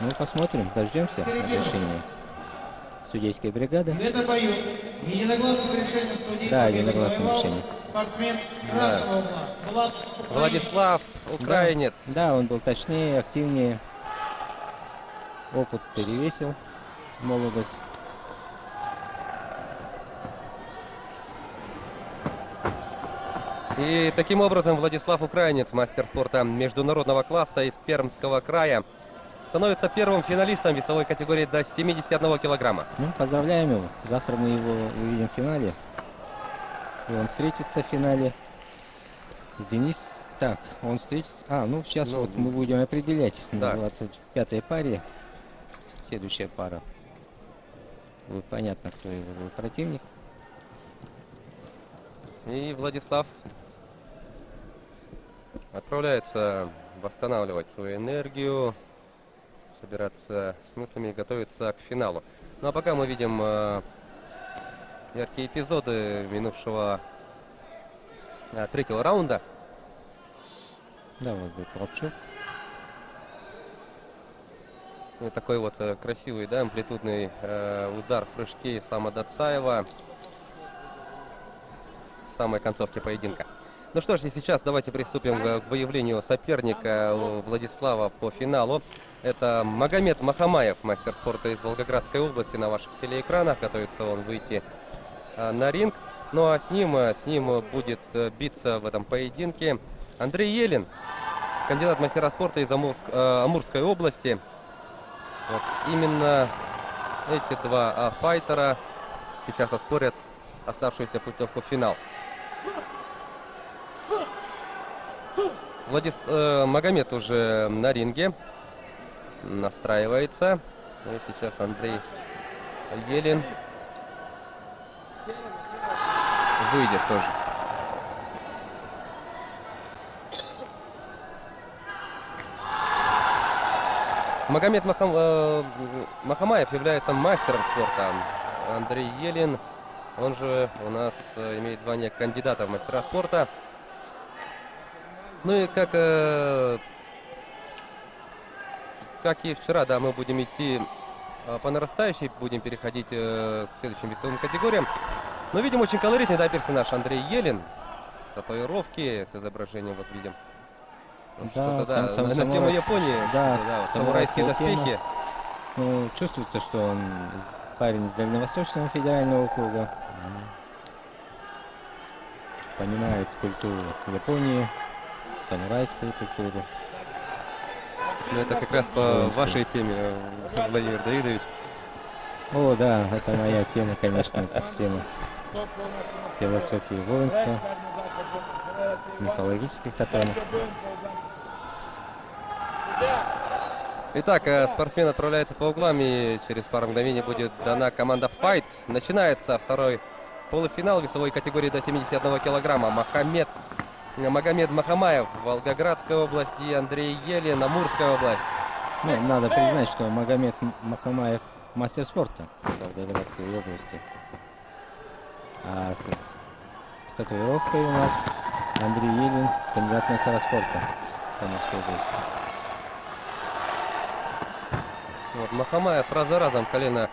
Ну, посмотрим, дождемся решения судейской бригады. В этом бою единогласным решением судей Да, победу единогласным завоевал решением. спортсмен красного угла. Владислав Украинец. Да, он был точнее, активнее. Опыт перевесил молодость. И таким образом Владислав Украинец, мастер спорта международного класса из Пермского края, становится первым финалистом весовой категории до 71 килограмма. Ну, поздравляем его. Завтра мы его увидим в финале. И он встретится в финале. Денис, так, он встретится... ну сейчас вот мы будем определять да. на 25-й паре. Следующая пара. Будет понятно, кто его противник. И Владислав отправляется восстанавливать свою энергию, собираться с мыслями и готовиться к финалу. Ну а пока мы видим яркие эпизоды минувшего третьего раунда. Да, вот будет толчок. И такой вот красивый, да, амплитудный удар в прыжке Ислама Дацаева в самой концовке поединка. Ну что ж, и сейчас давайте приступим к выявлению соперника Владислава по финалу. Это Магомед Махамаев, мастер спорта из Волгоградской области. На ваших телеэкранах готовится он выйти на ринг. Ну а с ним будет биться в этом поединке Андрей Елин, кандидат в мастера спорта из Амурской области. Вот именно эти два файтера сейчас оспорят оставшуюся путевку в финал. Магомед уже на ринге, настраивается. И сейчас Андрей Елин выйдет тоже. Магомед Махамаев является мастером спорта. Андрей Елин, он же у нас имеет звание кандидата в мастера спорта. Ну и как и вчера, да, мы будем идти по нарастающей, будем переходить к следующим весовым категориям. Но видим очень колоритный, да, персонаж Андрей Елин. Татуировки с изображением, вот видим. Да, что-то, да, на тему Японии. Да, вот, самурайские доспехи. Ну, чувствуется, что он парень из Дальневосточного федерального округа. Понимает культуру Японии, самурайскую культуру. Ну, это как раз по вашей теме, Владимир Давидович. О, да, это моя тема, конечно, это тема философии воинства, мифологических тотемов. Итак, спортсмен отправляется по углам, и через пару мгновений будет дана команда «Файт». Начинается второй полуфинал весовой категории до 71 килограмма. Магомед Махамаев, Волгоградская область, и Андрей Елин, Амурская область. Ну, надо признать, что Магомед Махамаев мастер спорта в Волгоградской области. А с татуировкой у нас Андрей Елин, кандидат мастера спорта в Амурской области. Вот, Махамаев раз за разом колено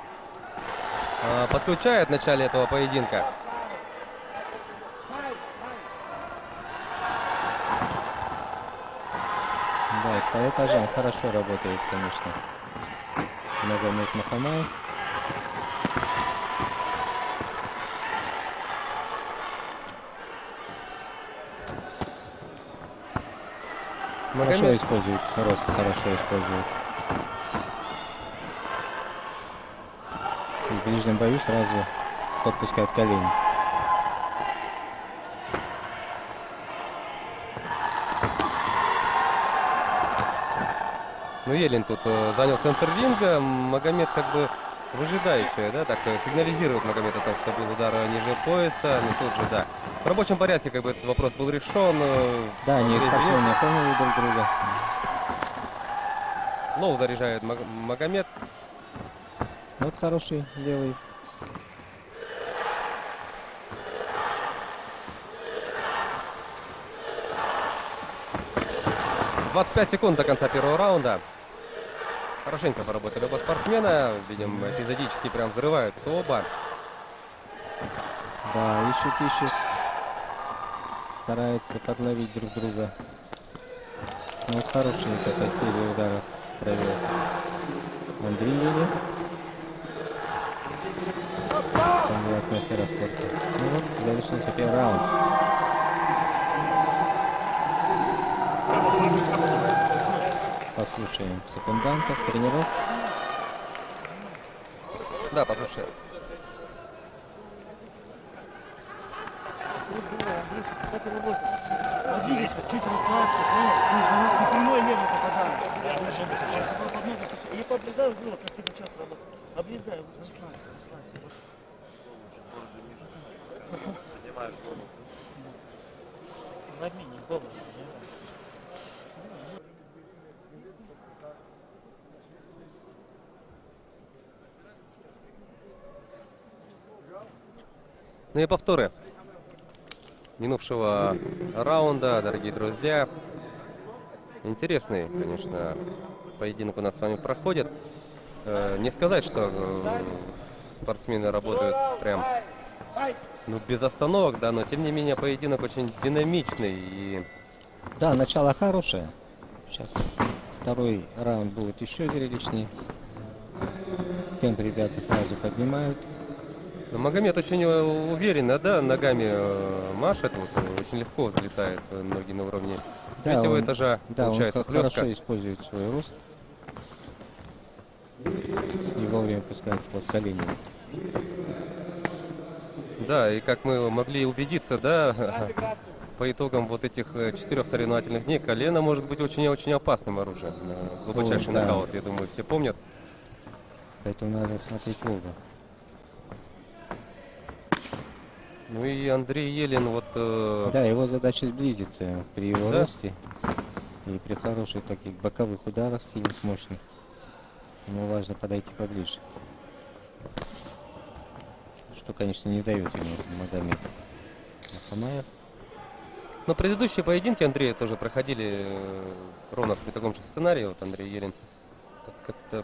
подключает в начале этого поединка. Да, и по этажам хорошо работает, конечно, Магомед Махамаев. Хорошо использует, рост хорошо использует. И в ближнем бою сразу подпускает колени. Ну, Елин тут занял центр ринга. Магомед как бы выжидающий, да, так сигнализирует Магомед о том, что был удар ниже пояса. Но тут же, да, в рабочем порядке как бы этот вопрос был решен. Да, они спокойно поняли друг друга. Лоу заряжает Магомед. Вот хороший левый. — 25 секунд до конца первого раунда. Хорошенько поработали оба спортсмена. Видим, эпизодически прям взрываются оба. Да, ищут. Стараются подловить друг друга. Ну, вот хороший такой серию ударов провел Андрей Елин. Кандидат мастера спорта. Ну вот, завершился первый раунд. Послушаем секундантов, тренеров. Да, послушаем. Двигайся, чуть расслабься, не прямой левый попадание. Я пообрезаю было, как ты сейчас работал. Обрезаю, расслабься. Поднимаешь голову. Нагни, не голову. Ну и повторы минувшего раунда, дорогие друзья. Интересный, конечно, поединок у нас с вами проходит. Не сказать, что спортсмены работают прям без остановок, да, но тем не менее поединок очень динамичный. И... Да, начало хорошее. Сейчас второй раунд будет еще зрелищнее. Темп ребята сразу поднимают. Магомед очень уверенно, да, ногами машет, вот, очень легко взлетает ноги на уровне третьего этажа. Да, получается он хорошо использует свой рост и вовремя пускается под колени. Да, и как мы могли убедиться, да, по итогам вот этих 4 соревновательных дней, колено может быть очень-очень опасным оружием. Глубочайший нокаут, я думаю, все помнят. Поэтому надо смотреть в оба. Ну и Андрей Елин вот... Да, его задача сблизиться при его росте и при хороших таких боковых ударах сильных, мощных. Ему важно подойти поближе. Что, конечно, не дает ему Магомед Махамаев. Но предыдущие поединки Андрея тоже проходили ровно при таком же сценарии. Вот Андрей Елин как-то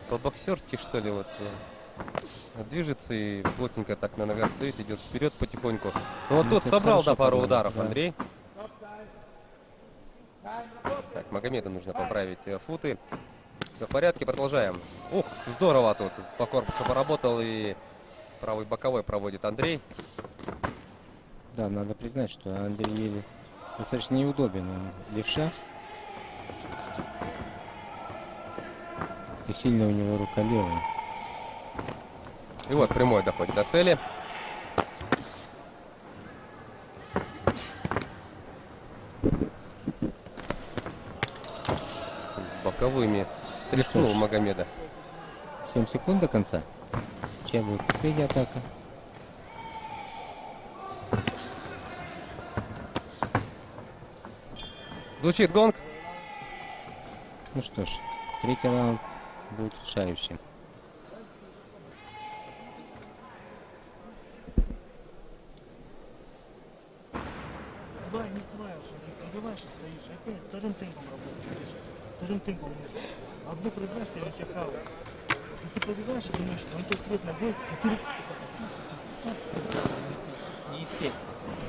по-боксерски, что ли, вот... движется и плотненько так на ногах стоит, идет вперед потихоньку. Ну вот тут собрал, да, пару ударов, да. Андрей. Так, Магомеду нужно поправить футы. Все в порядке, продолжаем. Ух, здорово тут по корпусу поработал, и правый боковой проводит Андрей. Да, надо признать, что Андрей Еле достаточно неудобен. Он левша. И сильно у него рука левая. И вот прямой доходит до цели. Боковыми стряхнул Магомеда. 7 секунд до конца. Чья будет последняя атака? Звучит гонг. Ну что ж, третий раунд будет решающим. Давай, не ставишь, не пробиваешь и стоишь. Опять вторым темпом работаешь. Вторым темпом можешь. Одну пробиваешь, или тебя хавает. И ты пробиваешь и думаешь, что он тебе открыт ногой, и ты... Не эффект.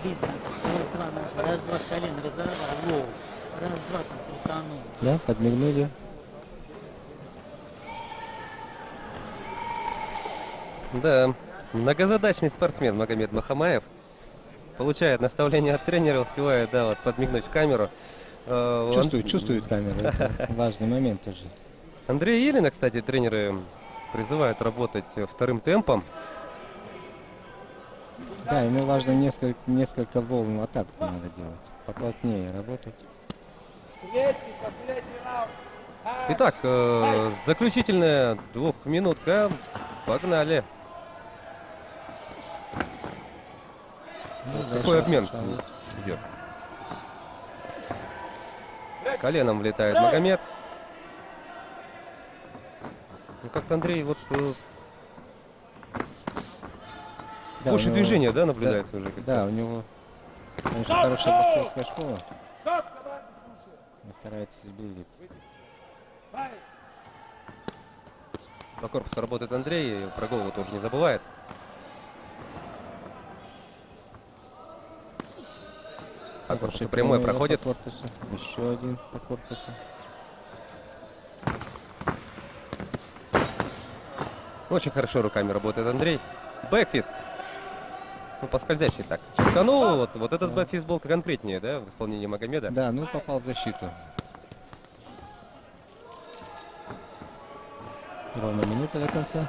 Видно. Раз-два нажал, раз-два колен, разорвал, лоу. Раз-два там крутанул. Да, подмигнули. Да, многозадачный спортсмен Магомед Махамаев. Получает наставление от тренера, успевает, да, вот подмигнуть в камеру. Чувствует камеру. Это важный момент тоже. Андрея Елена, кстати, тренеры призывают работать вторым темпом. Да, ему важно несколько волн атак надо делать. Поплотнее работать. Итак, заключительная двухминутка. Погнали. Какой обмен идет? Коленом влетает Магомед. Ну как-то Андрей вот Да, больше у него- движения, да, наблюдается да, уже? как-то? Да, у него, конечно, хорошая боксерская школа. Он старается сблизиться. По корпусу работает Андрей, и про голову тоже не забывает. По корпусу прямой проходит. По корпусу. Еще один по корпусу. Очень хорошо руками работает Андрей. Бэкфист. Ну, поскользящий так. Чеканул. Вот этот бэкфист был конкретнее, да, в исполнении Магомеда. Да, ну попал в защиту. Ровно минута до конца.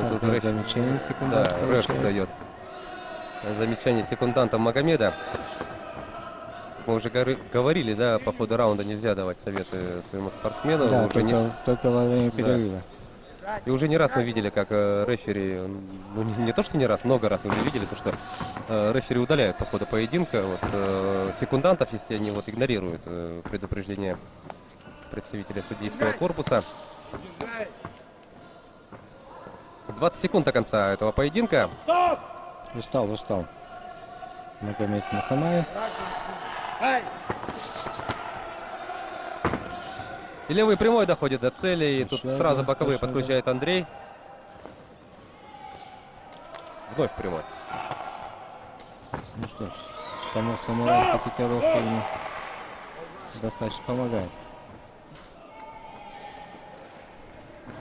Тут Да, реф- замечание Да, секундант реф получает. дает замечание секундантам Магомеда. Мы уже говорили, да, по ходу раунда нельзя давать советы своему спортсмену. Да, Уже только во время Да. перерыва. И уже не раз мы видели, как рефери, ну не то что не раз, много раз уже видели, то что рефери удаляют по ходу поединка вот, секундантов, если они вот игнорируют предупреждение представителя судейского корпуса. 20 секунд до конца этого поединка. Устал. Магомед Махамаев. И левый прямой доходит до цели, и тут Еще сразу один, боковые еще подключает Андрей. Вновь прямой. Ну что ж, самурайская пикировка ему достаточно помогает.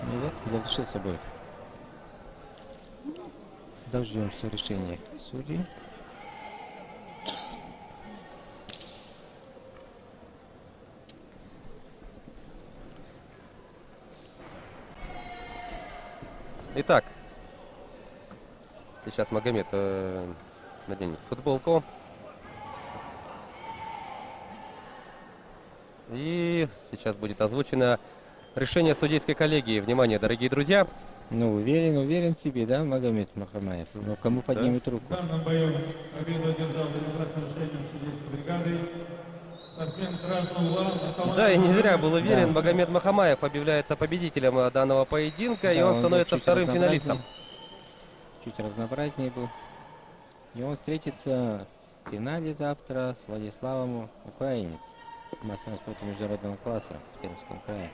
Ну вот, завершился бой. Дождемся решения судей. Итак, сейчас Магомед наденет футболку. И сейчас будет озвучено решение судейской коллегии. Внимание, дорогие друзья. Ну, уверен в себе, да, Магомед Махамаев? Но кому поднимет руку? В данном бою победу одержал единогласным решением судейской бригады спортсмен красного угла Махамаев. Да, и не зря был уверен. Да. Магомед Махамаев объявляется победителем данного поединка, и Да, он был становится чуть вторым разнообразнее. финалистом. Чуть разнообразнее был. И он встретится в финале завтра с Владиславом, украинец. Мастер спорта международного класса с Пермского края.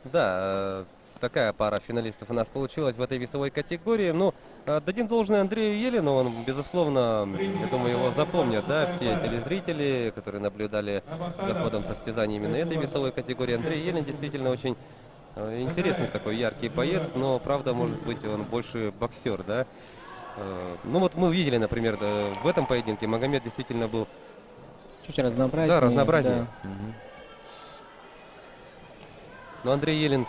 Да, такая пара финалистов у нас получилась в этой весовой категории. Ну, дадим должное Андрею Елину, он, безусловно, я думаю, его запомнят, да, все телезрители, которые наблюдали за ходом состязаний именно этой весовой категории. Андрей Елин действительно очень интересный такой яркий боец, но, правда, может быть, он больше боксер, да. Ну, вот мы видели, например, да, в этом поединке Магомед действительно был чуть разнообразнее. Да, разнообразнее. Да. Но Андрей Елин,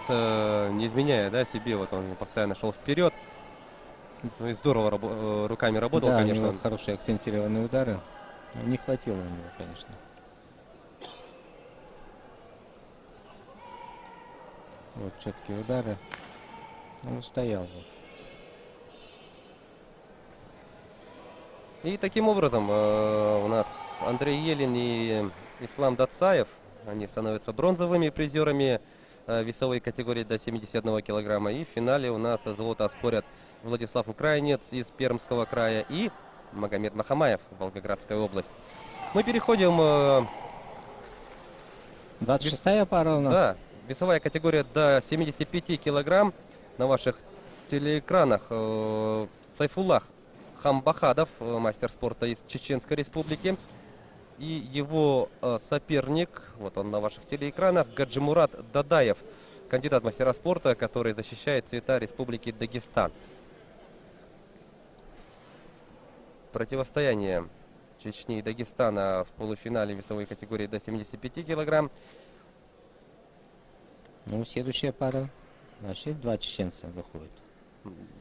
не изменяя, да, себе, вот он постоянно шел вперед. Ну и здорово руками работал, да, конечно. у него хорошие акцентированные удары. Не хватило у него, конечно. Вот четкие удары. Он устоял. И таким образом у нас Андрей Елин и Ислам Дацаев, они становятся бронзовыми призерами весовой категории до 71 килограмма. И в финале у нас золото оспорят Владислав Украинец из Пермского края и Магомед Махамаев, Волгоградская область. Мы переходим... 26-я пара у нас. Да, весовая категория до 75 килограмм. На ваших телеэкранах Сайфуллах Хамбахадов, мастер спорта из Чеченской Республики. И его соперник, вот он на ваших телеэкранах, Гаджимурат Дадаев, кандидат мастера спорта, который защищает цвета Республики Дагестан. Противостояние Чечни и Дагестана в полуфинале весовой категории до 75 килограмм. Ну, следующая пара. Вообще два чеченца выходят.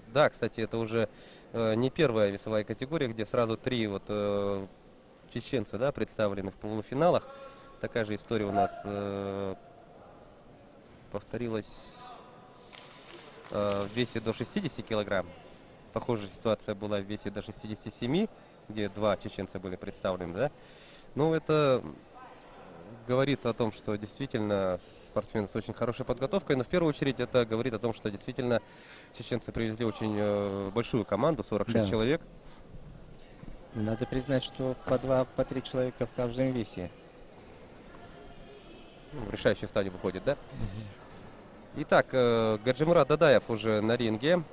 Да, кстати, это уже не первая весовая категория, где сразу три вот чеченца, да, представлены в полуфиналах. Такая же история у нас повторилась в весе до 60 килограмм. Похожая ситуация была в весе до 67, где два чеченца были представлены, да. Ну, это говорит о том, что действительно спортсмены с очень хорошей подготовкой, но в первую очередь это говорит о том, что действительно чеченцы привезли очень большую команду, 46 да. человек. Надо признать, что по 2-3 человека в каждом весе. Ну, в решающую стадию выходит, да? Итак, Гаджимурат Дадаев уже на ринге.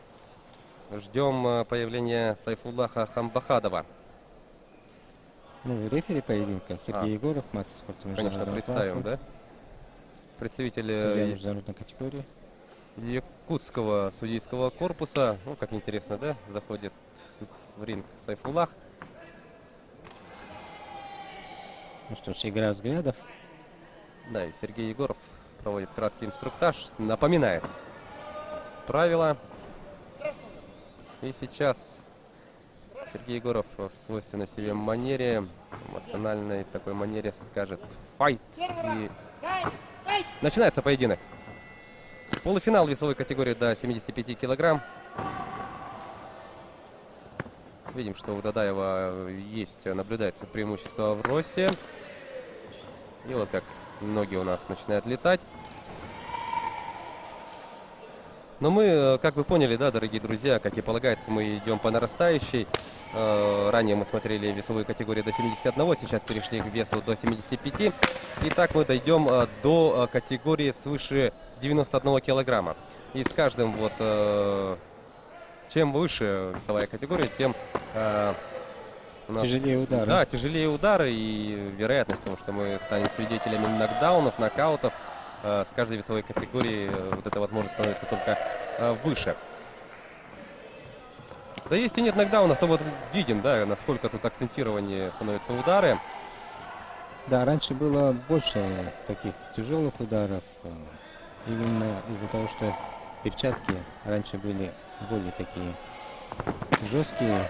Ждем появления Сайфуллаха Хамбахадова. Ну, рефери поединка Сергей Егоров, мастер спорта конечно, международного представим, класса. да? Представитель международной категории. Якутского судейского корпуса. Ну, как интересно, да? Заходит в ринг Сайфуллах. Ну что ж, игра взглядов. Да, и Сергей Егоров проводит краткий инструктаж, напоминает правила. И сейчас Сергей Егоров в свойственной себе манере, эмоциональной такой манере скажет «файт». И начинается поединок. Полуфинал весовой категории до 75 килограмм. Видим, что у Дадаева есть, наблюдается преимущество в росте. И вот как ноги у нас начинают летать. Но мы, как вы поняли, да, дорогие друзья, как и полагается, мы идем по нарастающей. Ранее мы смотрели весовую категорию до 71, сейчас перешли к весу до 75. И так мы дойдем до категории свыше 91 килограмма. И с каждым вот, чем выше весовая категория, тем у нас тяжелее удары. Да, тяжелее удары, и вероятность того, что мы станем свидетелями нокдаунов, нокаутов, с каждой весовой категории вот эта возможность становится только выше. Да если нет нокдаунов, то вот видим, да, насколько тут акцентированнее становятся удары. Да, раньше было больше таких тяжелых ударов, именно из-за того, что перчатки раньше были более такие жесткие.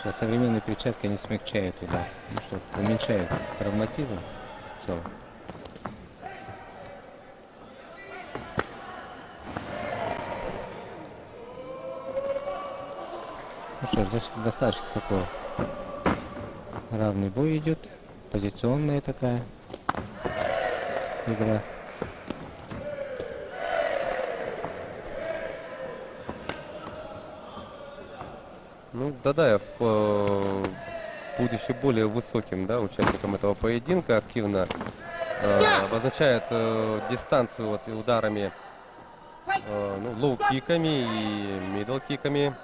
Сейчас современные перчатки не смягчают удар, ну что, уменьшают травматизм в целом. Ну что ж, достаточно такой равный бой идет, позиционная такая игра. Ну, Дадаев, будучи более высоким, да, участником этого поединка, активно обозначает дистанцию вот, и ударами ну, лоу-киками и мидл-киками.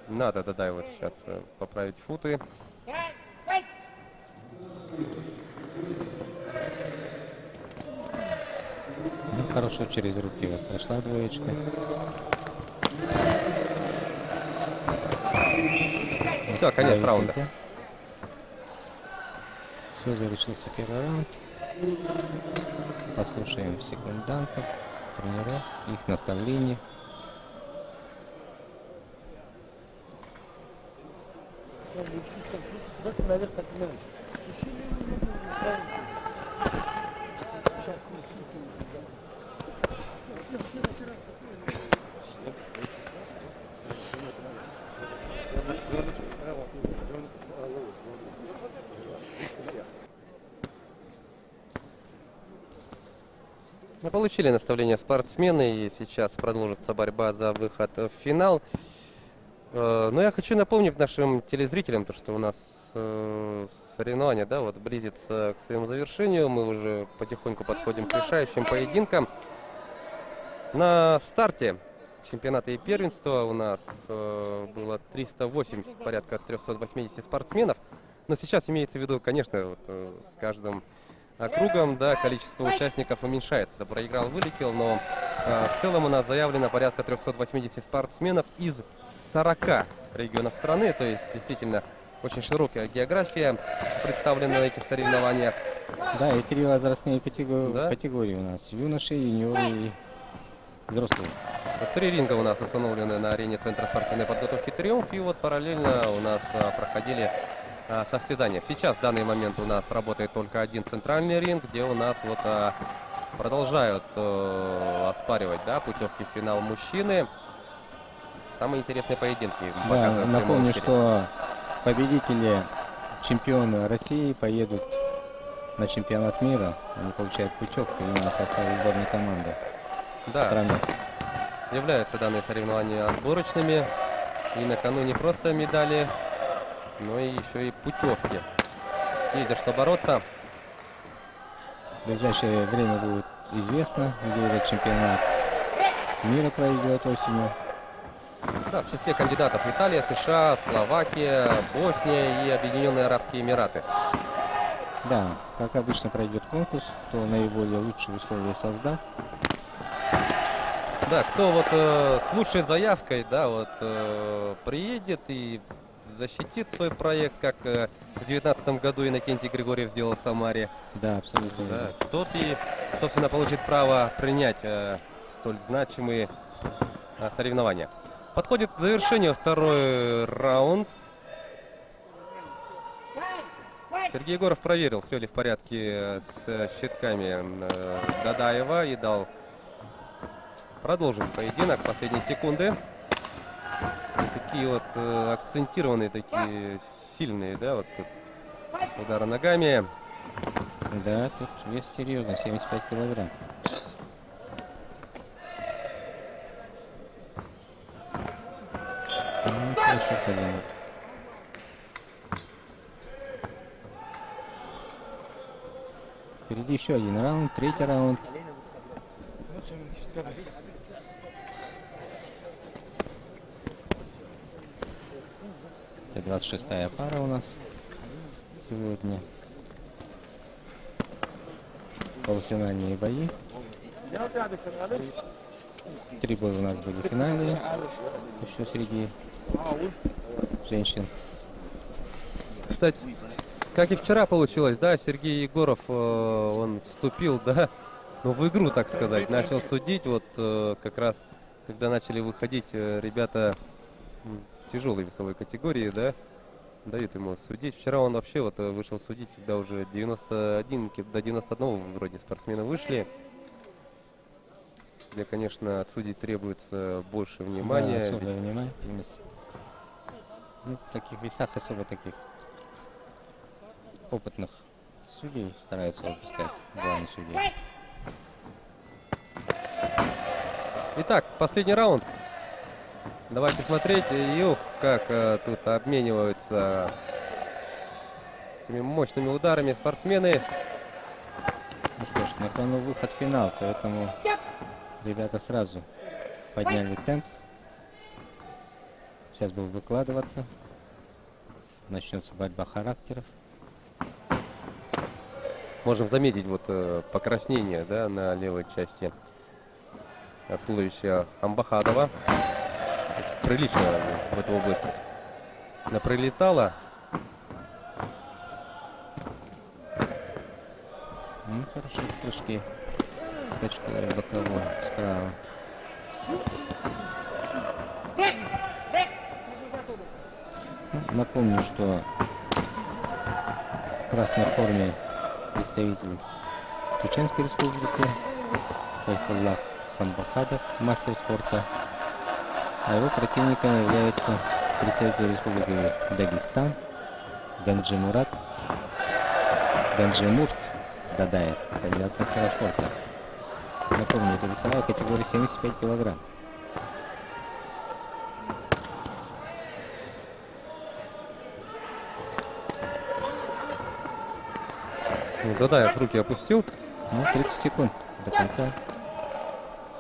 Надо Дадаеву сейчас поправить футы. Ну, хорошо через руки вот прошла двоечка. Все, конец раунда. Все, завершился первый раунд. Послушаем секундантов, тренеров, их наставлений. Наверх, так и наверх. Мы получили наставление спортсмены, и сейчас продолжится борьба за выход в финал. Но я хочу напомнить нашим телезрителям, то, что у нас соревнование, да, вот близится к своему завершению. Мы уже потихоньку подходим к решающим поединкам. На старте чемпионата и первенства у нас было 380, порядка 380 спортсменов. Но сейчас имеется в виду, конечно, вот, с каждым кругом, да, количество участников уменьшается. Это проиграл, вылетел, но в целом у нас заявлено порядка 380 спортсменов из 40 регионов страны. То есть действительно очень широкая география представлена на этих соревнованиях. Да, и 3 возрастные категории у нас: юноши, юниоры и взрослые. 3 ринга у нас установлены на арене Центра спортивной подготовки «Триумф». И вот параллельно у нас проходили состязания. Сейчас в данный момент у нас работает только один центральный ринг, где у нас вот продолжают оспаривать, да, путевки в финал мужчины. Самые интересные поединки. Да, напомню, что победители, чемпионы России поедут на чемпионат мира. Они получают путевку именно в составе сборной команды страны. Являются данные соревнования отборочными. И на кону не просто медали, но и еще и путевки. Есть за что бороться. В ближайшее время будет известно, где этот чемпионат мира пройдет осенью. Да, в числе кандидатов Италия, США, Словакия, Босния и Объединенные Арабские Эмираты. Да, как обычно пройдет конкурс, кто наиболее лучшие условия создаст. Да, кто вот с лучшей заявкой, да, вот приедет и защитит свой проект, как в 2019 году Иннокентий Григорьев сделал в Самаре. Да, абсолютно. Да, тот и, собственно, получит право принять столь значимые соревнования. Подходит к завершению второй раунд. Сергей Егоров проверил, все ли в порядке с щитками Дадаева и дал продолжить поединок. Последние секунды. И такие вот акцентированные, такие сильные, да, вот тут удары ногами. Да, тут вес серьезно, 75 килограмм. Хорошо колено. Впереди еще один раунд, третий раунд. Это 26-я пара у нас сегодня. Полуфинальные бои. 3 боя у нас были финальные, еще среди женщин. Кстати, как и вчера получилось, да, Сергей Егоров, он вступил, да, ну, в игру, так сказать, начал судить, вот как раз, когда начали выходить ребята тяжелой весовой категории, да, дают ему судить. Вчера он вообще вот вышел судить, когда уже 91, до 91 вроде спортсмены вышли, где, конечно, от судей требуется больше внимания. Да, особая внимательность. Ну, в таких весах особо таких опытных судей стараются выпускать, главный судья. Итак, последний раунд. Давайте смотреть. И ух, как тут обмениваются этими мощными ударами спортсмены. Ну что ж, На кону выход в финал, поэтому ребята сразу подняли темп. Сейчас будут выкладываться. Начнется борьба характеров. Можем заметить вот покраснение, да, на левой части туловища Амбахадова. Прилично в эту область прилетало. Ну, хорошие прыжки. Скачковые боковой справа. Ну, напомню, что в красной форме представитель Чеченской Республики Сайфуллах Хамбахадов, мастер спорта, а его противником является представитель Республики Дагестан Ганджимурат Ганджимурт Дадаев, кандидат мастера спорта. Напомню, это весовая категория 75 килограмм. Дадаев руки опустил. Ну, 30 секунд до конца.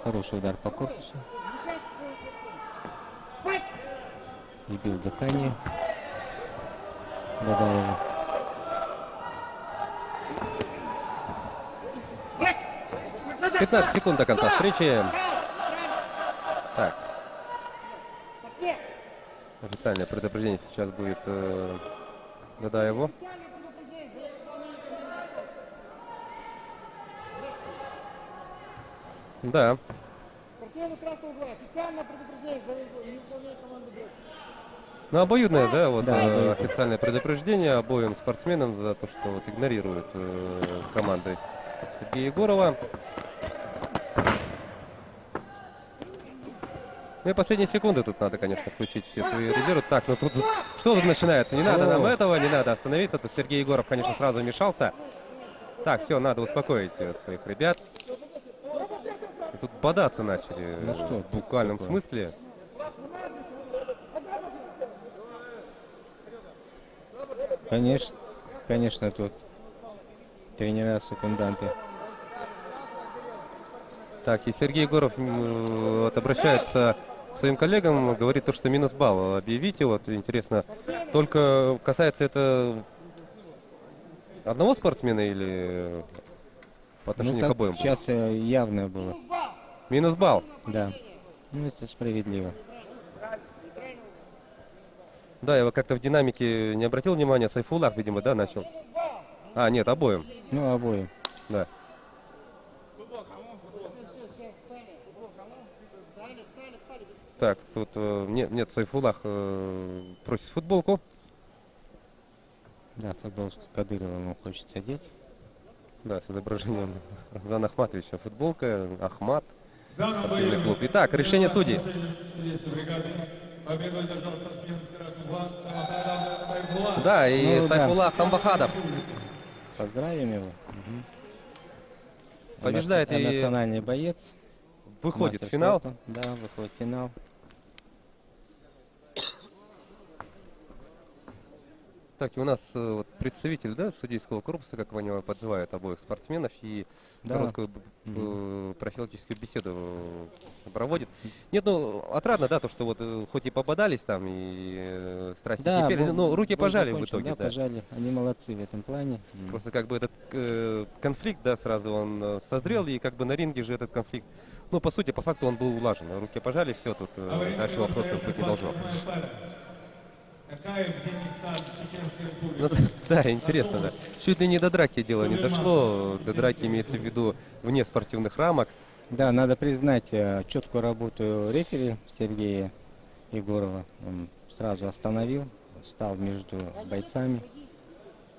Хороший удар по корпусу. Сбил дыхание Дадаева. — 15 секунд до конца встречи. Так. Официальное предупреждение сейчас будет Дадаеву. Да. Ну, обоюдное, да, вот да, официальное предупреждение обоим спортсменам за то, что вот игнорируют команда Сергея Егорова. Ну и последние секунды тут надо, конечно, включить все свои резервы. Так, ну тут что тут начинается? Не надо нам этого, не надо остановиться. Тут Сергей Егоров, конечно, сразу вмешался. Так, все, надо успокоить своих ребят. И тут бодаться начали, ну что, в буквальном такое? смысле. Конечно, тут тренера-секунданты. Так, и Сергей Егоров вот, обращается к своим коллегам, говорит то, что минус балл объявите. Вот интересно, только касается это одного спортсмена или по отношению к обоим? Сейчас явно было. Минус балл? Да. Ну, это справедливо. Да, я как-то в динамике не обратил внимания. Сайфуллах, видимо, да, начал. А, нет, обоим. Ну, обоим. Да. Так, тут нет, Сайфуллах просит футболку. Да, футболку Кадырова ему хочется одеть. Да, с изображением Рамзана Ахматовича футболка, Ахмат, спортивный клуб. Итак, решение судей. Да, и ну, Сайфуллах Хамбахадов. Поздравим его. Побеждает и национальный боец. Выходит в финал. Спорта. Да, выходит в финал. Так, и у нас вот, представитель, да, судейского корпуса, как его они подзывают, обоих спортсменов, и да. короткую профилактическую беседу проводит. Нет, ну, отрадно, да, то, что вот хоть и попадались там, и страсти да, кипели, но руки пожали в итоге. Да, пожали. Они молодцы в этом плане. Просто как бы этот конфликт, да, сразу он созрел, и как бы на ринге же этот конфликт, ну, по сути, по факту он был улажен. Руки пожали, все, тут дальше вопросов быть не должно. Ну, да, интересно, да. Чуть ли не до драки дело не дошло. До драки имеется в виду вне спортивных рамок. Да, надо признать четкую работу рефери Сергея Егорова. Он сразу остановил, встал между бойцами,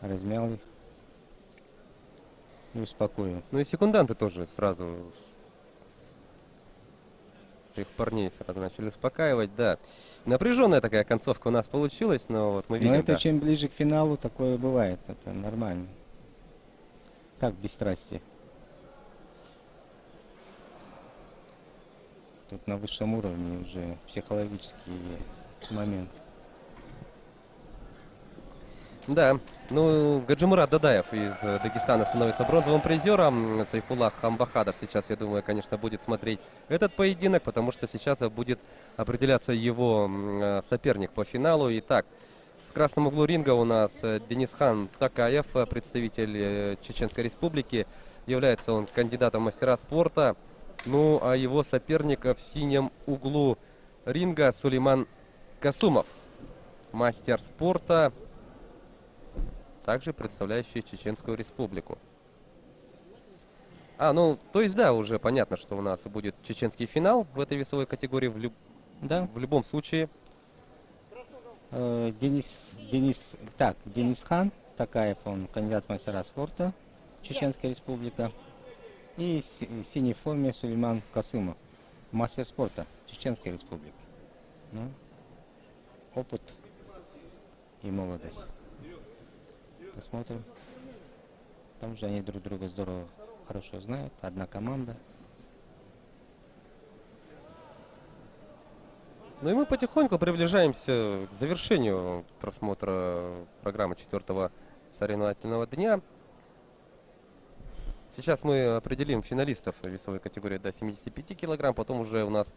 размял их и успокоил. Ну и секунданты тоже сразу своих парней сразу начали успокаивать, да. Напряженная такая концовка у нас получилась, но вот мы видим, но это да. чем ближе к финалу, такое бывает, это нормально. Как без страсти. Тут на высшем уровне уже психологический момент. Да, ну, Гаджимурат Дадаев из Дагестана становится бронзовым призером. Сайфуллах Хамбахадов сейчас, я думаю, конечно, будет смотреть этот поединок, потому что сейчас будет определяться его соперник по финалу. Итак, в красном углу ринга у нас Денисхан Такаев, представитель Чеченской Республики. Является он кандидатом в мастера спорта. Ну, а его соперник в синем углу ринга Сулейман Касумов, мастер спорта, также представляющий Чеченскую Республику. Ну, то есть, да, уже понятно, что у нас будет чеченский финал в этой весовой категории в любом случае. Денисхан Такаев, он кандидат в мастера спорта, Чеченская Республика. И в синей форме Сулейман Касымов, мастер спорта, Чеченской Республики. Ну, опыт и молодость. Посмотрим. Там же они друг друга здорово, хорошо знают. Одна команда. Ну и мы потихоньку приближаемся к завершению просмотра программы 4-го соревновательного дня. Сейчас мы определим финалистов весовой категории до 75 килограмм. Потом уже у нас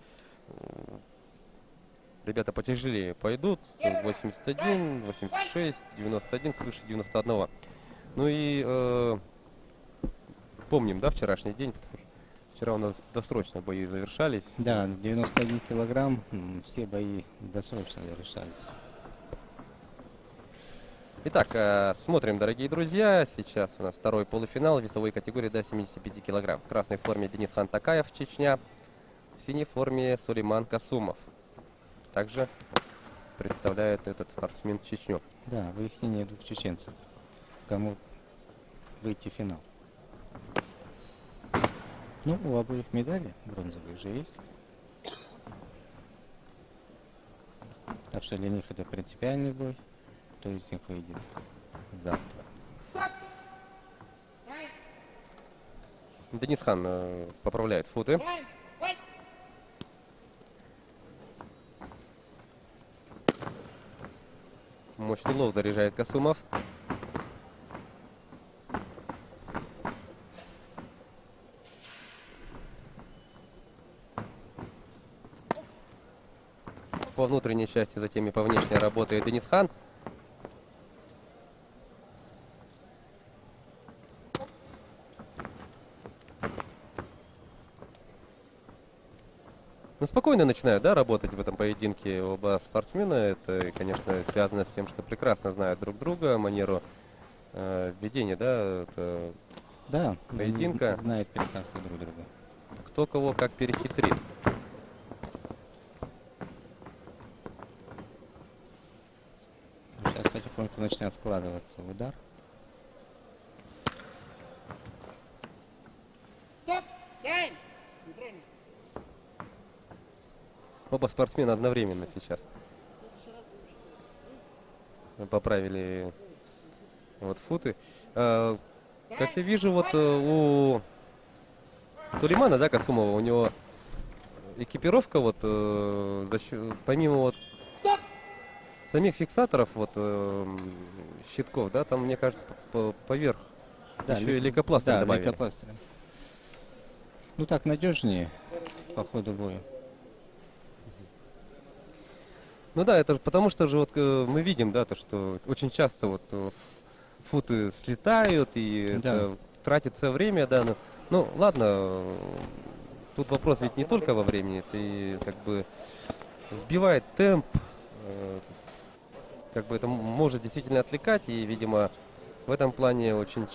ребята потяжелее пойдут. 81, 86, 91, свыше 91. Ну и помним, да, вчерашний день, потому что вчера у нас досрочно бои завершались. Да, 91 килограмм, все бои досрочно завершались. Итак, смотрим, дорогие друзья. Сейчас у нас второй полуфинал весовой категории до 75 килограмм. В красной форме Денисхан Такаев, Чечня. В синей форме Сулейман Касумов. Также представляет этот спортсмен Чечню. Да, выяснение двух чеченцев. Кому выйти в финал. Ну, у обоих медали бронзовые уже есть. Так что для них это принципиальный бой. Кто из них выйдет завтра. Денисхан поправляет футы. Мощный лоу заряжает Касумов. По внутренней части, затем и по внешней работает Денисхан. Ну, спокойно начинают, да, работать в этом поединке оба спортсмена. Это, конечно, связано с тем, что прекрасно знают друг друга, манеру ведения, да, да, поединка. Знают прекрасно друг друга. Кто кого как перехитрит. Сейчас потихоньку начинают вкладываться в удар. Оба спортсмена одновременно сейчас поправили вот футы. Как я вижу, вот у Сулеймана, да, Касумова, у него экипировка вот помимо вот самих фиксаторов, вот щитков, да, там, мне кажется, поверх да, еще и лейкопластырь добавили. Лейкопластырь. Ну так надежнее по ходу боя. Ну да, это потому что же вот мы видим, да, то, что очень часто вот футы слетают и да. Это тратится время, да. Ну ладно, тут вопрос ведь не только во времени, это и как бы сбивает темп, как бы это может действительно отвлекать, и, видимо, в этом плане очень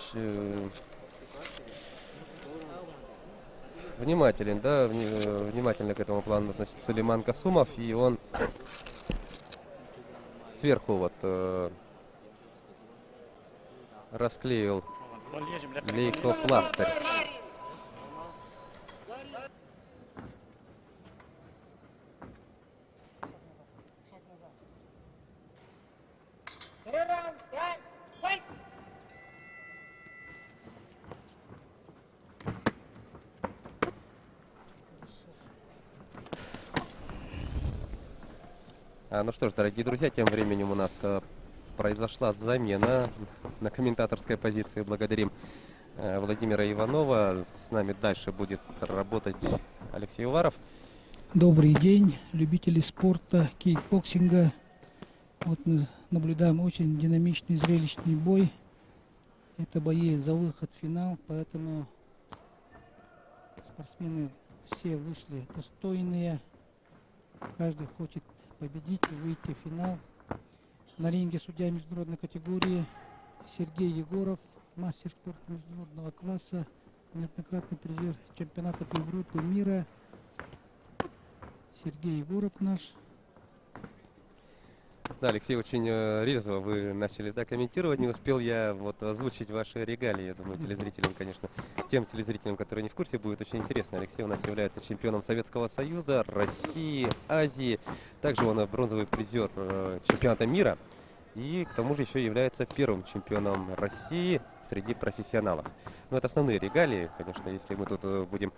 внимателен, да, внимательно к этому плану относится Сулейман Касумов, и он сверху вот расклеил лейкопластырь. Ну что ж, дорогие друзья, тем временем у нас произошла замена на комментаторской позиции. Благодарим Владимира Иванова. С нами дальше будет работать Алексей Уваров. Добрый день, любители спорта, кикбоксинга. Вот мы наблюдаем очень динамичный, зрелищный бой. Это бои за выход в финал, поэтому спортсмены все вышли достойные. Каждый хочет победить и выйти в финал. На ринге судья международной категории Сергей Егоров, мастер спорта международного класса, неоднократный призер чемпионата Европы мира. Сергей Егоров наш. Да, Алексей, очень резво вы начали комментировать. Не успел я озвучить ваши регалии. Я думаю, телезрителям, конечно, тем телезрителям, которые не в курсе, будет очень интересно. Алексей у нас является чемпионом Советского Союза, России, Азии. Также он бронзовый призер чемпионата мира. И к тому же еще является первым чемпионом России среди профессионалов. Но это основные регалии, конечно, если мы тут будем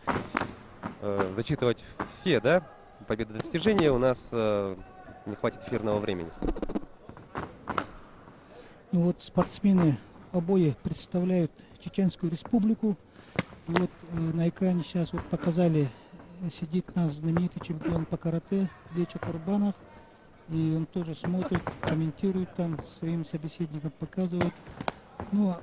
зачитывать все, победы, достижения, у нас не хватит эфирного времени. Ну вот спортсмены обои представляют Чеченскую Республику. И вот на экране сейчас вот показали, сидит наш знаменитый чемпион по карате Леча Курбанов. И он тоже смотрит, комментирует там, своим собеседникам показывает. Ну,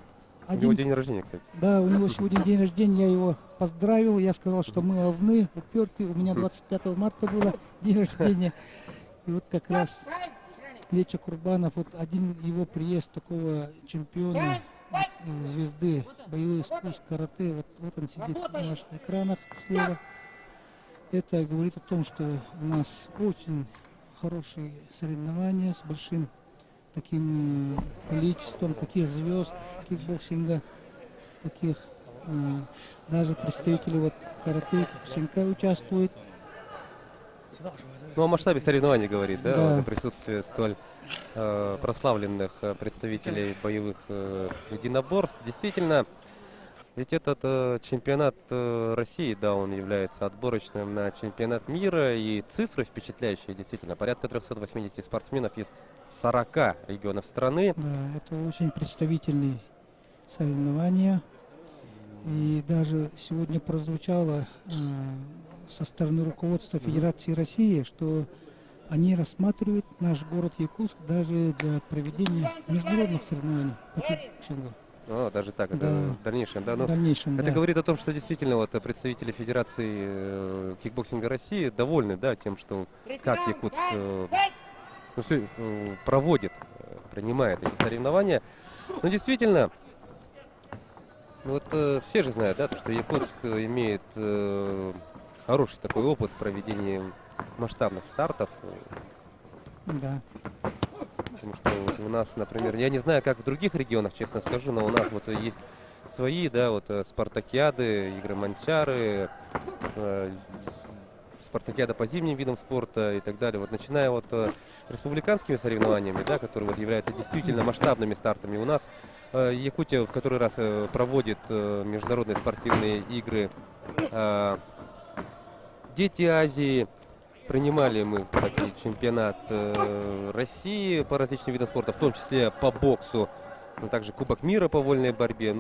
У него день рождения, кстати. Да, у него сегодня день рождения, я его поздравил, я сказал, что мы овны, упертые. У меня 25 марта было день рождения. И вот как раз Леча Курбанов, вот один его приезд такого чемпиона, звезды боевых искусств карате, вот он сидит на ваших экранах слева. Это говорит о том, что у нас очень хорошие соревнования с большим таким количеством таких звезд кикбоксинга, таких даже представители вот карате, кикбоксинга участвуют. Ну, о масштабе соревнований говорит, Да. Присутствие столь прославленных представителей боевых единоборств. Действительно, ведь этот чемпионат России, он является отборочным на чемпионат мира, и цифры впечатляющие, действительно. Порядка 380 спортсменов из 40 регионов страны. Да, это очень представительные соревнования. И даже сегодня прозвучало со стороны руководства Федерации России, что они рассматривают наш город Якутск даже для проведения международных соревнований по кикбоксингу. Даже так, это Да. в дальнейшем, да? В дальнейшем, это да. говорит о том, что действительно представители Федерации кикбоксинга России довольны, тем, что как Якутск проводит, принимает эти соревнования. Но действительно, все же знают, что Якутск имеет хороший такой опыт в проведении масштабных стартов. Да. Потому что у нас, например, я не знаю, как в других регионах, честно скажу, но у нас есть свои, спартакиады, игры манчары, спартакиада по зимним видам спорта и так далее. Начиная республиканскими соревнованиями, которые являются действительно масштабными стартами. У нас Якутия в который раз проводит международные спортивные игры «Дети Азии». Принимали мы такой чемпионат России по различным видам спорта, в том числе по боксу, но также Кубок мира по вольной борьбе.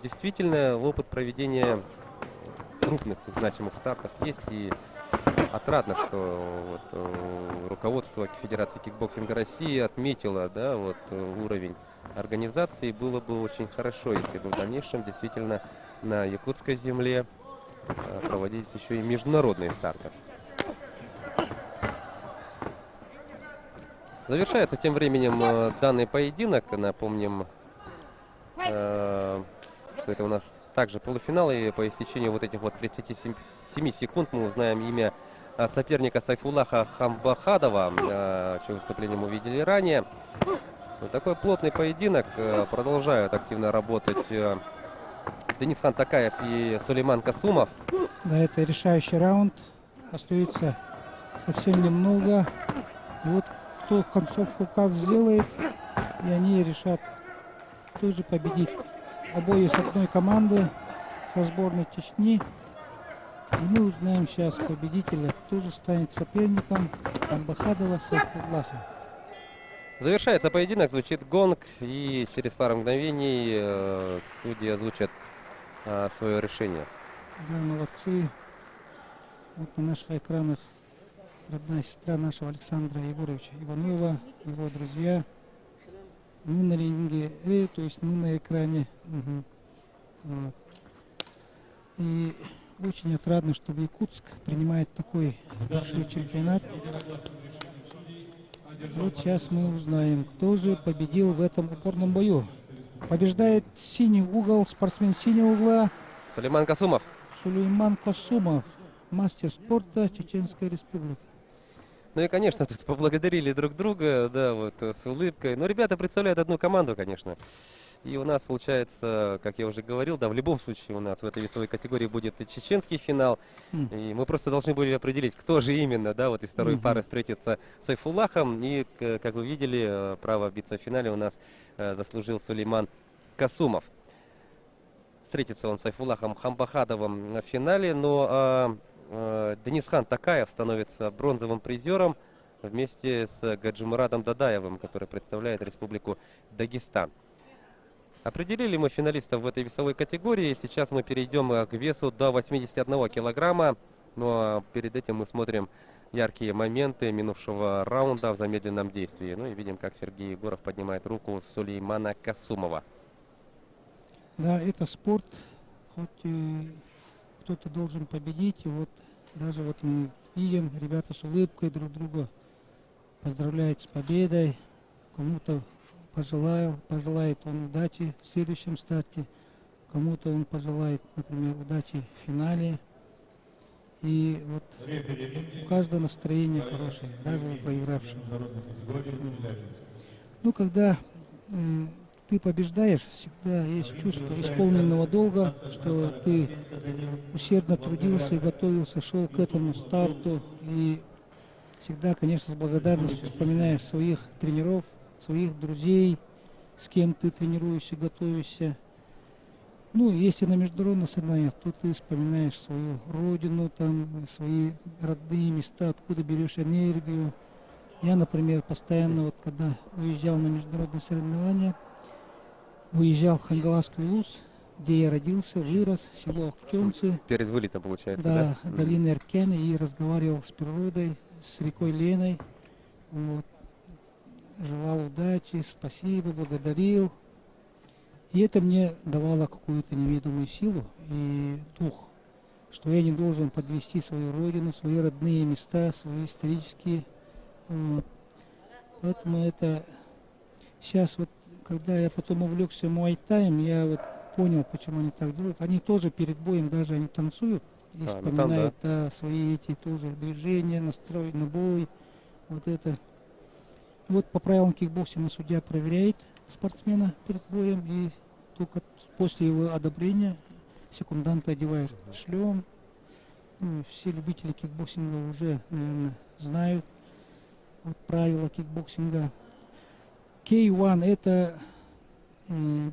Действительно, опыт проведения крупных и значимых стартов есть. И отрадно, что руководство Федерации кикбоксинга России отметило уровень организации. Было бы очень хорошо, если бы в дальнейшем действительно на якутской земле проводились еще и международные старты. Завершается тем временем данный поединок. Напомним, что это у нас также полуфинал. И по истечению этих 37 секунд мы узнаем имя соперника Сайфуллаха Хамбахадова, чье выступление мы видели ранее. Такой плотный поединок. Продолжают активно работать Денисхан Такаев и Сулейман Касумов. Да, это решающий раунд. Остается совсем немного. И вот кто концовку как сделает, и они решат, кто же победит. Обои с одной команды, со сборной Чечни. И мы узнаем сейчас победителя, кто же станет соперником Хамбахадова Сайфуллаха. Завершается поединок, звучит гонг, и через пару мгновений судьи озвучат свое решение. Да, молодцы. Вот на наших экранах родная сестра нашего Александра Егоровича Иванова, его друзья. Мы на ринге, то есть мы на экране. Вот. И очень отрадно, что Якутск принимает такой большой чемпионат. Вот сейчас мы узнаем, кто же победил в этом упорном бою. Побеждает синий угол, спортсмен синего угла. Сулейман Касумов. Сулейман Касумов, мастер спорта Чеченской Республики. Ну и, конечно, тут поблагодарили друг друга, да, вот с улыбкой. Но ребята представляют одну команду, конечно. И у нас получается, как я уже говорил, да, в любом случае у нас в этой весовой категории будет и чеченский финал. И мы просто должны были определить, кто же именно, да, вот из второй пары встретится с Сайфуллахом. И, как вы видели, право биться в финале у нас заслужил Сулейман Касумов. Встретится он с Сайфуллахом Хамбахадовым в финале, но Денисхан Такаев становится бронзовым призером вместе с Гаджимурадом Дадаевым, который представляет Республику Дагестан. Определили мы финалистов в этой весовой категории. Сейчас мы перейдем к весу до 81 килограмма. Но перед этим мы смотрим яркие моменты минувшего раунда в замедленном действии. Ну и видим, как Сергей Егоров поднимает руку Сулеймана Касумова. Да, это спорт, хоть кто-то должен победить. И вот даже вот мы видим, ребята с улыбкой друг друга поздравляют с победой. Кому-то пожелает он удачи в следующем старте, кому-то он пожелает, например, удачи в финале. И вот у каждого настроение хорошее, даже у проигравшего. Ну, когда ты побеждаешь, всегда есть чувство исполненного долга, что ты усердно трудился, готовился, шел к этому старту. И всегда, конечно, с благодарностью вспоминаешь своих тренеров, своих друзей, с кем ты тренируешься, готовишься. Ну, если на международных соревнованиях, то ты вспоминаешь свою родину, там, свои родные места, откуда берешь энергию. Я, например, постоянно, вот когда уезжал на международные соревнования, уезжал в Хангаласский улус, где я родился, вырос, село Актемцы. Перед вылетом, получается, да? Да, долина Эркена, и разговаривал с природой, с рекой Леной. Вот. Желал удачи, спасибо, благодарил. И это мне давало какую-то неведомую силу и дух, что я не должен подвести свою родину, свои родные места, свои исторические. Вот. Поэтому это сейчас вот, когда я потом увлекся муай-таем, я вот понял, почему они так делают. Они тоже перед боем даже они танцуют и вспоминают свои эти тоже движения, настрой на бой. Вот это. Вот по правилам кикбоксинга судья проверяет спортсмена перед боем, и только после его одобрения секунданты одевают шлем. Ну, все любители кикбоксинга уже, наверное, знают вот правила кикбоксинга. K1 это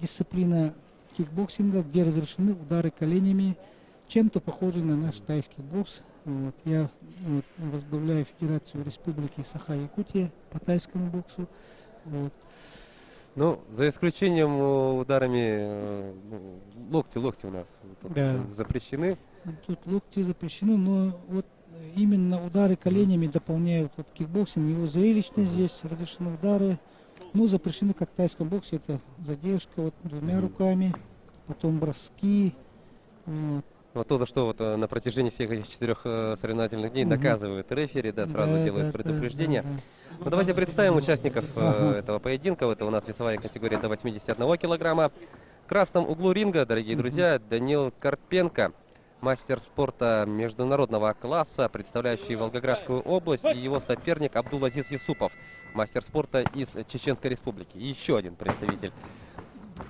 дисциплина кикбоксинга, где разрешены удары коленями, чем-то похожий на наш тайский бокс. Вот. Я возглавляю Федерацию Республики Саха-Якутия по тайскому боксу. Вот. Ну, за исключением ударами локти у нас тут запрещены. Тут локти запрещены, но вот именно удары коленями дополняют вот кикбоксинг. Его зрелищность здесь, разрешены удары. Ну, запрещены, как в тайском боксе, это задержка вот двумя руками, потом броски. Вот. Вот то, за что вот на протяжении всех этих 4 соревновательных дней наказывают рефери, да, сразу делают предупреждение. Ну, давайте представим участников этого поединка. Это у нас весовая категория до 81 килограмма. В красном углу ринга, дорогие друзья, Данил Карпенко, мастер спорта международного класса, представляющий Волгоградскую область, и его соперник Абдул-Азиз Юсупов, мастер спорта из Чеченской Республики. И еще один представитель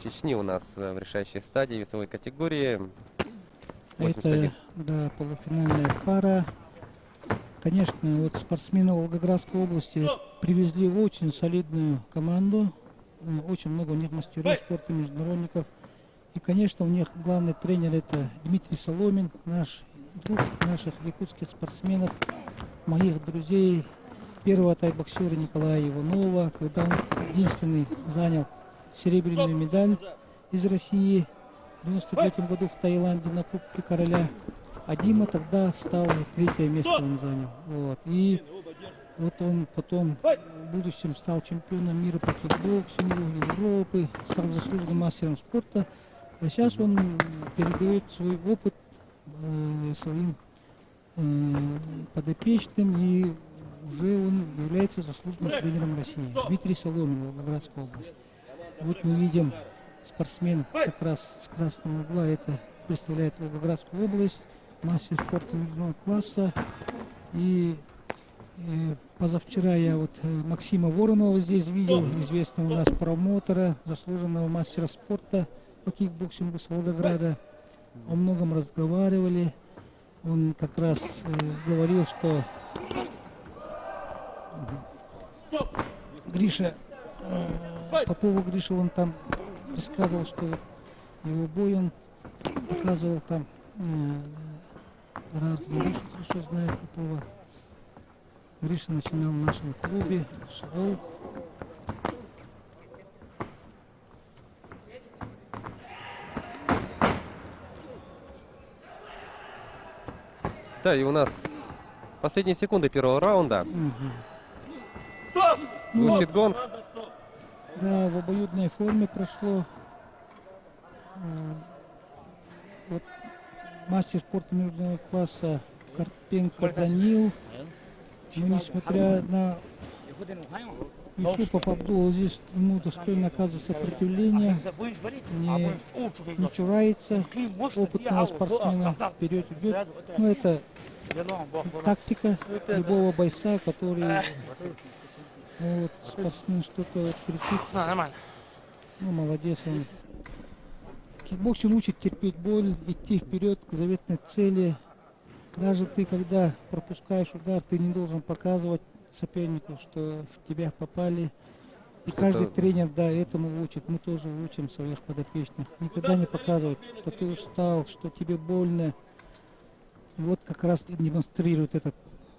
Чечни у нас в решающей стадии весовой категории. 81. Это, да, полуфинальная пара. Конечно, вот спортсмены Волгоградской области привезли очень солидную команду. Очень много у них мастеров спорта, международников. И, конечно, у них главный тренер это Дмитрий Соломин, наш друг наших якутских спортсменов, моих друзей. первого тайбоксера Николая Иванова, когда он единственный занял серебряную медаль из России в 93 году в Таиланде на Кубке Короля. А Дима тогда стал, третье место он занял. Вот. И вот он потом в будущем стал чемпионом мира по кикбоксингу, Европы, стал заслуженным мастером спорта. А сейчас он передает свой опыт своим подопечным, и уже он является заслуженным тренером России. Дмитрий Соломин, Волгоградская область. Вот мы видим спортсмен как раз с красного угла, это представляет Волгоградскую область, мастер спорта международного класса. И позавчера я вот Максима Воронова здесь видел, известного у нас промоутера, заслуженного мастера спорта по кикбоксингу с Волгограда. О многом разговаривали. Он как раз говорил, что Гриша, Попову Гриша, он там рассказывал, что его бой он показывал там разные. Гриша хорошо знает Попова. Гриша начинал в нашем клубе, шел. Да, и у нас последние секунды первого раунда. Звучит гонг. Да, в обоюдной форме прошло. Вот мастер спорта международного класса Карпенко Данил. Но несмотря на Юсупов Абдул, здесь ему достойно оказывает сопротивление, не чурается опытного спортсмена, вперед идет. Ну, это тактика любого бойца, который вот, спортсмен что-то вот кричит. Ну, молодец он. Кикбоксинг учит терпеть боль, идти вперед к заветной цели. Даже ты, когда пропускаешь удар, ты не должен показывать сопернику, что в тебя попали. И каждый тренер, да, этому учит. Мы тоже учим своих подопечных. Никогда не показывать, что ты устал, что тебе больно. И вот как раз демонстрирует этот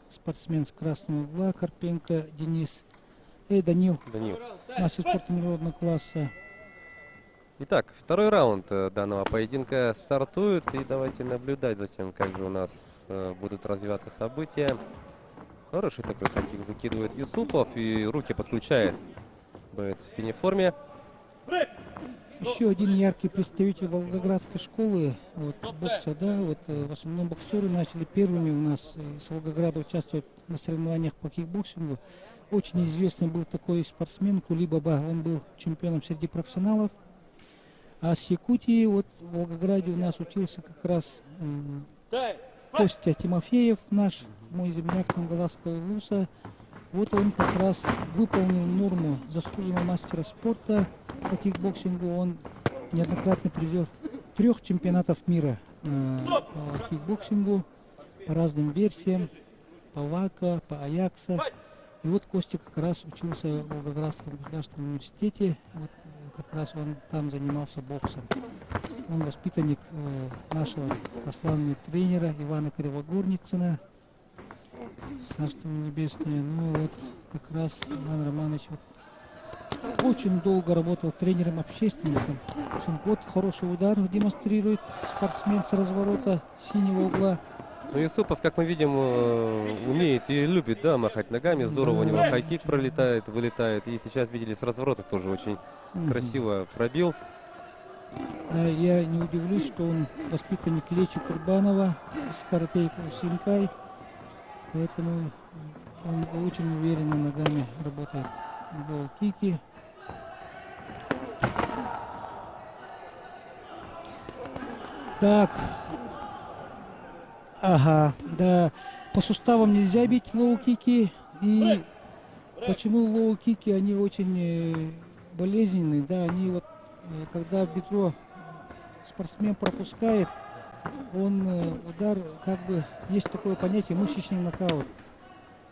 спортсмен с красного угла Карпенко Денис. Данил. Мастер спорта международного класса. Итак, второй раунд данного поединка стартует. И давайте наблюдать за тем, как же у нас будут развиваться события. Хороший такой хоккей выкидывает Юсупов и руки подключает. Боец в синей форме. Еще один яркий представитель Волгоградской школы вот, бокса, да, вот в основном боксеры начали первыми у нас с Волгограда участвовать на соревнованиях по кикбоксингу. Очень известный был такой спортсмен Кулибаба, он был чемпионом среди профессионалов. А с Якутии, вот в Волгограде у нас учился как раз Костя Тимофеев, наш, мой земляк Монголасского вуза. Вот он как раз выполнил норму заслуженного мастера спорта по кикбоксингу. Он неоднократный призер 3 чемпионатов мира по кикбоксингу, по разным версиям, по ВАКа, по Аякса. И вот Костя как раз учился в Волгоградском государственном университете. Вот как раз он там занимался боксом. Он воспитанник нашего прославленного тренера Ивана Кривогорницына. Царство небесное. Ну вот как раз Иван Романович вот очень долго работал тренером-общественником. Вот хороший удар демонстрирует спортсмен с разворота синего угла. Ну, Юсупов, как мы видим, умеет и любит, да, махать ногами. Здорово у него хайкик пролетает, вылетает. И сейчас видели с разворота тоже очень красиво пробил. Да, я не удивлюсь, что он воспитанник Лечи Курбанова из карате Синкай. Поэтому он очень уверенно ногами работает. Кики. Так. Ага, да. По суставам нельзя бить лоу-кики. И почему лоу-кики, они очень болезненные, да, они вот, когда в бедро спортсмен пропускает, он удар, как бы, есть такое понятие мышечный нокаут.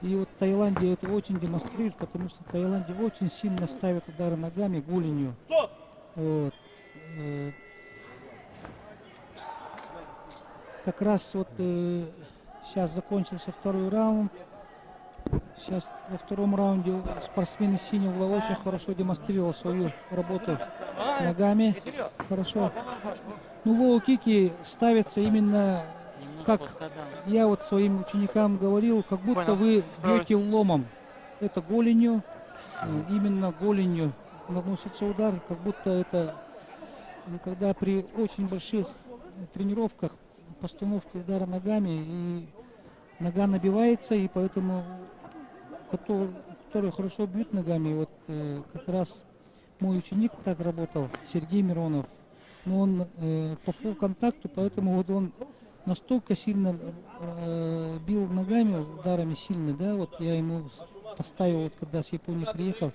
И вот в Таиланде это очень демонстрирует, потому что в Таиланде очень сильно ставят удары ногами, голенью. Вот. Как раз вот сейчас закончился второй раунд. сейчас во втором раунде спортсмен из синего угла очень хорошо демонстрировал свою работу ногами. Хорошо. Ну, лоу-кики ставятся именно, как я вот своим ученикам говорил, как будто вы бьете ломом. Это голенью, именно голенью наносится удар, как будто это, когда при очень больших тренировках постановка удара ногами, и нога набивается, и поэтому, которые хорошо бьют ногами, вот как раз мой ученик так работал, Сергей Миронов, но он по фулл контакту, поэтому вот он настолько сильно бил ногами, ударами сильно, да, вот я ему поставил, вот, когда с Японии приехал,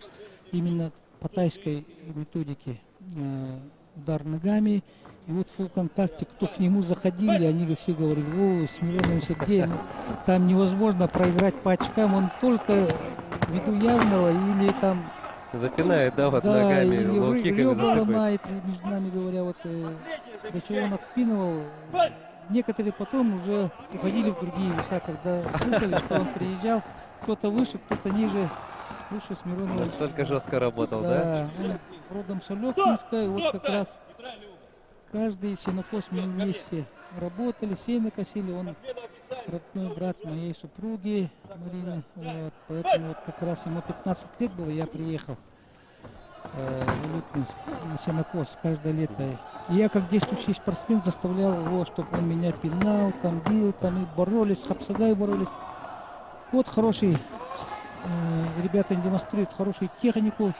именно по тайской методике удар ногами. И вот в фулл-контакте, кто к нему заходили, они все говорили: о, с Мироновым Сергеем, там невозможно проиграть по очкам, он только ввиду явного или там... Запинает, да, вот да, ногами, или лоу-киками ребра засыпает. ломает, и между нами говоря, вот до чего он отпинывал. Некоторые потом уже уходили в другие веса, когда слышали, что он приезжал, кто-то выше, кто-то ниже, выше с Мироновым. Настолько жестко работал, да? Да, он родом с Алёкинска, и вот как раз каждый сенокос мы вместе работали, сено косили, он родной брат моей супруги Марины, вот, поэтому вот как раз ему 15 лет было, я приехал в Алёкинск на сенокос каждое лето. И я как действующий спортсмен заставлял его, чтобы он меня пинал, там бил, там и боролись, с Хапсагай боролись. Вот хороший, ребята демонстрируют хорошую технику,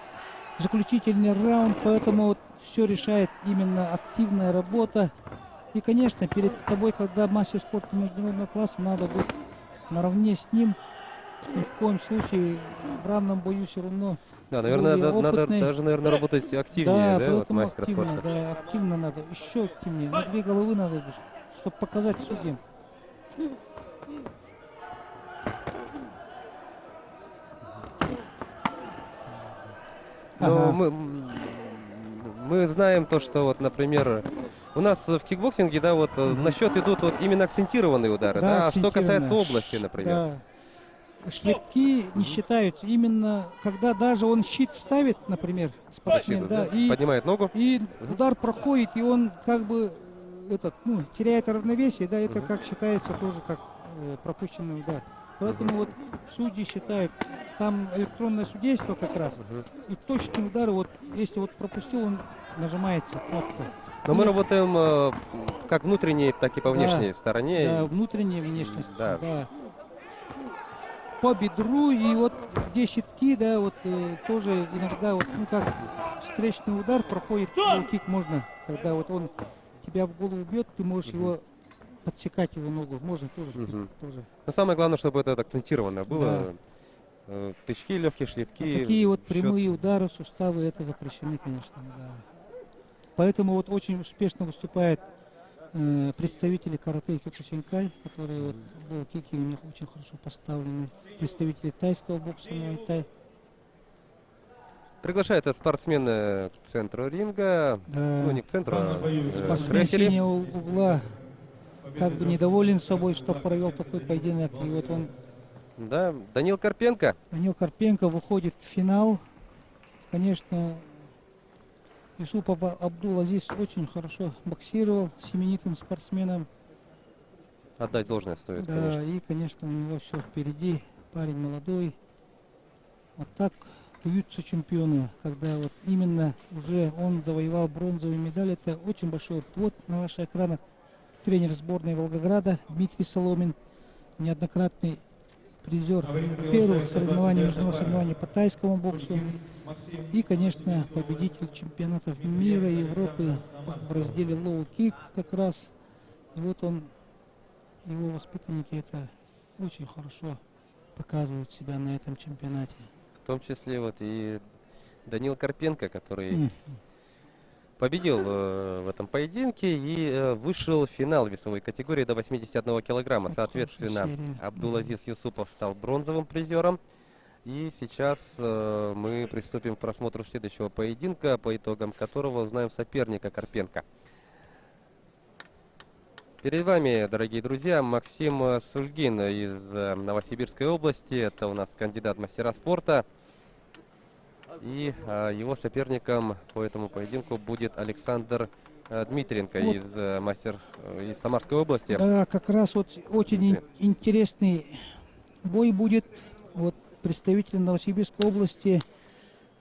заключительный раунд, поэтому вот все решает именно активная работа. И, конечно, перед тобой, когда мастер спорта международного класса, надо быть наравне с ним. Ни в коем случае в равном бою все равно. Да, наверное, надо даже, наверное, работать активнее, да, вот мастер активно, спорта. да, активно надо, еще активнее. На 2 головы надо, чтобы показать судьям. Но мы знаем то, что вот, например, у нас в кикбоксинге, да, вот на счет идут вот именно акцентированные удары, да, а что касается области, например. Да. Шлепки не считаются. Именно когда даже он щит ставит, например, спортсмен, да, и поднимает ногу, и удар проходит, и он как бы теряет равновесие, да, это как считается тоже как пропущенный удар. Поэтому вот судьи считают, там электронное судейство как раз, и точные удары, вот если вот пропустил, он нажимается кнопка. Но мы работаем как внутренней, так и по внешней стороне. Да, внутренняя внешность. Да. Да. По бедру, и вот где щитки, да, вот тоже иногда вот, как встречный удар проходит, кик можно, когда вот он тебя в голову бьет, ты можешь его подсекать, его ногу, можно тоже. Тоже. Но самое главное, чтобы это акцентировано было. Да. Тычки, легкие шлепки. А такие вот прямые удары, суставы, это запрещены, конечно. Да. Поэтому вот очень успешно выступают представители карате Кёкусинкай, которые вот лоу-кики у них очень хорошо поставлены. Представители тайского бокса, муай-тай. Приглашает спортсмена к центру ринга, да. Ну не к центру, а спортсмен синего угла как бы недоволен собой, что провел такой поединок. И вот он... Да, Данил Карпенко. Данил Карпенко выходит в финал. Конечно, Юсупов Абдул-Азиз очень хорошо боксировал, с именитым спортсменом. Отдать должное стоит, да, конечно. И, конечно, у него все впереди. Парень молодой. Вот так куются чемпионы, когда вот именно уже он завоевал бронзовую медаль. Это очень большой. Вот на ваших экранах тренер сборной Волгограда Дмитрий Соломин, неоднократный призер первых соревнований, международных соревнований по тайскому боксу. И, конечно, победитель чемпионатов мира и Европы в разделе лоу-кик как раз. И вот он, его воспитанники это очень хорошо показывают себя на этом чемпионате. В том числе вот и Данил Карпенко, который победил в этом поединке и вышел в финал весовой категории до 81 килограмма. Соответственно, Абдул-Азиз Юсупов стал бронзовым призером. И сейчас мы приступим к просмотру следующего поединка, по итогам которого узнаем соперника Карпенко. Перед вами, дорогие друзья, Максим Сульгин из Новосибирской области. Это у нас кандидат в мастера спорта. И его соперником по этому поединку будет Александр Дмитриенко Вот. из Самарской области. Да, как раз вот очень интересный бой будет. Вот представитель Новосибирской области,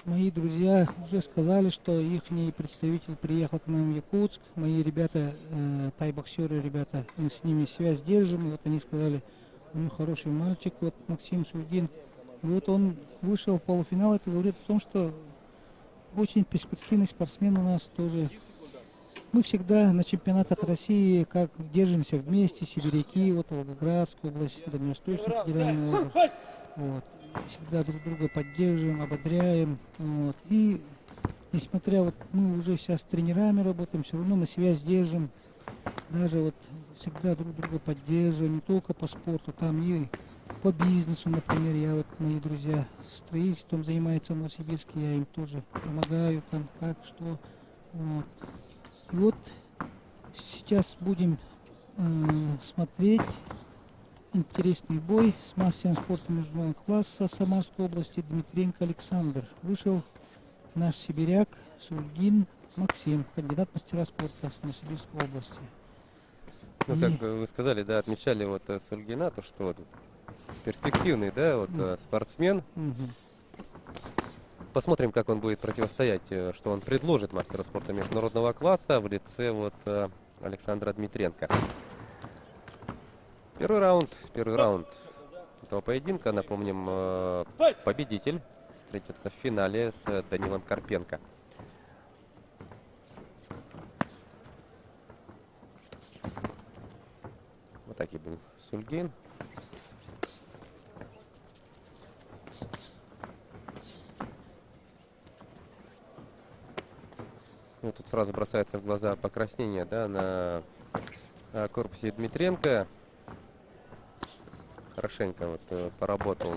мои друзья уже сказали, что их представитель приехал к нам в Якутск. Мои ребята, тай-боксеры, ребята, мы с ними связь держим. И вот они сказали, у него хороший мальчик, вот Максим Сульгин. И вот он вышел в полуфинал. Это говорит о том, что очень перспективный спортсмен у нас тоже. Мы всегда на чемпионатах России как держимся вместе, сибиряки, вот Волгоградская область, Дальневосточный федеральный округ. Вот. Всегда друг друга поддерживаем, ободряем. Вот. И несмотря вот мы уже сейчас с тренерами работаем, все равно мы связь держим. Даже вот всегда друг друга поддерживаем, не только по спорту, там и по бизнесу, например, я вот, мои друзья, строительством занимаются в Новосибирске, я им тоже помогаю, там как, что. Вот. И вот сейчас будем смотреть интересный бой с мастером спорта международного класса Самарской области Дмитриенко Александр. Вышел наш сибиряк Сульгин Максим, кандидат в мастера спорта с Новосибирской области. Ну, как вы сказали, да, отмечали вот Сульгина, то что вот перспективный, да, вот спортсмен. Посмотрим, как он будет противостоять, что он предложит мастеру спорта международного класса в лице вот Александра Дмитриенко. Первый раунд этого поединка, напомним, победитель встретится в финале с Данилом Карпенко. Вот так и был Сульгин. Ну, тут сразу бросается в глаза покраснение, да, на корпусе Дмитриенко. Хорошенько вот поработал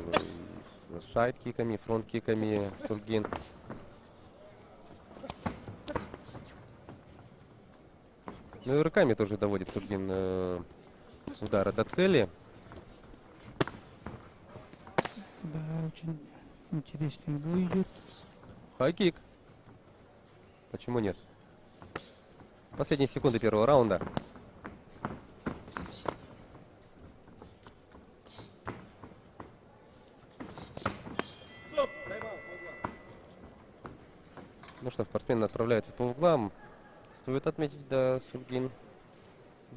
с сайд-киками, фронт-киками Сульгин. Ну и руками тоже доводит Сульгин удара до цели. Да, очень интересный бой идет. Хай-кик. Почему нет? Последние секунды первого раунда. Ну что, спортсмен отправляется по углам. Стоит отметить, да, Сульгин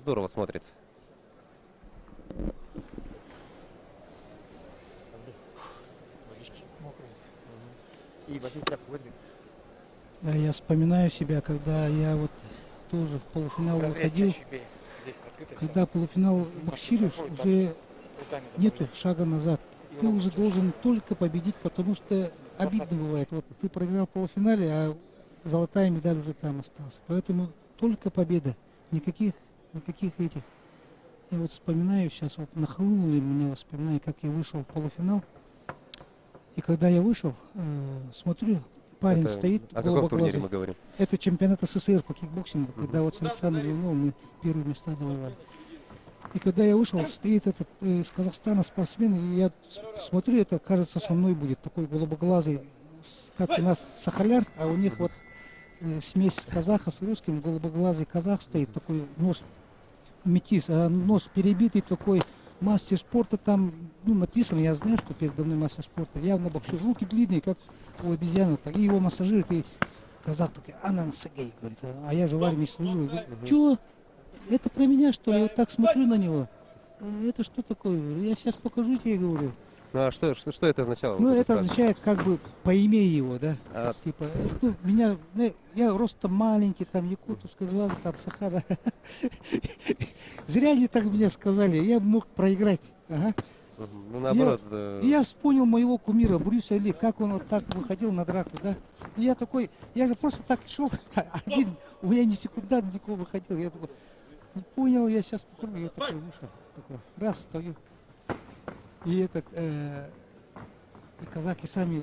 здорово смотрится. И возьми тряпку, выдвинь. Да, я вспоминаю себя, когда я вот тоже в полуфинал выходил. Когда полуфинал боксируешь, уже нету шага назад. Ты уже должен только победить, потому что обидно бывает. Вот ты проиграл в полуфинале, а золотая медаль уже там осталась. Поэтому только победа. Никаких этих. Я вот вспоминаю сейчас, вот нахлынули мне воспоминания, как я вышел в полуфинал. И когда я вышел, смотрю, парень Это стоит. о каком турнире мы говорим? Это чемпионат СССР по кикбоксингу, когда вот с Александром Ивановым мы первые места завоевали. И когда я вышел, стоит этот из Казахстана спортсмен, и я смотрю, это кажется со мной будет такой голубоглазый, как у нас Сахаляр, а у них вот смесь казаха с русским, голубоглазый казах стоит, такой нос метис, а нос перебитый такой. Мастер спорта там, ну, написано, я знаю, что передо мной мастер спорта. Явно боксер, руки длинные, как у обезьяны. Так. И его массажирует, и казах такой, Анан Сагей, говорит. А я же в армии служу. Чё? Это про меня, что ли? Я вот так смотрю на него. Это что такое? Я сейчас покажу тебе, говорю. Ну а что это означало? Ну, вот это фраза? означает, как бы, поимей его, да. Типа, ну, меня, я ростом маленький, там, якутовская глаза, там, Сахара. Зря они так мне сказали, я мог проиграть. Ага. Ну, наоборот. Я вспомнил моего кумира Брюса Ли, как он вот так выходил на драку, да. И я такой, я же просто так шел, один, у меня ни секунда никого выходил. Я такой, не понял, я сейчас покажу, я такой вышел, такой, раз, стою. И этот, и казахи сами,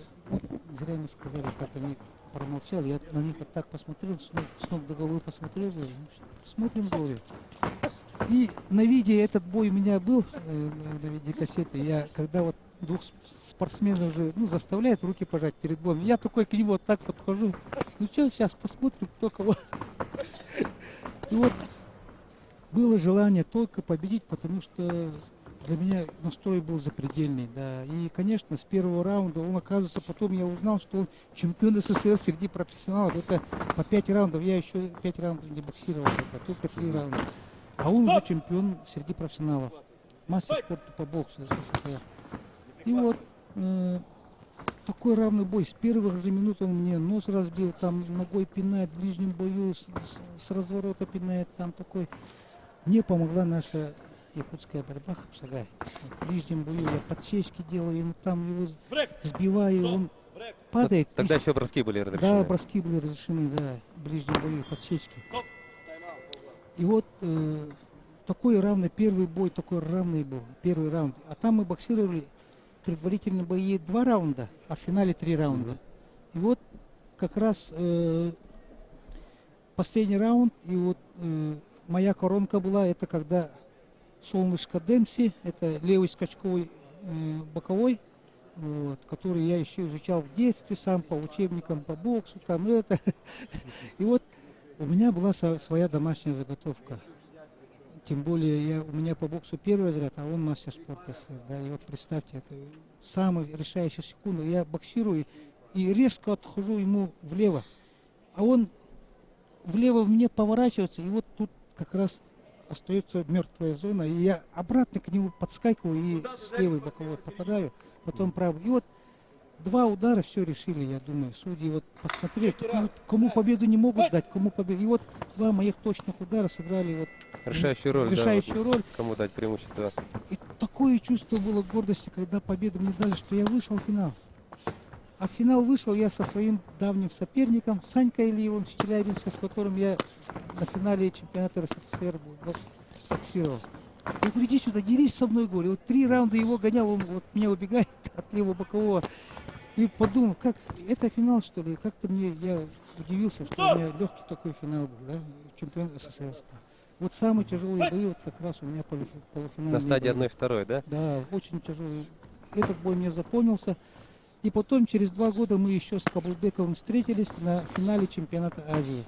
зря мне сказали, как они промолчали, я на них вот так посмотрел, с ног до головы посмотрел, говорю, ну, смотрим, говорю. И на видео этот бой у меня был, на видеокассете. Я когда вот двух спортсменов уже заставляют руки пожать перед боем, я такой к нему вот так подхожу. Ну что, сейчас посмотрим, кто кого. И вот было желание только победить, потому что для меня настрой был запредельный, да. И, конечно, с первого раунда он, оказывается, потом я узнал, что он чемпион СССР среди профессионалов. Это по 5 раундов, я еще 5 раундов не боксировал, это только 3 раунда. А он уже чемпион среди профессионалов, мастер спорта по боксу СССР. И вот такой равный бой. С первых же минут он мне нос разбил, там ногой пинает в ближнем бою, с разворота пинает, там такой. Мне помогла наша якутская борьба Хапсагай. В ближнем бою я подсечки делаю, ему там его сбиваю, он падает. Тогда еще броски были разрешены. Да, броски были разрешены, да, в ближнем бою, подсечки. И вот такой равный, первый бой такой равный был, первый раунд. А там мы боксировали предварительно бои 2 раунда, а в финале 3 раунда. И вот как раз последний раунд, и вот моя коронка была, это когда Солнышко Демпси, это левый скачковый боковой, вот, который я еще изучал в детстве сам по учебникам по боксу, там это. И вот у меня была своя домашняя заготовка. Тем более у меня по боксу первый разряд, а он мастер спорта. Да, и вот представьте, это самая решающая секунда. Я боксирую и резко отхожу ему влево. А он влево мне поворачивается, и вот тут как раз остается мертвая зона. И я обратно к нему подскакиваю и с левой боковой попадаю, потом правый. И вот 2 удара все решили, я думаю. Судьи вот посмотрели, кому победу не могут дать, кому победу. И вот 2 моих точных удара сыграли вот решающую роль. Решающую роль. Кому дать преимущество. И такое чувство было гордости, когда победу мне дали, что я вышел в финал. А в финал вышел я со своим давним соперником Санькой Ильевым с Челябинска, с которым я на финале чемпионата РСФСР боксировал. Я говорю, иди сюда, дерись со мной, говорю. Вот 3 раунда его гонял, он вот меня убегает от левого бокового. И подумал, как это финал, что ли? Как-то я удивился, что у меня легкий такой финал был, да, чемпион СССР. Вот самые тяжелые бои, вот как раз у меня полуфинал. На стадии 1-2, да? Да, очень тяжелый. Этот бой мне запомнился. И потом, через 2 года, мы еще с Кабулбековым встретились на финале чемпионата Азии.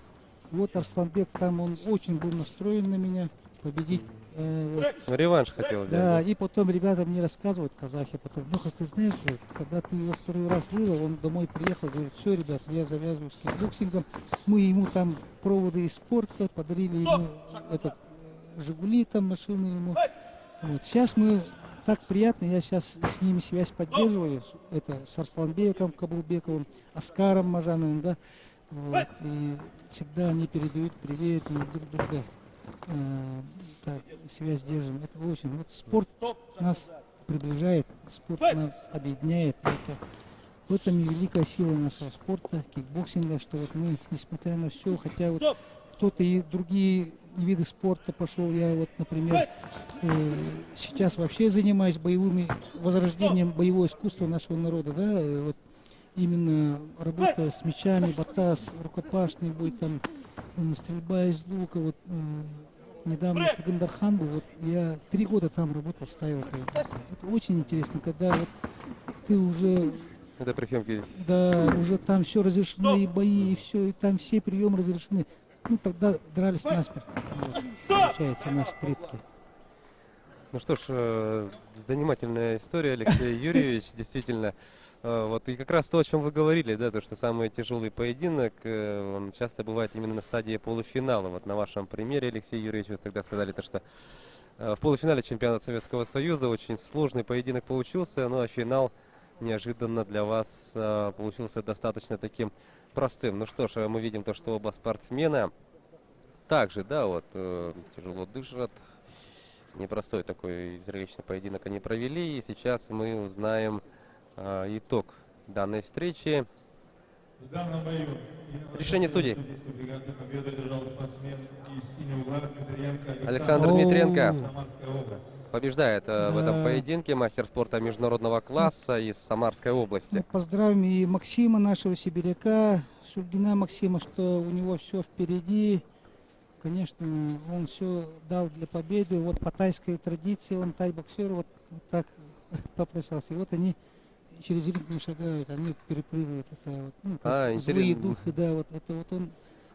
И вот Арсланбек там, он очень был настроен на меня победить. Вот. Реванш хотел взять. Да, и потом ребята мне рассказывают, казахи, потом, Леха, ты знаешь, говорит, когда ты его второй раз вывел, он домой приехал, говорит, все, ребят, я завязываю с кикбоксингом. Мы ему там проводы из спорта, подарили ему этот Жигули, там машину ему. Вот. Сейчас мы, так приятно, я сейчас с ними связь поддерживаю, это с Арсланбеком Кабулбековым, Оскаром Мажановым, да, вот. И всегда они передают привет, мы друг друга. Так, связь держим. Это очень. Вот спорт нас приближает, спорт нас объединяет. В этом и великая сила нашего спорта, кикбоксинга, что вот мы, несмотря на все, хотя вот кто-то и другие виды спорта пошел, я вот, например, сейчас вообще занимаюсь боевыми, возрождением боевого искусства нашего народа, да, вот именно работа с мечами, батас, рукопашный бой, там, стрельба из лука, вот недавно в Гандархан был, вот я 3 года там работал, ставил. Это очень интересно, когда вот ты уже... Это приемки. Да, уже там все разрешено, и бои, и все, и там все приемы разрешены. Ну, тогда дрались насмерть, вот, получается, наши предки. Ну что ж, занимательная история, Алексей Юрьевич, действительно. Вот, и как раз то, о чем вы говорили, да, то, что самый тяжелый поединок, он часто бывает именно на стадии полуфинала. Вот на вашем примере, Алексей Юрьевич, вы тогда сказали, то, что в полуфинале чемпионата Советского Союза очень сложный поединок получился, ну а финал неожиданно для вас получился достаточно таким простым. Ну что ж, мы видим то, что оба спортсмена также, да, вот, тяжело дышат. Непростой такой зрелищный поединок они провели, и сейчас мы узнаем итог данной встречи. В данном бою решение судей. Победу одержал спортсмен из синего угла Дмитриенко Александр Дмитриенко побеждает в этом поединке, мастер спорта международного класса из Самарской области. Мы поздравим и Максима, нашего сибиряка, Шульгина Максима, что у него все впереди. конечно, он все дал для победы. Вот по тайской традиции он тай-боксер, вот так попрощался. И вот они через ринг не шагают, они перепрыгивают. Это вот, ну, как злые интересно. духи, да, вот это вот он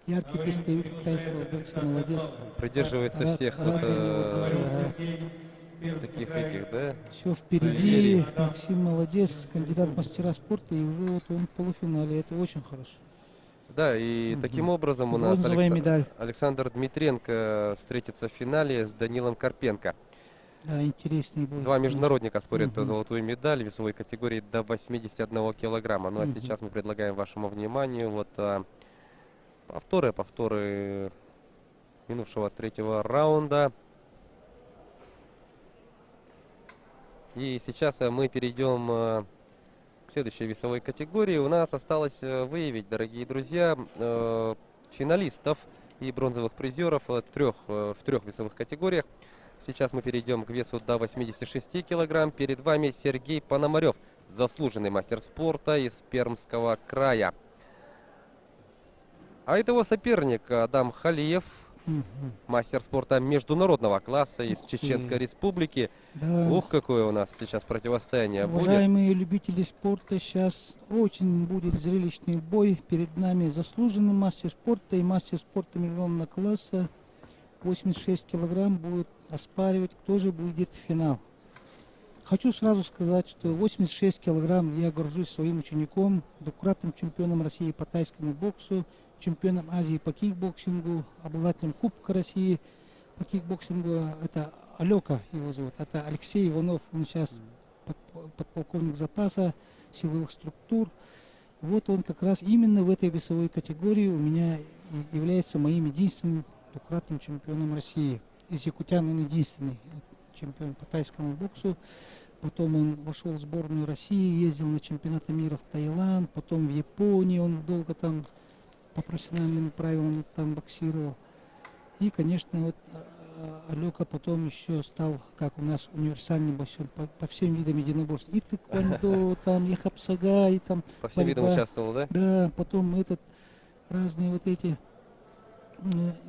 яркий представитель тайского бокса, молодец. Придерживается всех вот, таких этих, да? Все впереди, Максим молодец, кандидат в мастера спорта, и уже вот он в полуфинале, это очень хорошо. Да, и таким образом у нас Бронзовая медаль. Александр Дмитренко встретится в финале с Данилом Карпенко. Да, интересный бой. Два международника спорят за золотую медаль в весовой категории до 81 килограмма. Ну а сейчас мы предлагаем вашему вниманию вот повторы минувшего третьего раунда. И сейчас мы перейдем к следующей весовой категории. У нас осталось выявить, дорогие друзья, финалистов и бронзовых призеров в трех весовых категориях. Сейчас мы перейдем к весу до 86 килограмм. Перед вами Сергей Пономарев, заслуженный мастер спорта из Пермского края. А это его соперник Адам Халиев, мастер спорта международного класса из Чеченской Республики. Да. Ух, какое у нас сейчас противостояние будет. Уважаемые любители спорта, сейчас очень будет зрелищный бой. Перед нами заслуженный мастер спорта и мастер спорта международного класса. 86 килограмм будет оспаривать, кто же выйдет в финал. Хочу сразу сказать, что 86 килограмм я горжусь своим учеником, двукратным чемпионом России по тайскому боксу, чемпионом Азии по кикбоксингу, обладателем Кубка России по кикбоксингу. Это Алёка его зовут, это Алексей Иванов, он сейчас подполковник запаса силовых структур. Вот он как раз именно в этой весовой категории у меня является моим единственным двукратным чемпионом России. Из якутян он единственный чемпион по тайскому боксу. Потом он вошел в сборную России, ездил на чемпионаты мира в Таиланд, потом в Японии он долго там по профессиональным правилам там боксировал. И, конечно, вот Алёка потом еще стал, как у нас, универсальный боксер по всем видам единоборств. И тэквондо, там, и хапсага, и там... По всем видам участвовал, да? Да, потом разные вот эти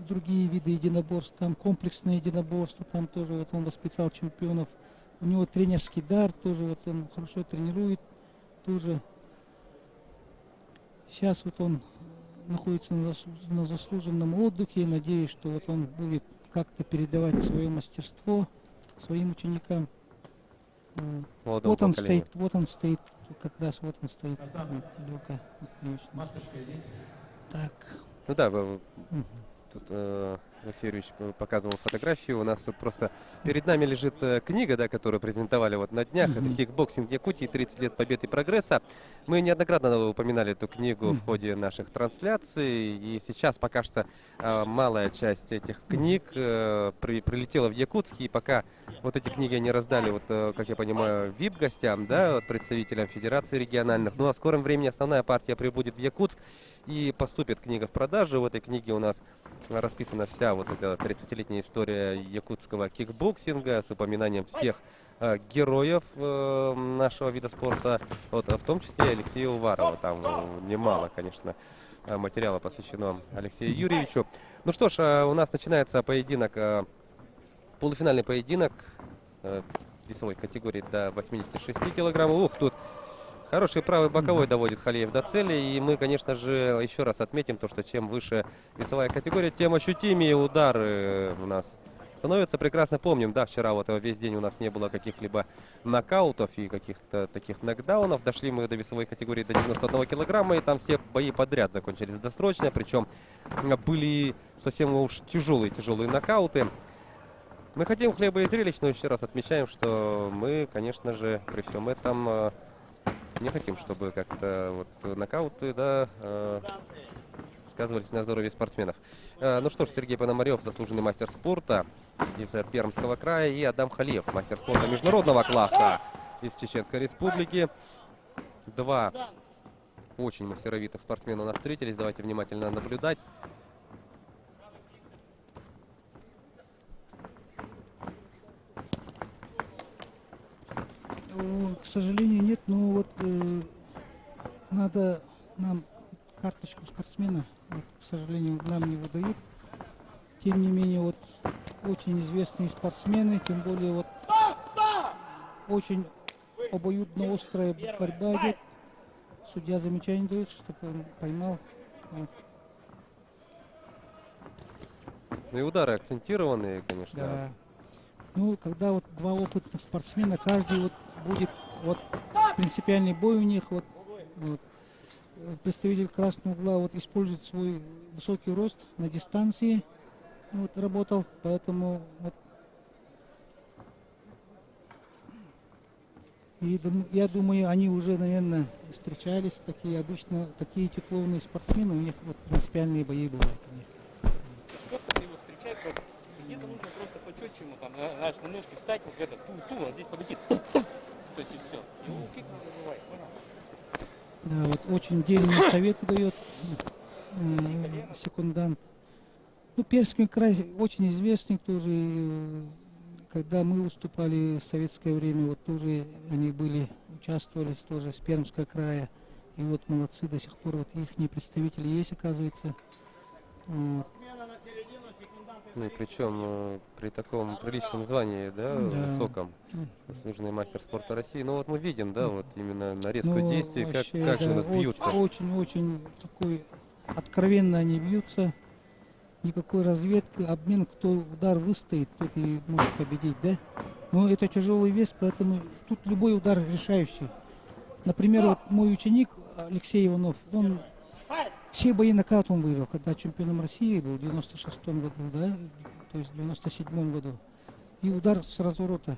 другие виды единоборств, там комплексное единоборство, там тоже вот он воспитал чемпионов. У него тренерский дар, тоже вот он хорошо тренирует, тоже. Сейчас вот он находится на заслуженном отдыхе. Надеюсь, что вот он будет как-то передавать свое мастерство своим ученикам. Вот он стоит, как раз вот он стоит. Алёка. Так. Ну да, тут Алексей Юрьевич показывал фотографию. У нас тут просто перед нами лежит книга, да, которую презентовали вот на днях. Это «Кикбоксинг Якутии. 30 лет побед и прогресса». Мы неоднократно упоминали эту книгу в ходе наших трансляций. И сейчас пока что малая часть этих книг прилетела в Якутск. И пока вот эти книги они раздали, вот, как я понимаю, VIP-гостям, да, представителям федерации региональных. Ну а в скором времени основная партия прибудет в Якутск и поступит книга в продажу. В этой книге у нас расписана вся вот эта 30-летняя история якутского кикбоксинга с упоминанием всех героев нашего вида спорта, вот, в том числе Алексея Уварова. Там немало, конечно, материала посвящено Алексею Юрьевичу. Ну что ж, у нас начинается поединок, полуфинальный поединок весовой категории до 86 килограммов. Ух, тут хороший правый боковой доводит Халиев до цели. И мы, конечно же, еще раз отметим то, что чем выше весовая категория, тем ощутимее удары у нас становятся. Прекрасно помним, да, вчера вот весь день у нас не было каких-либо нокаутов и каких-то таких нокдаунов. Дошли мы до весовой категории до 91 килограмма, и там все бои подряд закончились досрочно. Причем были совсем уж тяжелые нокауты. Мы хотим хлеба и зрелищ, но еще раз отмечаем, что мы, конечно же, при всем этом не хотим, чтобы как-то вот нокауты, да, сказывались на здоровье спортсменов. Ну что ж, Сергей Пономарев, заслуженный мастер спорта из Пермского края, и Адам Халиев, мастер спорта международного класса из Чеченской Республики. Два очень мастеровитых спортсмена у нас встретились. Давайте внимательно наблюдать. К сожалению, нет, но вот надо нам карточку спортсмена, вот, к сожалению, нам не выдают тем не менее, вот очень известные спортсмены, тем более вот очень обоюдно острая борьба идет. Судья замечание дает, чтобы он поймал. Вот. Ну и удары акцентированные, конечно. Да. Ну, когда вот два опытных спортсмена, каждый вот будет вот принципиальный бой у них, вот представитель красного угла вот использует свой высокий рост на дистанции, вот работал, поэтому вот. И я думаю, они уже, наверное, встречались, такие обычно, такие титулованные спортсмены, у них вот принципиальные бои бывают у них. Сколько ты его встречаешь, вот, где-то нужно просто по-четче ему там, знаешь, на ножки встать, вот это, он здесь полетит. То есть и все. Его кик не забывай. Да, вот очень дельный совет дает секундант. Ну, Пермский край очень известный тоже. Когда мы выступали в советское время, вот тоже они были, участвовали тоже с Пермского края. И вот молодцы до сих пор, вот их представители есть, оказывается. Вот. Ну и причем при таком приличном звании, да, высоком, заслуженный мастер спорта России. Ну вот мы видим, да, вот именно нарезку действий, вообще, как же у нас бьются. Очень такой откровенно они бьются. Никакой разведки, обмен, кто удар выстоит, тот и может победить, да? Но это тяжелый вес, поэтому тут любой удар решающий. Например, вот мой ученик Алексей Иванов, он все бои нокаутом выиграл, когда чемпионом России был в 96-м году, да, то есть в 97-м году. И удар с разворота.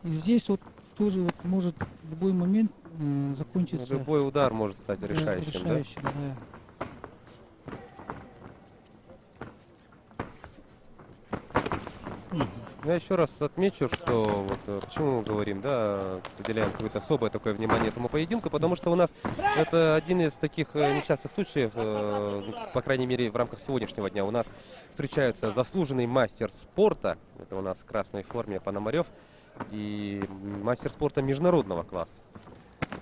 И здесь вот тоже вот может в любой момент закончиться. Любой удар может стать решающим, да? Да. Я еще раз отмечу, что вот почему мы говорим, да, уделяем какое-то особое такое внимание этому поединку, потому что у нас это один из таких нечастых случаев, по крайней мере в рамках сегодняшнего дня. У нас встречаются заслуженный мастер спорта, это у нас в красной форме Пономарев, и мастер спорта международного класса.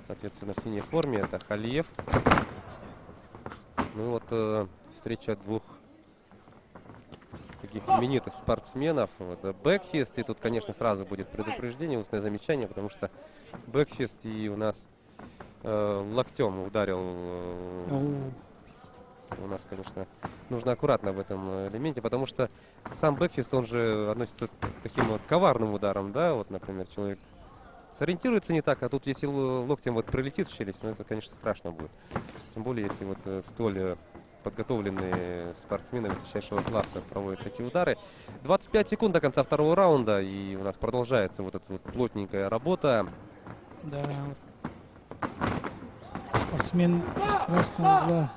Соответственно, в синей форме это Халиев. Ну вот встреча двух таких именитых спортсменов. Вот, бэкфист, и тут, конечно, сразу будет предупреждение, устное замечание, потому что бэкфист и у нас локтем ударил. У нас, конечно, нужно аккуратно в этом элементе, потому что сам бэкфист, он же относится к таким вот коварным ударом, да, вот, например, человек сориентируется не так, а тут если локтем вот прилетит в челюсть, ну это, конечно, страшно будет. Тем более, если вот столь подготовленные спортсмены высочайшего класса проводят такие удары. 25 секунд до конца второго раунда, и у нас продолжается вот эта вот плотненькая работа. Да, спортсмен красного угла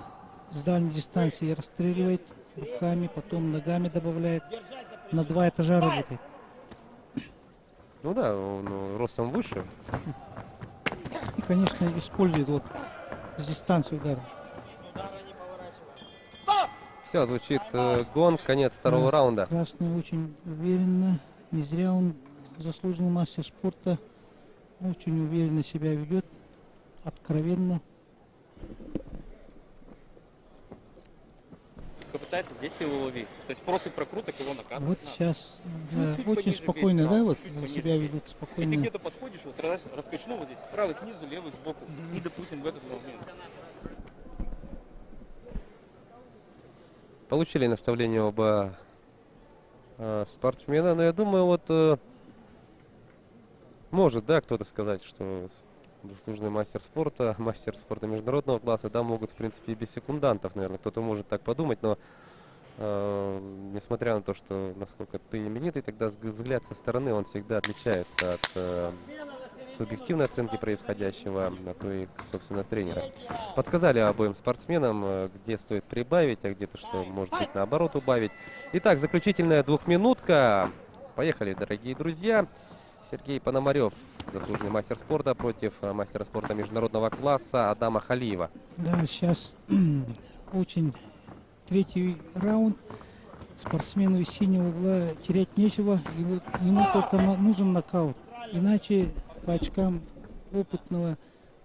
с дальней дистанции расстреливает руками, потом ногами добавляет, на 2 этажа работает. Ну да, он ростом выше. И, конечно, использует вот с дистанции удара. Все, звучит гонг, конец второго раунда. Красный очень уверенно, не зря он заслуженный мастер спорта, очень уверенно себя ведет, откровенно. Попытается здесь ты его лови. То есть просто прокруток его накатывать. Вот надо. сейчас да, Чуть-чуть очень пониже спокойно, бейся, да, вот чуть-чуть себя пониже. ведут И спокойно. ты где-то подходишь, вот раскачнул вот здесь, правый снизу, левый сбоку. И, допустим, в этот момент. Получили наставление оба спортсмена, но я думаю, вот может, да, кто-то сказать, что заслуженный мастер спорта международного класса, да, могут, в принципе, и без секундантов, наверное, кто-то может так подумать, но несмотря на то, что насколько ты именитый, тогда взгляд со стороны, он всегда отличается от субъективной оценки происходящего, а то и, собственно, тренера. Подсказали обоим спортсменам, где стоит прибавить, а где-то что может быть наоборот убавить. Итак, заключительная двухминутка. Поехали, дорогие друзья. Сергей Пономарев, заслуженный мастер спорта, против мастера спорта международного класса Адама Халиева. Да, сейчас очень третий раунд. Спортсмену из синего угла терять нечего. И вот ему только нужен нокаут. Иначе по очкам опытного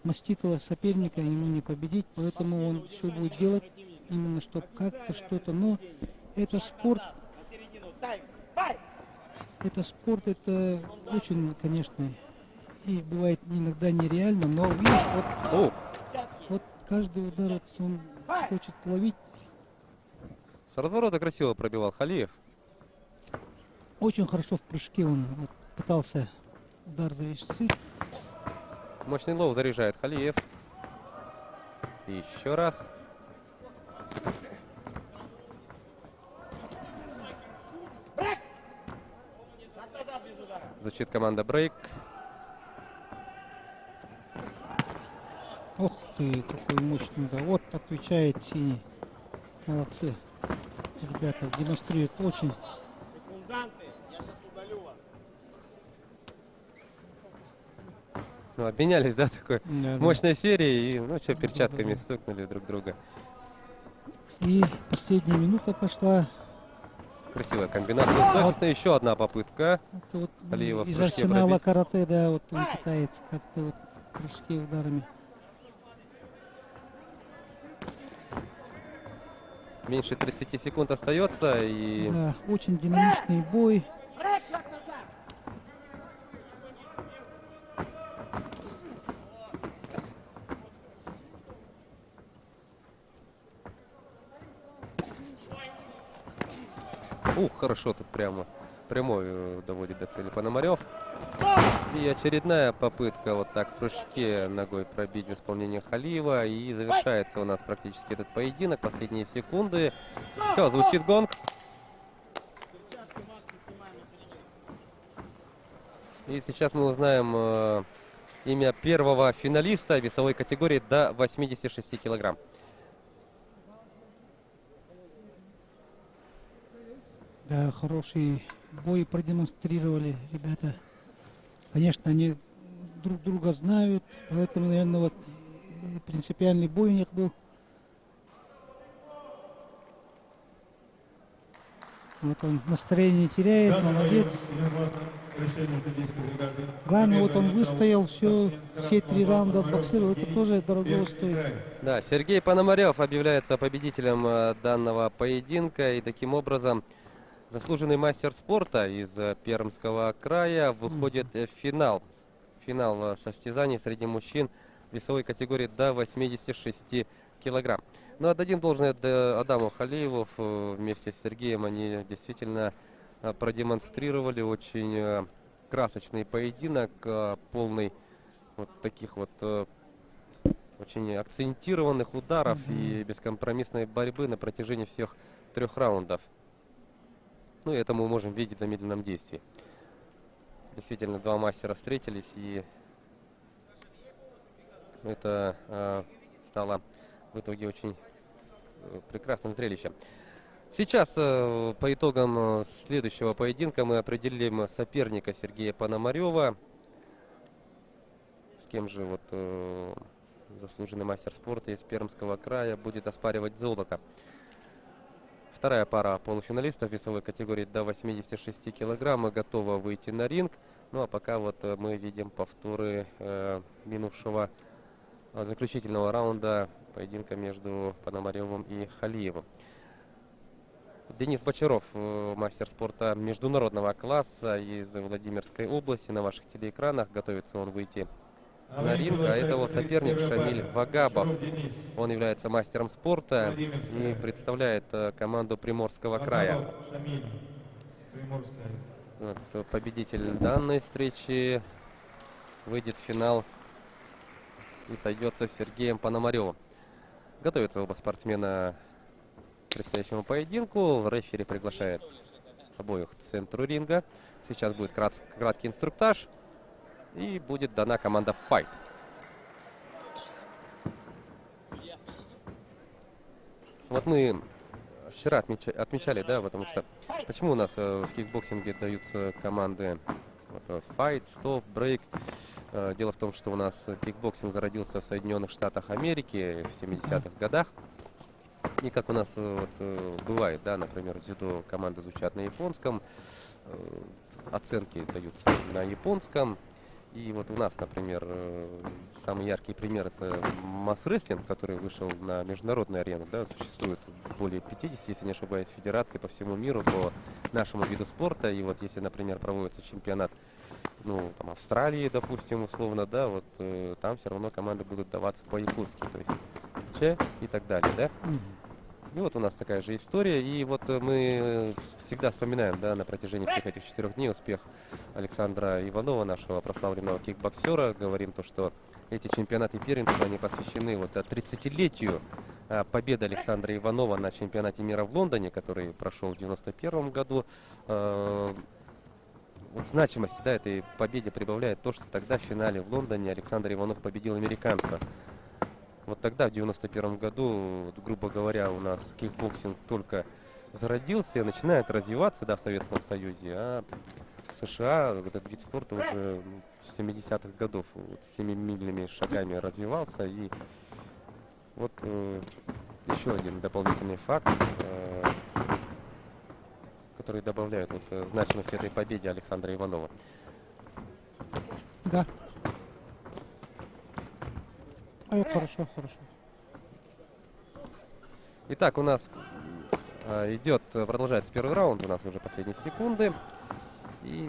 маститого соперника ему не победить. Поэтому он все будет делать, именно чтобы как-то что-то. Но это спорт. это спорт, это очень, конечно, и бывает иногда нереально, но видишь, вот каждый удар вот он хочет ловить. С разворота красиво пробивал Халиев. Очень хорошо в прыжке он вот пытался удар завершить. Мощный лоу заряжает Халиев. И еще раз. Звучит команда брейк. Ох ты, какой мощный удар. Вот отвечает синий. Молодцы. Ребята демонстрируют очень. Ну, обменялись, да, такой Да, мощной серией. И, ну, что, перчатками стукнули друг друга. И последняя минута пошла. Красивая комбинация. Точно еще одна попытка. Это вот Халиева в из прыжке арсенала пробить. карате, да, вот он пытается как-то вот прыжки ударами. Меньше 30 секунд остается. И Да, очень динамичный бой. ух, хорошо тут прямо. Прямой доводит до цели Пономарев. И очередная попытка вот так в прыжке ногой пробить в исполнении Халиева. И завершается у нас практически этот поединок. Последние секунды. Все, звучит гонг. И сейчас мы узнаем имя первого финалиста весовой категории до 86 килограмм. Да, хороший бой продемонстрировали ребята. Конечно, они друг друга знают, поэтому, наверное, вот принципиальный бой у них был. Вот он настроение не теряет, молодец. Главное, вот он выстоял все 3 раунда отбоксировал, это тоже дорого стоит. Да, Сергей Пономарев объявляется победителем данного поединка, и таким образом заслуженный мастер спорта из Пермского края выходит в финал. Финал состязаний среди мужчин весовой категории до 86 килограмм. Но отдадим должное Адаму Халиеву. Вместе с Сергеем они действительно продемонстрировали очень красочный поединок, полный вот таких вот очень акцентированных ударов и бескомпромиссной борьбы на протяжении всех 3 раундов. Ну и это мы можем видеть в замедленном действии. Действительно, 2 мастера встретились, и это стало в итоге очень прекрасным зрелищем. Сейчас по итогам следующего поединка мы определим соперника Сергея Пономарева. С кем же вот заслуженный мастер спорта из Пермского края будет оспаривать золото. Вторая пара полуфиналистов весовой категории до 86 килограмм готова выйти на ринг. Ну а пока вот мы видим повторы минувшего заключительного раунда поединка между Пономаревым и Халиевым. Денис Бочаров, мастер спорта международного класса из Владимирской области, на ваших телеэкранах. Готовится он выйти на ринг, а это его соперник Шамиль Вагабов. Он является мастером спорта и представляет команду Приморского края. Вот, победитель данной встречи выйдет в финал и сойдется с Сергеем Пономаревым. Готовятся оба спортсмена к предстоящему поединку. Рефери приглашает обоих к центру ринга. Сейчас будет краткий инструктаж. И будет дана команда «Файт». Вот мы вчера отмечали, да, потому что почему у нас в кикбоксинге даются команды «Файт», «Стоп», «Брейк». Дело в том, что у нас кикбоксинг зародился в Соединенных Штатах Америки в 70-х годах. И как у нас вот, бывает, да, например, в дзюдо команды звучат на японском, оценки даются на японском. И вот у нас, например, самый яркий пример — это масс-рестлинг, который вышел на международную арену. Да, существует более 50, если не ошибаюсь, федераций по всему миру по нашему виду спорта. И вот если, например, проводится чемпионат, ну, там, Австралии, допустим, условно, да, вот там все равно команды будут даваться по-якутски, то есть Че и так далее, да. И вот у нас такая же история, и вот мы всегда вспоминаем, да, на протяжении всех этих 4 дней успех Александра Иванова, нашего прославленного кикбоксера. Говорим то, что эти чемпионаты и первенства, они посвящены вот 30-летию победы Александра Иванова на чемпионате мира в Лондоне, который прошел в 91 году. Вот значимости, да, этой победе прибавляет то, что тогда в финале в Лондоне Александр Иванов победил американца. Вот тогда, в 91 году, вот, грубо говоря, у нас кикбоксинг только зародился, начинает развиваться, да, в Советском Союзе, а в США вот этот вид спорта уже с 70-х годов вот, семимильными шагами развивался. И вот еще один дополнительный факт, который добавляет вот, значимость этой победе Александра Иванова. Да. Хорошо, хорошо. Итак, у нас продолжается первый раунд, у нас уже последние секунды. И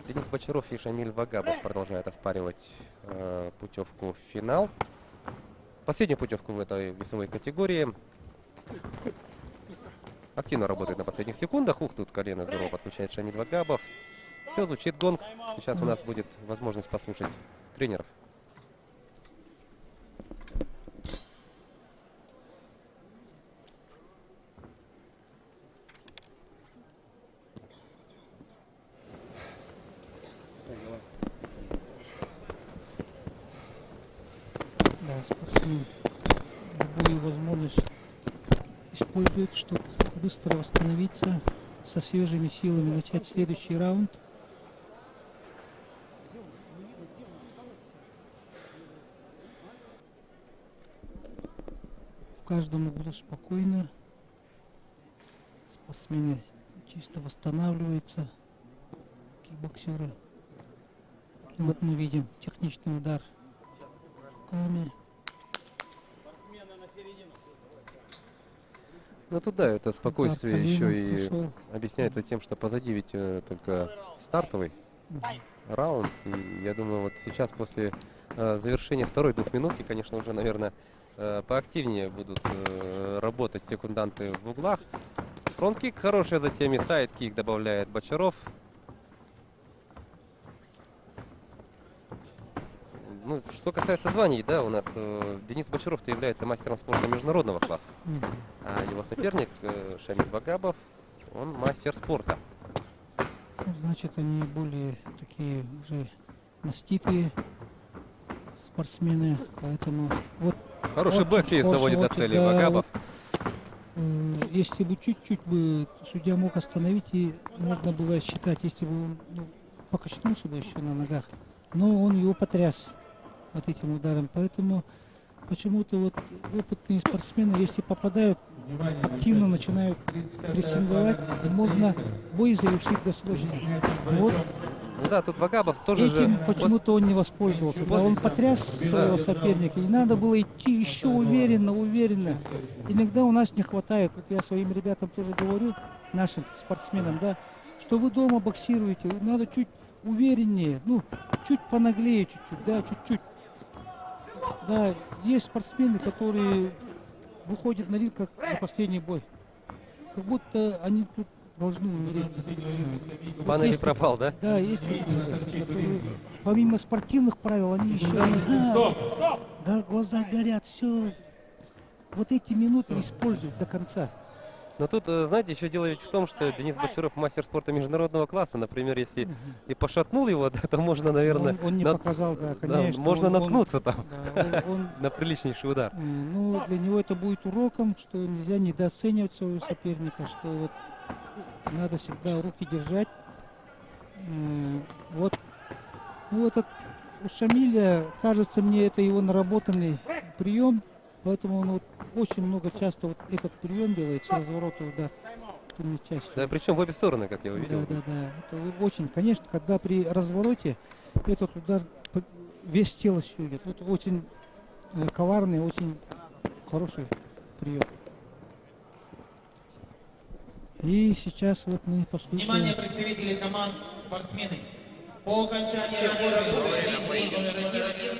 Денис Бочаров и Шамиль Вагабов продолжают оспаривать путевку в финал. Последнюю путевку в этой весовой категории. Активно работает на последних секундах. Ух, тут колено здорово подключает Шамиль Вагабов. Все, звучит гонг. Сейчас у нас будет возможность послушать тренеров. Да, спортсмен любую возможность использует, чтобы быстро восстановиться, со свежими силами начать следующий раунд. В каждом углу спокойно. Спортсмены чисто восстанавливаются, кикбоксеры. И вот мы видим техничный удар руками. Ну туда это спокойствие еще и ушел. объясняется тем, что позади ведь только стартовый раунд. И я думаю, вот сейчас после завершения второй двухминутки, конечно, уже, наверное, поактивнее будут работать секунданты в углах. Фронт-кик хороший, затем и сайд-кик добавляет Бочаров. Ну, что касается званий, да, у нас Денис Бочаров-то является мастером спорта международного класса. А его соперник Шамиль Вагабов, он мастер спорта. Значит, они более такие уже маститые спортсмены, поэтому вот хороший бэкфейс доводит до цели Вагабов. Вот, если бы чуть-чуть бы судья мог остановить, и можно было считать, если бы он покачнулся бы еще на ногах, но он его потряс вот этим ударом, поэтому почему-то вот опытные спортсмены, если попадают, активно начинают прессинговать, и можно бой завершить досрочно. Вот. Ну да, тут Вагабов тоже этим же... почему-то он не воспользовался. Да, он потряс своего соперника, и надо было идти еще уверенно, уверенно. Иногда у нас не хватает, вот я своим ребятам тоже говорю, нашим спортсменам, да, что вы дома боксируете, надо чуть увереннее, ну, чуть понаглее, чуть-чуть, да, чуть-чуть. Да, есть спортсмены, которые выходят на ринг как на последний бой. Как будто они тут должны умереть. Бан или пропал, да? Да, есть такие, которые, помимо спортивных правил, они еще... Да, глаза горят, все. Вот эти минуты используют до конца. Но тут, знаете, еще дело ведь в том, что Денис Бочаров мастер спорта международного класса. Например, если и пошатнул его, да, то можно, наверное... Он не показал, да, конечно. Да, можно наткнуться там да, на приличнейший удар. Ну, для него это будет уроком, что нельзя недооценивать своего соперника, что вот надо всегда руки держать. Вот, ну, этот у Шамиля, кажется мне, это его наработанный прием. Поэтому он вот очень много часто вот этот прием делает с разворота удар. Да, причем в обе стороны, как я увидел. Да. Это очень, конечно, когда при развороте этот удар весь тело все идет. Вот очень коварный, очень хороший прием. И сейчас вот мы послушаем. Внимание, представители команд, спортсмены. По окончании работы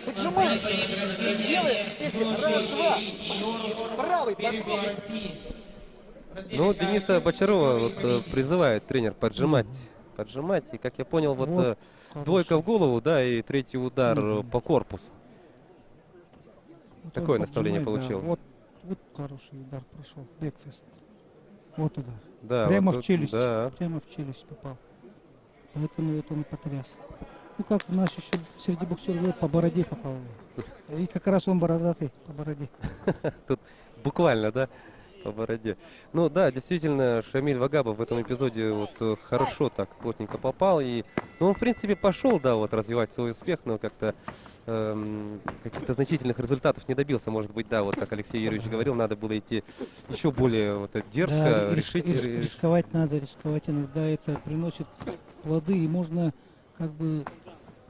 Поджимайте. Делай. Раз, два. Правый подход. Ну, Дениса Бочарова вот, призывает тренер поджимать. Поджимать. И, как я понял, вот, Вот двойка в голову, да, и третий удар по корпусу. Вот Такое он наставление поджимает, получил. да. Вот хороший удар прошел. Бекфест. Вот удар. Да, Прямо вот в челюсть. да. Прямо в челюсть попал. Поэтому это он потряс. Ну как у нас еще среди боксеров говорят, по бороде попал. И как раз он бородатый по бороде. Тут буквально, да, по бороде. Ну да, действительно, Шамиль Вагабов в этом эпизоде вот хорошо так плотненько попал. И, ну, он, в принципе, пошел, да, вот развивать свой успех, но как-то каких-то значительных результатов не добился. Может быть, да, вот как Алексей Юрьевич говорил, надо было идти еще более вот, дерзко, Да, решительно. рисковать надо, рисковать иногда это приносит плоды, и можно как бы,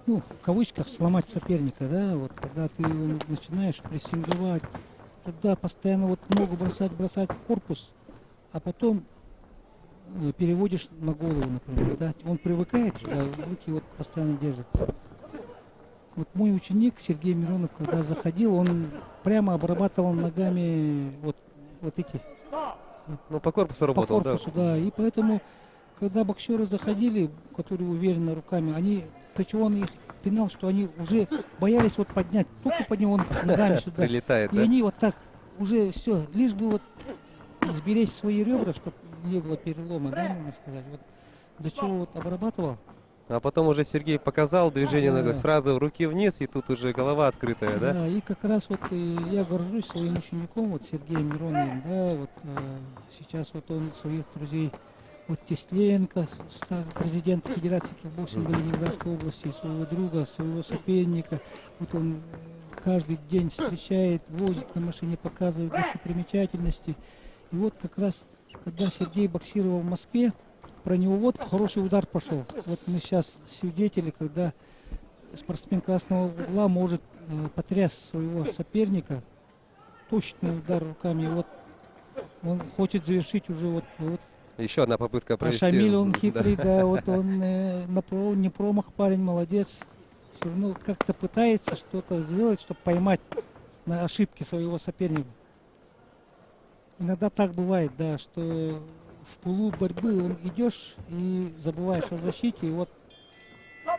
ну, в кавычках, сломать соперника, да, вот когда ты начинаешь прессинговать, туда постоянно вот ногу бросать в корпус, а потом переводишь на голову, например, да, он привыкает, да, руки вот постоянно держатся. Вот мой ученик Сергей Миронов, когда заходил, он прямо обрабатывал ногами вот эти. Ну, по корпусу работал, по корпусу, да. И поэтому, когда боксеры заходили, которые уверены руками, они, для чего он их пинал, что они уже боялись вот поднять, только под него ногами сюда. Прилетает, и да? они вот так уже все, лишь бы вот сберечь свои ребра, чтобы не было перелома, да, можно сказать. Вот для чего вот обрабатывал. А потом уже Сергей показал движение Да. ногой, сразу руки вниз, и тут уже голова открытая, да? Да, и как раз вот я горжусь своим учеником, вот Сергеем Мироновым, да, вот сейчас вот он своих друзей, вот Тесленко, президент Федерации кикбоксинга Ленинградской области, своего друга, своего соперника, вот он каждый день встречает, возит на машине, показывает достопримечательности. И вот как раз, когда Сергей боксировал в Москве, про него вот хороший удар пошел. Вот мы сейчас свидетели, когда спортсмен красного угла может потрясть своего соперника, точный удар руками. Вот он хочет завершить уже вот. Еще одна попытка А провести. Шамиль, он хитрый, да, вот он не промах, парень молодец. Все равно как-то пытается что-то сделать, чтобы поймать на ошибки своего соперника. Иногда так бывает, да, что в пылу борьбы он идешь и забываешь о защите, и вот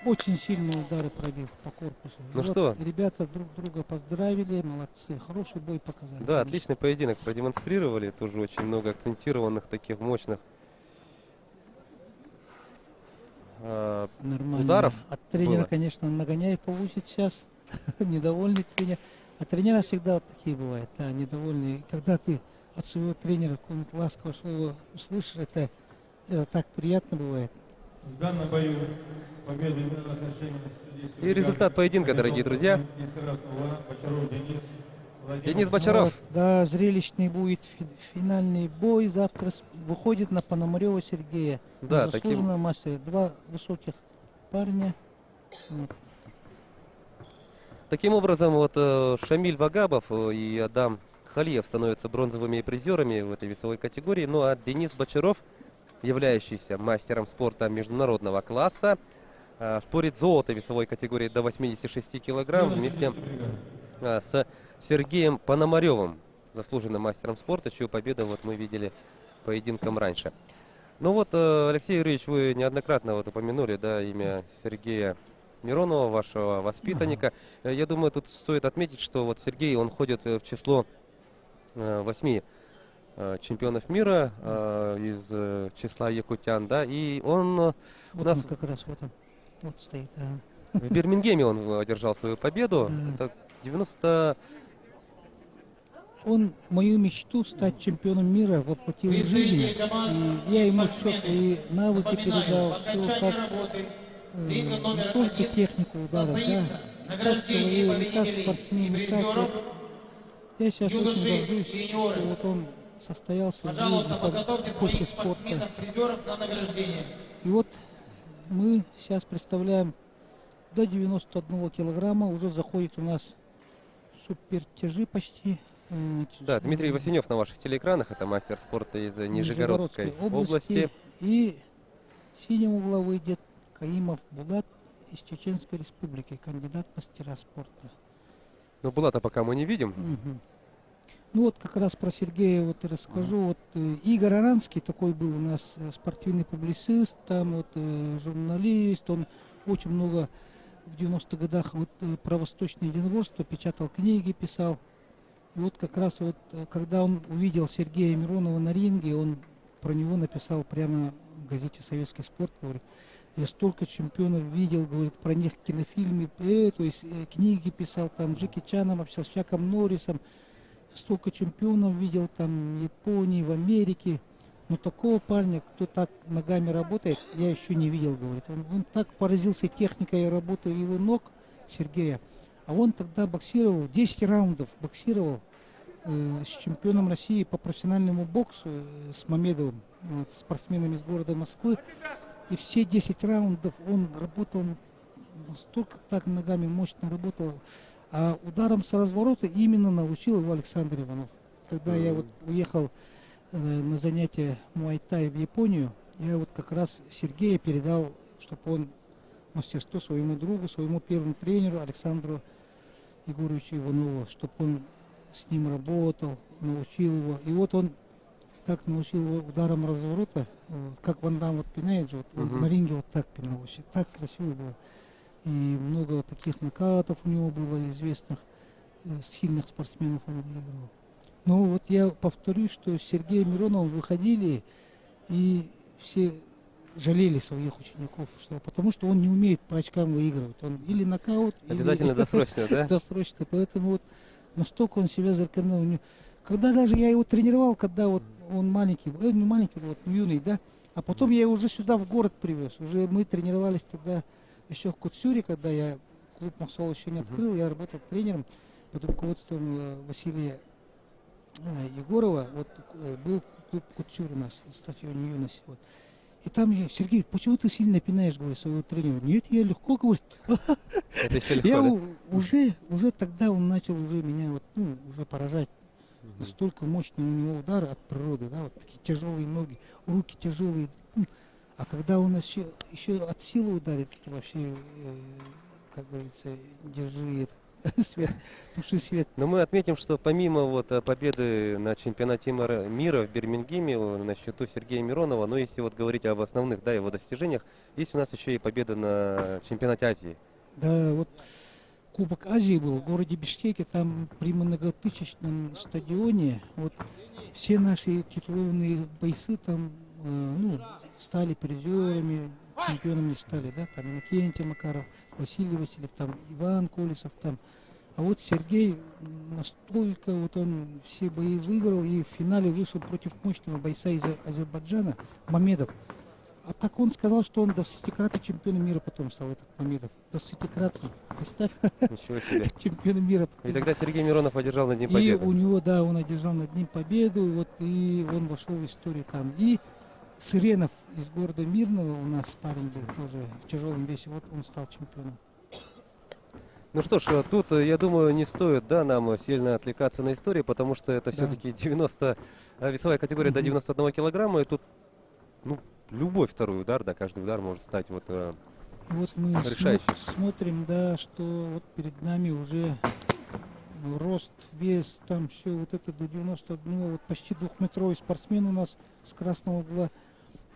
очень сильные удары пробил по корпусу. Ну и что? Вот ребята друг друга поздравили, молодцы, хороший бой показали. Да, отличный поединок продемонстрировали, тоже очень много акцентированных таких мощных Нормально. ударов. От тренера, было. конечно, Нагоняев получит сейчас, недовольный тренер. А тренера всегда вот такие бывают, да, недовольные. Когда ты от своего тренера какое-нибудь ласковое слово услышишь, это так приятно бывает. В данном бою победу на разрешение судейского. И результат поединка, дорогие друзья. Из Красного Бочаров Денис. Денис Бочаров. Вот, да, зрелищный будет финальный бой. Завтра выходит на Пономарева Сергея. Да, заслуженного мастера. Два высоких парня. Вот. Таким образом, вот Шамиль Вагабов и Адам Халиев становятся бронзовыми призерами в этой весовой категории. Ну а Денис Бочаров, являющийся мастером спорта международного класса, спорит золото весовой категории до 86 килограмм вместе с Сергеем Пономаревым, заслуженным мастером спорта, чью победу вот мы видели поединком раньше. Ну вот, Алексей Юрьевич, вы неоднократно вот упомянули, да, имя Сергея Миронова, вашего воспитанника. Я думаю, тут стоит отметить, что вот Сергей, он входит в число 8 чемпионов мира из числа якутян, да, и он Вот у нас он как раз, вот он, вот стоит. в Бирмингеме он одержал свою победу. Да. Это 90... Он мою мечту стать чемпионом мира воплотил в жизнь. И я ему все свои навыки передал, все как не только технику удара, да, как человек, как спортсмен, как вот. Я сейчас очень горжусь, что вот он состоялся в жизни после спорта. И вот мы сейчас представляем до 91 килограмма уже заходит у нас супертяжи почти. Да, Дмитрий Васенев на ваших телеэкранах, это мастер спорта из Нижегородской области. И синим угла выйдет Каимов Булат из Чеченской Республики, кандидат в мастера спорта. Но Булата пока мы не видим. Ну вот как раз про Сергея вот и расскажу. Вот Игорь Аранский такой был у нас спортивный публицист, там вот журналист, он очень много в 90-х годах вот про восточное единоборство печатал книги, писал. И вот как раз вот когда он увидел Сергея Миронова на ринге, он про него написал прямо в газете «Советский спорт», говорит, я столько чемпионов видел, говорит, про них кинофильмы, то есть книги писал, там Джеки Чаном общался, с Чаком Норрисом, столько чемпионов видел там в Японии, в Америке. Но такого парня, кто так ногами работает, я еще не видел, говорит. Он так поразился техникой работы его ног, Сергея. А он тогда боксировал, 10 раундов боксировал с чемпионом России по профессиональному боксу, с Мамедовым, вот, спортсменом из города Москвы. И все 10 раундов он работал, настолько так ногами мощно работал. А ударом с разворота именно научил его Александр Иванов. Когда я вот уехал на занятия муай-тай в Японию, я вот как раз Сергея передал, чтобы он мастерство своему другу, своему первому тренеру Александру Егоровичу Иванову, чтобы он с ним работал, научил его. И вот он так научил его ударом разворота, как Ван Дам вот пинает же, вот, он на ринге вот так пинал вообще, так красиво было. И много таких нокаутов у него было известных, сильных спортсменов он выиграл. Но вот я повторюсь, что с Сергеем Мироновым выходили, и все жалели своих учеников, что, потому что он не умеет по очкам выигрывать. Он или нокаут, обязательно или досрочно, да? Досрочно. Поэтому вот настолько он себя зарекомендовал. Когда даже я его тренировал, когда вот он маленький, не маленький, вот юный, да, а потом я его уже сюда в город привез. Уже мы тренировались тогда еще в Кутсюре, когда я клуб Махсол еще не открыл, я работал тренером под руководством Василия Егорова. Вот был клуб Кутсюр у нас, стадион юности. Вот. И там я, Сергей, почему ты сильно пинаешь, говорю, своего тренера? Нет, я легко, говорит. Это еще легко, я да? уже тогда он начал уже меня вот, ну, уже поражать. Настолько мощный у него удар от природы, да, вот такие тяжелые ноги, руки тяжелые. А когда он еще от силы ударит, вообще, как говорится, держи этот свет, туши свет. Но мы отметим, что помимо вот победы на чемпионате мира в Бирмингеме на счету Сергея Миронова, но если вот говорить об основных, да, его достижениях, есть у нас еще и победа на чемпионате Азии. Да, вот Кубок Азии был в городе Бишкеке, там при многотысячном стадионе, вот все наши титулованные бойцы там, ну, стали призерами, чемпионами стали, да, там Иннокентий Макаров, Василий Васильев, там Иван Колесов, там. А вот Сергей настолько, вот он все бои выиграл и в финале вышел против мощного бойца из Азербайджана, Мамедов. А так он сказал, что он 20-кратный чемпион мира потом стал, этот Мамедов. 20-кратный. Представь. Ничего себе. Чемпион мира. И тогда Сергей Миронов одержал над ним и победу. У него, да, он одержал над ним победу, вот, и он вошел в историю там. И Сыренов из города Мирного у нас парень был тоже в тяжелом весе, вот он стал чемпионом. Ну что ж, тут, я думаю, не стоит, да, нам сильно отвлекаться на историю, потому что это все-таки 90, весовая категория до 91 килограмма, и тут, ну, любой второй удар, да, каждый удар может стать вот, вот мы решающим. Смотрим, да, что вот перед нами уже рост, вес, там все вот это до 91, вот почти двухметровый спортсмен у нас с красного угла.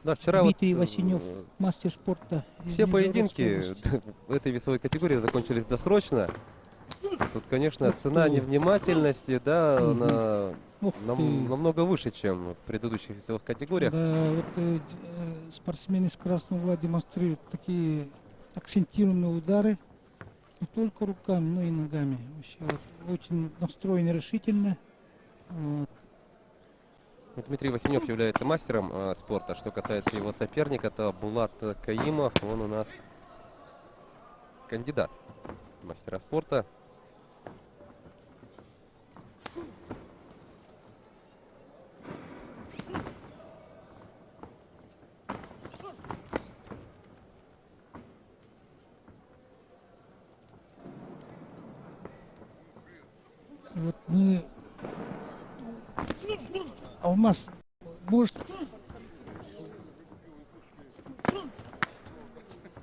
Да, вчера Дмитрий вот, Васенев, мастер спорта. Все поединки в этой весовой категории закончились досрочно. Тут, конечно, цена невнимательности, да, намного выше, чем в предыдущих весовых категориях. Да, вот спортсмены с красного угла демонстрируют такие акцентированные удары. Не только руками, но и ногами. Вообще, вот, очень настроен решительно. Вот. Дмитрий Васенев является мастером спорта. Что касается его соперника, это Булат Каимов. Он у нас кандидат в мастера спорта. Вот мы... А у нас, может...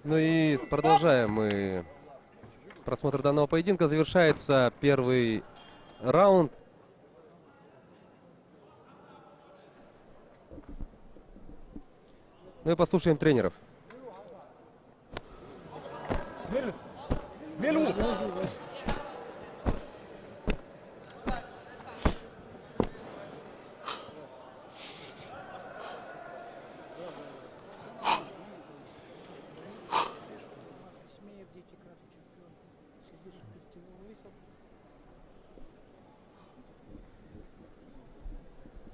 Ну и продолжаем мы просмотр данного поединка. Завершается первый раунд. Ну и послушаем тренеров.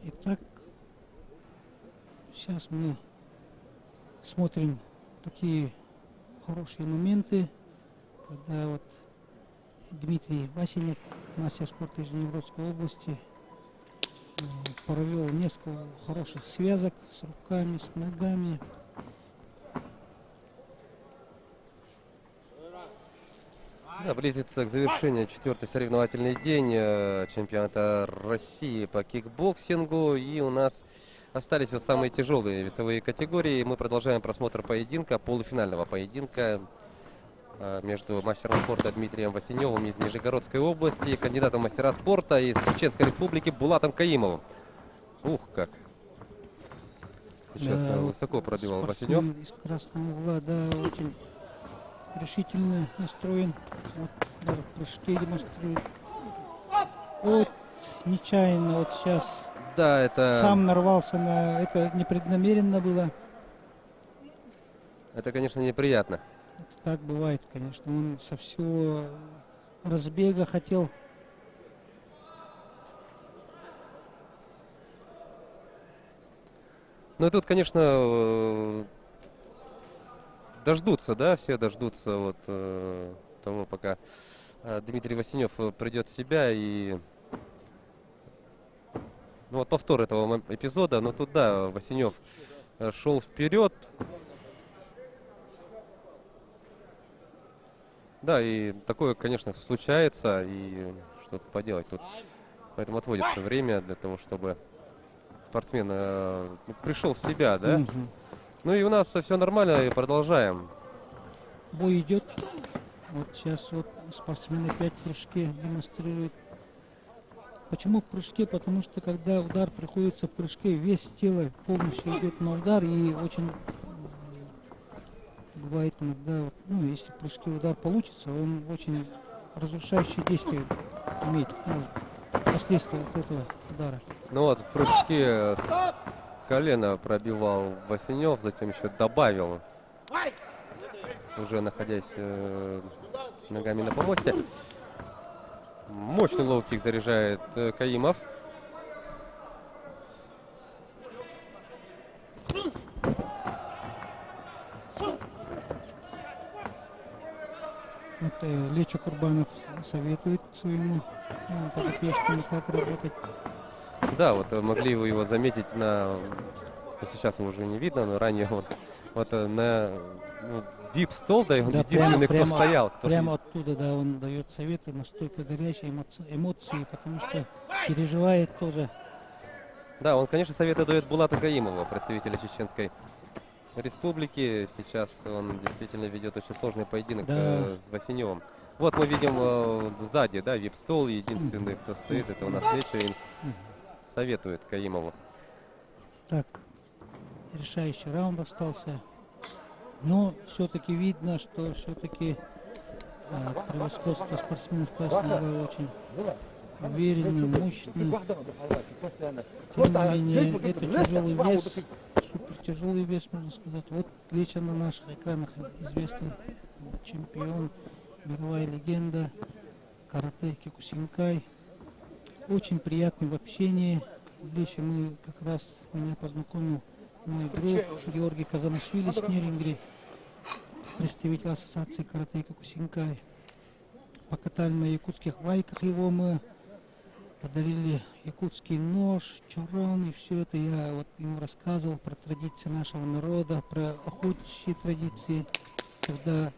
Итак, сейчас мы смотрим такие хорошие моменты, когда вот Дмитрий Васинев, мастер спорта из Нижегородской области, провел несколько хороших связок с руками, с ногами. Да, близится к завершению 4-й соревновательный день чемпионата России по кикбоксингу. И у нас остались вот самые тяжелые весовые категории. Мы продолжаем просмотр поединка, полуфинального поединка между мастером спорта Дмитрием Васиневым из Нижегородской области и кандидатом в мастера спорта из Чеченской Республики Булатом Каимовым. Ух, как! Сейчас Да, высоко вот пробивал спортсмен Васинев. из красного угла, да, очень решительно настроен. Вот даже в прыжке демонстрирует. Вот нечаянно вот сейчас Да, это... сам нарвался на это, непреднамеренно было. Это, конечно, неприятно. Так бывает, конечно. Он со всего разбега хотел. Ну и тут, конечно, дождутся, да, все дождутся вот того, пока Дмитрий Васинев придет в себя. И ну вот повтор этого эпизода, но тут, да, Васинев шел вперед. Да, и такое, конечно, случается, и что-то поделать тут. Поэтому отводится время для того, чтобы спортсмен пришел в себя, да? Мгм. Ну и у нас все нормально, и продолжаем. Бой идет. Вот сейчас вот спортсмен опять в прыжке демонстрирует. Почему в прыжке? Потому что когда удар приходится в прыжке, весь тело полностью идет на удар, и очень бывает иногда, вот, ну, если в прыжке удар получится, он очень разрушающее действие имеет, может, последствия от этого удара. Ну вот в прыжке с колена пробивал Васинев, затем еще добавил, уже находясь ногами на помосте. Мощный лоу-кик заряжает Каимов. Вот Лечо Курбанов советует своему подопечному, как работать. Да, вот могли вы его заметить на... Ну, сейчас его уже не видно, но ранее вот на VIP-стол, да, и он Да, единственный, кто стоял. Кто прямо оттуда, да, он дает советы, настолько горячие эмоции, потому что переживает тоже. Да, он, конечно, советы дает Булату Каимову, представителя Чеченской Республики. Сейчас он действительно ведет очень сложный поединок Да. с Васиневым. Вот мы видим сзади, да, VIP-стол. Единственный, кто стоит, это у нас Лечо, и советует Каимову. Так, решающий раунд остался. Но все-таки видно, что все-таки превосходство спортсмена красного очень уверенный, мощный. Тем не менее, это тяжелый вес, супер тяжелый вес, можно сказать. Вот Лечо на наших экранах известный чемпион, мировая легенда, карате Кикусинкай. Очень приятный в общении. Лечо мы как раз меня познакомил мой друг Георгий Казанашвили с Нерюнгри, представитель ассоциации карате Кикусинкай. Покатали на якутских лайках его мы, подарили якутский нож, чурон, и все это я вот ему рассказывал про традиции нашего народа, про охотничьи традиции, когда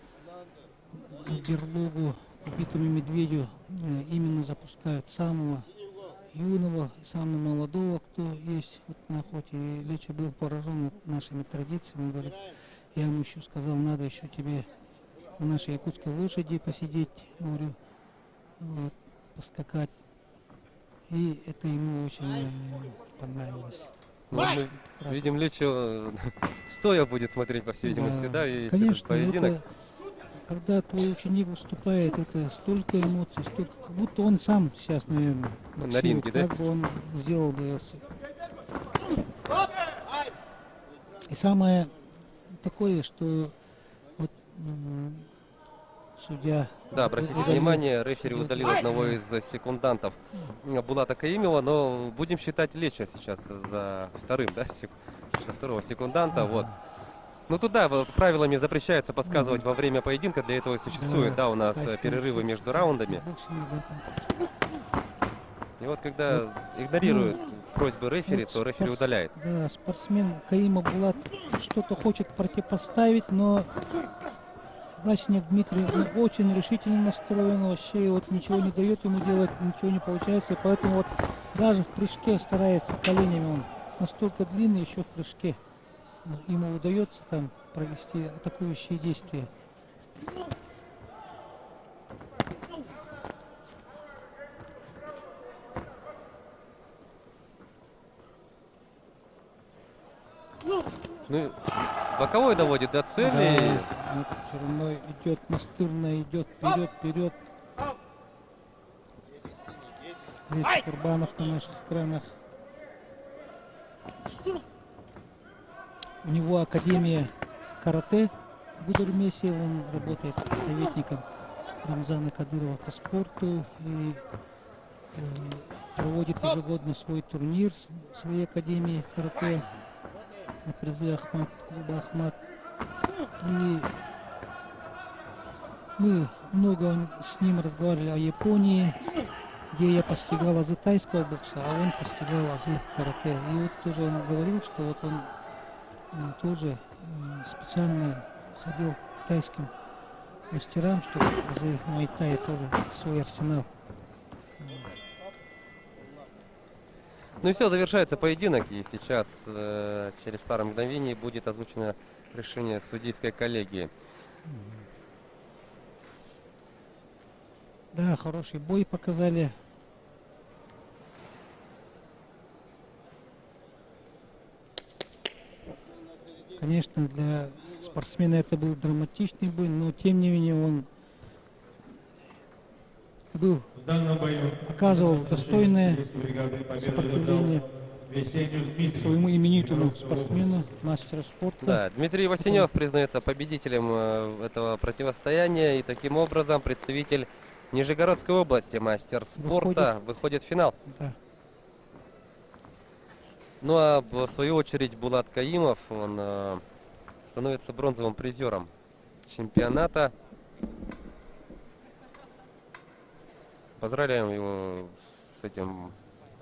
в берлогу убитому медведю именно запускают самого юного, самого молодого, кто есть вот на охоте. И Лечо был поражен нашими традициями. Он говорит, я ему еще сказал, надо еще тебе на нашей якутской лошади посидеть, говорю, вот, поскакать. И это ему очень понравилось. Ну, мы видим, Лечо стоя будет смотреть, по всей видимости, да, и конечно, этот поединок. это, когда твой ученик выступает, это столько эмоций, столько, как будто он сам сейчас, наверное, На ринге, да? как бы он сделал бы. И самое такое, что вот судья... Да, обратите внимание, рефери удалил одного из секундантов Булата Каимова, но будем считать Лечо сейчас за вторым, да, за второго секунданта, вот. Ну туда правилами запрещается подсказывать во время поединка, для этого и существует, да, у нас перерывы между раундами. И вот когда игнорируют просьбы рефери, то рефери удаляет. Да, спортсмен Каимов Булат что-то хочет противопоставить, но Власенев Дмитрий очень решительно настроен, вообще вот ничего не дает ему делать, ничего не получается, поэтому вот даже в прыжке старается коленями, он настолько длинный еще в прыжке. Ему удается там провести атакующие действия. Ну, боковой доводит до цели. Да, Черной идет настырно, идет вперед, вперед. Лечо Курбанов на наших экранах. У него академия карате в Гудермесе, он работает советником Рамзана Кадырова по спорту и проводит ежегодно свой турнир в своей академии карате на призы клуба Ахмат. И мы много с ним разговаривали о Японии, где я постигал азы тайского бокса, а он постигал азы карате. И вот тоже он говорил, что вот он тоже специально ходил к тайским мастерам, чтобы азы муай-тай тоже свой арсенал. Ну и все, завершается поединок, и сейчас через пару мгновений будет озвучено решение судейской коллегии. Да, хороший бой показали. Конечно, для спортсмена это был драматичный бой, но тем не менее он был, оказывал достойное сопротивление своему именитому спортсмену, мастеру спорта. Да, Дмитрий Васенев признается победителем этого противостояния, и таким образом представитель Нижегородской области, мастер спорта, выходит в финал. Да. Ну а в свою очередь Булат Каимов, он становится бронзовым призером чемпионата. Поздравляем его с этим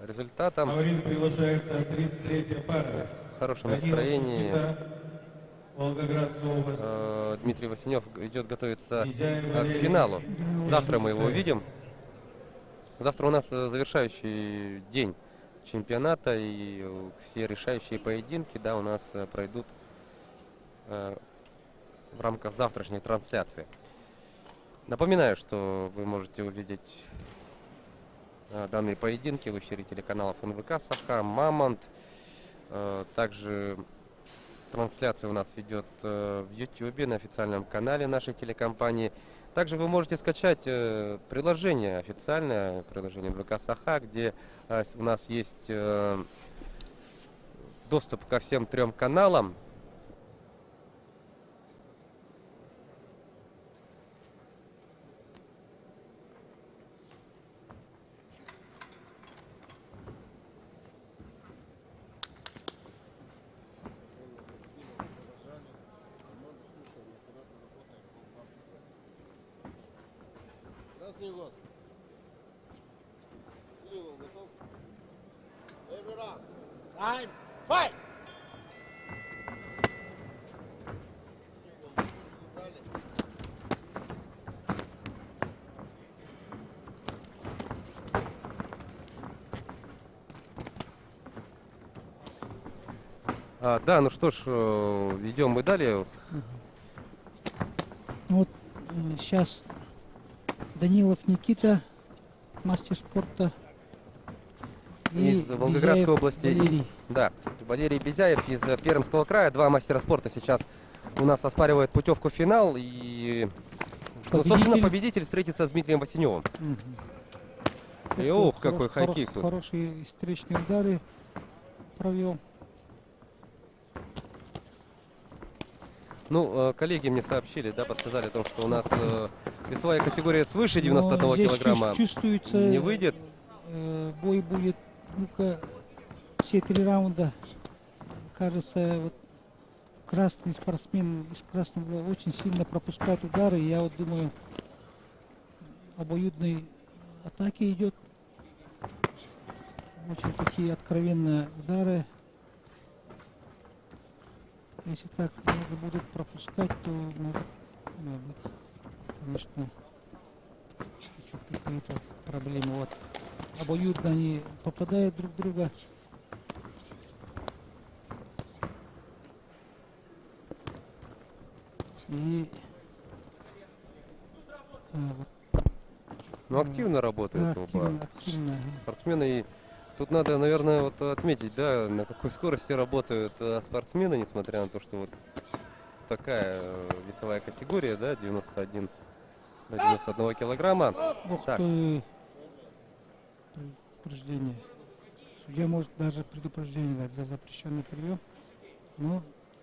результатом. Фаворит приглашается 33-я пара. В хорошем настроении. Волгоградская область. Дмитрий Васенев идет готовиться к финалу. Завтра мы его увидим. Завтра у нас завершающий день чемпионата, и все решающие поединки, да, у нас пройдут в рамках завтрашней трансляции. Напоминаю, что вы можете увидеть данные поединки в эфире телеканалов НВК Саха, Мамонт. Также трансляция у нас идет в YouTube на официальном канале нашей телекомпании. Также вы можете скачать приложение, официальное приложение НВК Саха, где у нас есть доступ ко всем 3 каналам. Красный год. Сливов готов? Every round. Time. Fight! Да, ну что ж, идем мы далее. Вот сейчас Данилов Никита, мастер спорта. Из и Волгоградской Безяев области. Валерий. Да, Валерий Безяев из Пермского края. Два мастера спорта сейчас у нас оспаривают путевку в финал. И, ну, собственно, победитель встретится с Дмитрием Васеневым. И ух, какой хайкик тут. Хорошие встречные удары провел. Ну, коллеги мне сообщили, да, подсказали о том, что у нас весовая категория свыше 91 здесь килограмма чувствуется, не выйдет. Бой будет, ну-ка, все 3 раунда. Кажется, вот красный спортсмен из красного угла очень сильно пропускает удары. Я вот думаю, обоюдной атаки идет. Очень такие откровенные удары. Если так много будут пропускать, то может быть, конечно, какие-то проблемы. Вот. Обоюдно они попадают друг в друга. И вот. Ну, активно работают оба активно. спортсмены. И тут надо, наверное, вот отметить, да, на какой скорости работают спортсмены, несмотря на то, что вот такая весовая категория, да, 91 до 91 килограмма. Ух Так. ты. Предупреждение. Судья может даже предупреждение дать за запрещенный прием, но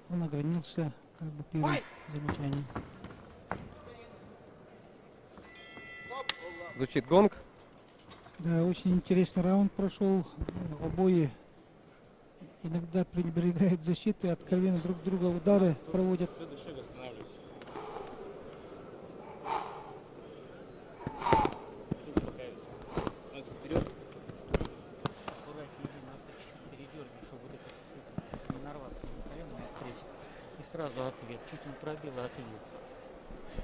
он ограничился как бы первым замечанием. Звучит гонг. Да, очень интересный раунд прошел. Обои иногда пренебрегают защитой, откровенно друг друга удары проводят. И сразу ответ. Чуть не пробила ответ.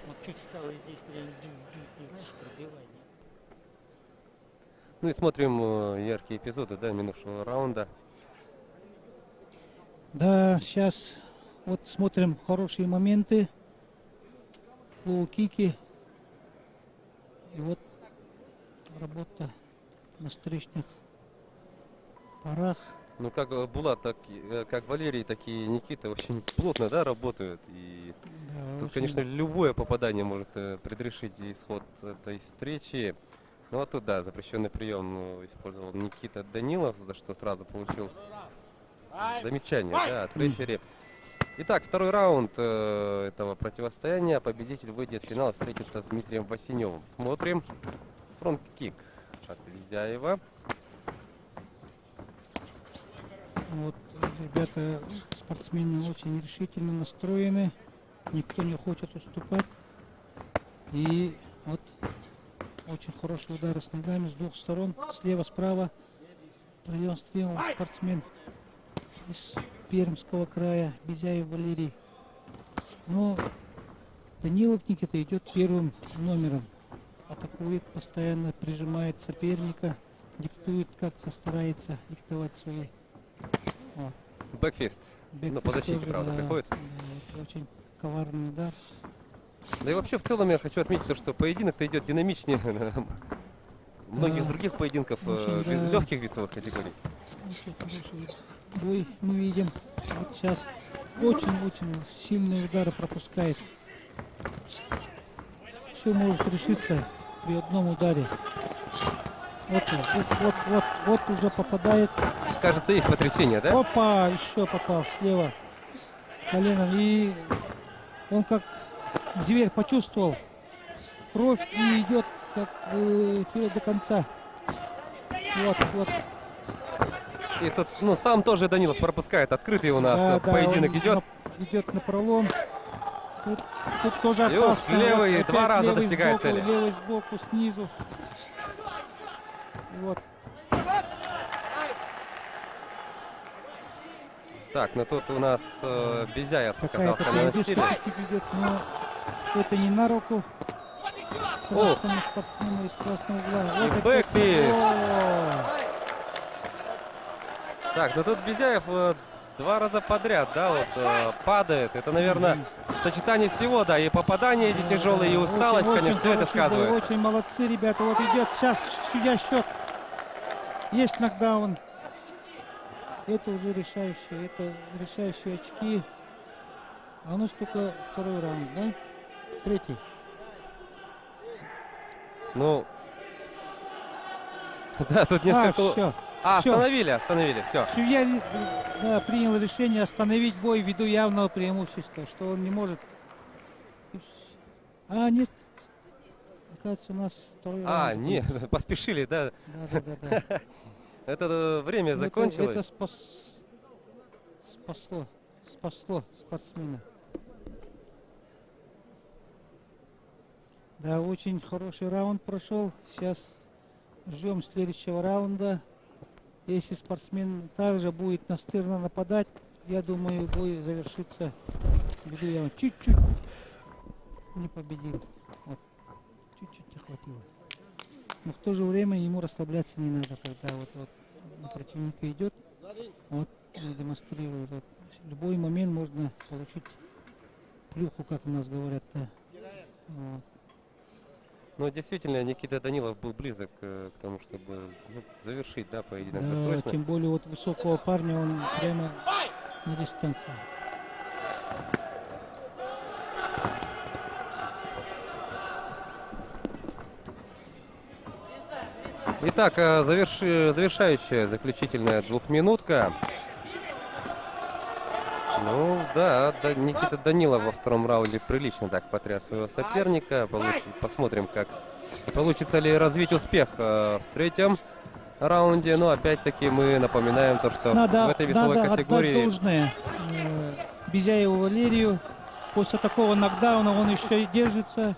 Вот чуть стало здесь прям и знаешь, пробивание. Ну и смотрим яркие эпизоды, да, минувшего раунда. Да, сейчас вот смотрим хорошие моменты. Лоу-кики. И вот работа на встречных порах. Ну, как Булат, так, как Валерий, так и Никита очень плотно, да, работают. И да, тут, очень... конечно, любое попадание может предрешить исход этой встречи. Ну, а тут, да, запрещенный прием использовал Никита Данилов, за что сразу получил замечание, да, от рефери. Итак, второй раунд этого противостояния. Победитель выйдет в финал и встретится с Дмитрием Васеневым. Смотрим. Фронт-кик от Безяева. Вот, ребята, спортсмены очень решительно настроены. Никто не хочет уступать. И вот очень хорошие удары с ногами с двух сторон. Слева, справа. Продемонстрировал спортсмен из Пермского края, Безяев Валерий. Но Данилов Никита идет первым номером. Атакует, постоянно прижимает соперника. Диктует, как-то старается диктовать свои. Вот. Бэкфист. Ну, по защите, правда, да, приходится. Да, очень коварный удар. Да и вообще в целом я хочу отметить то, что поединок-то идет динамичнее многих других поединков легких весовых категорий. Очень хороший бой мы видим. Вот сейчас очень-очень сильные удары пропускает. Все может решиться при одном ударе. Вот уже попадает. Кажется, есть потрясение, да? Опа, еще попал слева коленом. И он как зверь почувствовал кровь и идет как вперед до конца. Вот. И тут, ну, сам тоже Данилов пропускает. Открытый у нас поединок идет. Идет на пролом. Тут тоже опасно. И левый вот, два раза левый достигает сбоку, цели. Левый сбоку, снизу. Вот. Так, ну тут у нас Безяев оказался на насилии. Идет, но это не на руку красному спортсмену из красного угла. И бэкпис. Так, ну тут Безяев 2 раза подряд, да, вот падает. Это, наверное, сочетание всего, да, и попадание эти тяжелые, и усталость, Очень, конечно, все это очень хороший бой, сказывается. очень молодцы, ребята. Вот идет сейчас судья счет. Есть нокдаун. Это уже решающие, это решающие очки. А у нас только второй раунд, да? Третий. Ну, да, тут несколько... Всё. Остановили, все. Судья, да, принял решение остановить бой ввиду явного преимущества, что он не может. А, нет. Оказывается, у нас второй раунд. Нет, поспешили, да? Да. Это время Ну, закончилось. Это спасло спортсмена. Да, очень хороший раунд прошел. Сейчас ждем следующего раунда. Если спортсмен также будет настырно нападать, я думаю, бой завершится. Я чуть-чуть не победил. Вот. Чуть-чуть не хватило. Но в то же время ему расслабляться не надо, когда вот на противника идет, вот демонстрирует. Вот. В любой момент можно получить плюху, как у нас говорят-то. Вот. Ну, действительно, Никита Данилов был близок к тому, чтобы завершить, да, поединок Да, досрочно. тем более вот высокого парня он прямо на дистанции. Итак, завершающая, заключительная двухминутка. Ну да, Никита Данилов во втором раунде прилично так потряс своего соперника. Посмотрим, как получится ли развить успех в третьем раунде. Но опять-таки мы напоминаем то, что в этой весовой категории... Надо отдать должное Безяеву Валерию. После такого нокдауна он еще и держится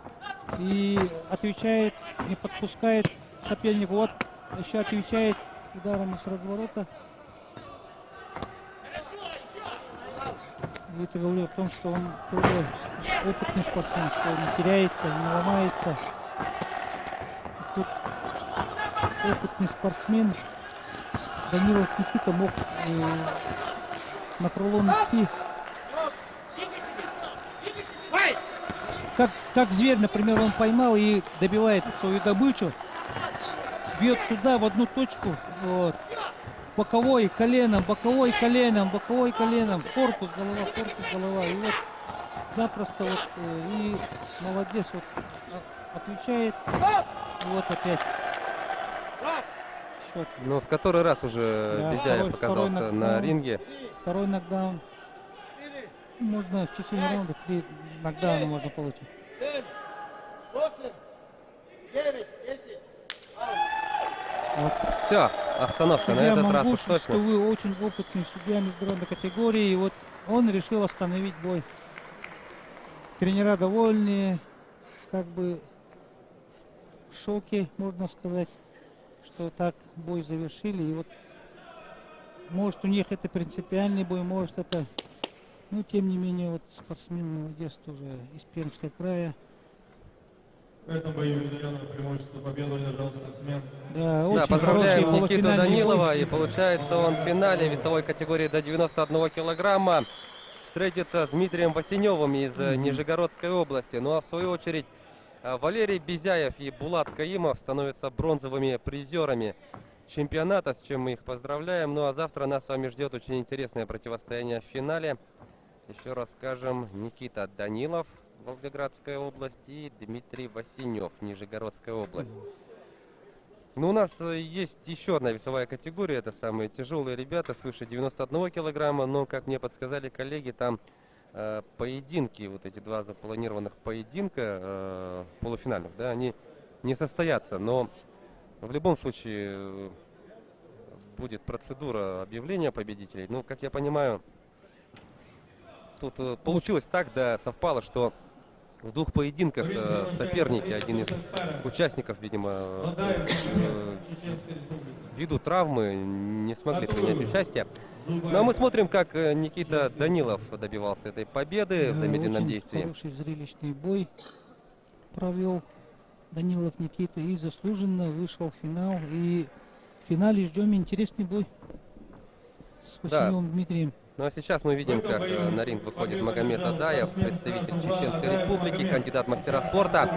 и отвечает, не подпускает сопернику. Вот еще отвечает ударами с разворота. И это говорю о том, что он тоже опытный спортсмен, что он не теряется, не ломается. Тут опытный спортсмен Данилов Никита мог на пролом идти. Как зверь, например, он поймал и добивает свою добычу. Бьет туда, в одну точку. Вот. Боковой коленом, боковой коленом, боковой коленом. Корпус, голова. И вот запросто вот и молодец вот отвечает. И вот опять. Счет. Ну, в который раз уже Безяев показался на ринге. Второй нокдаун. Можно в течение раунда 3 нокдауна можно получить. 7, 8, 9, 10. Вот. Все, остановка на этот раз уж точно. Что вы очень опытный судья международной категории, и вот он решил остановить бой. Тренера довольны, как бы в шоке, можно сказать, что так бой завершили. И вот может у них это принципиальный бой, может это, ну тем не менее вот спортсмен молодец тоже из Пермского края. В этом бою выделенное преимущество победу одержал спортсмен. Да, поздравляем Никиту Данилова. И получается он в финале весовой категории до 91 килограмма встретится с Дмитрием Васеневым из Нижегородской области. Ну а в свою очередь Валерий Безяев и Булат Каимов становятся бронзовыми призерами чемпионата, с чем мы их поздравляем. Ну а завтра нас с вами ждет очень интересное противостояние в финале. Еще раз скажем, Никита Данилов, Волгоградская область, и Дмитрий Васенев, Нижегородская область. Ну, у нас есть еще одна весовая категория, это самые тяжелые ребята, свыше 91 килограмма, но, как мне подсказали коллеги, там поединки, вот эти два запланированных поединка полуфинальных, да, они не состоятся, но в любом случае будет процедура объявления победителей. Ну, как я понимаю, тут получилось так, да, совпало, что в двух поединках соперники, один из участников, видимо, ввиду травмы не смогли принять участие. Ну а мы смотрим, как Никита Данилов добивался этой победы в замедленном действии. Хороший зрелищный бой провел Данилов Никита и заслуженно вышел в финал. И в финале ждем интересный бой с Васеневым Дмитрием. Ну а сейчас мы видим, как на ринг выходит Магомед Адаев, представитель Чеченской Республики, кандидат в мастера спорта.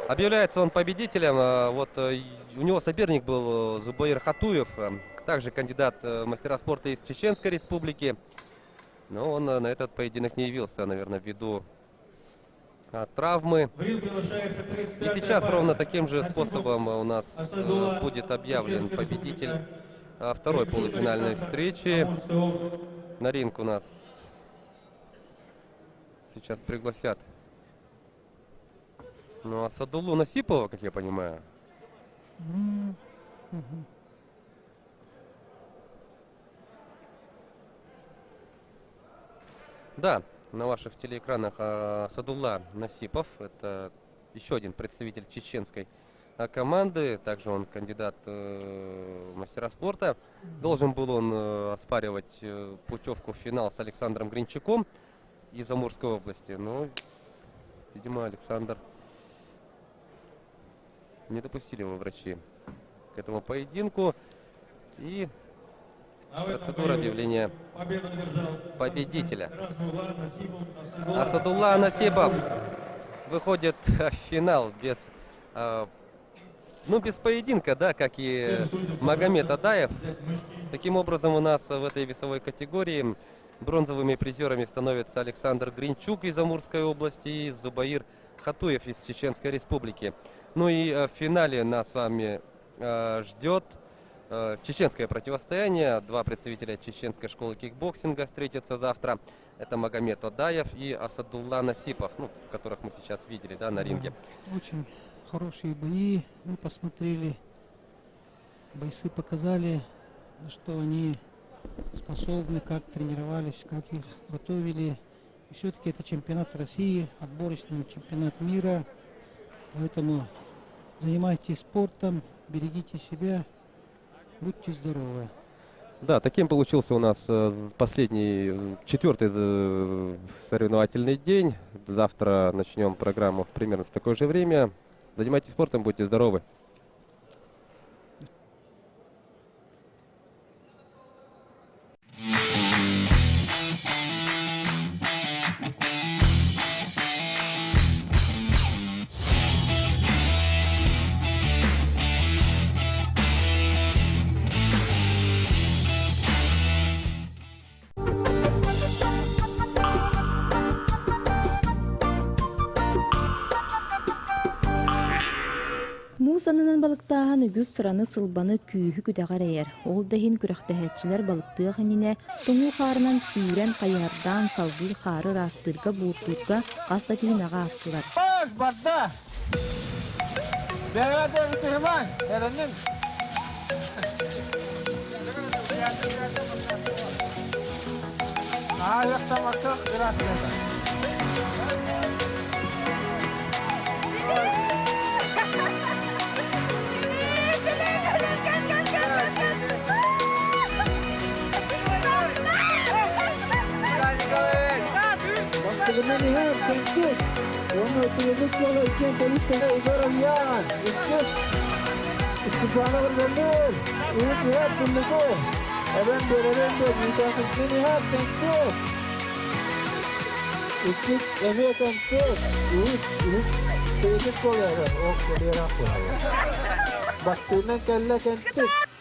Объявляется он победителем. Вот у него соперник был Зубаир Хатуев, также кандидат в мастера спорта из Чеченской Республики. Но он на этот поединок не явился, наверное, ввиду травмы. И сейчас ровно таким же способом у нас будет объявлен победитель второй полуфинальной встречи. На ринг у нас сейчас пригласят Асадуллу Насипова, как я понимаю. Да, на ваших телеэкранах Асадулла Насипов. Это еще один представитель чеченской команды. Также он кандидат в мастера спорта. Должен был он оспаривать путевку в финал с Александром Гринчаком из Амурской области. Но, видимо, Александр не допустили его врачи к этому поединку. И процедура объявления победителя. Асадулла Насипов выходит в финал без поединка, да, как и Магомед Адаев. Таким образом, у нас в этой весовой категории бронзовыми призерами становятся Александр Гринчук из Амурской области и Зубаир Хатуев из Чеченской Республики. Ну и в финале нас с вами ждет чеченское противостояние. Два представителя чеченской школы кикбоксинга встретятся завтра. Это Магомед Адаев и Асадулла Насипов, которых мы сейчас видели, да, на ринге. Очень хорошие бои мы посмотрели. Бойцы показали, на что они способны, как тренировались, как их готовили. И все-таки это чемпионат России, отборочный чемпионат мира. Поэтому занимайтесь спортом, берегите себя, будьте здоровы. Да, таким получился у нас последний, четвертый соревновательный день. Завтра начнем программу примерно в такое же время. Занимайтесь спортом, будьте здоровы. Мусанынан балыктаахан үгүс сыраны сылбаны күйүхү күтәгәрәйер. Ол дәһин күрәхтәһәтчиләр балыктыга хәнинә туңу харынан сүйрән каярдан салгы хары растырга буутурга аста кийнага астылар. Баш барда. Бәрәдә Сыйман, әрәнен. Аяқта мактак ирасында.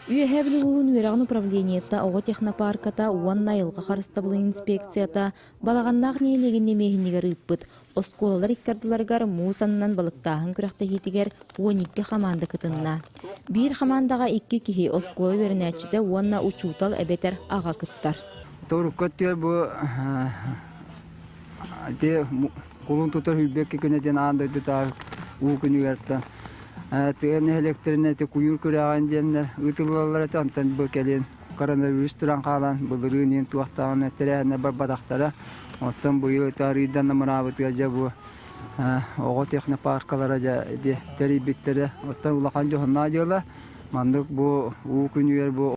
Үйәһәбіл ұғын үйрағын управлениетта оғы технопарката уанна айылға қарыстабылы инспекцията балағаннақ нейлеген немейінігер ұйппыт. Осколалар иккардыларғар мусанынан балықтағын күрәқті хетігер 12 хаманды кытынна. Бір хамандаға 2 кихи оскола верінәтчіде уанна учутал әбетер аға кыттар. Торуккаттер бұл құлын тұтар хүлбекке күнеден аңдайды тағы ұғын үйерді. Тыгын электринне куюр күрәгән дигәннәр үтүләләр тантан бу кәлен коронавирус туран калган булырын туактаган тәрәһенә бар бадактара оттан бу ел тарихдан намрабыт гәҗәбу ого технопаркалара ди тәрибиттере оттан улахан җохна җыла мандык бу күнүер бу